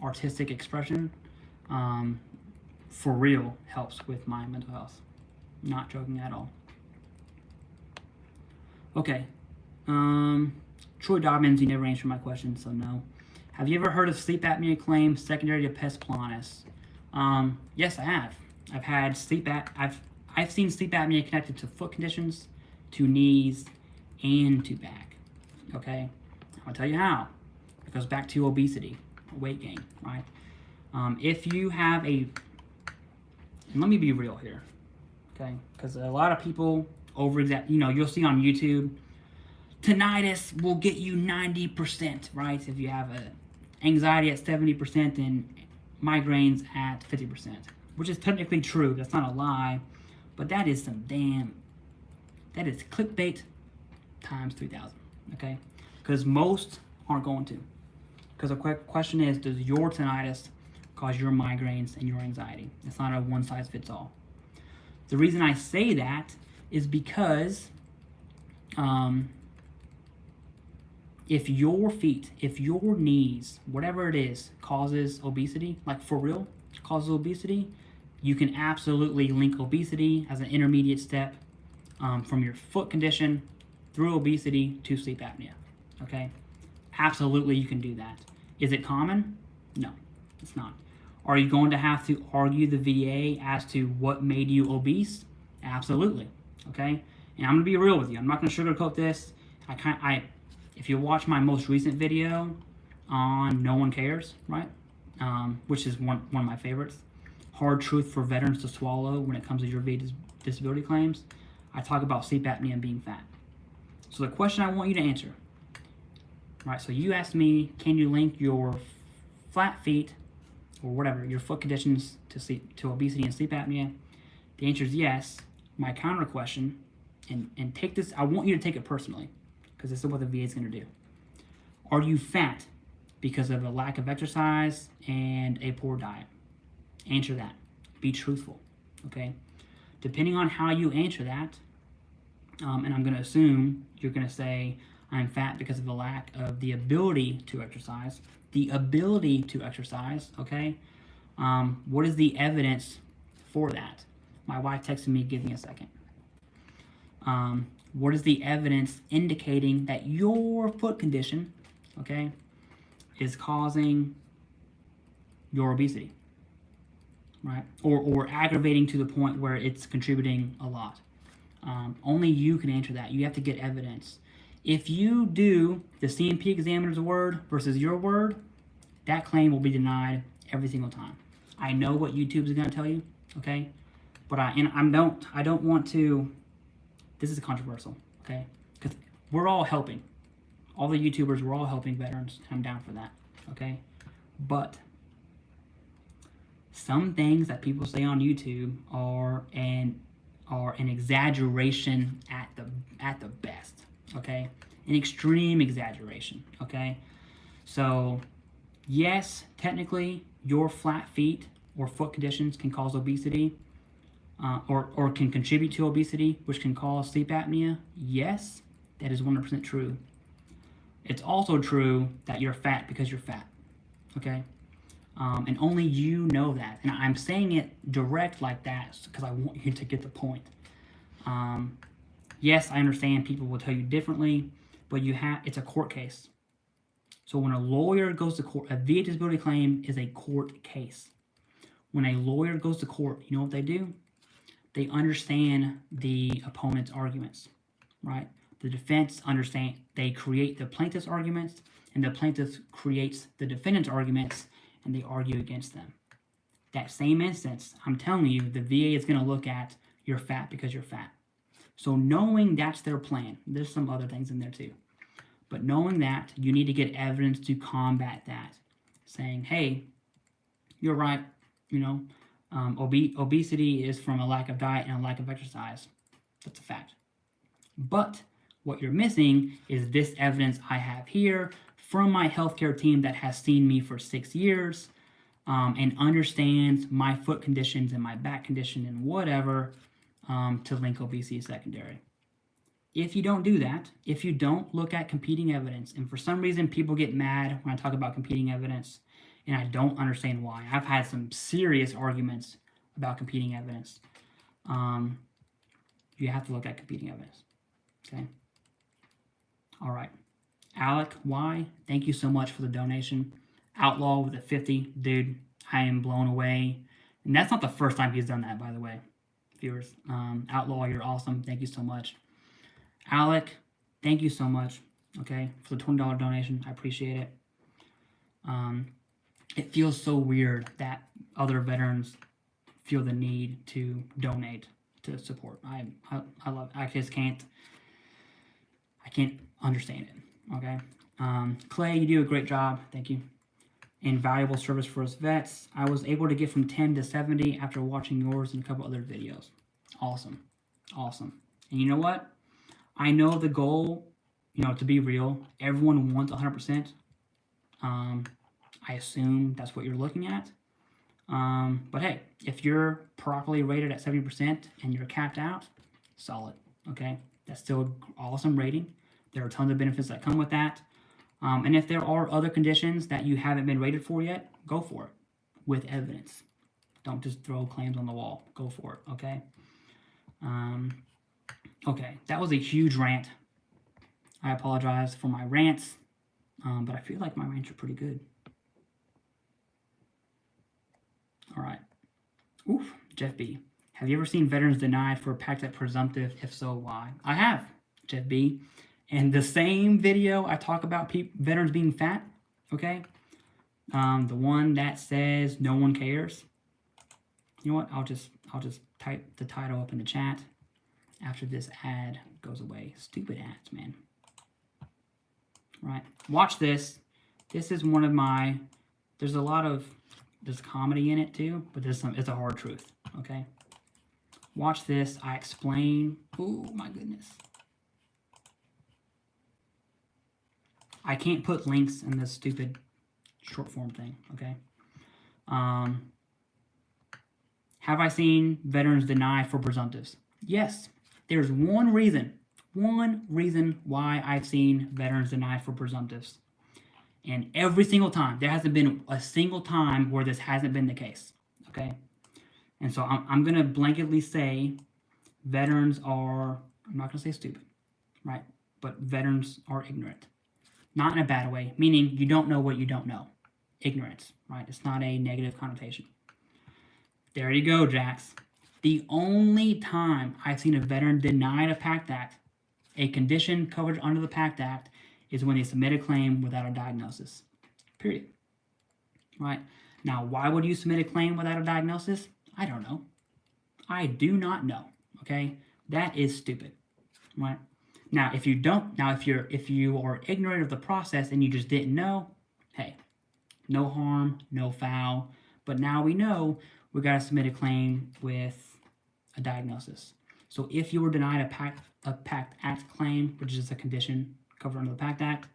artistic expression, for real, helps with my mental health. Not joking at all. Okay. Troy Dobbins, you never answered my question, so no. Have you ever heard of sleep apnea claims secondary to pes planus? Yes, I have. I've had I've seen sleep apnea connected to foot conditions, to knees, and to back. Okay, I'll tell you how. It goes back to obesity, weight gain, right? If you have and let me be real here, okay? Because a lot of people you'll see on YouTube, tinnitus will get you 90%, right? If you have anxiety at 70% and migraines at 50%, which is technically true. That's not a lie, but that is that is clickbait times 3,000, okay? Because most aren't going to. Because the question is, does your tinnitus cause your migraines and your anxiety? It's not a one-size-fits-all. The reason I say that is because if your feet, if your knees, whatever it is, causes obesity, like for real, causes obesity, you can absolutely link obesity as an intermediate step from your foot condition through obesity to sleep apnea, okay? Absolutely, you can do that. Is it common? No, it's not. Are you going to have to argue the VA as to what made you obese? Absolutely, okay? And I'm gonna be real with you. I'm not gonna sugarcoat this. If you watch my most recent video on No One Cares, right? Which is one of my favorites. Hard truth for veterans to swallow when it comes to your VA disability claims. I talk about sleep apnea and being fat. So the question I want you to answer, right? So you asked me, can you link your flat feet or whatever, your foot conditions to obesity and sleep apnea? The answer is yes. My counter question, and take this, I want you to take it personally, because this is what the VA is going to do. Are you fat because of a lack of exercise and a poor diet? Answer that. Be truthful, okay? Depending on how you answer that, and I'm going to assume you're going to say, I'm fat because of the lack of the ability to exercise. The ability to exercise, okay? What is the evidence for that? My wife texted me, give me a second. What is the evidence indicating that your foot condition, okay, is causing your obesity, right? Or aggravating to the point where it's contributing a lot. Only you can answer that. You have to get evidence. If you do the CMP examiner's word versus your word, that claim will be denied every single time. I know what YouTube is going to tell you, okay? But I don't want to. This is controversial, okay? Because we're all helping. All the YouTubers, we're all helping veterans, and I'm down for that, okay? But some things that people say on YouTube are an exaggeration at the best, okay? An extreme exaggeration, okay? So, yes, technically, your flat feet or foot conditions can cause obesity, or can contribute to obesity, which can cause sleep apnea. Yes, that is 100% true. It's also true that you're fat because you're fat, okay? And only you know that. And I'm saying it direct like that because I want you to get the point. Yes, I understand people will tell you differently, but it's a court case. So when a lawyer goes to court, a VA disability claim is a court case. When a lawyer goes to court, you know what they do? They understand the opponent's arguments, right? The defense they create the plaintiff's arguments, and the plaintiff creates the defendant's arguments, and they argue against them. That same instance, I'm telling you, the VA is going to look at you're fat because you're fat. So knowing that's their plan, there's some other things in there too. But knowing that, you need to get evidence to combat that. Saying, hey, you're right, obesity is from a lack of diet and a lack of exercise. That's a fact. But what you're missing is this evidence I have here from my healthcare team that has seen me for 6 years and understands my foot conditions and my back condition and whatever to link obesity secondary. If you don't do that, if you don't look at competing evidence, and for some reason people get mad when I talk about competing evidence, and I don't understand why. I've had some serious arguments about competing evidence. You have to look at competing evidence, okay? All right. Alec Y, thank you so much for the donation. Outlaw with a 50, dude, I am blown away. And that's not the first time he's done that, by the way, viewers. Outlaw, you're awesome. Thank you so much. Alec, thank you so much, okay, for the $20 donation. I appreciate it. It feels so weird that other veterans feel the need to donate to support. I love it. I just can't understand it, okay? Clay, you do a great job. Thank you. Invaluable service for us vets. I was able to get from 10 to 70 after watching yours and a couple other videos. Awesome. Awesome. And you know what? I know the goal, to be real, everyone wants 100%. I assume that's what you're looking at. But hey, if you're properly rated at 70% and you're capped out, solid, okay? That's still an awesome rating. There are tons of benefits that come with that. And if there are other conditions that you haven't been rated for yet, go for it with evidence. Don't just throw claims on the wall. Go for it, okay? Okay, that was a huge rant. I apologize for my rants, but I feel like my rants are pretty good. All right. Oof, Jeff B. Have you ever seen veterans denied for Pact Act presumptive? If so, why? I have, Jeff B. And the same video I talk about veterans being fat, okay? The one that says no one cares. You know what? I'll just type the title up in the chat after this ad goes away. Stupid ads, man. Right. Watch this. This is one of my. There's comedy in it too, but it's a hard truth. Okay. Watch this. I explain. Oh my goodness. I can't put links in this stupid short form thing, okay? Have I seen veterans denied for presumptives? Yes. There's one reason why I've seen veterans denied for presumptives. And every single time, there hasn't been a single time where this hasn't been the case, okay? And so I'm going to blanketly say veterans are, I'm not going to say stupid, right? But veterans are ignorant. Not in a bad way, meaning you don't know what you don't know. Ignorance, right? It's not a negative connotation. There you go, Jax. The only time I've seen a veteran denied a Pact Act, a condition covered under the Pact Act, is when they submit a claim without a diagnosis. Period. Right? Now, why would you submit a claim without a diagnosis? I don't know. I do not know. Okay? That is stupid. Right? Now, if you are ignorant of the process and you just didn't know, hey, no harm, no foul. But now we know we got to submit a claim with a diagnosis. So if you were denied a Pact Act claim, which is a condition covered under the Pact Act,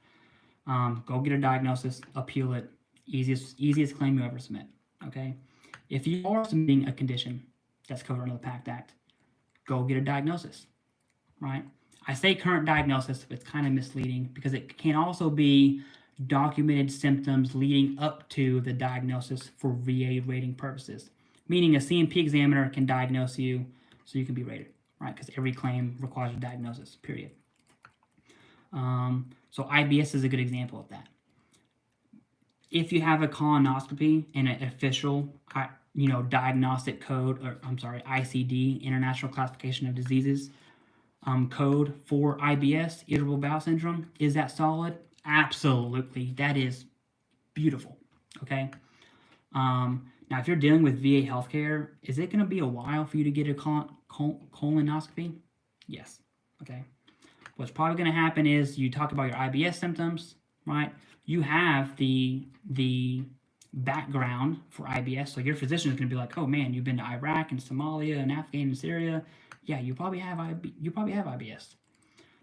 go get a diagnosis, appeal it. Easiest claim you ever submit. Okay. If you are submitting a condition that's covered under the Pact Act, go get a diagnosis. Right. I say current diagnosis, but it's kind of misleading because it can also be documented symptoms leading up to the diagnosis for VA rating purposes. Meaning a CMP examiner can diagnose you so you can be rated, right? Because every claim requires a diagnosis, period. So IBS is a good example of that. If you have a colonoscopy and an official, diagnostic code, ICD, International Classification of Diseases, code for IBS, irritable bowel syndrome, is that solid? Absolutely. That is beautiful. Okay. Now, if you're dealing with VA healthcare, is it going to be a while for you to get a colonoscopy? Yes. Okay. What's probably going to happen is you talk about your IBS symptoms, right? You have the background for IBS, so your physician is going to be like, "Oh man, you've been to Iraq and Somalia and Afghanistan and Syria. Yeah, you probably have IBS."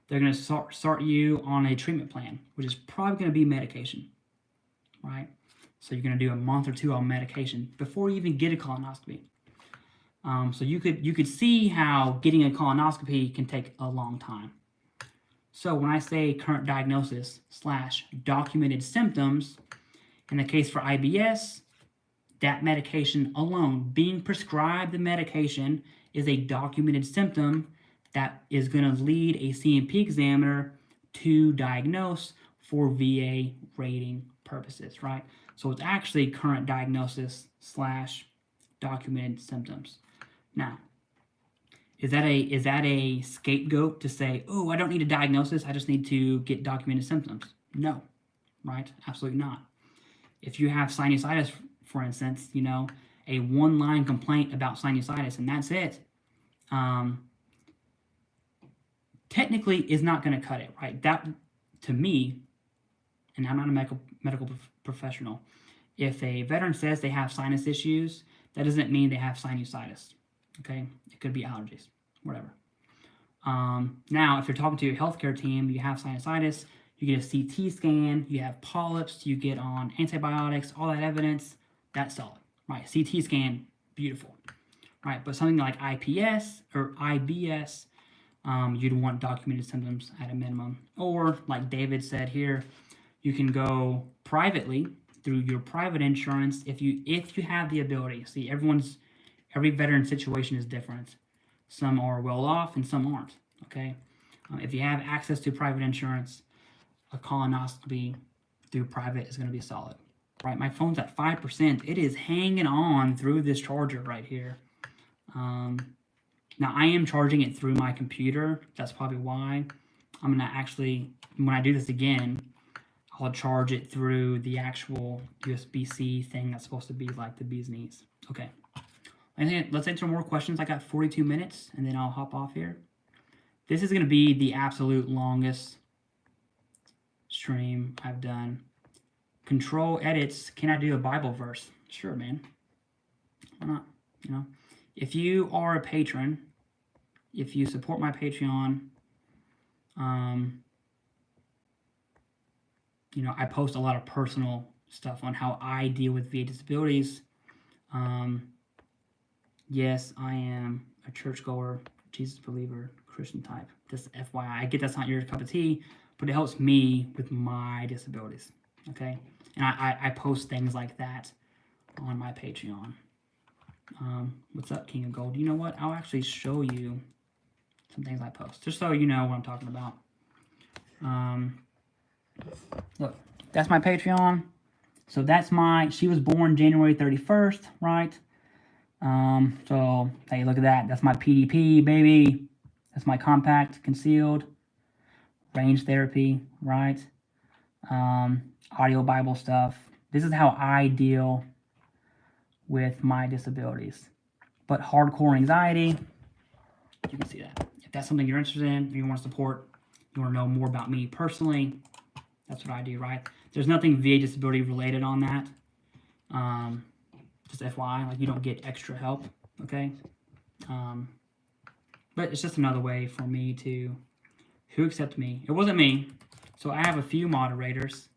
They're going to start you on a treatment plan, which is probably going to be medication, right? So you're going to do a month or two on medication before you even get a colonoscopy. So you could see how getting a colonoscopy can take a long time. So when I say current diagnosis / documented symptoms, in the case for IBS, that medication alone, being prescribed the medication, is a documented symptom that is going to lead a CMP examiner to diagnose for VA rating purposes, right? So it's actually current diagnosis / documented symptoms. Now, is that a scapegoat to say, oh, I don't need a diagnosis, I just need to get documented symptoms? No, right? Absolutely not. If you have sinusitis, for instance, you know, a one-line complaint about sinusitis and that's it, technically is not going to cut it, right? That, to me, and I'm not a medical professional, if a veteran says they have sinus issues, that doesn't mean they have sinusitis, okay? It could be allergies, whatever. Now, if you're talking to your healthcare team, you have sinusitis, you get a CT scan, you have polyps, you get on antibiotics, all that evidence, that's solid, right? CT scan, beautiful, right? But something like IPS or IBS, you'd want documented symptoms at a minimum. Or, like David said here, you can go privately through your private insurance if you have the ability. See, every veteran situation is different. Some are well off and some aren't, okay? If you have access to private insurance, a colonoscopy through private is going to be solid, right? My phone's at 5%. It is hanging on through this charger right here. Now, I am charging it through my computer. That's probably why. I'm going to actually, when I do this again, I'll charge it through the actual USB-C thing that's supposed to be like the bee's knees. Okay. Let's answer more questions. I got 42 minutes, and then I'll hop off here. This is going to be the absolute longest stream I've done. Control edits. Can I do a Bible verse? Sure, man. Why not? You know, if you are a patron, if you support my Patreon, you know, I post a lot of personal stuff on how I deal with VA disabilities. Yes, I am a churchgoer, Jesus believer, Christian type. Just FYI, I get that's not your cup of tea, but it helps me with my disabilities, okay? And I post things like that on my Patreon. What's up, King of Gold? You know what? I'll actually show you some things I post, just so you know what I'm talking about. Look, that's my Patreon. So that's she was born January 31st, right? So, hey, look at that. That's my PDP, baby. That's my compact, concealed, range therapy, right? Audio Bible stuff. This is how I deal with my disabilities. But hardcore anxiety, you can see that. If that's something you're interested in, you want to support, you want to know more about me personally, that's what I do, right? There's nothing VA disability related on that. Just FYI, like you don't get extra help, okay? But it's just another way for me who accept me. It wasn't me, so I have a few moderators.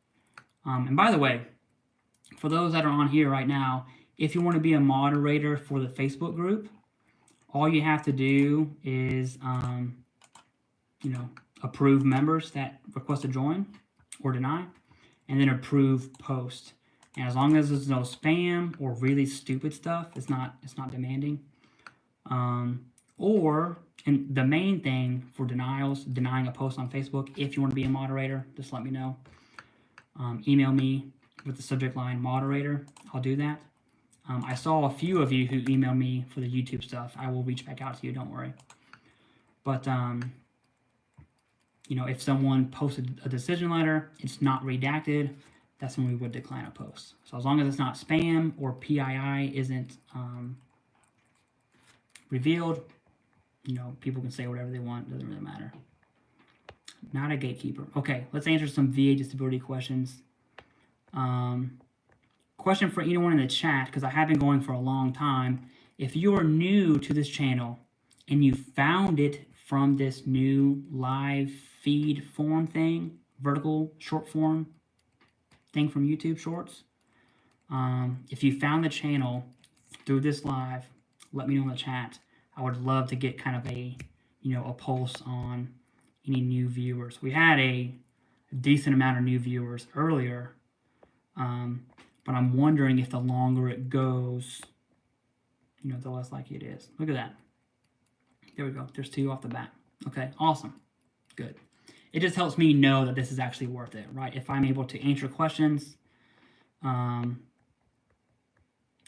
And by the way, for those that are on here right now, if you want to be a moderator for the Facebook group, all you have to do is, you know, approve members that request to join or deny, and then approve post. And as long as there's no spam or really stupid stuff, it's not demanding. And the main thing for denying a post on Facebook, if you want to be a moderator, just let me know. Email me with the subject line moderator. I'll do that. I saw a few of you who emailed me for the YouTube stuff. I will reach back out to you, don't worry. But, you know, if someone posted a decision letter, it's not redacted, that's when we would decline a post. So as long as it's not spam or PII isn't revealed, you know, people can say whatever they want, doesn't really matter. Not a gatekeeper. Okay, let's answer some VA disability questions. Question for anyone in the chat, because I have been going for a long time. If you are new to this channel and you found it from this new live feed form thing, vertical short form thing from YouTube Shorts, if you found the channel through this live, let me know in the chat. I would love to get kind of a, you know, a pulse on any new viewers. We had a decent amount of new viewers earlier, but I'm wondering if the longer it goes, you know, the less likely it is. Look at that. There we go. There's 2 off the bat. Okay, awesome. Good. it just helps me know that this is actually worth it, right? If I'm able to answer questions and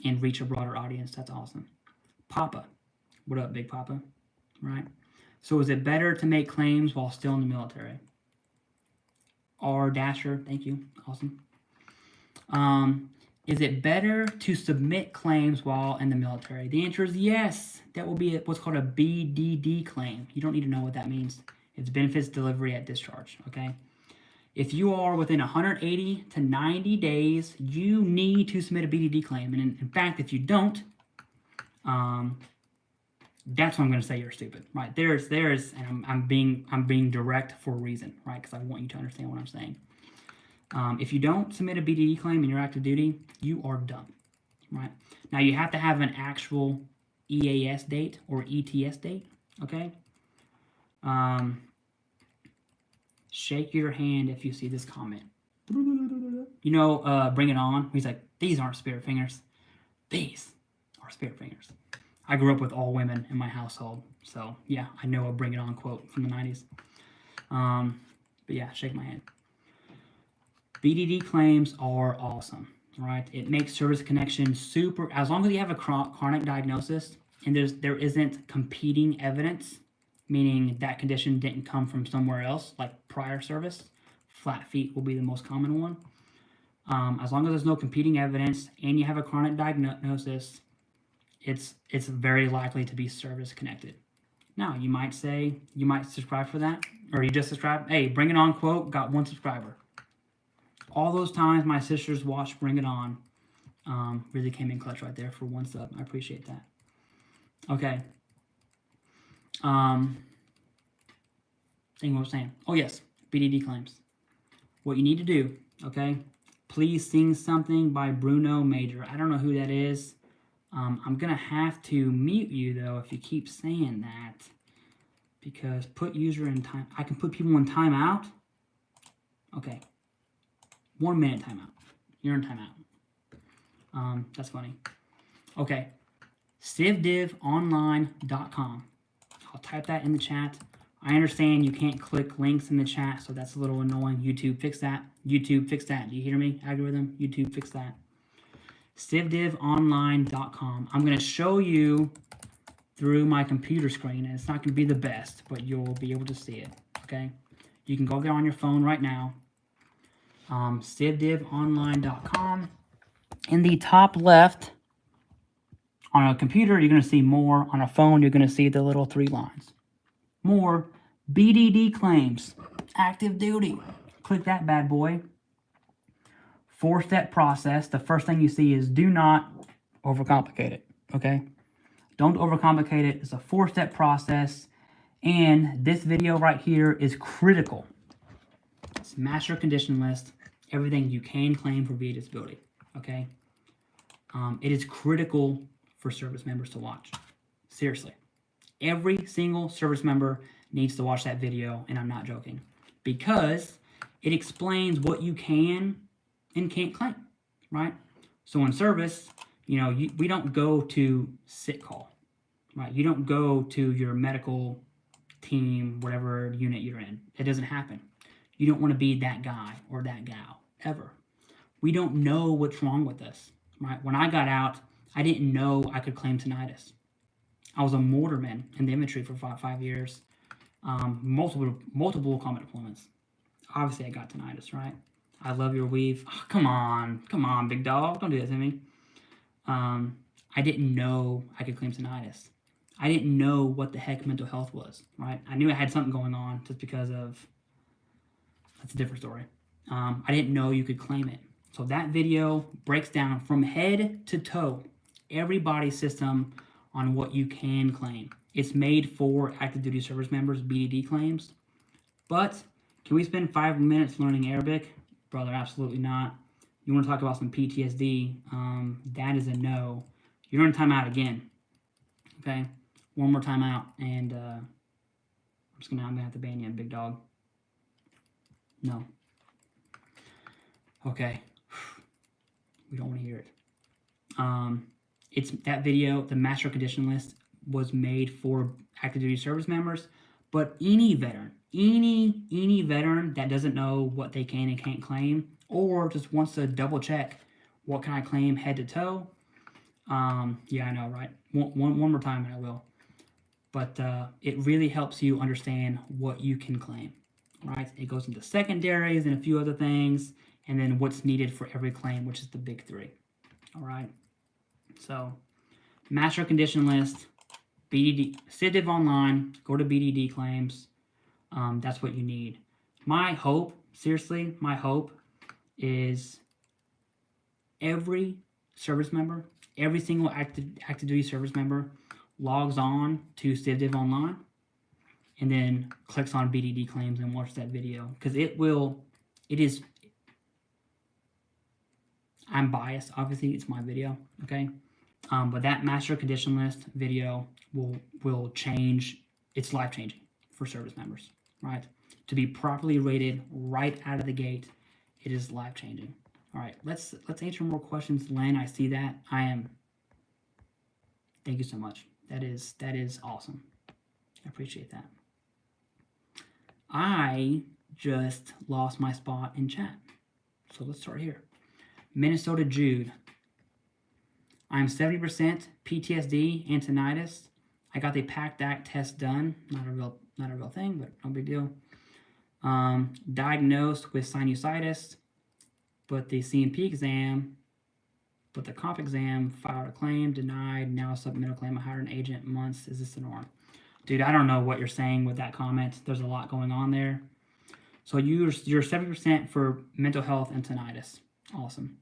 reach a broader audience, that's awesome. Papa, what up, Big Papa, right? So is it better to make claims while still in the military? R Dasher, thank you, awesome. Is it better to submit claims while in the military? The answer is yes. That will be what's called a BDD claim. You don't need to know what that means. It's benefits delivery at discharge, okay? If you are within 180 to 90 days, you need to submit a BDD claim. And in fact, if you don't, that's when I'm going to say you're stupid, right? There's, and I'm being direct for a reason, right? Because I want you to understand what I'm saying. If you don't submit a BDD claim in your active duty, you are done, right? Now, you have to have an actual EAS date or ETS date, okay? Shake your hand if you see this comment. You know, Bring It On. He's like, these aren't spirit fingers. These are spirit fingers. I grew up with all women in my household, so yeah, I know a Bring It On quote from the 90s. But yeah, shake my hand. BDD claims are awesome, right? It makes service connection super, as long as you have a chronic diagnosis and there isn't competing evidence, meaning that condition didn't come from somewhere else, like prior service. Flat feet will be the most common one. As long as there's no competing evidence and you have a chronic diagnosis, it's very likely to be service connected. Now, you might say, you might subscribe for that, or you just subscribe. Hey, Bring It On quote, got 1 subscriber. All those times my sisters watched Bring It On really came in clutch right there for 1 sub. I appreciate that. Okay. Thing what I was saying. Oh, yes. BDD claims. What you need to do, okay? Please sing something by Bruno Major. I don't know who that is. I'm going to have to mute you, though, if you keep saying that. Because put user in time. I can put people in timeout. Okay. 1 minute timeout. You're in timeout. That's funny. Okay. TheCivDivOnline.com. I'll type that in the chat. I understand you can't click links in the chat, so that's a little annoying. YouTube, fix that. YouTube, fix that. Do you hear me? Algorithm, YouTube, fix that. TheCivDivOnline.com. I'm going to show you through my computer screen, and it's not going to be the best, but you'll be able to see it, okay? You can go there on your phone right now. TheCivDivOnline.com. In the top left, on a computer, you're going to see more. On a phone, you're going to see the little 3 lines. More BDD claims, active duty. Click that bad boy. 4-step process. The first thing you see is do not overcomplicate it, okay? Don't overcomplicate it. It's a 4-step process, and this video right here is critical. It's master condition list, everything you can claim for VA disability, okay? It is critical for service members to watch. Seriously. Every single service member needs to watch that video, and I'm not joking, because it explains what you can and can't claim, right? So in service, you know, we don't go to sick call, right? You don't go to your medical team, whatever unit you're in. It doesn't happen. You don't want to be that guy or that gal, ever. We don't know what's wrong with us, right? When I got out, I didn't know I could claim tinnitus. I was a mortarman in the infantry for 5 years, multiple combat deployments. Obviously, I got tinnitus, right? I love your weave. Oh, come on, big dog. Don't do that to me. I didn't know I could claim tinnitus. I didn't know what the heck mental health was, right? I knew I had something going on just because of, that's a different story. I didn't know you could claim it. So that video breaks down from head to toe every body system on what you can claim. It's made for active duty service members, BDD claims. But can we spend 5 minutes learning Arabic? Brother, absolutely not. You want to talk about some PTSD? That is a no. You're in timeout again. Okay? 1 more timeout, and I'm gonna have to ban you, big dog. No. Okay. We don't want to hear it. It's that video, the master condition list, was made for active duty service members, But any veteran, any veteran that doesn't know what they can and can't claim, or just wants to double check what can I claim head to toe. Yeah, I know, right? One more time and I will. But it really helps you understand what you can claim, right? It goes into secondaries and a few other things, and then what's needed for every claim, which is the big three. All right. So, master condition list, BDD, CivDiv online, go to BDD claims. That's what you need. My hope, seriously, my hope is every service member, every single active duty service member logs on to CivDiv online and then clicks on BDD claims and watch that video, because I'm biased, obviously, it's my video, okay? But that master condition list video will change, it's life-changing for service members, right? To be properly rated right out of the gate, it is life-changing. All right, let's answer more questions. Len, I see that. Thank you so much. That is awesome. I appreciate that. I just lost my spot in chat. So let's start here. Minnesota Jude. I'm 70% PTSD and tinnitus. I got the Pact Act test done. Not a real thing, but no big deal. Diagnosed with sinusitis, but the CMP exam, but the comp exam, filed a claim, denied, now a supplemental claim, I hired an agent, months, is this the norm? Dude, I don't know what you're saying with that comment. There's a lot going on there. So you're 70% for mental health and tinnitus. Awesome.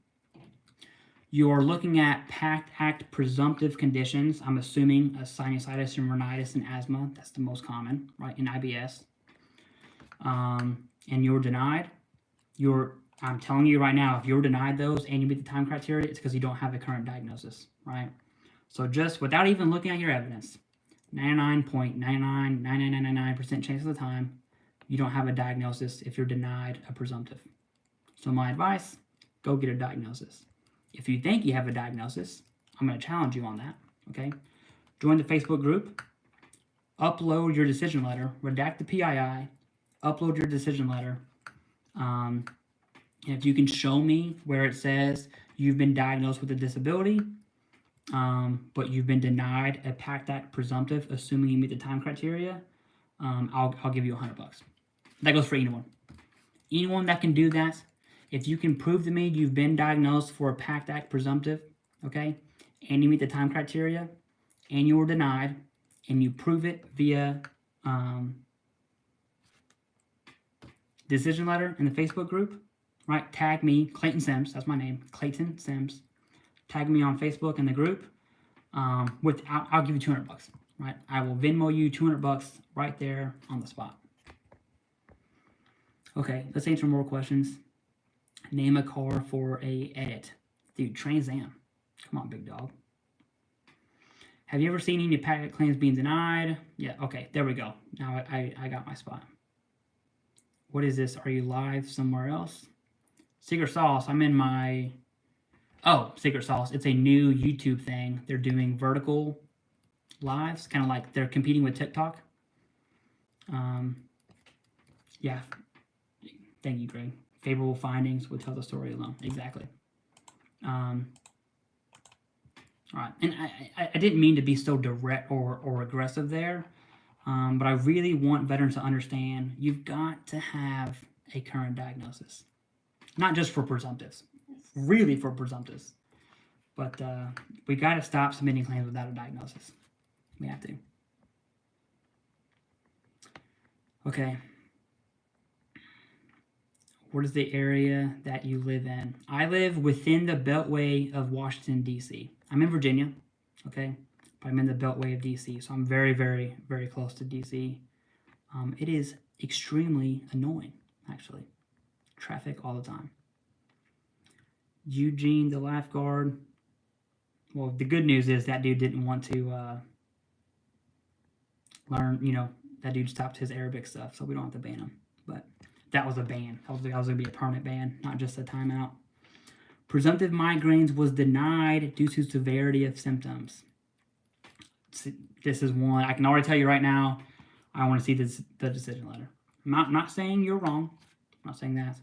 You're looking at Pact Act presumptive conditions. I'm assuming a sinusitis and rhinitis and asthma. That's the most common, right, in IBS. And you're denied. I'm telling you right now, if you're denied those and you meet the time criteria, it's because you don't have a current diagnosis, right? So just without even looking at your evidence, 99.999999% chance of the time, you don't have a diagnosis if you're denied a presumptive. So my advice, go get a diagnosis. If you think you have a diagnosis, I'm going to challenge you on that, okay? Join the Facebook group, upload your decision letter, redact the PII, upload your decision letter. And if you can show me where it says you've been diagnosed with a disability, but you've been denied a Pact Act presumptive, assuming you meet the time criteria, I'll give you $100. That goes for anyone. Anyone that can do that, if you can prove to me you've been diagnosed for a Pact Act presumptive, okay, and you meet the time criteria, and you were denied, and you prove it via decision letter in the Facebook group, right? Tag me, Clayton Sims, that's my name, Clayton Sims. Tag me on Facebook in the group. I'll give you $200, right? I will Venmo you $200 right there on the spot. Okay, let's answer more questions. Name a car for a edit. Dude, Trans Am. Come on, big dog. Have you ever seen any Pact Act claims being denied? Yeah, okay, there we go. Now I got my spot. What is this? Are you live somewhere else? Secret Sauce, I'm in my... Oh, Secret Sauce. It's a new YouTube thing. They're doing vertical lives, kind of like they're competing with TikTok. Yeah. Thank you, Greg. Favorable findings will tell the story alone. Exactly. All right. And I didn't mean to be so direct or aggressive there, but I really want veterans to understand you've got to have a current diagnosis. Not just for presumptives. Really for presumptives. But we got to stop submitting claims without a diagnosis. We have to. Okay. What is the area that you live in? I live within the Beltway of Washington, D.C. I'm in Virginia, okay? But I'm in the Beltway of D.C., so I'm very, very, very close to D.C. It is extremely annoying, actually. Traffic all the time. Eugene, the lifeguard. Well, the good news is that dude didn't want to learn, that dude stopped his Arabic stuff, so we don't have to ban him. But that was a ban. That was going to be a permanent ban, not just a timeout. Presumptive migraines was denied due to severity of symptoms. This is one, I can already tell you right now, I want to see the decision letter. I'm not saying you're wrong. I'm not saying that.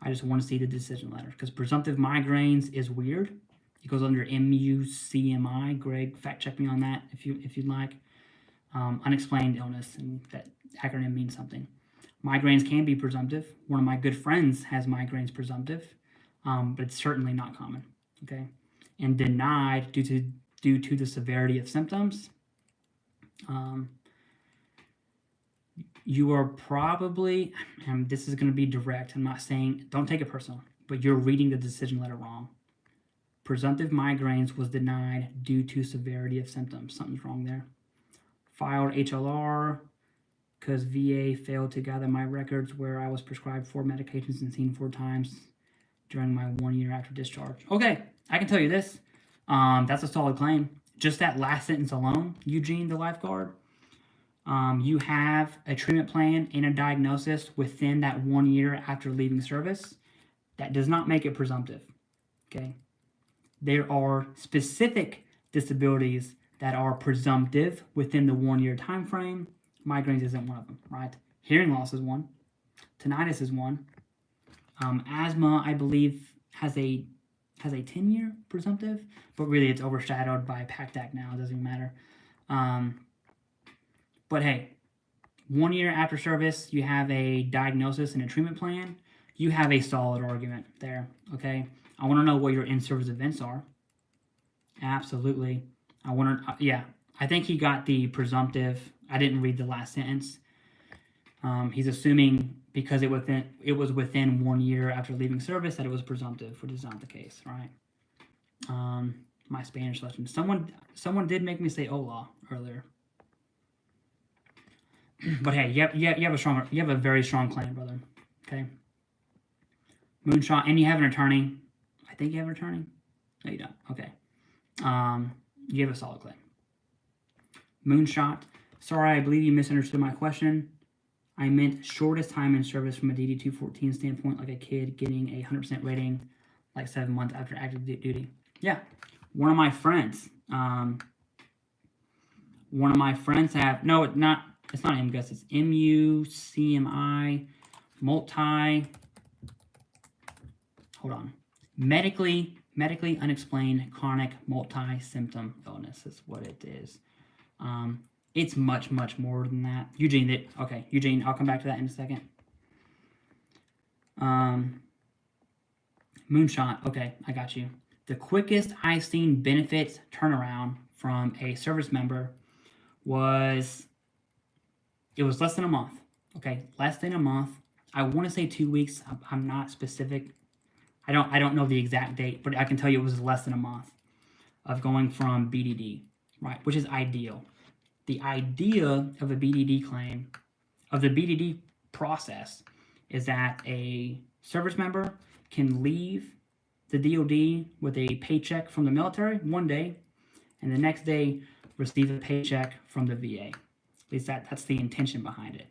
I just want to see the decision letter because presumptive migraines is weird. It goes under MUCMI. Greg, fact check me on that if you'd like. Unexplained illness, and that acronym means something. Migraines can be presumptive. One of my good friends has migraines presumptive, but it's certainly not common. Okay, and denied due to the severity of symptoms. You are probably, and this is going to be direct. I'm not saying don't take it personal, but you're reading the decision letter wrong. Presumptive migraines was denied due to severity of symptoms. Something's wrong there. Filed HLR because VA failed to gather my records where I was prescribed 4 medications and seen 4 times during my 1 year after discharge. Okay, I can tell you this. That's a solid claim. Just that last sentence alone, Eugene, the lifeguard, you have a treatment plan and a diagnosis within that 1 year after leaving service. That does not make it presumptive. Okay, there are specific disabilities that are presumptive within the 1 year time frame. Migraines isn't one of them, right? Hearing loss is one. Tinnitus is one. Asthma, I believe, has a 10-year presumptive, but really it's overshadowed by Pact Act now. It doesn't even matter. But hey, 1 year after service, you have a diagnosis and a treatment plan. You have a solid argument there, okay? I want to know what your in-service events are. Absolutely. I think he got the presumptive. I didn't read the last sentence. He's assuming because it was within 1 year after leaving service that it was presumptive, which is not the case, right? My Spanish lesson. Someone did make me say hola earlier. But hey, you have a very strong claim, brother. Okay. Moonshot, and you have an attorney. I think you have an attorney. No, you don't. Okay. You have a solid claim. Moonshot. Sorry, I believe you misunderstood my question. I meant shortest time in service from a DD 214 standpoint, like a kid getting a 100% rating like 7 months after active duty. Yeah. One of my friends have, no, it's not MGUS, it's MUCMI, medically unexplained chronic multi-symptom illness is what it is. It's much, much more than that. Eugene, I'll come back to that in a second. Moonshot, okay, I got you. The quickest I've seen benefits turnaround from a service member was less than a month. Okay, less than a month. I want to say 2 weeks. I'm not specific. I don't know the exact date, but I can tell you it was less than a month of going from BDD, right? Which is ideal. The idea of a BDD claim, of the BDD process, is that a service member can leave the DOD with a paycheck from the military one day, and the next day receive a paycheck from the VA. At least that's the intention behind it.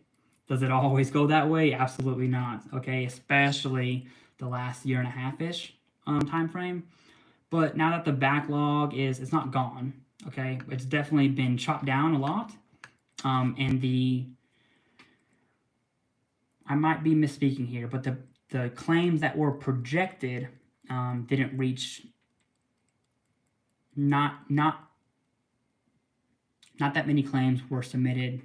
Does it always go that way? Absolutely not. Okay, especially the last year and a half-ish time frame. But now that the backlog it's not gone. Okay, it's definitely been chopped down a lot. And I might be misspeaking here, but the claims that were projected didn't reach. Not that many claims were submitted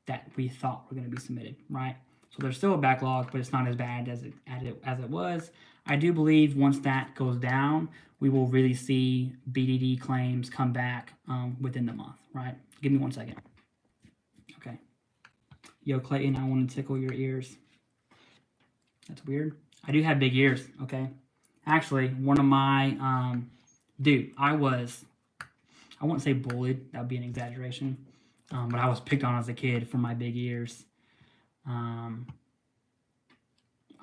that we thought were going to be submitted, right? So there's still a backlog, but it's not as bad as it was. I do believe once that goes down, we will really see BDD claims come back within the month, right? Give me 1 second. Okay. Yo, Clayton, I want to tickle your ears. That's weird. I do have big ears, okay? Actually, one of my, I wouldn't say bullied. That would be an exaggeration. But I was picked on as a kid for my big ears.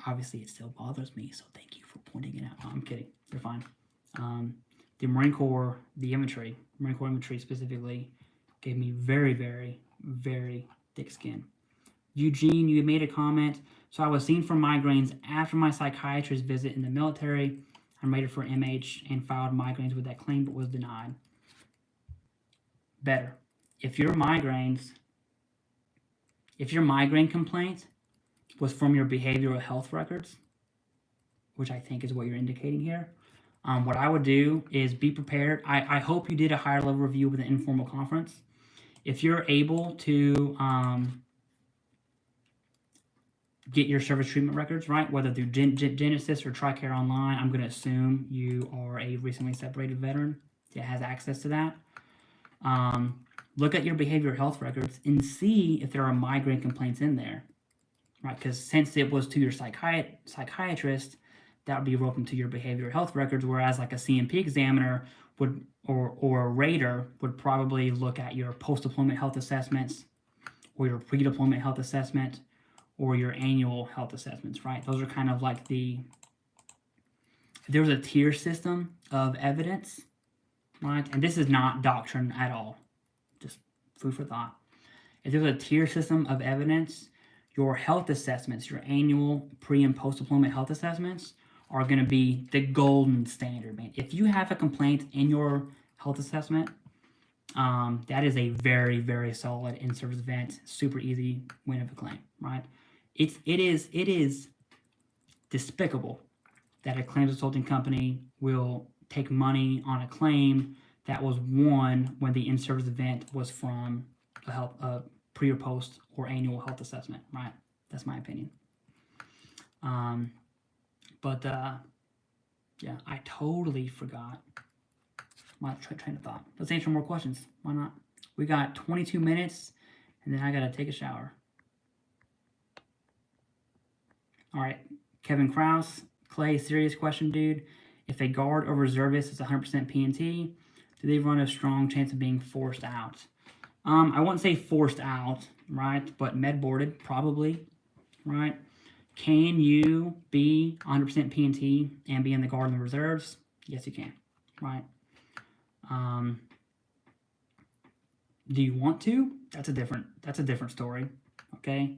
Obviously, it still bothers me, so thank you for pointing it out. No, I'm kidding. You're fine. The Marine Corps infantry specifically, gave me very, very, very thick skin. Eugene, you made a comment. So I was seen for migraines after my psychiatrist visit in the military. I'm rated for MH and filed migraines with that claim, but was denied. Better. If your migraines If your migraine complaint was from your behavioral health records, which I think is what you're indicating here, what I would do is be prepared. I hope you did a higher level review with an informal conference. If you're able to get your service treatment records, right, whether through Genesis or TRICARE Online, I'm going to assume you are a recently separated veteran that has access to that. Look at your behavioral health records and see if there are migraine complaints in there, right? Because since it was to your psychiatrist, that would be roped into your behavioral health records, whereas like a CMP examiner would, or a rater would probably look at your post-deployment health assessments or your pre-deployment health assessment or your annual health assessments, right? Those are kind of like there was a tier system of evidence, right? And this is not doctrine at all, just food for thought. If there's a tier system of evidence, your health assessments, your annual pre- and post-deployment health assessments are going to be the golden standard, man. If you have a complaint in your health assessment, that is a very, very solid in-service event, super easy win of a claim, right? It is despicable that a claims consulting company will take money on a claim that was won when the in-service event was from a pre or post or annual health assessment, right? That's my opinion. Yeah, I totally forgot my train of thought. Let's answer more questions. Why not? We got 22 minutes, and then I gotta take a shower. All right, Kevin Krause. Clay, serious question, dude. If a guard or reservist is 100% P&T, do they run a strong chance of being forced out? I wouldn't say forced out, right? But med-boarded, probably, right? Can you be 100% P&T and be in the guard and the reserves? Yes, you can, right? Do you want to? That's a different story, okay?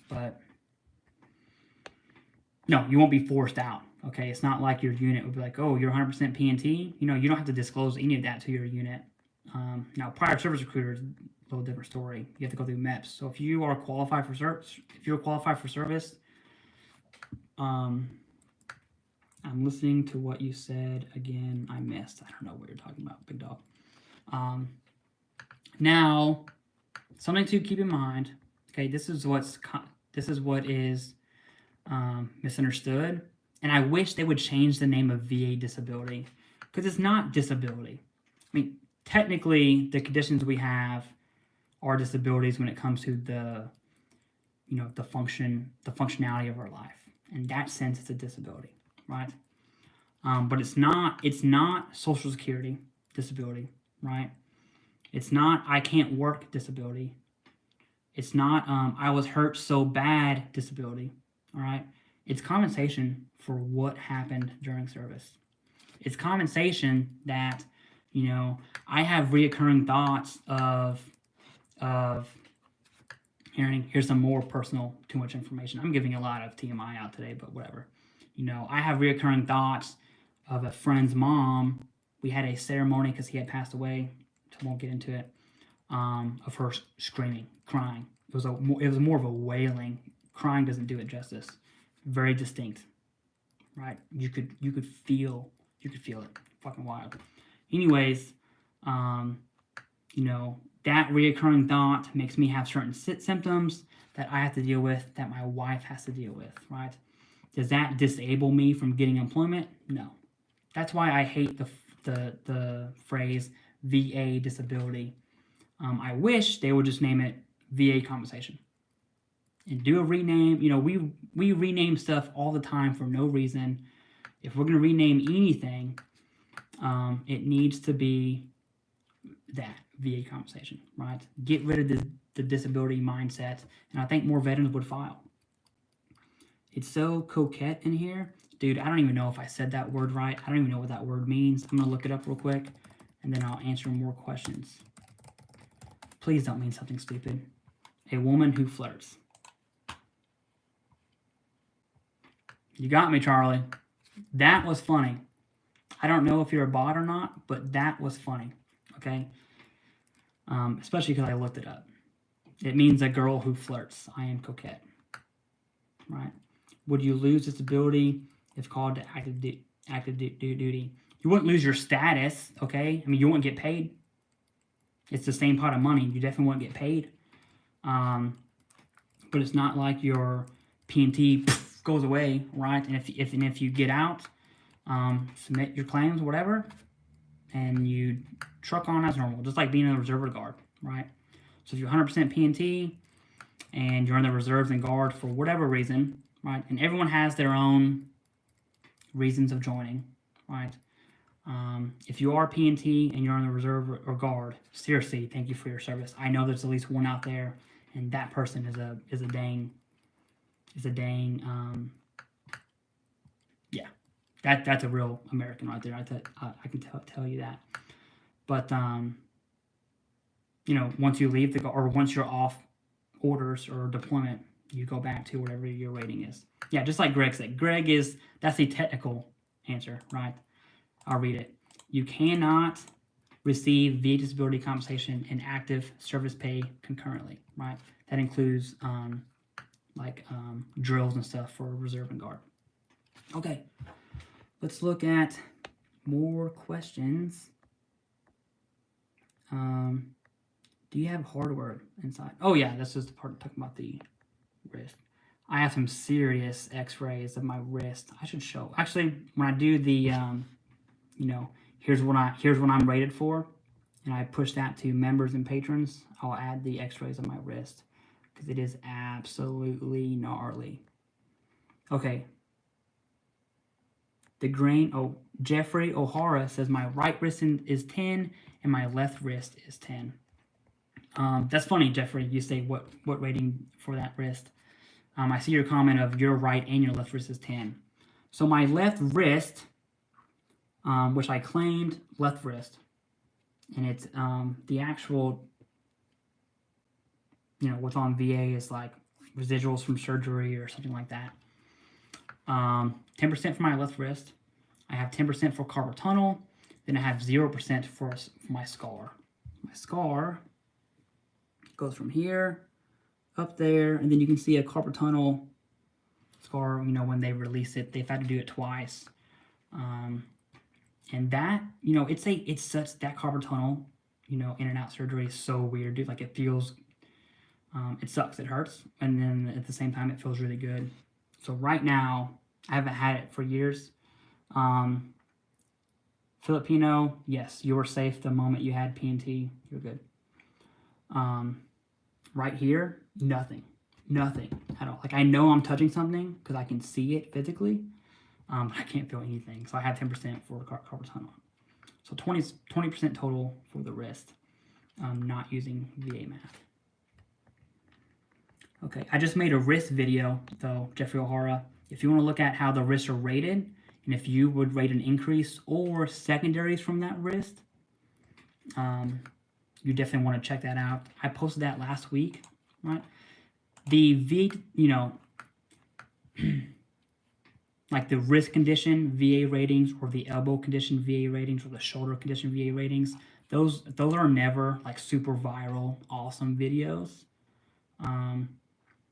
But no, you won't be forced out, okay? It's not like your unit would be like, oh, you're 100% P&T. You know, you don't have to disclose any of that to your unit. Now, prior service recruiter is a little different story. You have to go through MEPS. So if you are qualified for service, I'm listening to what you said again. I missed. I don't know what you're talking about, big dog. Now, something to keep in mind. Okay, this is what is misunderstood, and I wish they would change the name of VA disability because it's not disability. I mean, technically, the conditions we have are disabilities when it comes to the functionality of our life. In that sense, it's a disability, right? But it's not Social Security disability, right? It's not I can't work disability. It's not I was hurt so bad disability, all right? It's compensation for what happened during service. It's compensation that, I have reoccurring thoughts of here's some more personal, too much information. I'm giving a lot of TMI out today, but whatever. I have reoccurring thoughts of a friend's mom. We had a ceremony because he had passed away. I won't get into it. Of her screaming, crying. It was more of a wailing. Crying doesn't do it justice. Very distinct, right? You could feel it. Fucking wild. Anyways, that reoccurring thought makes me have certain symptoms that I have to deal with, that my wife has to deal with, right? Does that disable me from getting employment? No. That's why I hate the phrase VA disability. I wish they would just name it VA compensation and do a rename. We rename stuff all the time for no reason. If we're going to rename anything, it needs to be that VA compensation, right? Get rid of the disability mindset, and I think more veterans would file. It's so coquette in here. Dude, I don't even know if I said that word right. I don't even know what that word means. I'm going to look it up real quick, and then I'll answer more questions. Please don't mean something stupid. A woman who flirts. You got me, Charlie. That was funny. I don't know if you're a bot or not, but that was funny, okay? Especially because I looked it up. It means a girl who flirts. I am coquette, right? Would you lose disability if called to active duty? You wouldn't lose your status, okay? I mean, you wouldn't get paid. It's the same pot of money. You definitely wouldn't get paid. But it's not like your P&T goes away, right? And if you get out, submit your claims, whatever, and you truck on as normal, just like being a reserve guard, right? So if you're 100% P&T and you're in the reserves and guard for whatever reason, right? And everyone has their own reasons of joining, right? If you are P&T and you're in the reserve or guard, seriously, thank you for your service. I know there's at least one out there, and that person is a dang, yeah, that's a real American right there. I can tell you that. But you know, once you leave or once you're off orders or deployment, you go back to whatever your rating is. Yeah, just like Greg said. That's the technical answer, right? I'll read it. You cannot receive VA disability compensation and active service pay concurrently, right? That includes drills and stuff for reserve and guard. Okay, let's look at more questions. Do you have hardware inside? Oh yeah, that's just the part talking about the wrist. I have some serious x-rays of my wrist. I should show. Actually, when I do the, you know, here's what I'm rated for, and I push that to members and patrons, I'll add the x-rays of my wrist because it is absolutely gnarly. Okay. Jeffrey O'Hara says my right wrist is 10 and my left wrist is 10. That's funny, Jeffrey. You say what rating for that wrist? I see your comment of your right and your left wrist is 10. So my left wrist, which I claimed left wrist, and it's the actual, you know, what's on VA is like residuals from surgery or something like that. 10% for my left wrist. I have 10% for carpal tunnel. Then I have 0% for my scar. My scar goes from here up there, and then you can see a carpal tunnel scar. You know, when they release it, they've had to do it twice. And that, you know, it's such that carpal tunnel, you know, in and out surgery is so weird, dude. Like it feels, it sucks, it hurts, and then at the same time it feels really good. So right now, I haven't had it for years. Filipino, yes, you were safe the moment you had P&T. You're good. Right here, nothing at all. Like I know I'm touching something because I can see it physically, but I can't feel anything. So I have 10% for carpal tunnel. So 20% total for the wrist, not using VA math. Okay, I just made a wrist video though, Jeffrey O'Hara. If you want to look at how the wrists are rated, and if you would rate an increase or secondaries from that wrist, you definitely want to check that out. I posted that last week, right? The like the wrist condition VA ratings, or the elbow condition VA ratings, or the shoulder condition VA ratings, those are never like super viral, awesome videos.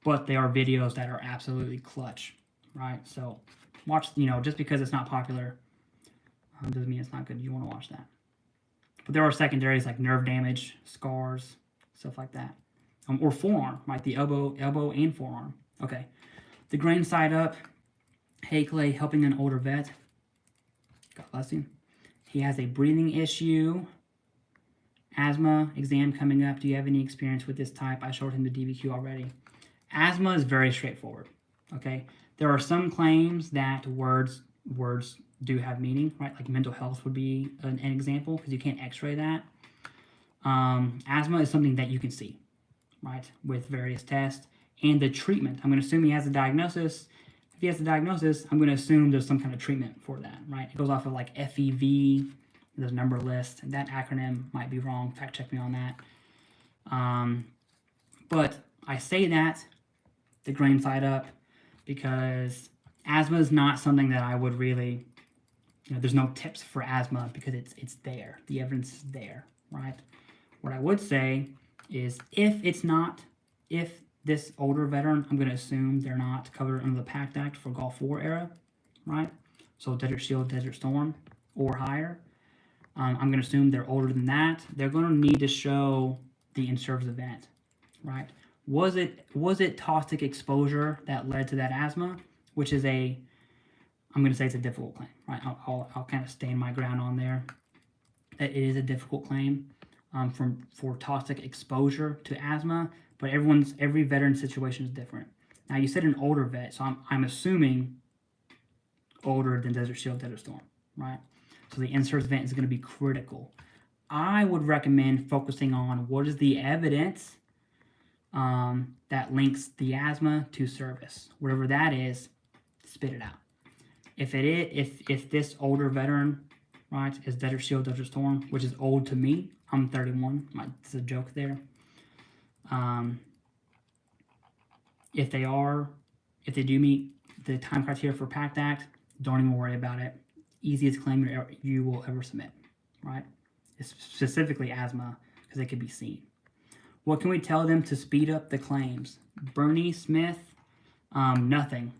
But they are videos that are absolutely clutch, right? So watch, you know, just because it's not popular doesn't mean it's not good. You want to watch that. But there are secondaries like nerve damage, scars, stuff like that. Or forearm, like the elbow and forearm. Okay. The grain side up. Hey, Clay, helping an older vet. God bless you. He has a breathing issue. Asthma exam coming up. Do you have any experience with this type? I showed him the DBQ already. Asthma is very straightforward, okay? There are some claims that words do have meaning, right? Like mental health would be an example because you can't x-ray that. Asthma is something that you can see, right? With various tests. And the treatment, I'm going to assume he has a diagnosis. If he has a diagnosis, I'm going to assume there's some kind of treatment for that, right? It goes off of like FEV, there's a number list. That acronym might be wrong. Fact check me on that. But I say that, the grain side up, because asthma is not something that I would really, you know, there's no tips for asthma because it's there. The evidence is there, right? What I would say is if it's not if this older veteran, I'm going to assume they're not covered under the Pact Act for Gulf War era, right? So Desert Shield, Desert Storm, or higher. I'm going to assume they're older than that. They're going to need to show the in-service event, right? Was it toxic exposure that led to that asthma, which is I'm going to say it's a difficult claim, right? I'll kind of stand my ground on there. That it is a difficult claim for toxic exposure to asthma, but every veteran situation is different. Now you said an older vet, so I'm assuming older than Desert Shield, Desert Storm, right? So the in-service event is going to be critical. I would recommend focusing on what is the evidence that links the asthma to service. Whatever that is, spit it out. If this older veteran, right, is Desert Shield, Desert Storm, which is old to me, I'm 31. It's a joke there. If they do meet the time criteria for Pact Act, don't even worry about it. Easiest claim you will ever submit, right? It's specifically asthma, because it could be seen. What can we tell them to speed up the claims? Bernie Smith, nothing.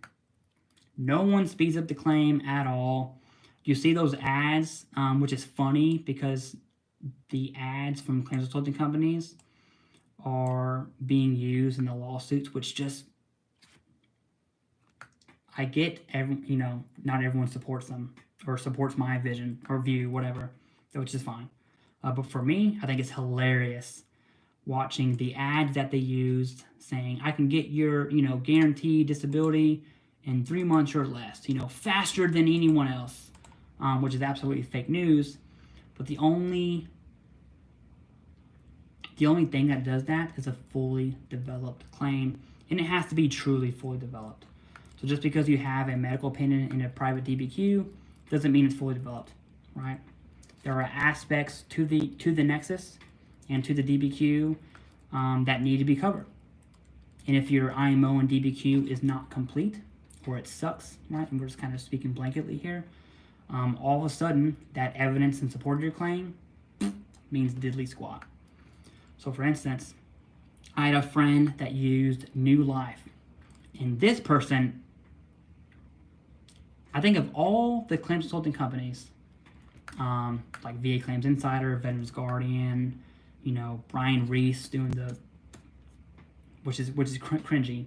No one speeds up the claim at all. You see those ads, which is funny because the ads from claims consulting companies are being used in the lawsuits, which just, I get, not everyone supports them or supports my vision or view, whatever, which is fine. But for me, I think it's hilarious watching the ads that they used saying, I can get your, guaranteed disability in 3 months or less, faster than anyone else, which is absolutely fake news. But the only thing that does that is a fully developed claim, and it has to be truly fully developed. So just because you have a medical opinion in a private DBQ doesn't mean it's fully developed, right? There are aspects to the Nexus and to the DBQ that need to be covered. And if your IMO and DBQ is not complete, or it sucks, right? And we're just kind of speaking blanketly here. All of a sudden, that evidence in support of your claim means diddly squat. So for instance, I had a friend that used New Life. And this person, I think of all the claims consulting companies, like VA Claims Insider, Veterans Guardian, Brian Reese doing which is cringy.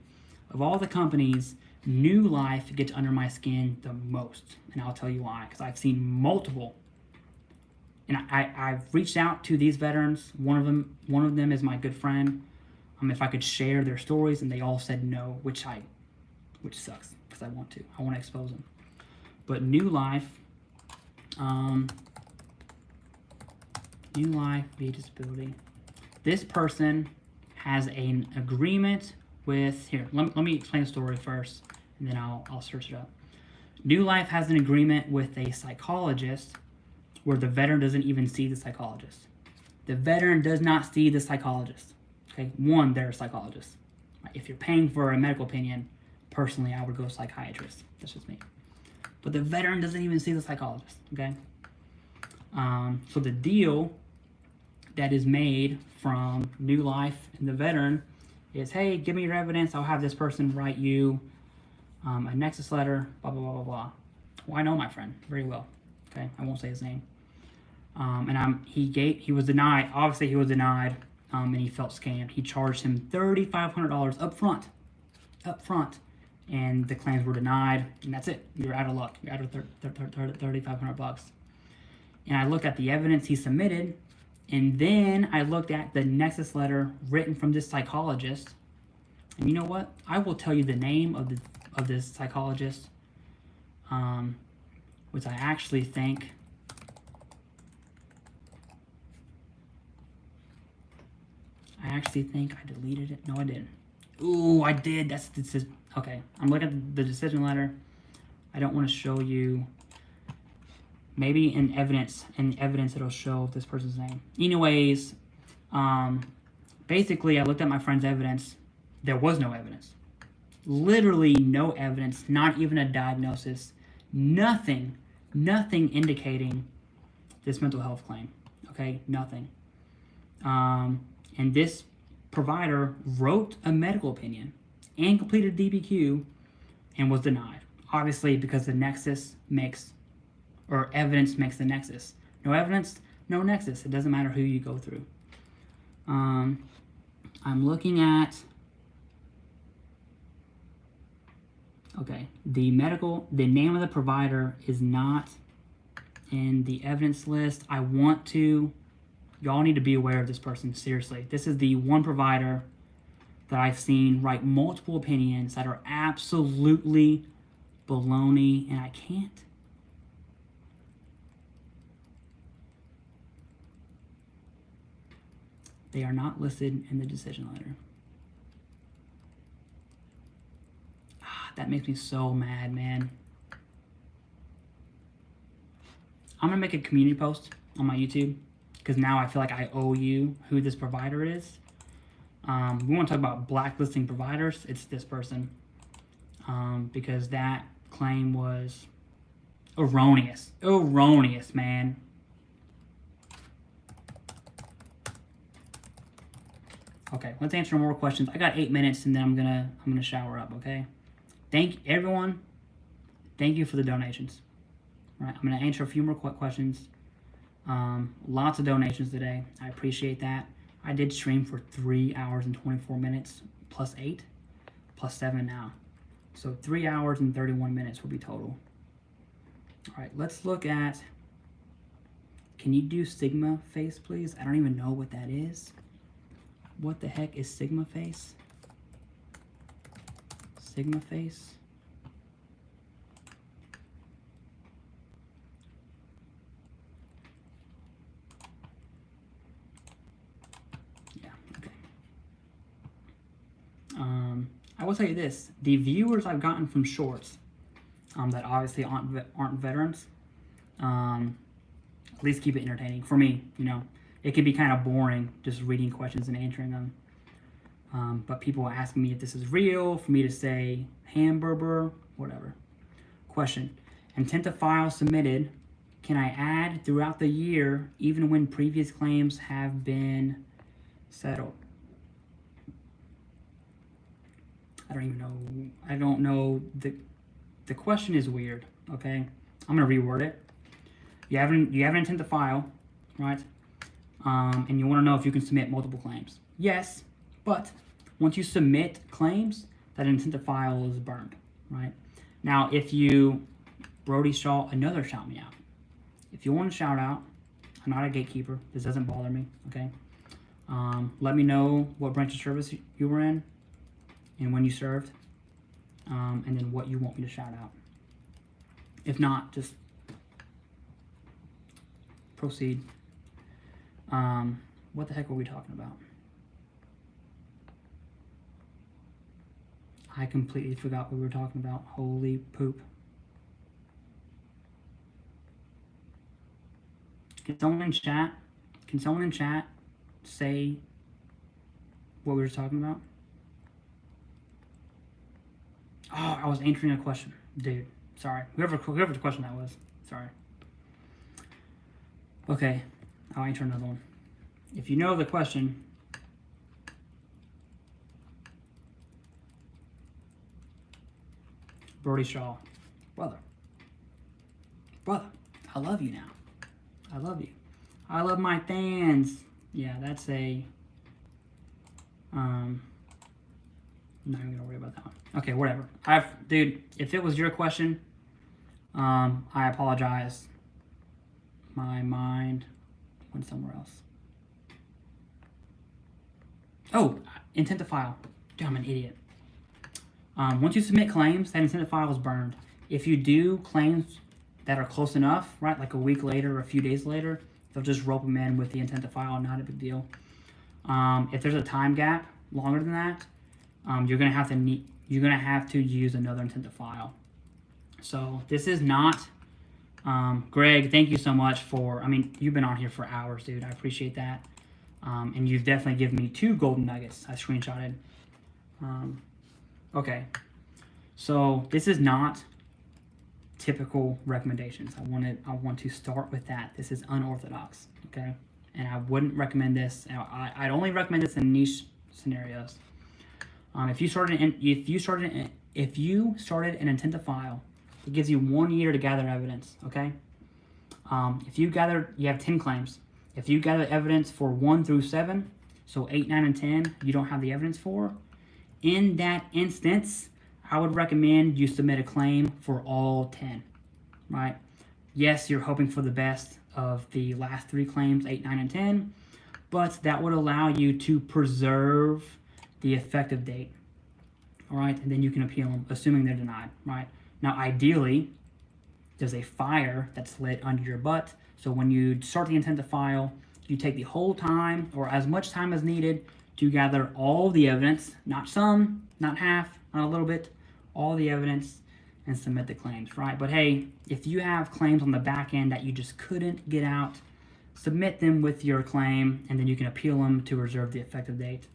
Of all the companies, New Life gets under my skin the most, and I'll tell you why. Because I've seen multiple, and I've reached out to these veterans. One of them is my good friend. If I could share their stories, and they all said no, which sucks because I want to expose them. But New Life, New Life v Disability. This person has an agreement with, here, let me explain the story first, and then I'll search it up. New Life has an agreement with a psychologist where the veteran doesn't even see the psychologist. The veteran does not see the psychologist. Okay, they're a psychologist. If you're paying for a medical opinion, personally, I would go psychiatrist. That's just me. But the veteran doesn't even see the psychologist, okay? So the deal that is made from New Life and the veteran is, hey, give me your evidence. I'll have this person write you a Nexus letter, blah, blah, blah, blah, blah. Well, I know my friend very well, okay? I won't say his name. And he was denied. Obviously, he was denied, and he felt scammed. He charged him $3,500 up front, and the claims were denied, and that's it. You're out of luck. You're out of $3,500. And I looked at the evidence he submitted, and then I looked at the Nexus letter written from this psychologist. And you know what? I will tell you the name of this psychologist, which I actually think I deleted it. No, I didn't. Ooh, I did. That's okay. I'm looking at the decision letter. I don't want to show you. Maybe in evidence it'll show this person's name. Anyways, basically I looked at my friend's evidence. There was no evidence. Literally no evidence, not even a diagnosis. Nothing indicating this mental health claim. Okay, nothing. And this provider wrote a medical opinion and completed DBQ and was denied. Obviously, because the nexus makes, or evidence makes the nexus. No evidence, no nexus. It doesn't matter who you go through. I'm looking at, okay, the name of the provider is not in the evidence list. Y'all need to be aware of this person, seriously. This is the one provider that I've seen write multiple opinions that are absolutely baloney, and I can't. They are not listed in the decision letter. That makes me so mad, man. I'm gonna make a community post on my YouTube because now I feel like I owe you who this provider is. We want to talk about blacklisting providers. It's this person because that claim was erroneous. Erroneous, man. Okay, let's answer more questions. I got 8 minutes and then I'm gonna shower up. Okay. Thank everyone. Thank you for the donations. All right, I'm gonna answer a few more questions. Lots of donations today. I appreciate that. I did stream for 3 hours and 24 minutes, plus 8, plus 7 now. So 3 hours and 31 minutes will be total. All right, let's look at, can you do Sigma face, please? I don't even know what that is. What the heck is Sigma face? Sigma face? I will tell you this, the viewers I've gotten from shorts that obviously aren't veterans, at least keep it entertaining. For me, you know, it can be kind of boring just reading questions and answering them. But people are asking me if this is real, for me to say hamburger, whatever. Question, intent to file submitted, can I add throughout the year even when previous claims have been settled? I don't even know. I don't know. The question is weird, okay? I'm going to reword it. You have an intent to file, right? And you want to know if you can submit multiple claims. Yes, but once you submit claims, that intent to file is burned, right? Now, if you, Brody Shaw, another shout me out. If you want to shout out, I'm not a gatekeeper. This doesn't bother me, okay? Let me know what branch of service you were in and when you served, and then what you want me to shout out. If not, just proceed. What the heck were we talking about? I completely forgot what we were talking about. Holy poop. Can someone in chat say what we were talking about? Oh, I was answering a question. Dude, sorry. Whoever the question that was. Sorry. Okay, I'll answer another one. If you know the question, Brody Shaw, brother, I love you now. I love you. I love my fans. Yeah, that's a, I'm not even gonna worry about that one. Okay, whatever. Dude, if it was your question, I apologize. My mind went somewhere else. Oh, intent to file. Dude, I'm an idiot. Once you submit claims, that intent to file is burned. If you do claims that are close enough, right, like a week later or a few days later, they'll just rope them in with the intent to file, not a big deal. If there's a time gap longer than that, you're gonna have to use another intent to file. So this is not, Greg, thank you so much for, I mean, you've been on here for hours, dude. I appreciate that. And you've definitely given me 2 golden nuggets I screenshotted. Okay, so this is not typical recommendations. I want to start with that. This is unorthodox, okay? And I wouldn't recommend this. I'd only recommend this in niche scenarios. If you started an intent to file, it gives you 1 year to gather evidence. Okay. You have 10 claims. If you gather evidence for 1 through 7, so 8, 9, and 10, you don't have the evidence for. In that instance, I would recommend you submit a claim for all 10. Right? Yes, you're hoping for the best of the last 3 claims, 8, 9, and 10, but that would allow you to preserve the effective date. All right, and then you can appeal them, assuming they're denied. Right? Now, ideally, there's a fire that's lit under your butt, so when you start the intent to file, you take the whole time, or as much time as needed, to gather all the evidence, not some, not half, not a little bit, all the evidence, and submit the claims, right? But hey, if you have claims on the back end that you just couldn't get out, submit them with your claim, and then you can appeal them to reserve the effective date.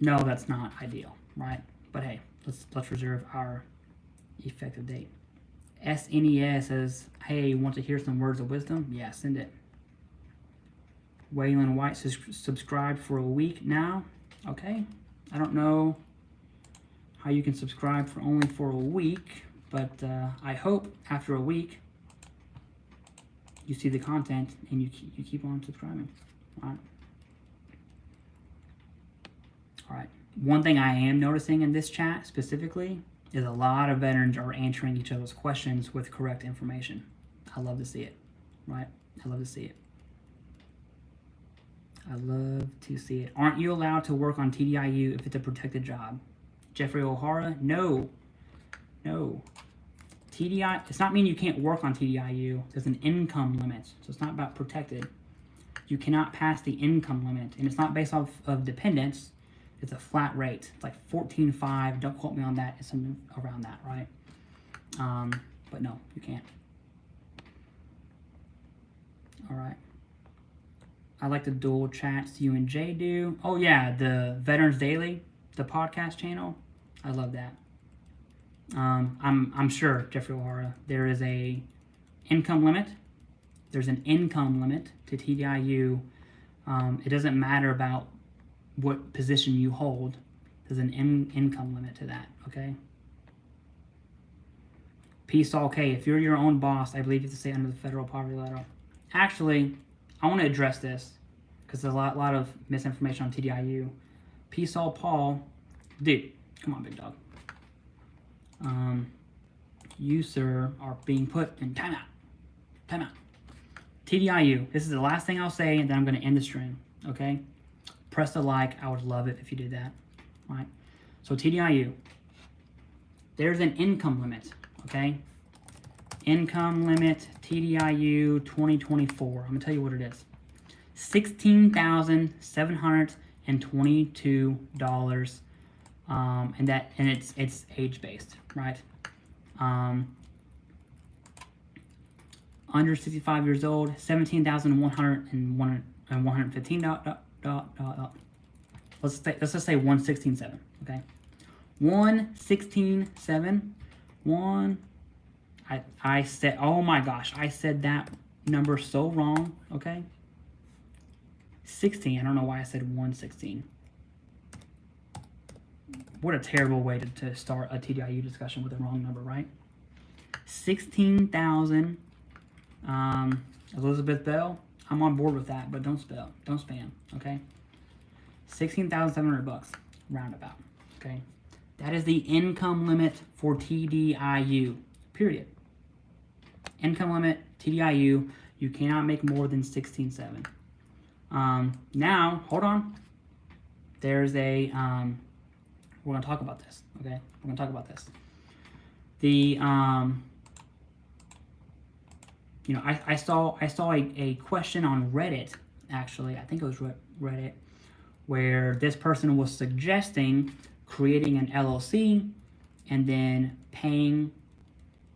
No, that's not ideal, right? But hey, let's reserve our effective date. SNES says, hey, want to hear some words of wisdom? Yeah, send it. Waylon White says, subscribe for a week now. Okay, I don't know how you can subscribe for only for a week, but I hope after a week you see the content and you keep on subscribing. All right. One thing I am noticing in this chat specifically is a lot of veterans are answering each other's questions with correct information. I love to see it, right? I love to see it. I love to see it. Aren't you allowed to work on TDIU if it's a protected job? Jeffrey O'Hara, no. TDI, it's not mean you can't work on TDIU. There's an income limit, so it's not about protected. You cannot pass the income limit, and it's not based off of dependence. It's a flat rate. It's like 14.5. Don't quote me on that. It's something around that, right? But no, you can't. All right. I like the dual chats you and Jay do. Oh yeah, the Veterans Daily, the podcast channel. I love that. I'm sure, Jeffrey O'Hara, there is a income limit. There's an income limit to TDIU. It doesn't matter about what position you hold. There's an income limit to that, okay? Peace all K. If you're your own boss, I believe you have to stay under the federal poverty level. Actually, I want to address this because there's a lot of misinformation on TDIU. Peace all Paul. Dude, come on, big dog. You, sir, are being put in timeout. Timeout. TDIU. This is the last thing I'll say, and then I'm going to end the stream, okay? Press the like. I would love it if you did that. All right? So TDIU. There's an income limit, okay? Income limit, TDIU 2024. I'm going to tell you what it is. $16,722. And it's age-based, right? Under 65 years old, $17,115. Let's just say 116.7, okay? 116.7. I said, oh my gosh, I said that number so wrong, okay? 16, I don't know why I said 116. What a terrible way to start a TDIU discussion with the wrong number, right? 16,000. Elizabeth Bell, I'm on board with that, but don't spam, okay? $16,700, roundabout, okay? That is the income limit for TDIU, period. Income limit, TDIU, you cannot make more than 16.7. Now, hold on. There's a, we're going to talk about this, okay? We're going to talk about this. The, you know, I saw a question on Reddit, actually. I think it was Reddit, where this person was suggesting creating an LLC and then paying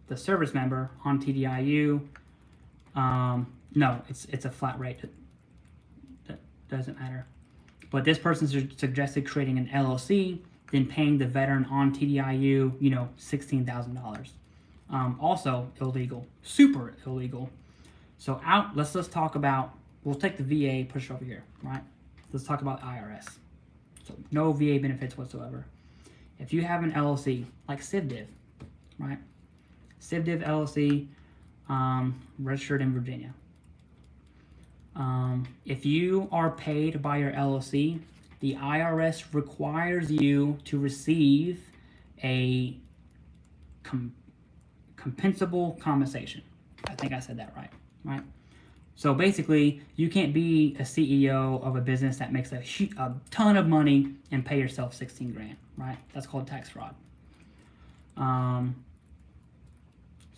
the service member on TDIU. No, it's a flat rate. That doesn't matter. But this person suggested creating an LLC, then paying the veteran on TDIU, you know, $16,000. Also illegal, super illegal. So let's talk about we'll take the VA, push it over here, right? Let's talk about IRS. So no VA benefits whatsoever. If you have an LLC, like TheCivDiv, right? TheCivDiv LLC, registered in Virginia. If you are paid by your LLC, the IRS requires you to receive a compensable compensation. I think I said that right? So basically, you can't be a CEO of a business that makes a ton of money and pay yourself 16 grand, right? That's called tax fraud. So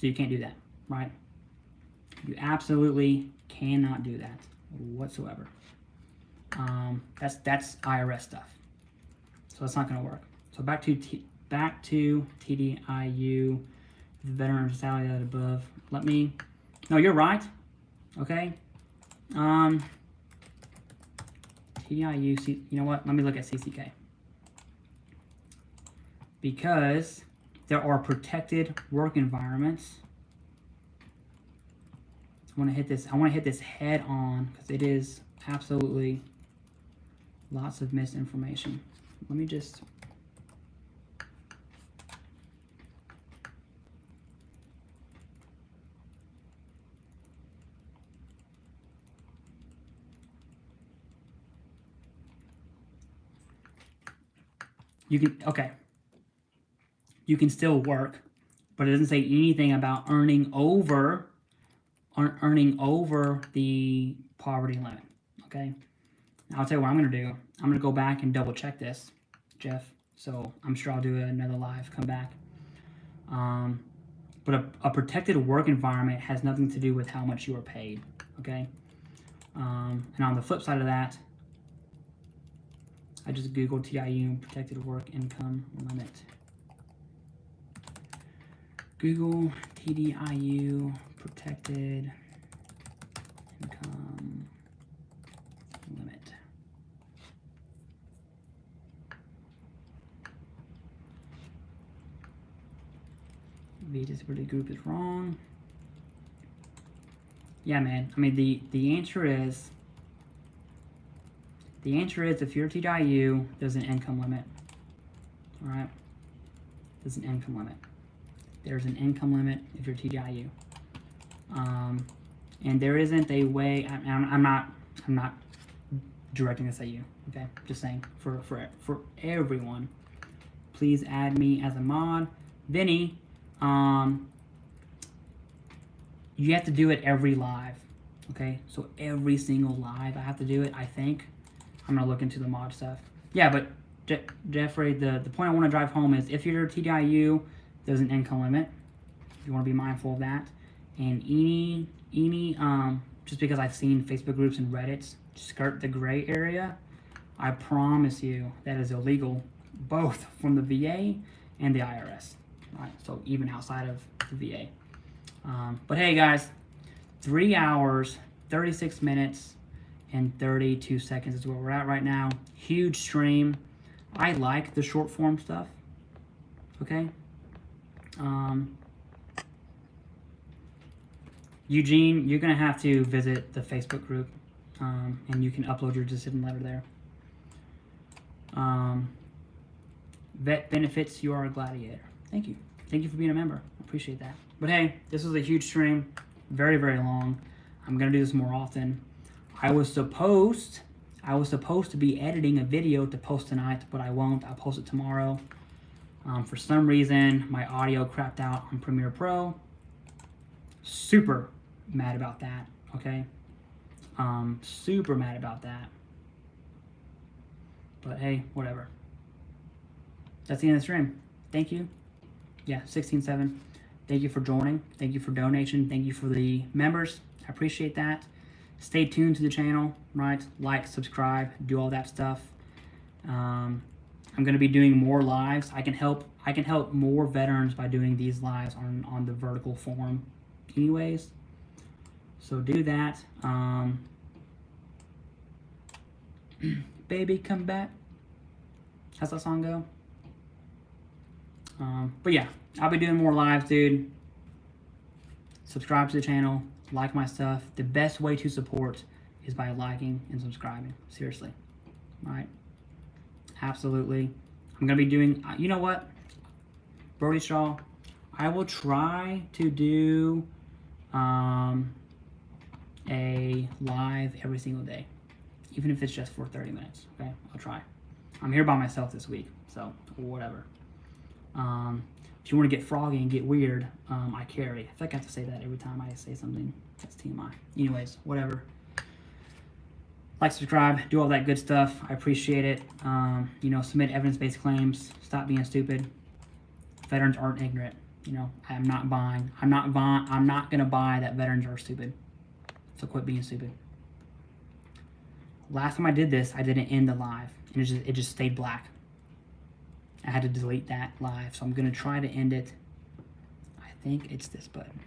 you can't do that, right? You absolutely cannot do that whatsoever. That's IRS stuff. So that's not going to work. So back to TDIU, the veteran salary that above. No, you're right. Okay. TDIU, you know what? Let me look at CCK. Because there are protected work environments. I want to hit this head on because it is absolutely lots of misinformation. Let me just you can still work, but it doesn't say anything about earning over the poverty limit. Okay, now I'll tell you what I'm going to do. I'm going to go back and double check this, Jeff. So I'm sure I'll do another live, come back. But a protected work environment has nothing to do with how much you are paid. Okay, and on the flip side of that, I just Googled TDIU, protected work income limit. Google TDIU, protected income limit. The disability group is wrong. Yeah, man. I mean, the answer is if you're TDIU, there's an income limit. All right? There's an income limit. There's an income limit if you're TDIU. And there isn't a way, I'm not directing this at you, okay? Just saying, for everyone, please add me as a mod. Vinny, you have to do it every live, okay? So every single live, I have to do it, I think. I'm gonna look into the mod stuff. Yeah, but Jeffrey, the point I wanna drive home is if you're TDIU, there's an income limit. You wanna be mindful of that. And any just because I've seen Facebook groups and Reddits skirt the gray area, I promise you that is illegal, both from the VA and the IRS, right? So even outside of the VA. But hey guys, 3 hours, 36 minutes, and 32 seconds is where we're at right now. Huge stream. I like the short form stuff, okay? Eugene, you're gonna have to visit the Facebook group, and you can upload your decision letter there. Vet benefits, you are a gladiator. Thank you. Thank you for being a member. I appreciate that. But hey, this was a huge stream, very, very long. I'm gonna do this more often. I was supposed to be editing a video to post tonight, but I won't. I'll post it tomorrow. For some reason, my audio crapped out on Premiere Pro. Super mad about that, okay? Super mad about that. But hey, whatever. That's the end of the stream. Thank you. Yeah, 16-7. Thank you for joining. Thank you for donation. Thank you for the members. I appreciate that. Stay tuned to the channel, right? Like, subscribe, do all that stuff. I'm going to be doing more lives. I can help more veterans by doing these lives on the vertical forum anyways. So do that. Baby, come back. How's that song go? But yeah, I'll be doing more lives, dude. Subscribe to the channel, like my stuff. The best way to support is by liking and subscribing. Seriously. All right? Absolutely. I'm going to be doing, you know what? Brody Shaw, I will try to do a live every single day, even if it's just for 30 minutes, okay? I'll try. I'm here by myself this week, so whatever. If you want to get froggy and get weird, I carry. I feel like I have to say that every time I say something that's TMI. Anyways, whatever. Like, subscribe, do all that good stuff. I appreciate it. You know, submit evidence-based claims. Stop being stupid. Veterans aren't ignorant. You know, I'm not gonna buy that veterans are stupid. So quit being stupid. Last time I did this, I didn't end the live, and it just stayed black. I had to delete that live, so I'm gonna try to end it. I think it's this button.